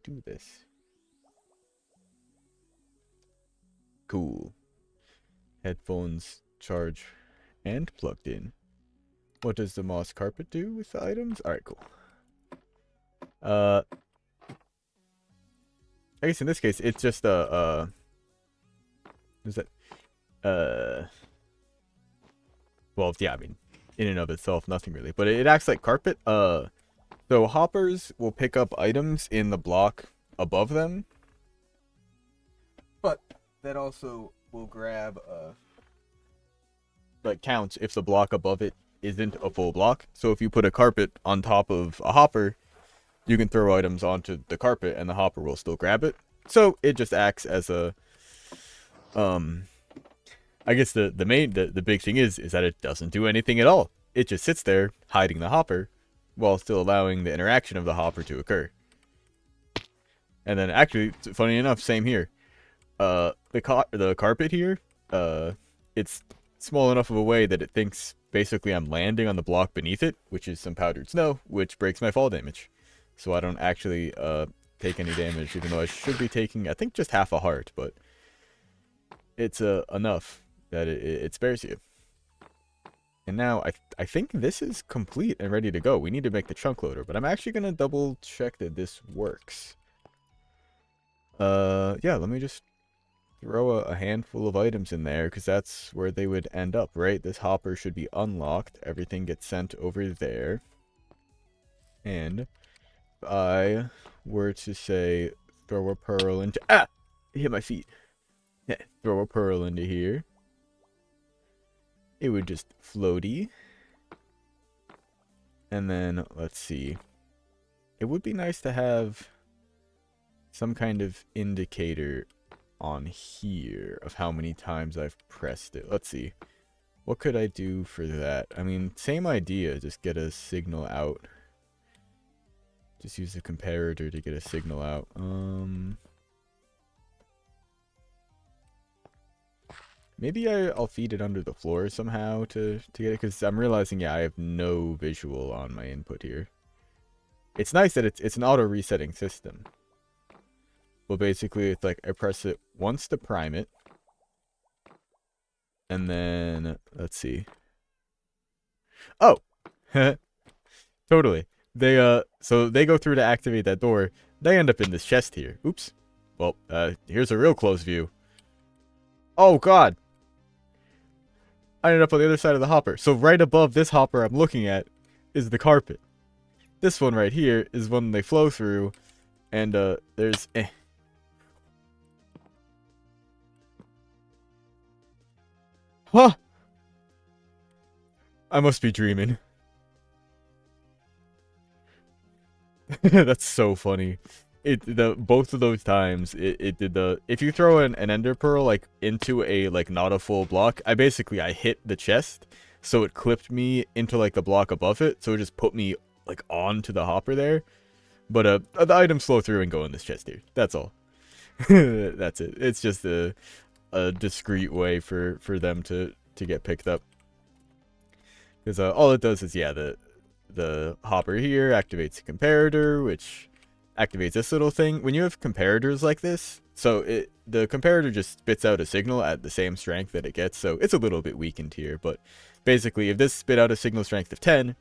do this? Cool. Headphones charge and plugged in. What does the moss carpet do with the items? Alright, cool. I guess in this case it's just a is that well, yeah, I mean, in and of itself, nothing really, but it acts like carpet. So hoppers will pick up items in the block above them, but that also will grab like counts if the block above it isn't a full block. So if you put a carpet on top of a hopper, you can throw items onto the carpet and the hopper will still grab it. So it just acts as a I guess the big thing is that it doesn't do anything at all. It just sits there hiding the hopper while still allowing the interaction of the hopper to occur. And then actually, funny enough, same here. The carpet here, it's small enough of a way that it thinks basically I'm landing on the block beneath it, which is some powdered snow, which breaks my fall damage. So I don't actually take any damage, even though I should be taking, I think, just half a heart, but it's enough that it spares you. And now I think this is complete and ready to go. We need to make the chunk loader, but I'm actually going to double check that this works. Yeah, let me just throw a handful of items in there, because that's where they would end up, right? This hopper should be unlocked. Everything gets sent over there. And if I were to say throw a pearl into... Ah! It hit my feet. Yeah, throw a pearl into here. It would just floaty. And then, let's see. It would be nice to have some kind of indicator on here of how many times I've pressed it. Let's see. What could I do for that? I mean, same idea. Just get a signal out. Just use the comparator to get a signal out. Maybe I'll feed it under the floor somehow to get it, because I'm realizing, yeah, I have no visual on my input here. It's nice that it's an auto-resetting system. Well, basically, it's like I press it once to prime it. And then, let's see. Oh! Totally. So they go through to activate that door. They end up in this chest here. Oops. Well, here's a real close view. Oh, God! I ended up on the other side of the hopper. So right above this hopper I'm looking at is the carpet. This one right here is one they flow through. And, there's... Huh! I must be dreaming. That's so funny. Both of those times it did the, if you throw an ender pearl like into a like not a full block, I hit the chest, so it clipped me into like the block above it, so it just put me like onto the hopper there. But the items flow through and go in this chest here. That's all. That's it. It's just a discrete way for them to get picked up. Because all it does is, yeah, the hopper here activates a comparator, which activates this little thing. When you have comparators like this, so the comparator just spits out a signal at the same strength that it gets, so it's a little bit weakened here, but basically if this spit out a signal strength of 10,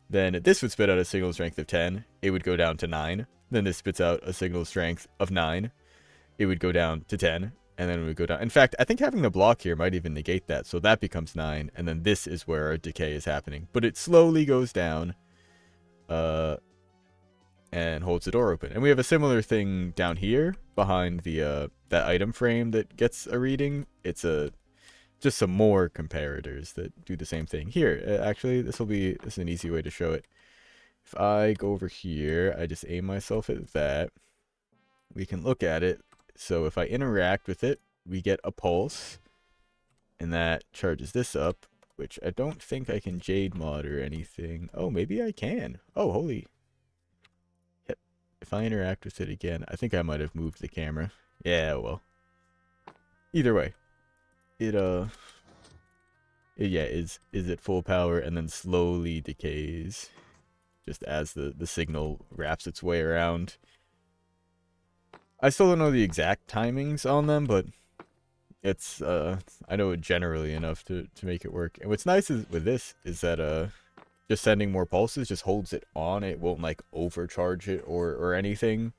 then this would spit out a signal strength of 10, it would go down to 9, then this spits out a signal strength of 9, it would go down to 10, And then we go down. In fact, I think having the block here might even negate that. So that becomes 9. And then this is where our decay is happening. But it slowly goes down. And holds the door open. And we have a similar thing down here behind the that item frame that gets a reading. It's just some more comparators that do the same thing. Here, actually, this is an easy way to show it. If I go over here, I just aim myself at that. We can look at it. So if I interact with it, we get a pulse. And that charges this up, which I don't think I can Jade mod or anything. Oh, maybe I can. Oh, holy. Yep. If I interact with it again, I think I might have moved the camera. Yeah, well. Either way. It is at full power and then slowly decays. Just as the signal wraps its way around. I still don't know the exact timings on them, but it's I know it generally enough to make it work. And what's nice with this is that just sending more pulses just holds it on. It won't like overcharge it or anything.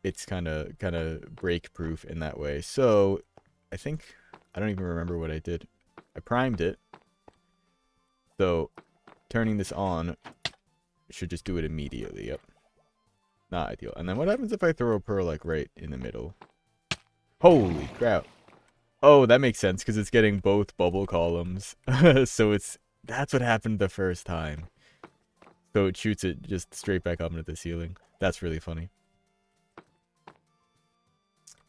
It's kind of break proof in that way. So I think I don't even remember what I did. I primed it. So turning this on should just do it immediately. Yep. Not ideal. And then what happens if I throw a pearl like right in the middle? Holy crap. Oh, that makes sense because it's getting both bubble columns. So that's what happened the first time. So it shoots it just straight back up into the ceiling. That's really funny.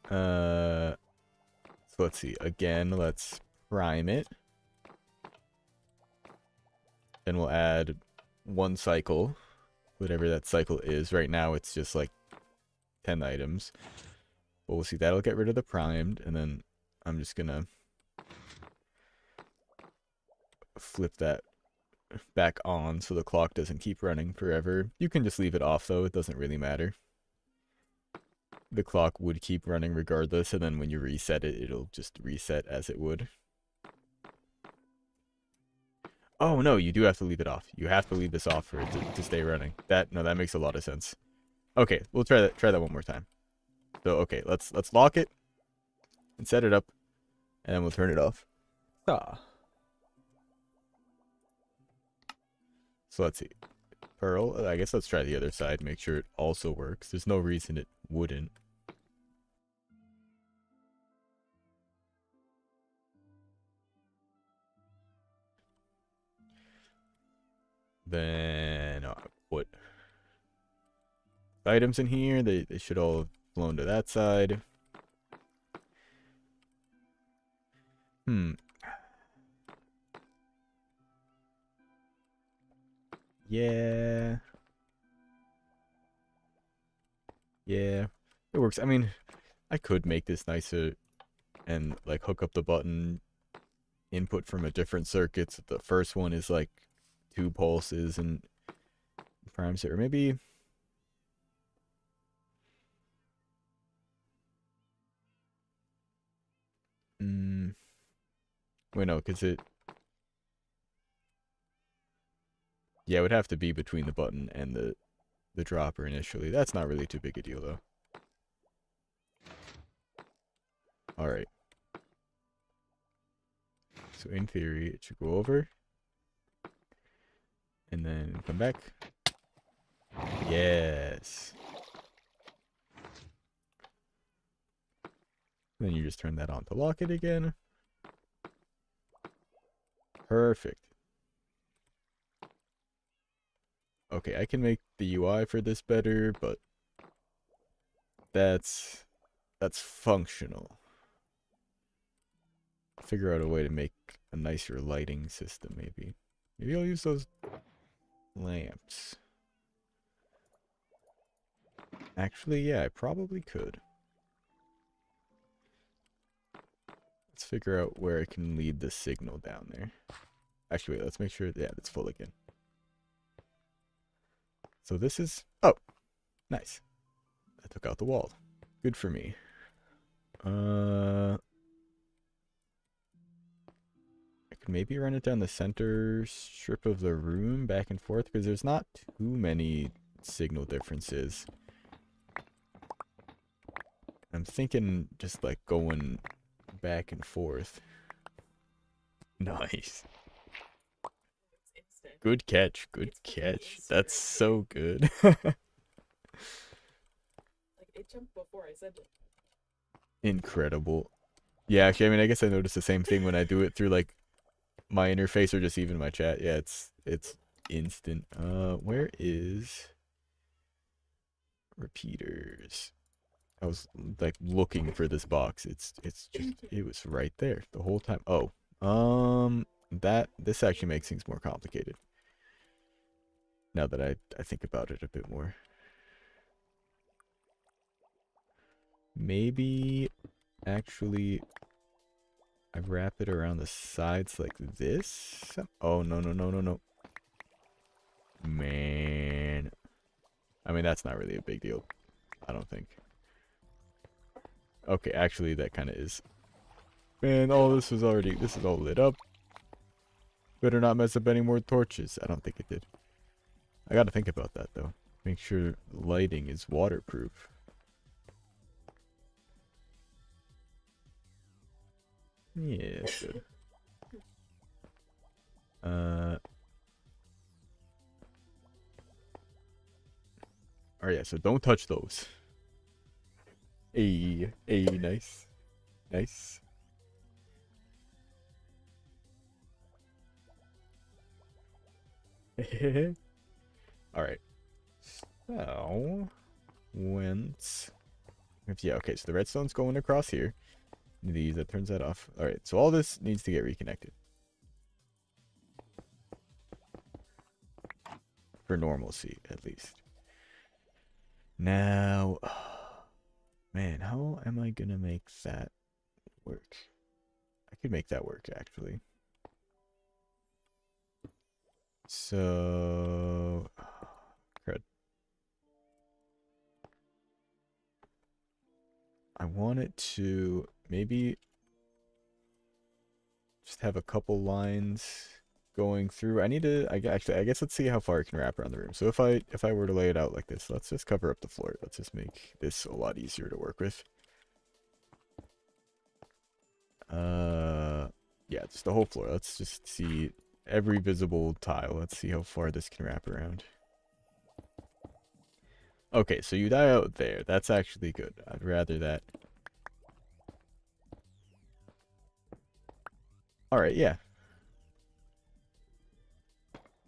So let's see. Again, let's prime it. Then we'll add one cycle. Whatever that cycle is. Right now it's just like 10 items. But we'll see. That'll get rid of the primed. And then I'm just gonna flip that back on so the clock doesn't keep running forever. You can just leave it off though. It doesn't really matter. The clock would keep running regardless. And then when you reset it, it'll just reset as it would. Oh no, you do have to leave it off. You have to leave this off for it to stay running. That makes a lot of sense. Okay, we'll try that one more time. So okay, let's lock it and set it up, and then we'll turn it off. Ah. So let's see. Pearl, I guess let's try the other side, make sure it also works. There's no reason it wouldn't. Then I'll put items in here. They should all have flown to that side. Yeah. Yeah. It works. I mean, I could make this nicer and like hook up the button input from a different circuit. So the first one is like 2 pulses and primes it, or maybe wait, no, because it it would have to be between the button and the dropper initially. That's not really too big a deal though. Alright. So in theory it should go over and then come back. Yes. Then you just turn that on to lock it again. Perfect. Okay, I can make the UI for this better, but that's functional. I'll figure out a way to make a nicer lighting system, maybe. Maybe I'll use those lamps. Actually, yeah, I probably could. Let's figure out where I can lead the signal down there. Actually, wait, let's make sure, yeah, that's full again. So this is, oh, nice. I took out the wall. Good for me. I could maybe run it down the center strip of the room back and forth because there's not too many signal differences. I'm thinking just like going back and forth. Nice. Good catch. Good catch. That's so good. Like it jumped before I said it. Incredible. Yeah, actually, I mean, I guess I noticed the same thing when I do it through like my interface or just even my chat. Yeah, it's instant. Where is repeaters? I was like looking for this box. It's just it was right there the whole time. Oh, this actually makes things more complicated. Now that I think about it a bit more. Maybe actually I wrap it around the sides like this. Oh, no, no, no, no, no. Man. I mean, that's not really a big deal. I don't think. Okay, actually, that kind of is. Man, this is all lit up. Better not mess up any more torches. I don't think it did. I gotta think about that, though. Make sure lighting is waterproof. Yeah, that's good. Alright, yeah, so don't touch those. Hey, nice. Nice. Alright. So, yeah, okay, so the redstone's going across here. That turns that off. Alright, so all this needs to get reconnected. For normalcy, at least. Now, man, how am I gonna make that work? I could make that work, actually. So, crud. I want it to maybe just have a couple lines going through. I need to, I guess let's see how far I can wrap around the room. So if I were to lay it out like this, let's just cover up the floor. Let's just make this a lot easier to work with. Yeah, just the whole floor. Let's just see every visible tile. Let's see how far this can wrap around. Okay, so you die out there. That's actually good. I'd rather that. Alright, yeah.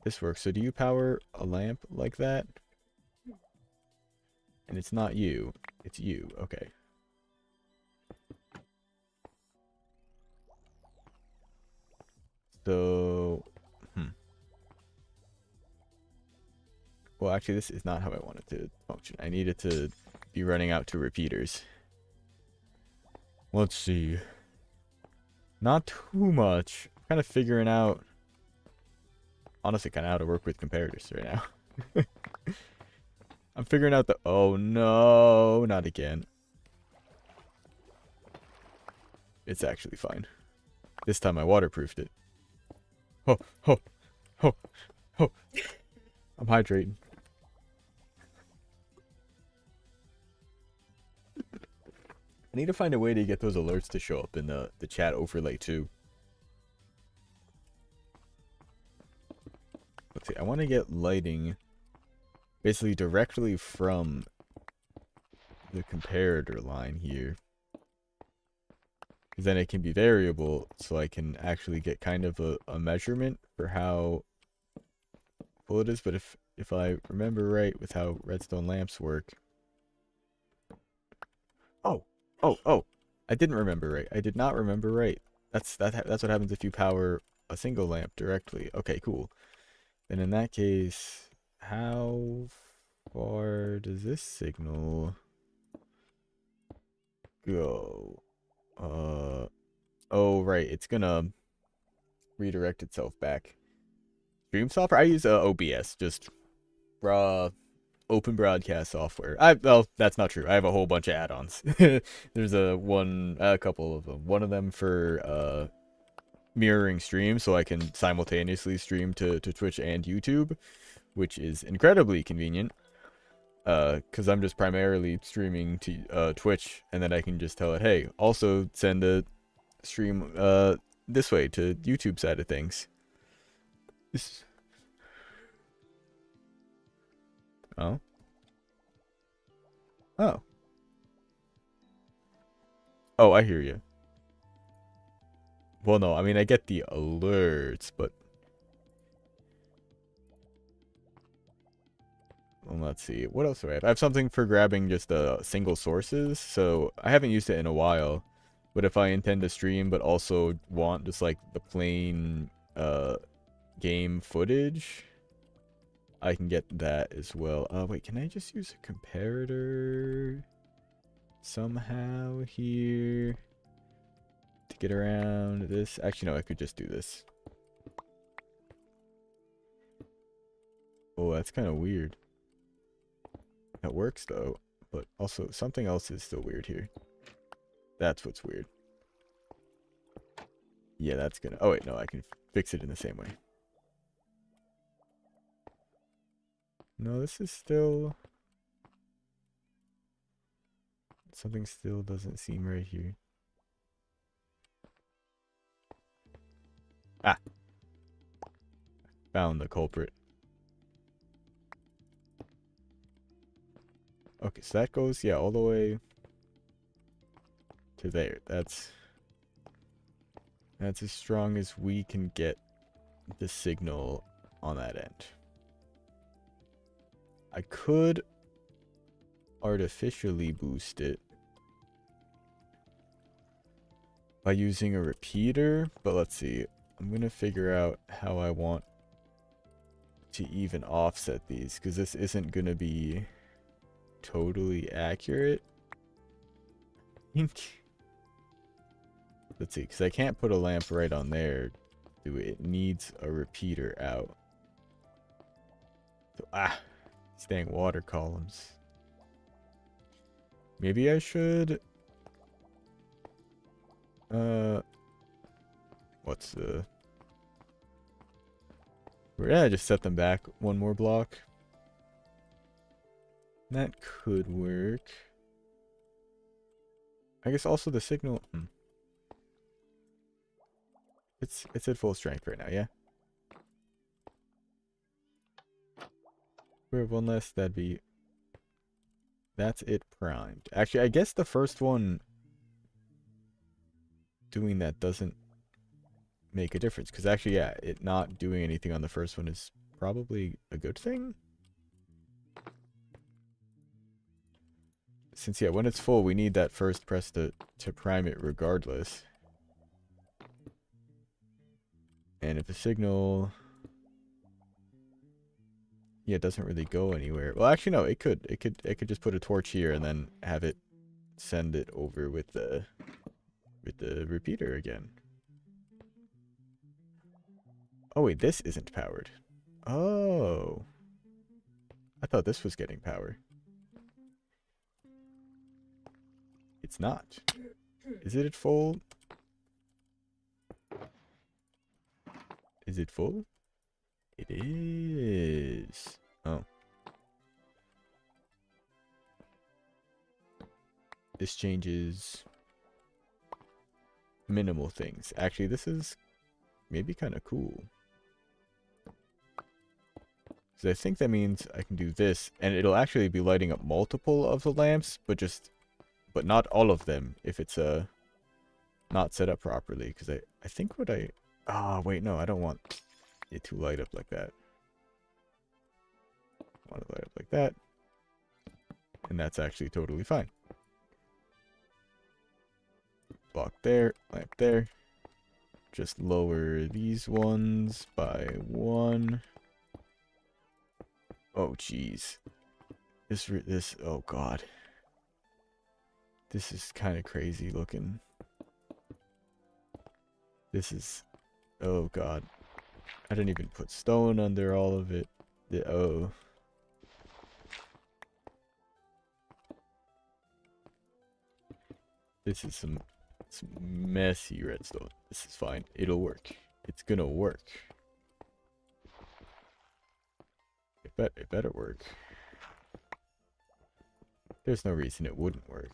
This works. So do you power a lamp like that? And it's not you. It's you. Okay. So, well, actually, this is not how I want it to function. I need it to be running out to repeaters. Let's see. Not too much. I'm kind of figuring out, honestly, kind of how to work with comparators right now. I'm figuring out the, oh no, not again. It's actually fine. This time I waterproofed it. Oh, oh, oh, oh. I'm hydrating. I need to find a way to get those alerts to show up in the chat overlay too. Let's see, I want to get lighting basically directly from the comparator line here. Because then it can be variable, so I can actually get kind of a measurement for how full it is. But if I remember right with how redstone lamps work. Oh, I didn't remember right. I did not remember right. That's what happens if you power a single lamp directly. Okay, cool. Then in that case, how far does this signal go? Oh right, it's gonna redirect itself back. Stream software? I use OBS, just raw open broadcast software. Well, that's not true. I have a whole bunch of add-ons. There's a couple of them. One of them for mirroring streams, so I can simultaneously stream to Twitch and YouTube, which is incredibly convenient. Because I'm just primarily streaming to Twitch, and then I can just tell it, hey, also send a stream this way to YouTube side of things. This. Oh. Oh. Oh, I hear you. Well, no, I mean, I get the alerts, but... Well, let's see. What else do I have? I have something for grabbing just single sources, so I haven't used it in a while. But if I intend to stream, but also want just, like, the plain game footage, I can get that as well. Wait, can I just use a comparator somehow here to get around this? Actually, no, I could just do this. Oh, that's kind of weird. That works, though. But also, something else is still weird here. That's what's weird. Yeah, that's gonna... Oh, wait, no, I can fix it in the same way. No, this is still... Something still doesn't seem right here. Ah! Found the culprit. Okay, so that goes, yeah, all the way to there. That's as strong as we can get the signal on that end. I could artificially boost it by using a repeater, but let's see. I'm gonna figure out how I want to even offset these, because this isn't gonna be totally accurate. I think. Let's see, because I can't put a lamp right on there. It needs a repeater out. So, these dang water columns. Maybe I should... What's the... Yeah, just set them back one more block. That could work. I guess also the signal... It's at full strength right now, yeah? We have one less, that'd be... That's it primed. Actually, I guess the first one doing that doesn't make a difference. Because actually, yeah, it not doing anything on the first one is probably a good thing. Since, yeah, when it's full, we need that first press to prime it regardless. And if the signal... Yeah, it doesn't really go anywhere. Well, actually, no, it could. It could just put a torch here and then have it send it over with the repeater again. Oh, wait, this isn't powered. Oh. I thought this was getting power. It's not. Is it at full? Is it full? It is. Oh. This changes minimal things. Actually, this is maybe kind of cool. So I think that means I can do this, and it'll actually be lighting up multiple of the lamps, but not all of them if it's not set up properly. Because I think what I... Ah, wait, no, I don't want it to light up like that. I want it to light up like that. And that's actually totally fine. Block there, lamp there. Just lower these ones by 1. Oh, jeez. This, oh god. This is kind of crazy looking. This is, oh god. I didn't even put stone under all of it. Oh. This is some messy redstone. This is fine. It'll work. It's gonna work. It better work. There's no reason it wouldn't work.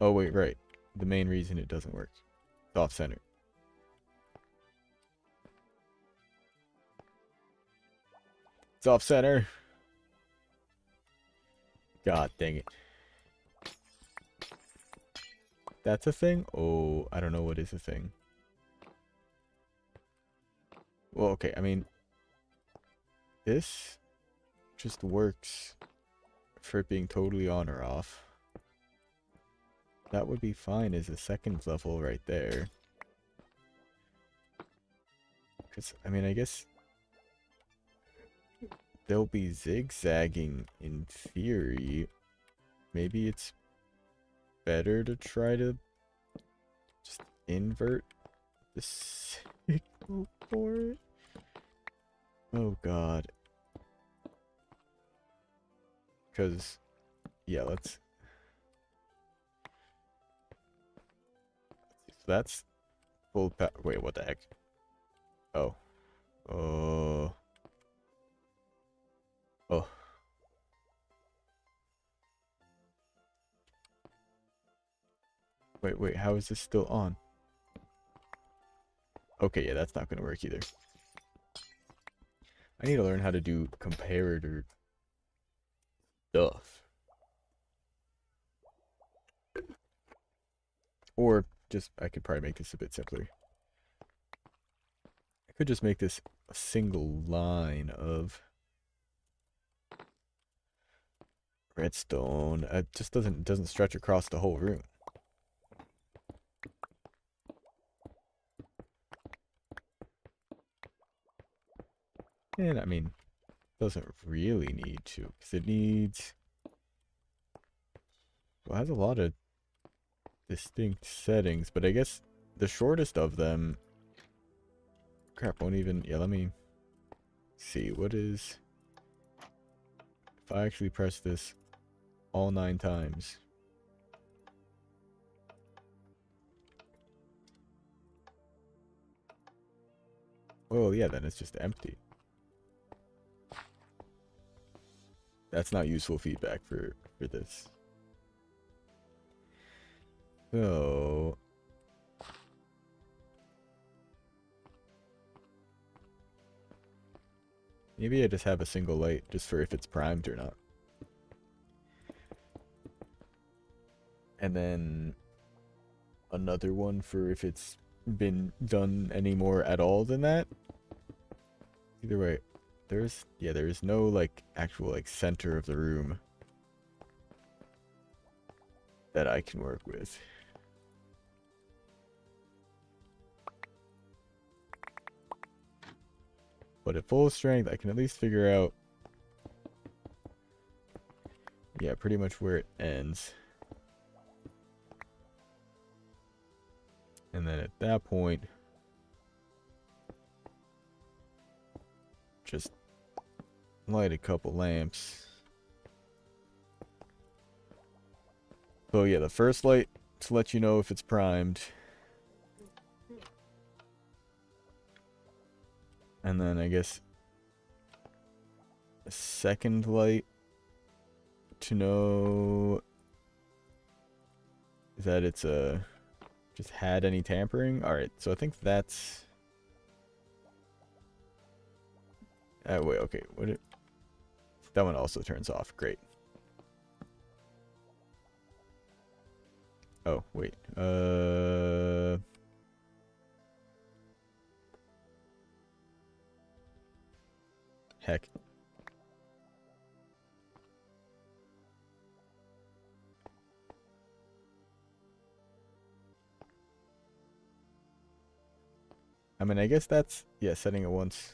Oh, wait, right. The main reason it doesn't work. It's off center. It's off center. God dang it. That's a thing? Oh, I don't know what is a thing. Well, okay, I mean, this just works for it being totally on or off. That would be fine as a second level right there. Because, I mean, I guess they'll be zigzagging in theory. Maybe it's better to try to just invert the signal for it. Oh, God. Because, yeah, let's... So that's full power. Wait, what the heck? Oh. Oh. Oh. Wait, how is this still on? Okay, yeah, that's not going to work either. I need to learn how to do comparator stuff. Or just, I could probably make this a bit simpler. I could just make this a single line of redstone. It just doesn't stretch across the whole room. And I mean, doesn't really need to, because it needs... Well, it has a lot of distinct settings, but I guess the shortest of them... Crap, won't even... Yeah, let me see. What is... If I actually press this all 9 times... Oh, yeah, then it's just empty. That's not useful feedback for this. So... Maybe I just have a single light just for if it's primed or not. And then another one for if it's been done any more at all than that. Either way, there's no like actual like center of the room that I can work with. But at full strength, I can at least figure out, yeah, pretty much where it ends. And then at that point, just light a couple lamps. So yeah, the first light to let you know if it's primed. And then I guess a second light to know that it's just had any tampering. Alright, so I think that's... wait, okay. That one also turns off. Great. Oh, wait. Heck. I mean, I guess that's, yeah, setting it once.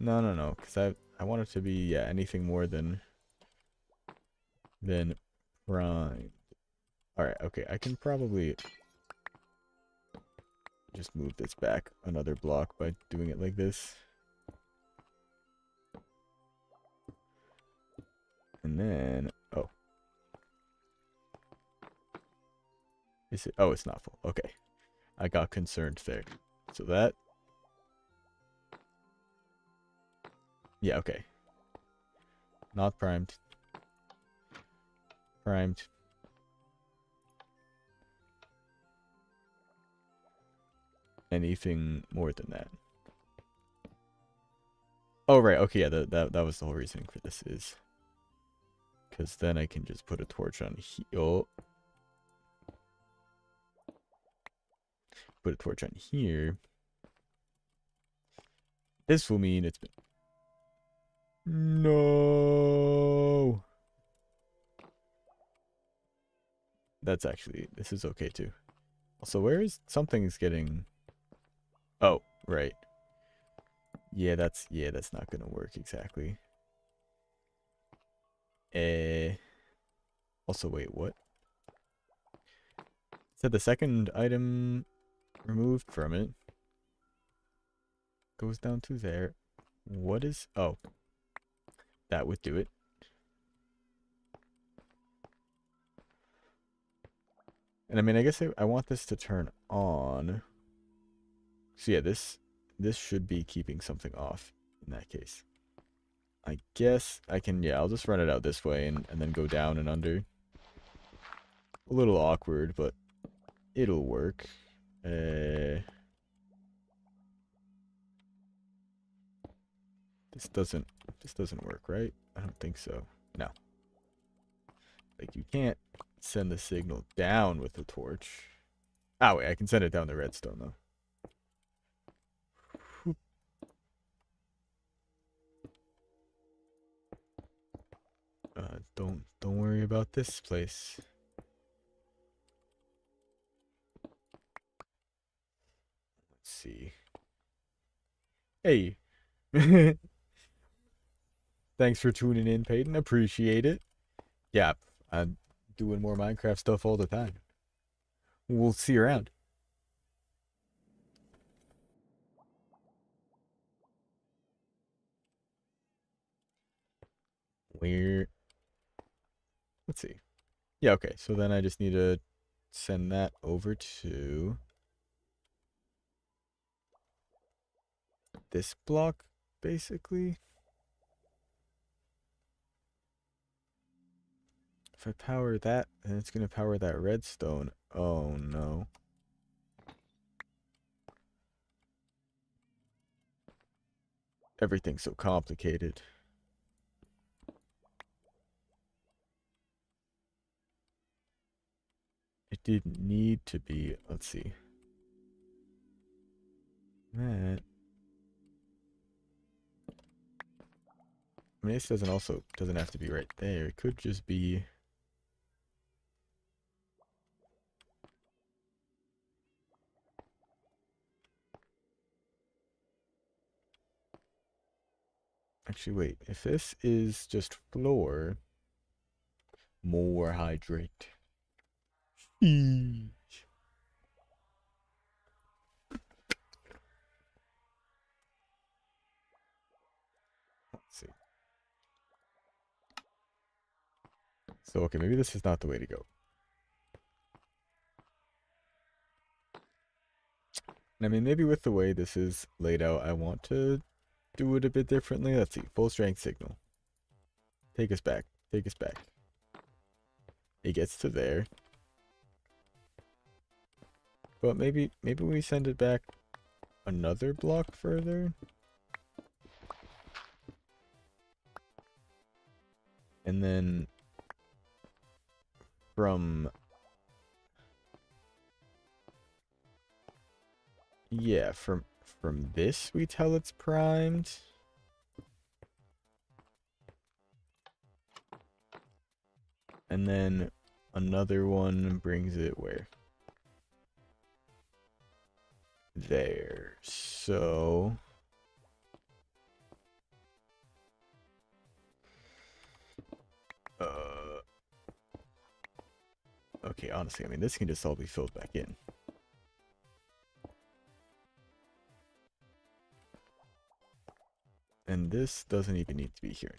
No, because I want it to be, yeah, anything more than prime. Alright, okay, I can probably just move this back another block by doing it like this. And then, oh. Is it? Oh, it's not full. Okay. I got concerned there. So that Yeah, okay. Not primed. Primed. Anything more than that. Oh, right. Okay, yeah, that was the whole reasoning for this is. Because then I can just put a torch on here. Oh. Put a torch on here. This will mean it's been... No. That's actually... This is okay, too. Also, where is... Something's getting... Oh, right. Yeah, that's not gonna work exactly. Also, wait, what? So the second item removed from it goes down to there. What is... Oh. That would do it. And I mean, I guess I want this to turn on. So yeah, this should be keeping something off in that case. I guess I can, yeah, I'll just run it out this way and then go down and under. A little awkward, but it'll work. This doesn't work, right? I don't think so. No. Like, you can't send the signal down with the torch. Oh, wait, I can send it down the redstone, though. Don't worry about this place. Let's see. Hey. Thanks for tuning in, Peyton. Appreciate it. Yeah, I'm doing more Minecraft stuff all the time. We'll see you around. Where? Let's see. Yeah, okay. So then I just need to send that over to this block, basically. If I power that, then it's going to power that redstone. Oh, no. Everything's so complicated. It didn't need to be. Let's see. That. I mean, this doesn't have to be right there. It could just be. Actually, wait. If this is just floor, more hydrate. Eesh. Let's see. So, okay, maybe this is not the way to go. I mean, maybe with the way this is laid out, I want to do it a bit differently. Let's see. Full strength signal. Take us back. Take us back. It gets to there. But maybe we send it back another block further. And then from... Yeah, from this we tell it's primed. And then another one brings it where? There. So... Okay, honestly, I mean, this can just all be filled back in. And this doesn't even need to be here.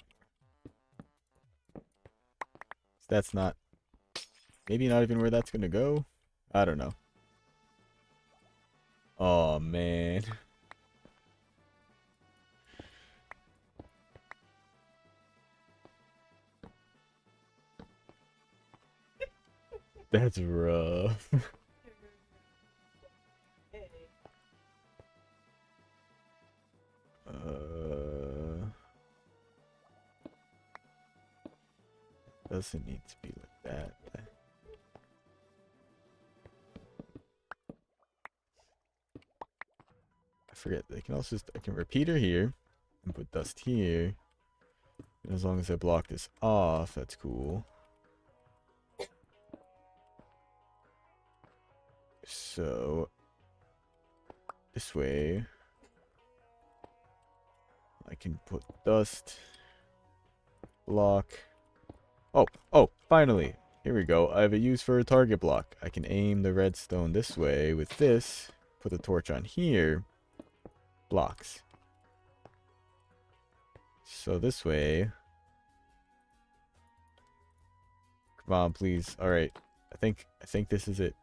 That's not... Maybe not even where that's gonna go? I don't know. Oh, man. That's rough. Hey. Doesn't need to be like that. I forget. They can also I can repeat her here and put dust here. And as long as I block this off, that's cool. So this way I can put dust, block. Oh, finally. Here we go. I have a use for a target block. I can aim the redstone this way with this, put the torch on here, blocks. So this way. Come on, please. All right. I think this is it.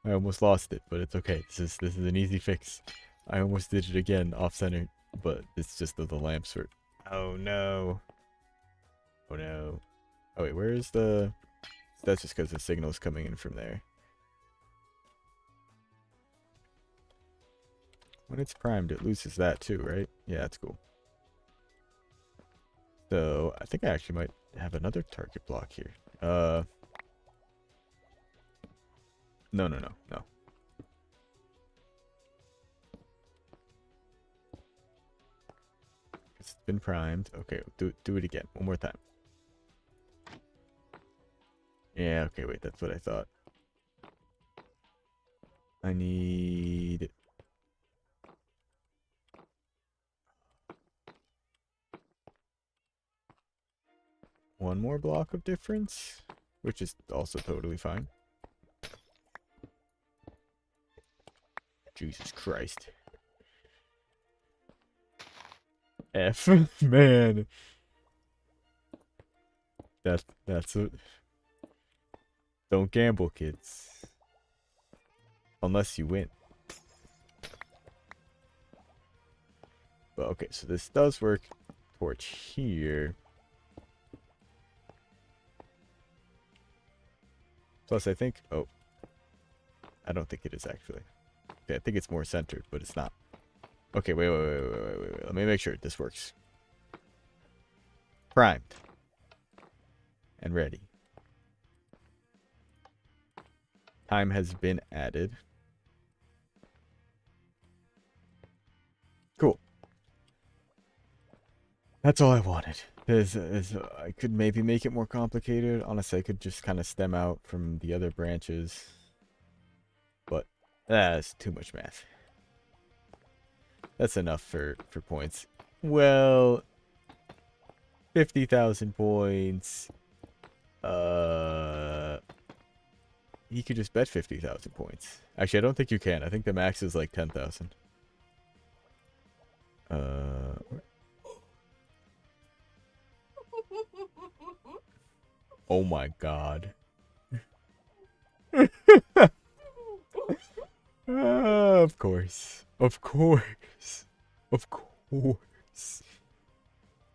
I almost lost it, but it's okay. This is an easy fix. I almost did it again off center, but it's just that the lamps were. Oh no. Oh no. Oh wait, where is the? That's just because the signal's coming in from there. When it's primed, it loses that too, right? Yeah, that's cool. So I think I actually might have another target block here. No. It's been primed. Okay, do it again. One more time. Yeah, okay, wait, that's what I thought. I need one more block of difference, which is also totally fine. Jesus Christ. F. Man. That's it. Don't gamble, kids. Unless you win. But okay, so this does work. Torch here. Plus, I think... Oh. I don't think it is, actually. Okay, I think it's more centered, but it's not. Okay, wait. Let me make sure this works. Primed. And ready. Time has been added. Cool. That's all I wanted. I could maybe make it more complicated. Honestly, I could just kind of stem out from the other branches. But that's too much math. That's enough for points. Well, 50,000 points. You could just bet 50,000 points. Actually, I don't think you can. I think the max is like 10,000. Oh my god. Of course. Of course. Of course.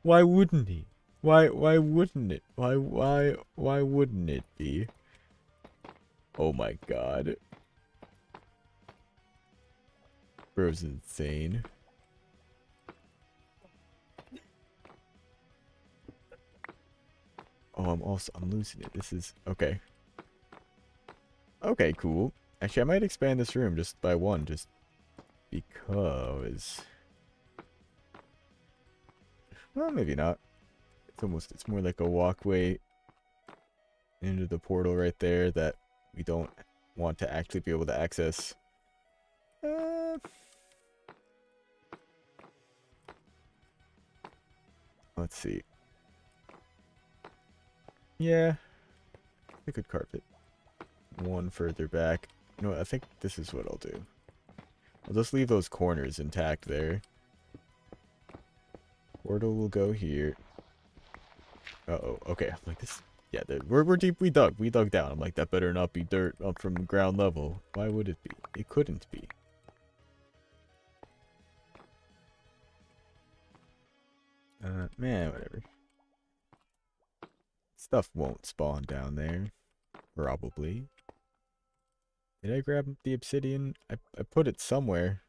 Why wouldn't he? Why wouldn't it? Why wouldn't it be? Oh my god. Bro's insane. Oh, I'm losing it. This is okay. Okay, cool. Actually, I might expand this room just by one, just because. Well, maybe not. It's more like a walkway into the portal right there that we don't want to actually be able to access. Let's see. Yeah, we could carve it one further back. You know what, I think this is what I'll do. I'll just leave those corners intact there. Portal will go here. Uh-oh, okay. I'm like, this... Yeah, we're deep. We dug down. I'm like, that better not be dirt up from ground level. Why would it be? It couldn't be. Man, whatever. Stuff won't spawn down there. Probably. Did I grab the obsidian? I put it somewhere.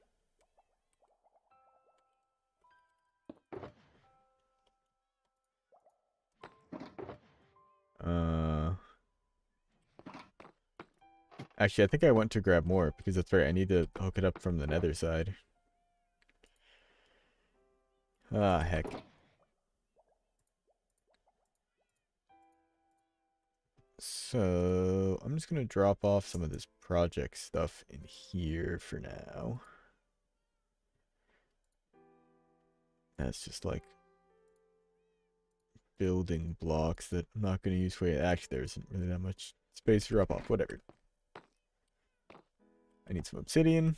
Actually, I think I went to grab more because that's right. I need to hook it up from the nether side. Ah, heck. So, I'm just going to drop off some of this project stuff in here for now. That's just like building blocks that I'm not going to use for it. Actually, there isn't really that much space to drop off. Whatever. I need some obsidian.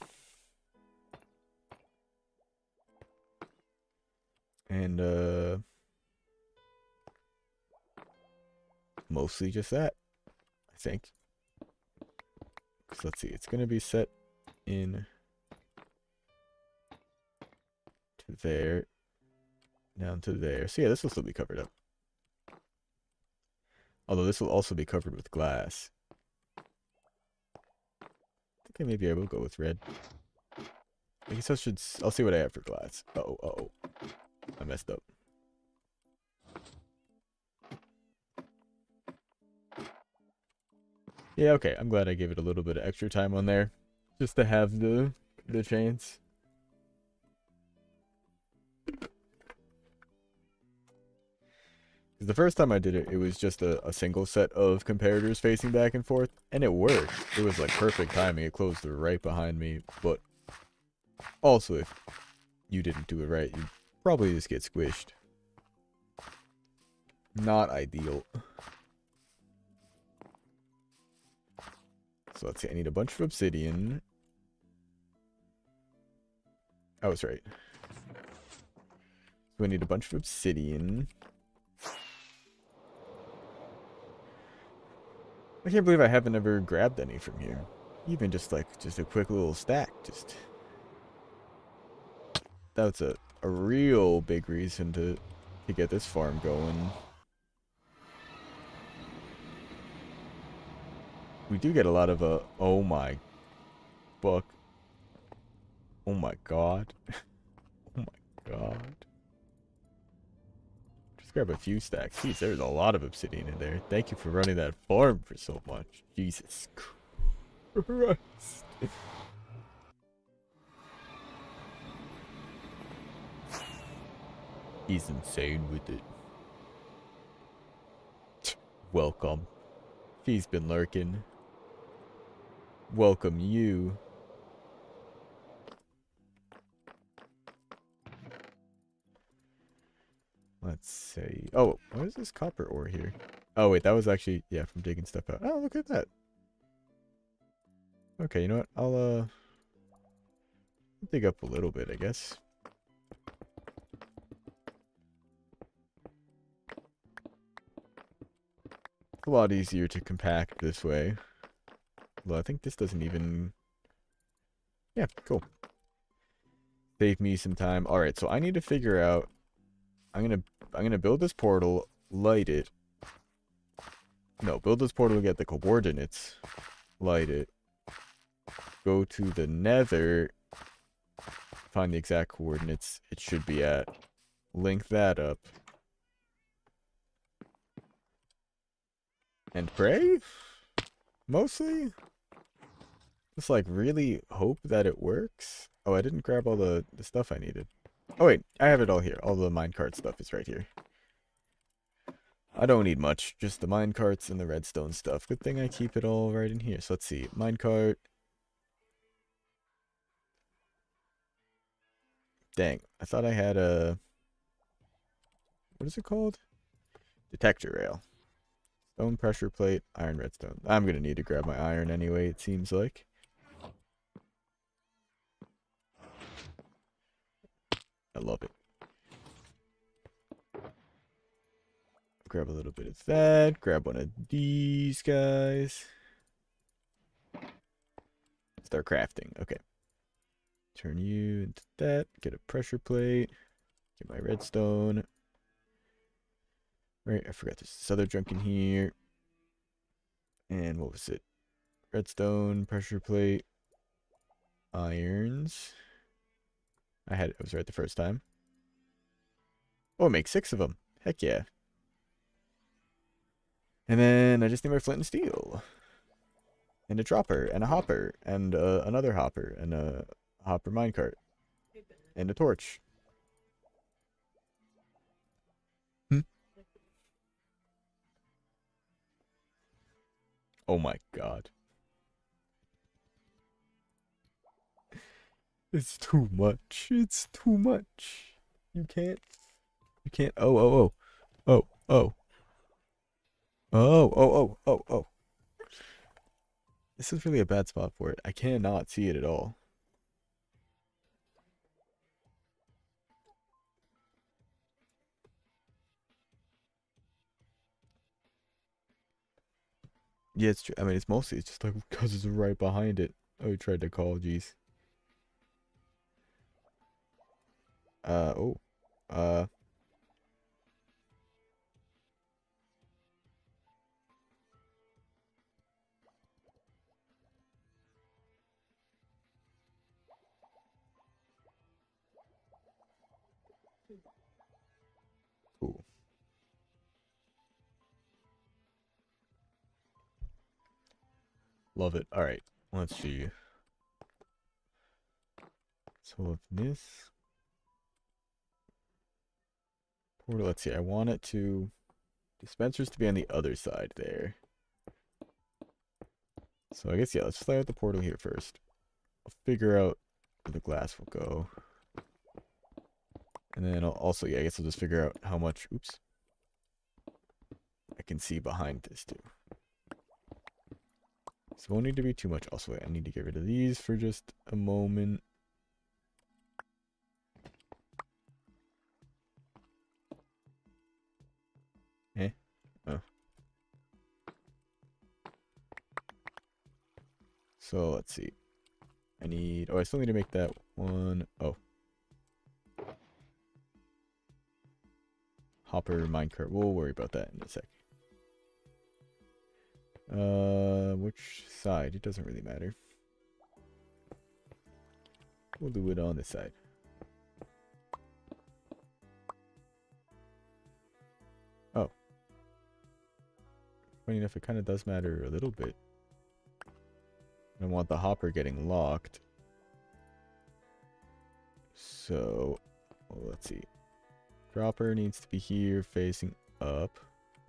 And, mostly just that, I think. Because let's see, it's going to be set in to there, down to there. So yeah, this will still be covered up. Although this will also be covered with glass. I think maybe I will go with red. I guess I'll see what I have for glass. Uh-oh, uh-oh. I messed up. Yeah, okay. I'm glad I gave it a little bit of extra time on there. Just to have the chance. Because the first time I did it, it was just a single set of comparators facing back and forth. And it worked. It was like perfect timing. It closed right behind me. But also, if you didn't do it right, you'd probably just get squished. Not ideal. So let's see, I need a bunch of obsidian. I was right. So I need a bunch of obsidian. I can't believe I haven't ever grabbed any from here. Even just like, just a quick little stack. Just, that's a real big reason to get this farm going. We do get a lot of, oh my fuck. Oh my god. Oh my god. Just grab a few stacks. Jeez, there's a lot of obsidian in there. Thank you for running that farm for so much. Jesus Christ. He's insane with it. Welcome. She's been lurking. Welcome you. Let's see. Oh, what is this copper ore here? Oh, wait, that was actually, yeah, from digging stuff out. Oh, look at that. Okay, you know what? I'll dig up a little bit, I guess. It's a lot easier to compact this way. Well, I think this doesn't even... Yeah, cool. Save me some time. Alright, so I need to figure out... I'm gonna build this portal, light it. No, build this portal to get the coordinates. Light it. Go to the nether. Find the exact coordinates it should be at. Link that up. And pray? Mostly? Just like really hope that it works. Oh, I didn't grab all the stuff I needed. Oh wait, I have it all here. All the minecart stuff is right here. I don't need much, just the minecarts and the redstone stuff. Good thing I keep it all right in here. So let's see, minecart. Dang, I thought I had a... What is it called? Detector rail. Stone pressure plate, iron redstone. I'm gonna need to grab my iron anyway, it seems like. I love it. Grab a little bit of that. Grab one of these guys. Start crafting. Okay. Turn you into that. Get a pressure plate. Get my redstone. Right, I forgot there's this other junk in here. And what was it? Redstone, pressure plate, irons. I was right the first time. Oh, it makes 6 of them. Heck yeah. And then I just need my flint and steel. And a dropper, and a hopper, and another hopper, and a hopper minecart, Hey, Ben. and a torch. Hmm? Oh my god. It's too much. It's too much. You can't. You can't. Oh, oh, oh. Oh, oh. Oh, oh, oh, oh, oh. This is really a bad spot for it. I cannot see it at all. Yeah, it's true. I mean, it's just like because it's right behind it. Oh, he tried to call. Jeez. Oh. Uh. Cool. Love it. All right. Let's see. So if this portal, let's see. I want it to dispensers to be on the other side there. So I guess yeah. Let's fly out the portal here first. I'll figure out where the glass will go. And then I'll also, yeah, I guess I'll just figure out how much, oops, I can see behind this too. So it won't need to be too much. Also, I need to get rid of these for just a moment. Eh? Oh. So let's see. I still need to make that one. Oh. Hopper minecart. We'll worry about that in a sec. Which side? It doesn't really matter. We'll do it on this side. Oh. Funny enough, it kind of does matter a little bit. I want the hopper getting locked. So, well, let's see. Dropper needs to be here facing up.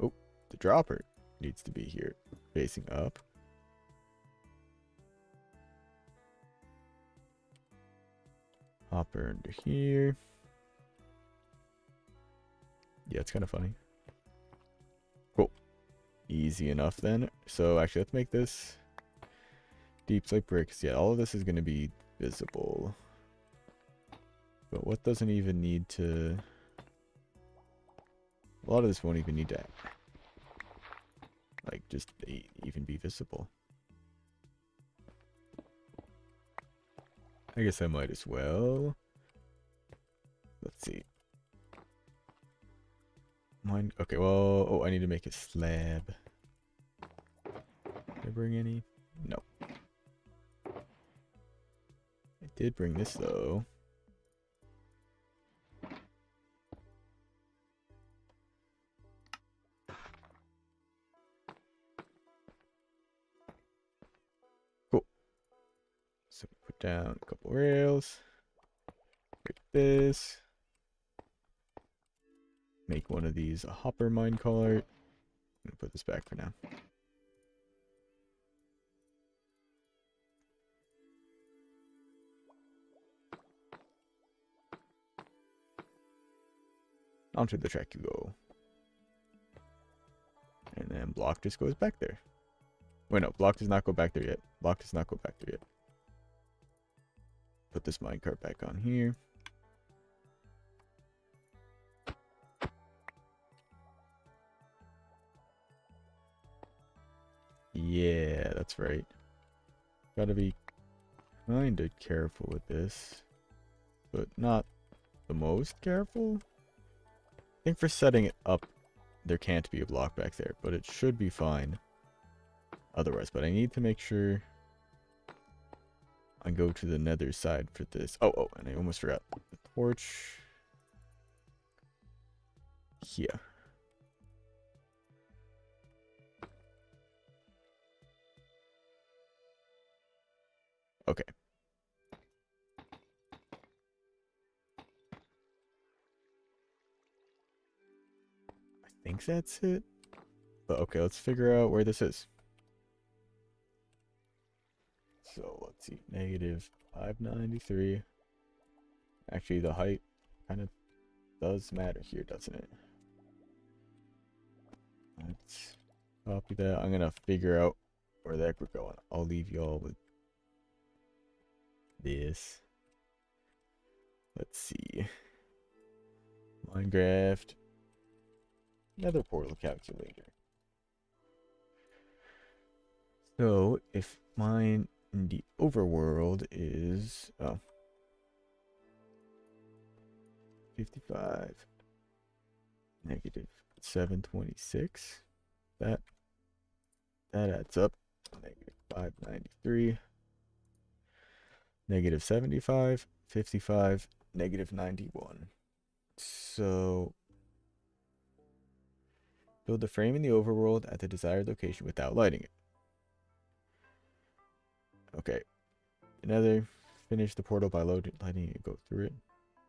Oh, the dropper needs to be here facing up. Hopper under here. Yeah, it's kind of funny. Cool. Easy enough then. So actually, let's make this deep slate bricks. Yeah, all of this is going to be visible. But what doesn't even need to... A lot of this won't even need to, like, just even be visible. I guess I might as well. Let's see. Mine. Okay, well, oh, I need to make a slab. Did I bring any? No. I did bring this, though. Cool. So put down a couple rails. Like this. Make one of these a hopper minecart. I'm gonna put this back for now. Onto the track you go. And then block just goes back there. Wait, no, block does not go back there yet. Block does not go back there yet. Put this minecart back on here. Yeah, that's right. Gotta be kinda careful with this. But not the most careful. I think for setting it up there can't be a block back there, but it should be fine otherwise. But I need to make sure I go to the nether side for this. Oh, and I almost forgot the torch here. Okay. I think that's it. But okay, let's figure out where this is. So let's see, negative 593. Actually, the height kind of does matter here, doesn't it? Let's copy that. I'm gonna figure out where the heck we're going. I'll leave y'all with this. Let's see. Minecraft. Nether portal calculator. So if mine in the overworld is 55 negative 726, that adds up. Negative 593 negative 75 55 negative 91. So build the frame in the overworld at the desired location without lighting it. Okay. Another. Finish the portal by lighting it, go through it.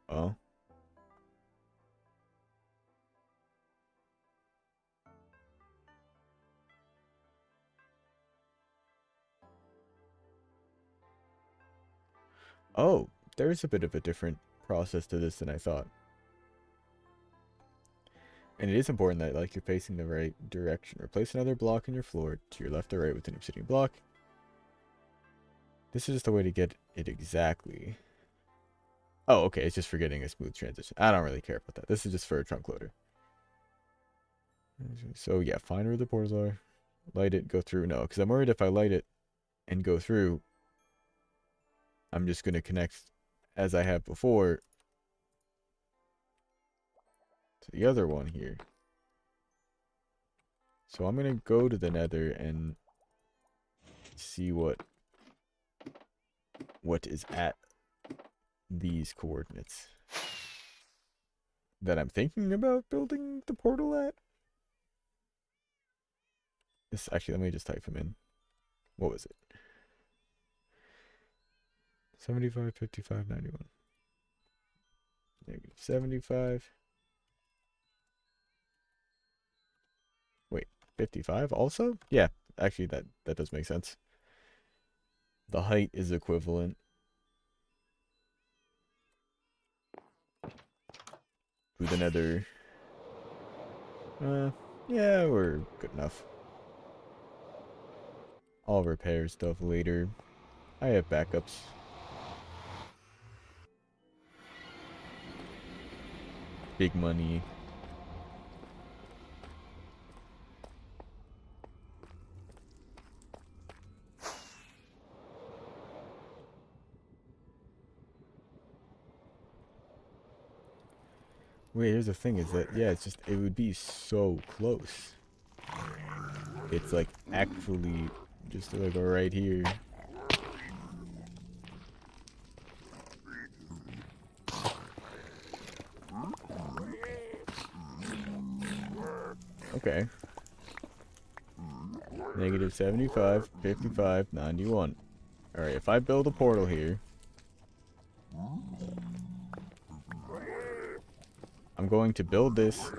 Oh. Oh, there's a bit of a different process to this than I thought. And it is important that like you're facing the right direction. Replace another block in your floor to your left or right with an obsidian block. This is just the way to get it exactly. Oh, okay, it's just for getting a smooth transition. I don't really care about that. This is just for a trunk loader. So yeah, find where the portals are. Light it, go through. No, because I'm worried if I light it and go through, I'm just going to connect as I have before to the other one here. So I'm going to go to the nether and see what is at these coordinates that I'm thinking about building the portal at. This actually, let me just type them in. What was it? 75, 55, 91. Negative 75. Wait, 55 also? Yeah, actually that does make sense. The height is equivalent. To the nether. Yeah, we're good enough. I'll repair stuff later. I have backups. Big money. Wait, here's the thing is that, yeah, it's just, it would be so close. It's like actually just like right here. Okay. Negative 75, 55, 91. Alright, if I build a portal here, I'm going to build this,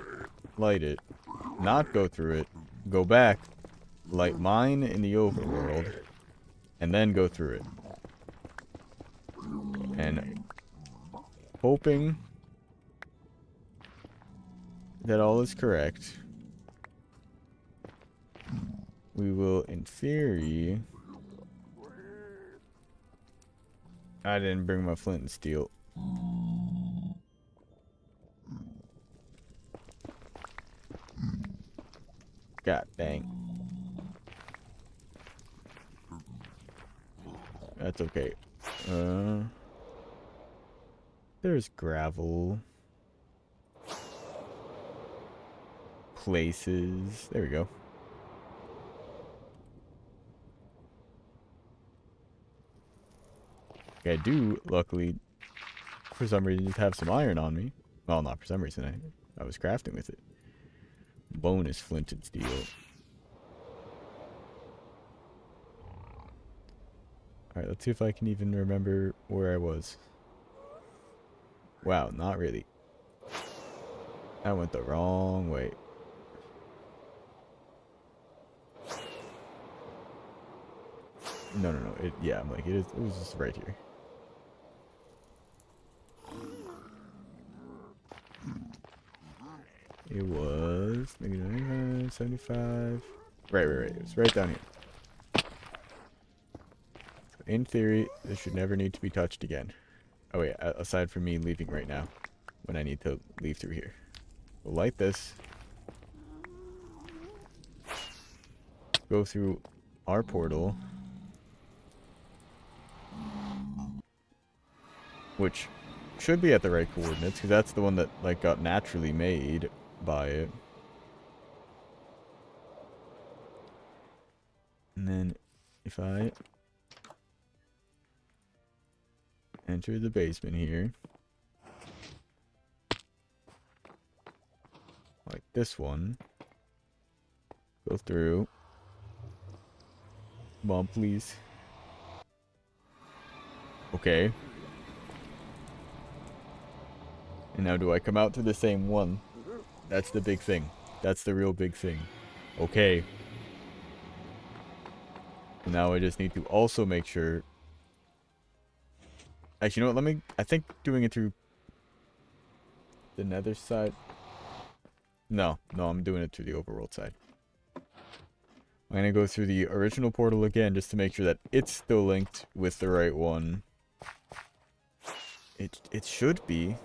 light it, not go through it, go back, light mine in the overworld, and then go through it. And hoping that all is correct, we will, in theory... I didn't bring my flint and steel. God dang. That's okay. There's gravel. places. There we go. Okay, I do, luckily, for some reason, just have some iron on me. Well, not for some reason. I was crafting with it. Bonus flint and steel. Alright, let's see if I can even remember where I was. Wow, not really. I went the wrong way. No. Yeah, I'm like, it was just right here. It was -95, 75. Right. It was right down here. So in theory, this should never need to be touched again. Oh wait, aside from me leaving right now, when I need to leave through here. We'll light this. Go through our portal. Which should be at the right coordinates, because that's the one that like got naturally made by it. And then if I enter the basement here, like this one, go through. Come on, please. Okay. And now do I come out to the same one? That's the big thing. That's the real big thing. Okay. Now I just need to also make sure. Actually, you know what? I think doing it through the nether side. No, I'm doing it through the overworld side. I'm going to go through the original portal again just to make sure that it's still linked with the right one. It should be.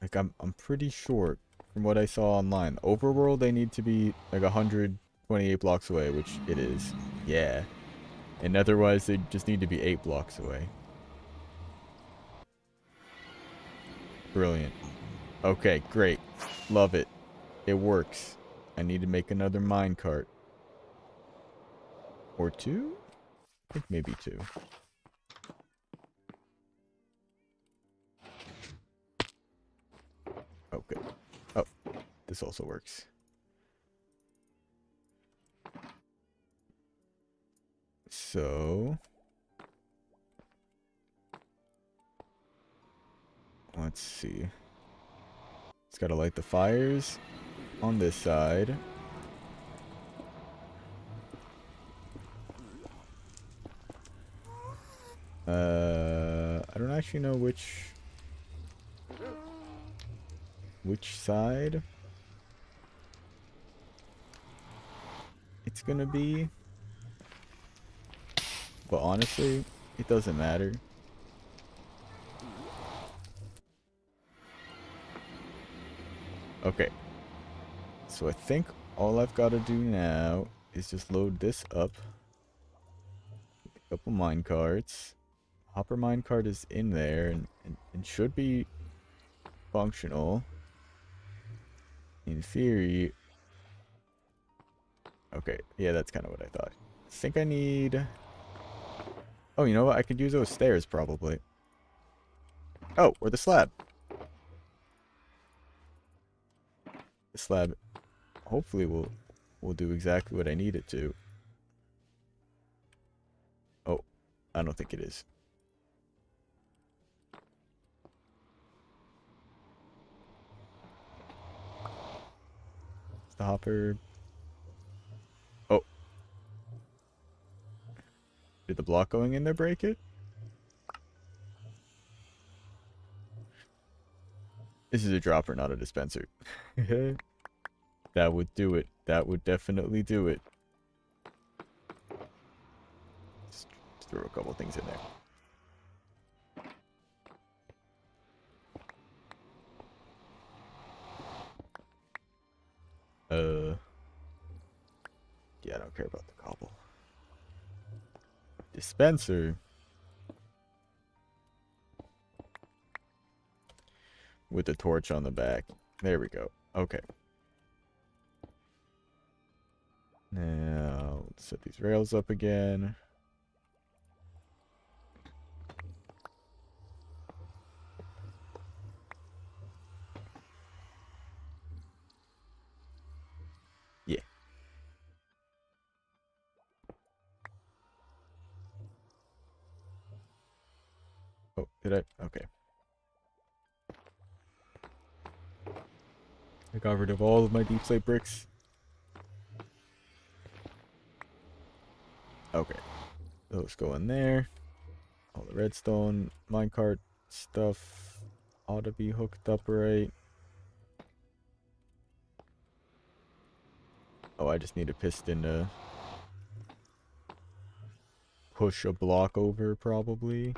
Like, I'm pretty sure from what I saw online. Overworld, they need to be like 128 blocks away, which it is. Yeah. And otherwise, they just need to be 8 blocks away. Brilliant. Okay, great. Love it. It works. I need to make another minecart. Or 2? I think maybe 2. Okay. Oh, this also works. So, let's see. It's got to light the fires on this side. I don't actually know which side it's gonna be, but honestly, it doesn't matter. Okay, so I think all I've got to do now is just load this up. A couple minecarts. Hopper minecart is in there and should be functional. In theory. Okay, yeah, that's kind of what I thought. I think I need... Oh, you know what? I could use those stairs, probably. Oh, or the slab. The slab hopefully will do exactly what I need it to. Oh, I don't think it is. The hopper. Oh. Did the block going in there break it? This is a dropper, not a dispenser. That would do it. That would definitely do it. Just throw a couple things in there. Yeah, I don't care about the cobble. Dispenser. with the torch on the back. There we go. Okay. Now, let's set these rails up again. Yeah. Oh, did I? Okay. I got rid of all of my deep slate bricks. Okay. Those go in there. All the redstone minecart stuff ought to be hooked up right. Oh, I just need a piston to push a block over, probably.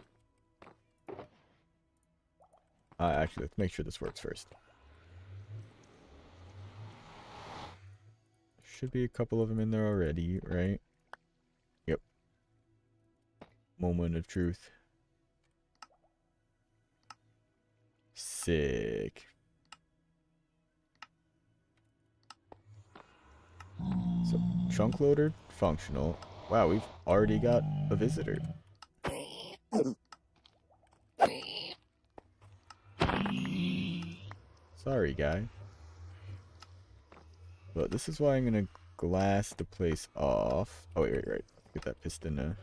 Actually, let's make sure this works first. Should be a couple of them in there already, right? Yep. Moment of truth. Sick. So, chunk loader, functional. Wow, we've already got a visitor. Sorry, guy. But this is why I'm gonna glass the place off. Oh, wait. Get that piston to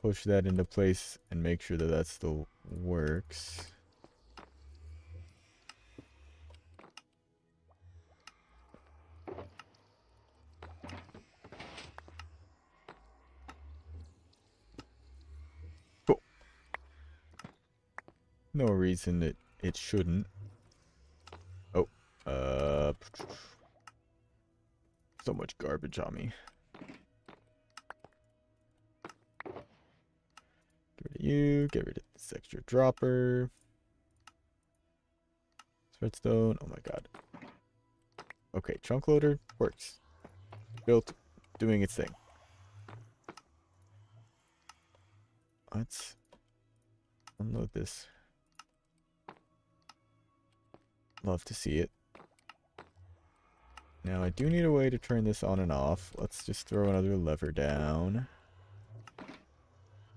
push that into place and make sure that that still works. Cool. No reason that it shouldn't. Oh, so much garbage on me. Get rid of you. Get rid of this extra dropper. Redstone. Oh my god. Okay, chunk loader works. Built, doing its thing. Let's unload this. Love to see it. Now I do need a way to turn this on and off. Let's just throw another lever down.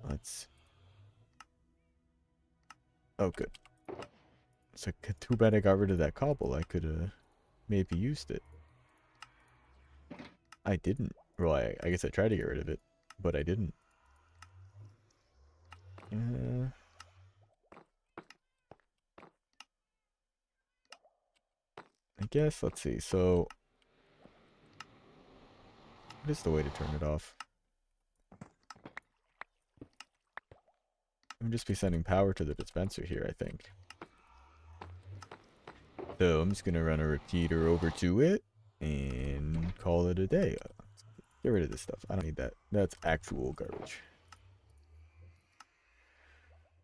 Let's... Oh, good. It's like, too bad I got rid of that cobble. I could have maybe used it. I didn't. Well, I guess I tried to get rid of it, but I didn't. I guess, let's see. So, what is the way to turn it off? I'm just be sending power to the dispenser here, I think. So I'm just gonna run a repeater over to it and call it a day. Get rid of this stuff. I don't need that. That's actual garbage.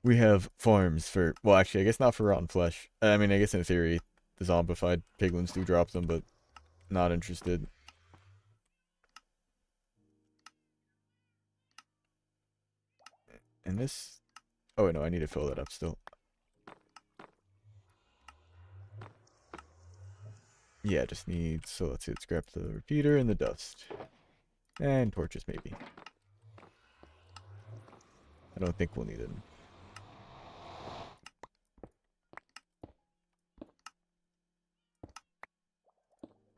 We have farms for, well, actually, I guess not for rotten flesh. I mean, I guess in theory, the zombified piglins do drop them, but not interested. And this, oh no, I need to fill that up still. Yeah, just need, so let's see, let's grab the repeater and the dust. And torches, maybe. I don't think we'll need them.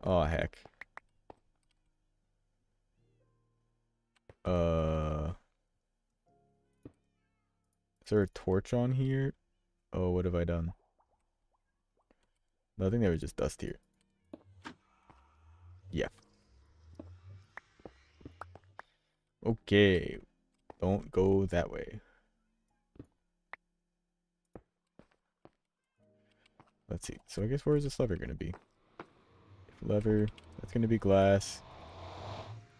Oh, heck. Is there a torch on here? Oh, what have I done? No, I think there was just dust here. Yeah. Okay. Don't go that way. Let's see. So I guess where is this lever going to be? Lever. That's going to be glass.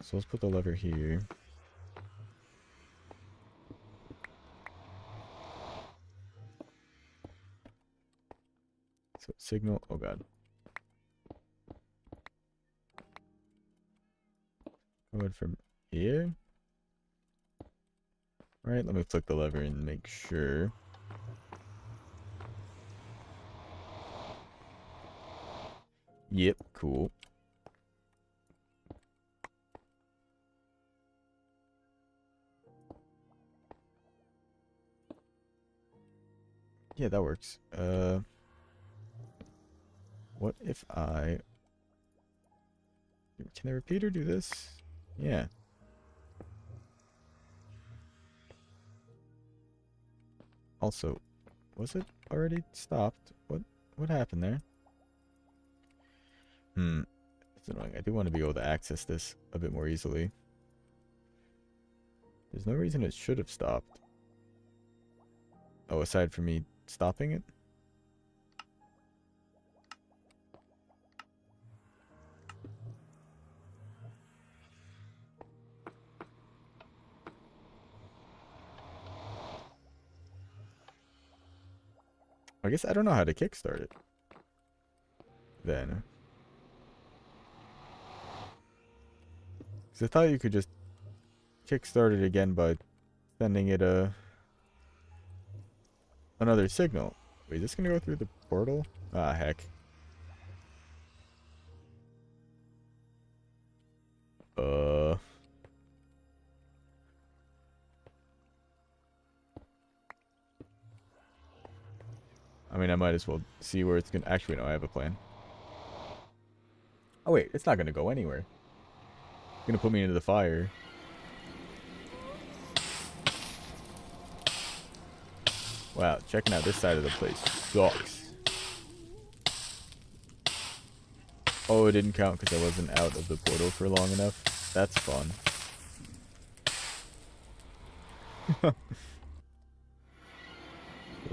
So let's put the lever here. So signal. Oh god. Going from here. All right. Let me flick the lever and make sure. Yep, cool. Yeah, that works. What if I... Can the repeater do this? Yeah. Also, was it already stopped? What happened there? It's annoying. I do want to be able to access this a bit more easily. There's no reason it should have stopped. Oh, aside from me stopping it? I guess I don't know how to kickstart it. Then. Because I thought you could just kickstart it again by sending it another signal. Wait, is this gonna go through the portal? Ah, heck. I mean, I might as well see where it's gonna... Actually, no, I have a plan. Oh, wait, it's not gonna go anywhere. It's gonna put me into the fire. Wow, checking out this side of the place sucks. Oh, it didn't count because I wasn't out of the portal for long enough. That's fun.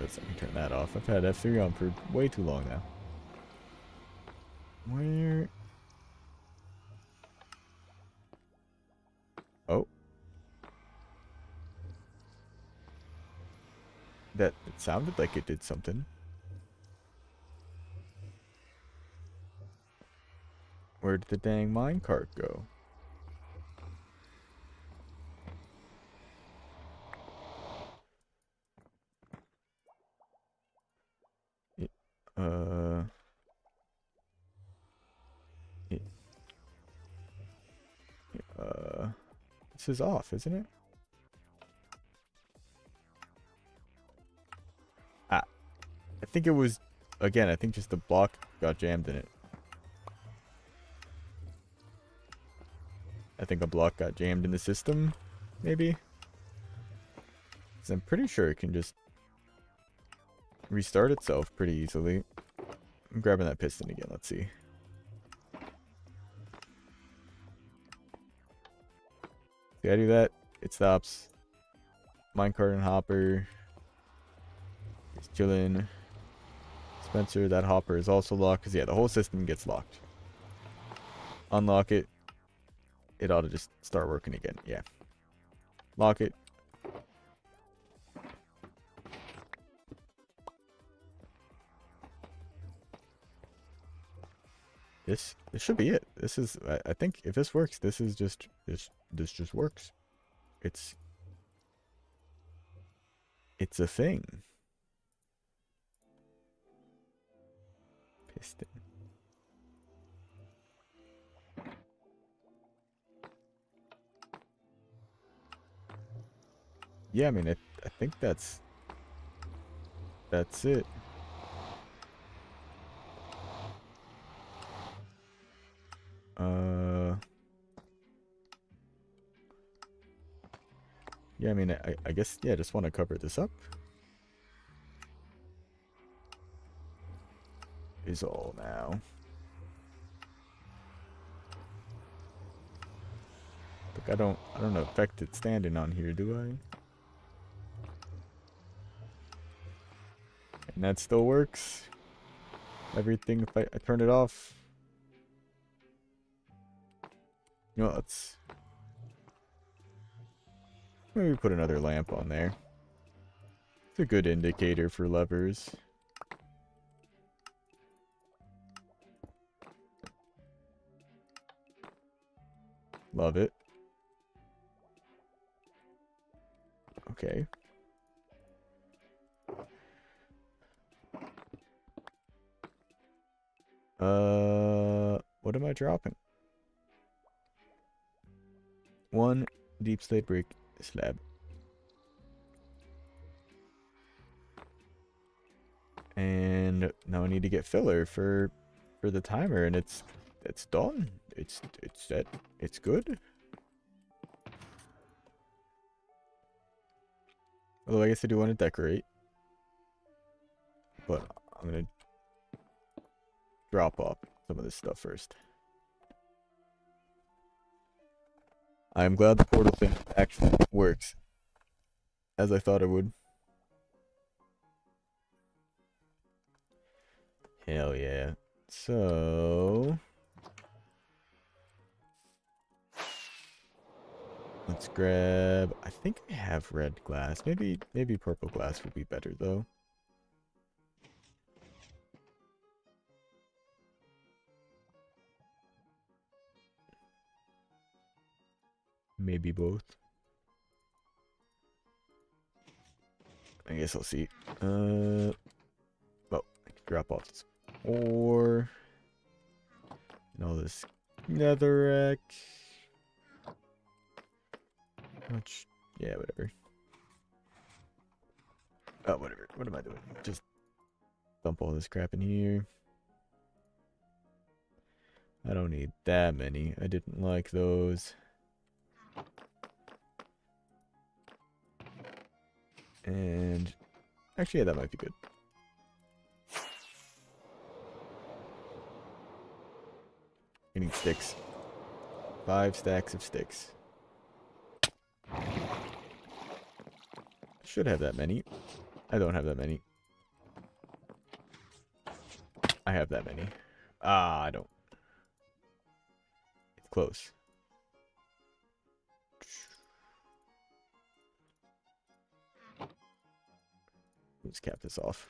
I can turn that off. I've had F3 on for way too long now. Where? Oh. It sounded like it did something. Where did the dang minecart go? It, uh... It, this is off, isn't it? Ah. I think it was... Again, I think just the block got jammed in it. I think a block got jammed in the system, maybe? 'Cause I'm pretty sure it can just restart itself pretty easily. I'm grabbing that piston again, let's see. See, I do that, it stops. Minecart and hopper. It's chilling. Spencer, that hopper is also locked, because yeah, the whole system gets locked. Unlock it. It ought to just start working again, yeah. Lock it. This should be it. This is, I think if this works, this is just, this just works. It's a thing. Piston. Yeah, I mean, I think that's it. Yeah, I mean, I guess, yeah, I just want to cover this up. Is all now. Look, I don't affect it standing on here, do I? And that still works. Everything, if I turn it off. You know, let's maybe put another lamp on there. It's a good indicator for levers. Love it. Okay. am I dropping? 1 deep slate brick slab. And now I need to get filler for the timer, and it's done. It's set. It's good. Although I guess I do want to decorate. But I'm gonna drop off some of this stuff first. I'm glad the portal thing actually works as I thought it would. Hell yeah. So let's grab, I think I have red glass. Maybe purple glass would be better though. Maybe both. I guess I'll see. Well, I can drop off this ore and all this netherrack. Much, yeah, whatever. Oh, whatever. What am I doing? Just dump all this crap in here. I don't need that many. I didn't like those. And actually, yeah, that might be good. I need sticks. 5 stacks of sticks. Should have that many. I don't have that many. I have that many. Ah, I don't. It's close. Let's cap this off.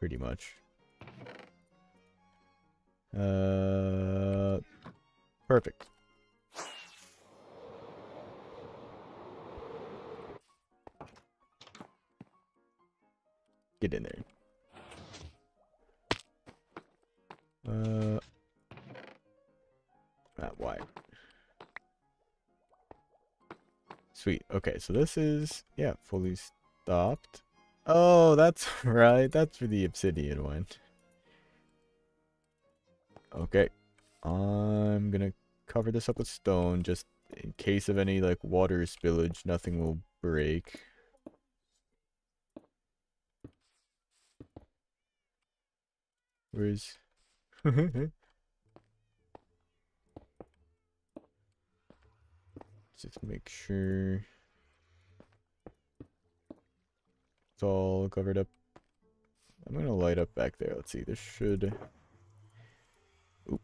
Pretty much. Perfect. Get in there. Why? Sweet. Okay, so this is, yeah, fully stopped. Oh, that's right. That's where the obsidian went. Okay. I'm gonna cover this up with stone just in case of any, like, water spillage. Nothing will break. Where's... Just make sure it's all covered up. I'm gonna light up back there. Let's see. This should... Oop.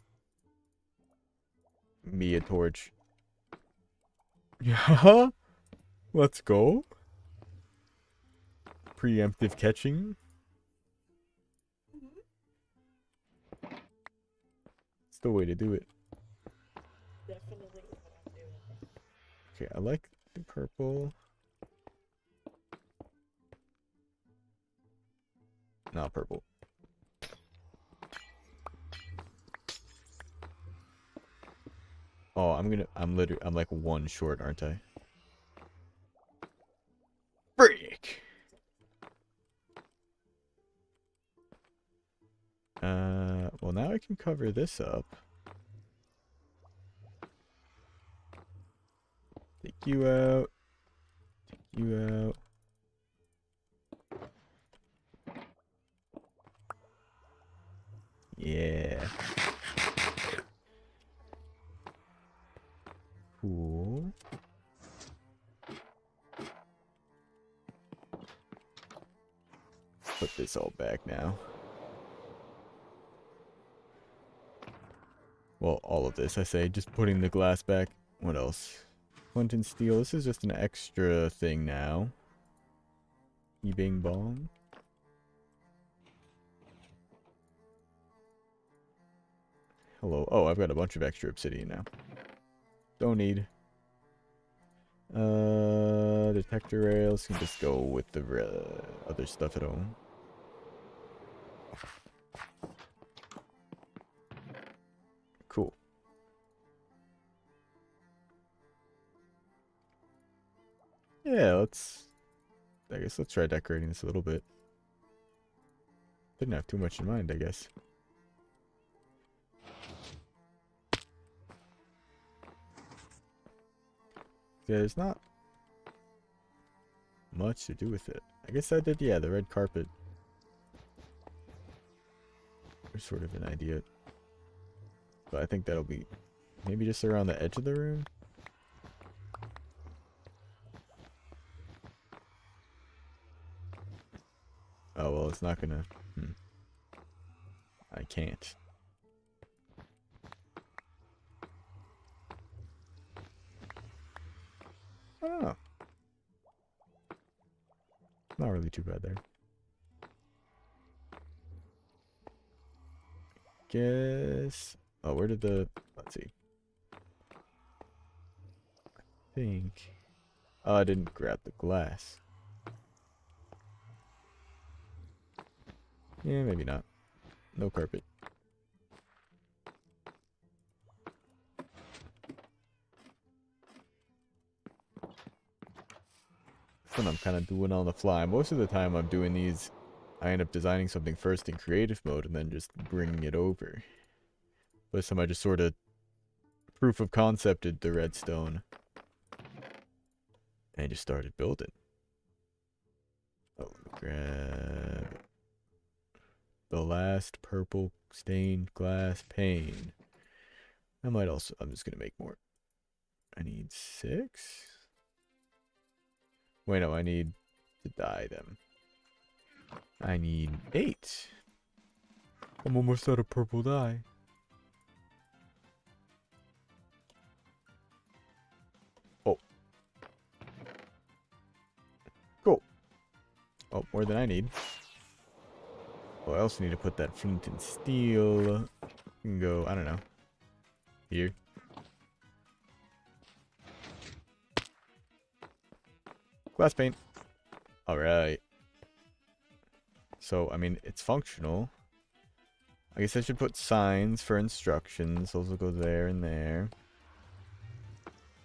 Me a torch. Yeah. Let's go. Preemptive catching. It's the way to do it. Definitely what I'm doing. Okay, I like the purple. Not purple. Oh, I'm like 1 short, aren't I? Break. Well, now I can cover this up. Take you out. Take you out. Yeah. Cool. Put this all back now. Well, all of this, I say. Just putting the glass back. What else? Flint and steel. This is just an extra thing now. Bing bong. Hello. Oh, I've got a bunch of extra obsidian now. Don't need. Detector rails can just go with the other stuff at home. Yeah, I guess let's try decorating this a little bit. Didn't have too much in mind, I guess. There's not much to do with it. I guess I did, yeah, the red carpet. There's sort of an idea. But I think that'll be maybe just around the edge of the room. Oh, well, it's not gonna... I can't. Oh. Not really too bad there. Guess... Oh, where did the... Let's see. I think... Oh, I didn't grab the glass. Yeah, maybe not. No carpet. When I'm kind of doing on the fly. Most of the time I'm doing these, I end up designing something first in creative mode and then just bringing it over. But this time I just sort of proof of concepted the redstone. And just started building. Oh, grab the last purple stained glass pane. I might also, I'm just going to make more. I need 6? Wait, no, I need to dye them. I need 8. I'm almost out of purple dye. Oh. Cool. Oh, more than I need. Oh, I also need to put that flint and steel. You can go, I don't know. Here. Glass paint. Alright. So, I mean, it's functional. I guess I should put signs for instructions. Those will go there and there.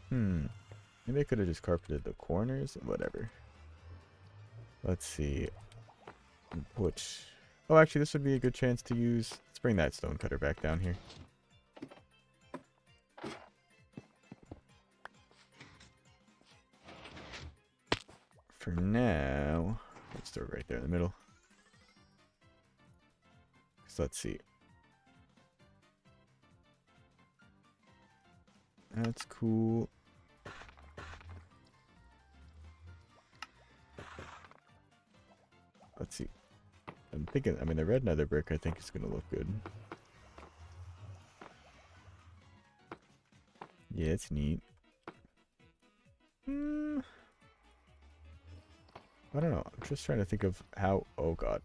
Maybe I could have just carpeted the corners. Whatever. Let's see. Put... Oh, actually, this would be a good chance to use... Let's bring that stone cutter back down here. For now... Let's throw it right there in the middle. So let's see. That's cool. Let's see. I'm thinking, I mean, the red nether brick I think is going to look good. Yeah, it's neat. I don't know. I'm just trying to think of how... Oh, God.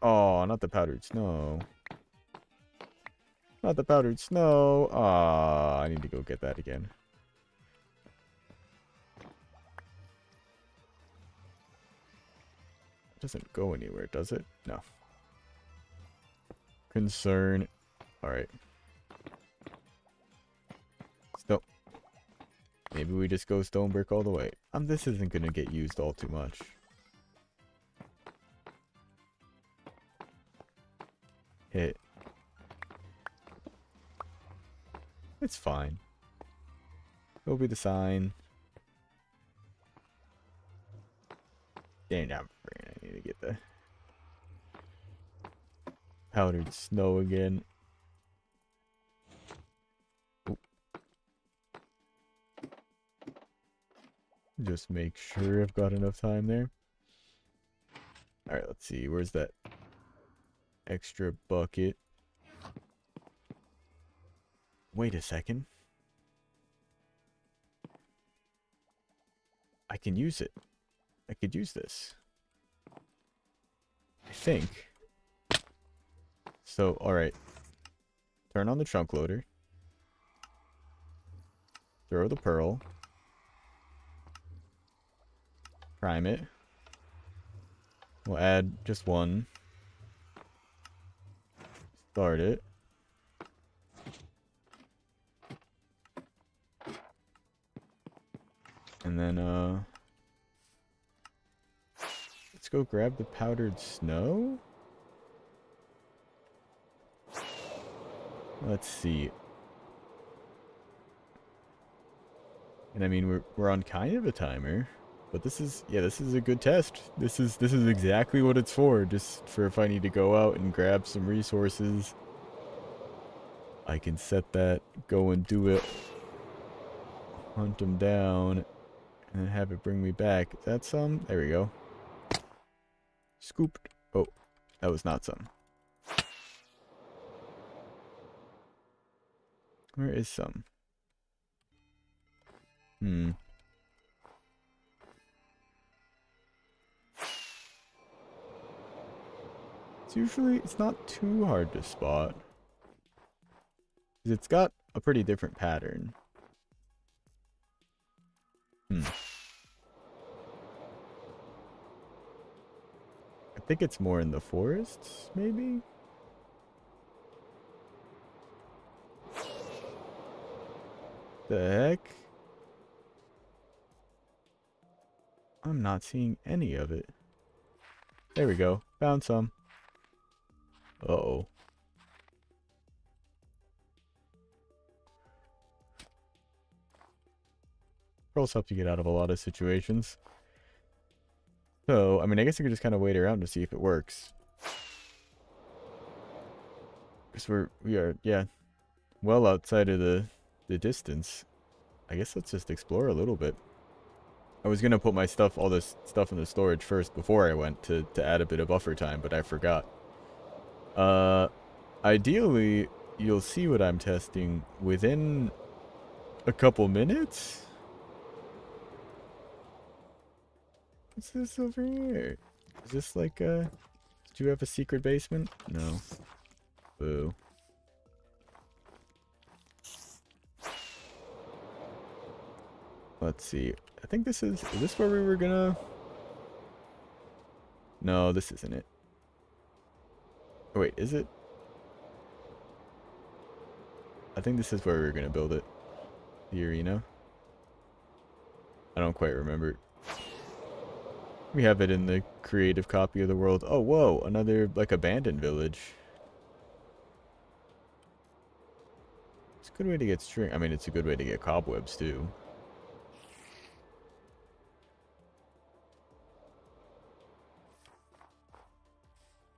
Oh, not the powdered snow. Not the powdered snow. Ah, I need to go get that again. It doesn't go anywhere, does it? No. Concern. Alright. Stone. Maybe we just go stone brick all the way. This isn't going to get used all too much. Hit. It's fine. It'll be the sign. Dang, I need to get the powdered snow again. Oop. Just make sure I've got enough time there. Alright, let's see. Where's that extra bucket? Wait a second. I can use it. I could use this. I think. So, alright. Turn on the trunk loader. Throw the pearl. Prime it. We'll add just one. Start it. And And then, let's go grab the powdered snow. Let's see. And I mean, we're on kind of a timer, but this is a good test. This is exactly what it's for. Just for if I need to go out and grab some resources, I can set that, go and do it, hunt them down, and then have it bring me back. Is that some? There we go. Scooped. Oh, that was not some. Where is some? It's not too hard to spot. 'Cause it's got a pretty different pattern. I think it's more in the forests, maybe? The heck? I'm not seeing any of it. There we go. Found some. Uh-oh. Pearls help you get out of a lot of situations. So, I mean, I guess you could just kind of wait around to see if it works. Because we are, yeah, well outside of the distance. I guess let's just explore a little bit. I was gonna put my stuff, all this stuff in the storage first before I went to add a bit of buffer time, but I forgot. Ideally, you'll see what I'm testing within a couple minutes. What's this over here? Is this like a... Do you have a secret basement? No. Boo. Let's see. I think this is this where we were gonna... No, this isn't it. Oh, wait, is it? I think this is where we were gonna build it. The arena. I don't quite remember. We have it in the creative copy of the world. Oh, whoa, another, like, abandoned village. It's a good way to get string. I mean, it's a good way to get cobwebs, too.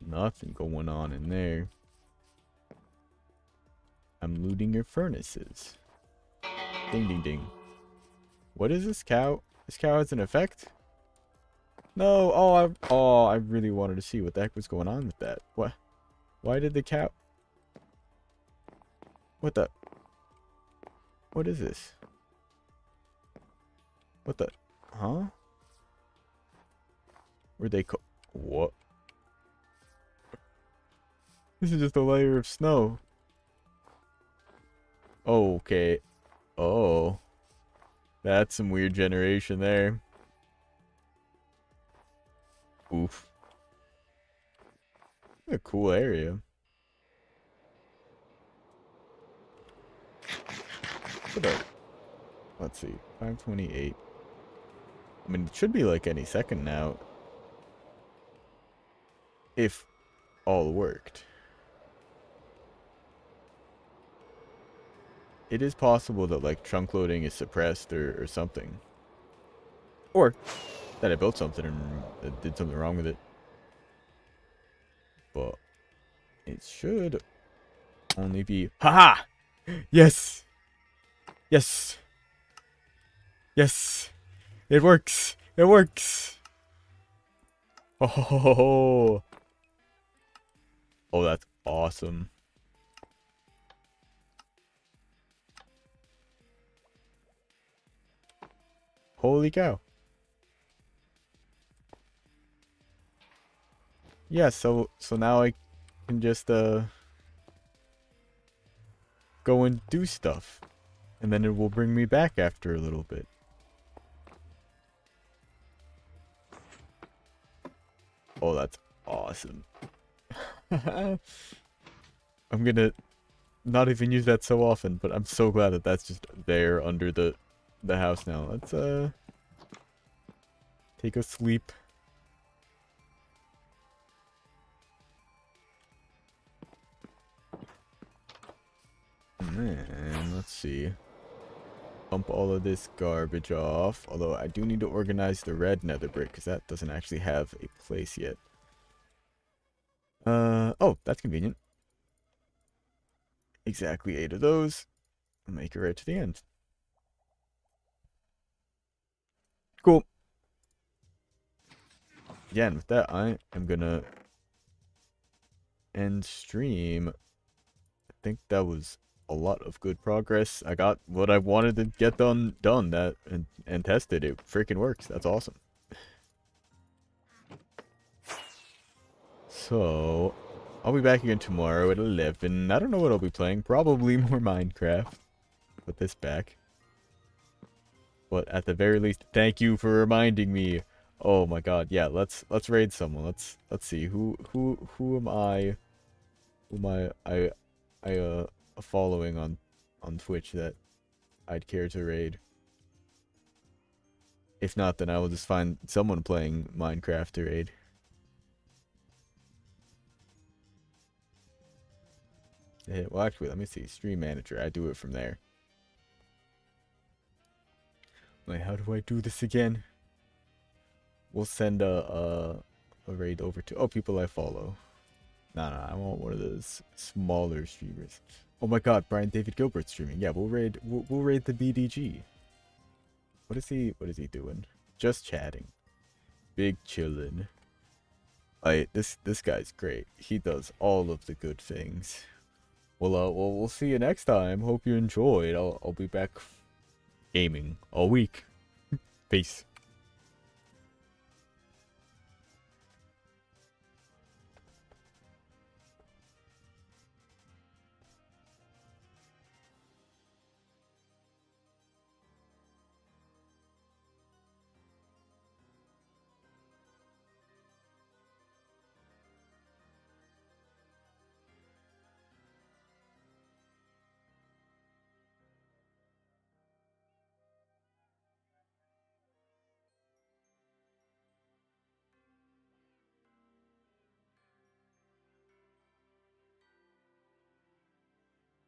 Nothing going on in there. I'm looting your furnaces. Ding, ding, ding. What is this cow? This cow has an effect? No. Oh, I really wanted to see what the heck was going on with that. What? Why did the cow... What the... What is this? What the... Huh? Where'd they co... What? This is just a layer of snow. Okay. Oh. That's some weird generation there. Oof. A cool area. What up? Let's see. 528. I mean, it should be like any second now. If all worked. It is possible that, like, chunk loading is suppressed or something. Or that I built something and did something wrong with it. But it should only be... Haha! Yes! Yes! Yes! It works! It works! Oh! Oh, that's awesome. Holy cow. Yeah, so now I can just go and do stuff. And then it will bring me back after a little bit. Oh, that's awesome. I'm gonna not even use that so often, but I'm so glad that that's just there under the house now. Let's Take a sleep. And let's see. Dump all of this garbage off. Although I do need to organize the red nether brick because that doesn't actually have a place yet. Oh, that's convenient. Exactly 8 of those. I'll make it right to the end. Cool. Yeah, and with that, I am gonna end stream. I think that was a lot of good progress. I got what I wanted to get done that and tested. It freaking works. That's awesome. So, I'll be back again tomorrow at 11. I don't know what I'll be playing. Probably more Minecraft. Put this back. But at the very least, thank you for reminding me. Oh my god, yeah, let's raid someone. Let's see. Who am I? Who am I following on Twitch that I'd care to raid? If not, then I will just find someone playing Minecraft to raid. Yeah, well, actually, let me see. Stream manager. I do it from there. Wait, how do I do this again? We'll send a raid over to people I follow. Nah, I want one of those smaller streamers. Oh my god, Brian David Gilbert streaming. Yeah, we'll raid the BDG. What is he doing? Just chatting. Big chillin'. This guy's great. He does all of the good things. Well, we'll see you next time. Hope you enjoyed. I'll be back gaming all week. Peace.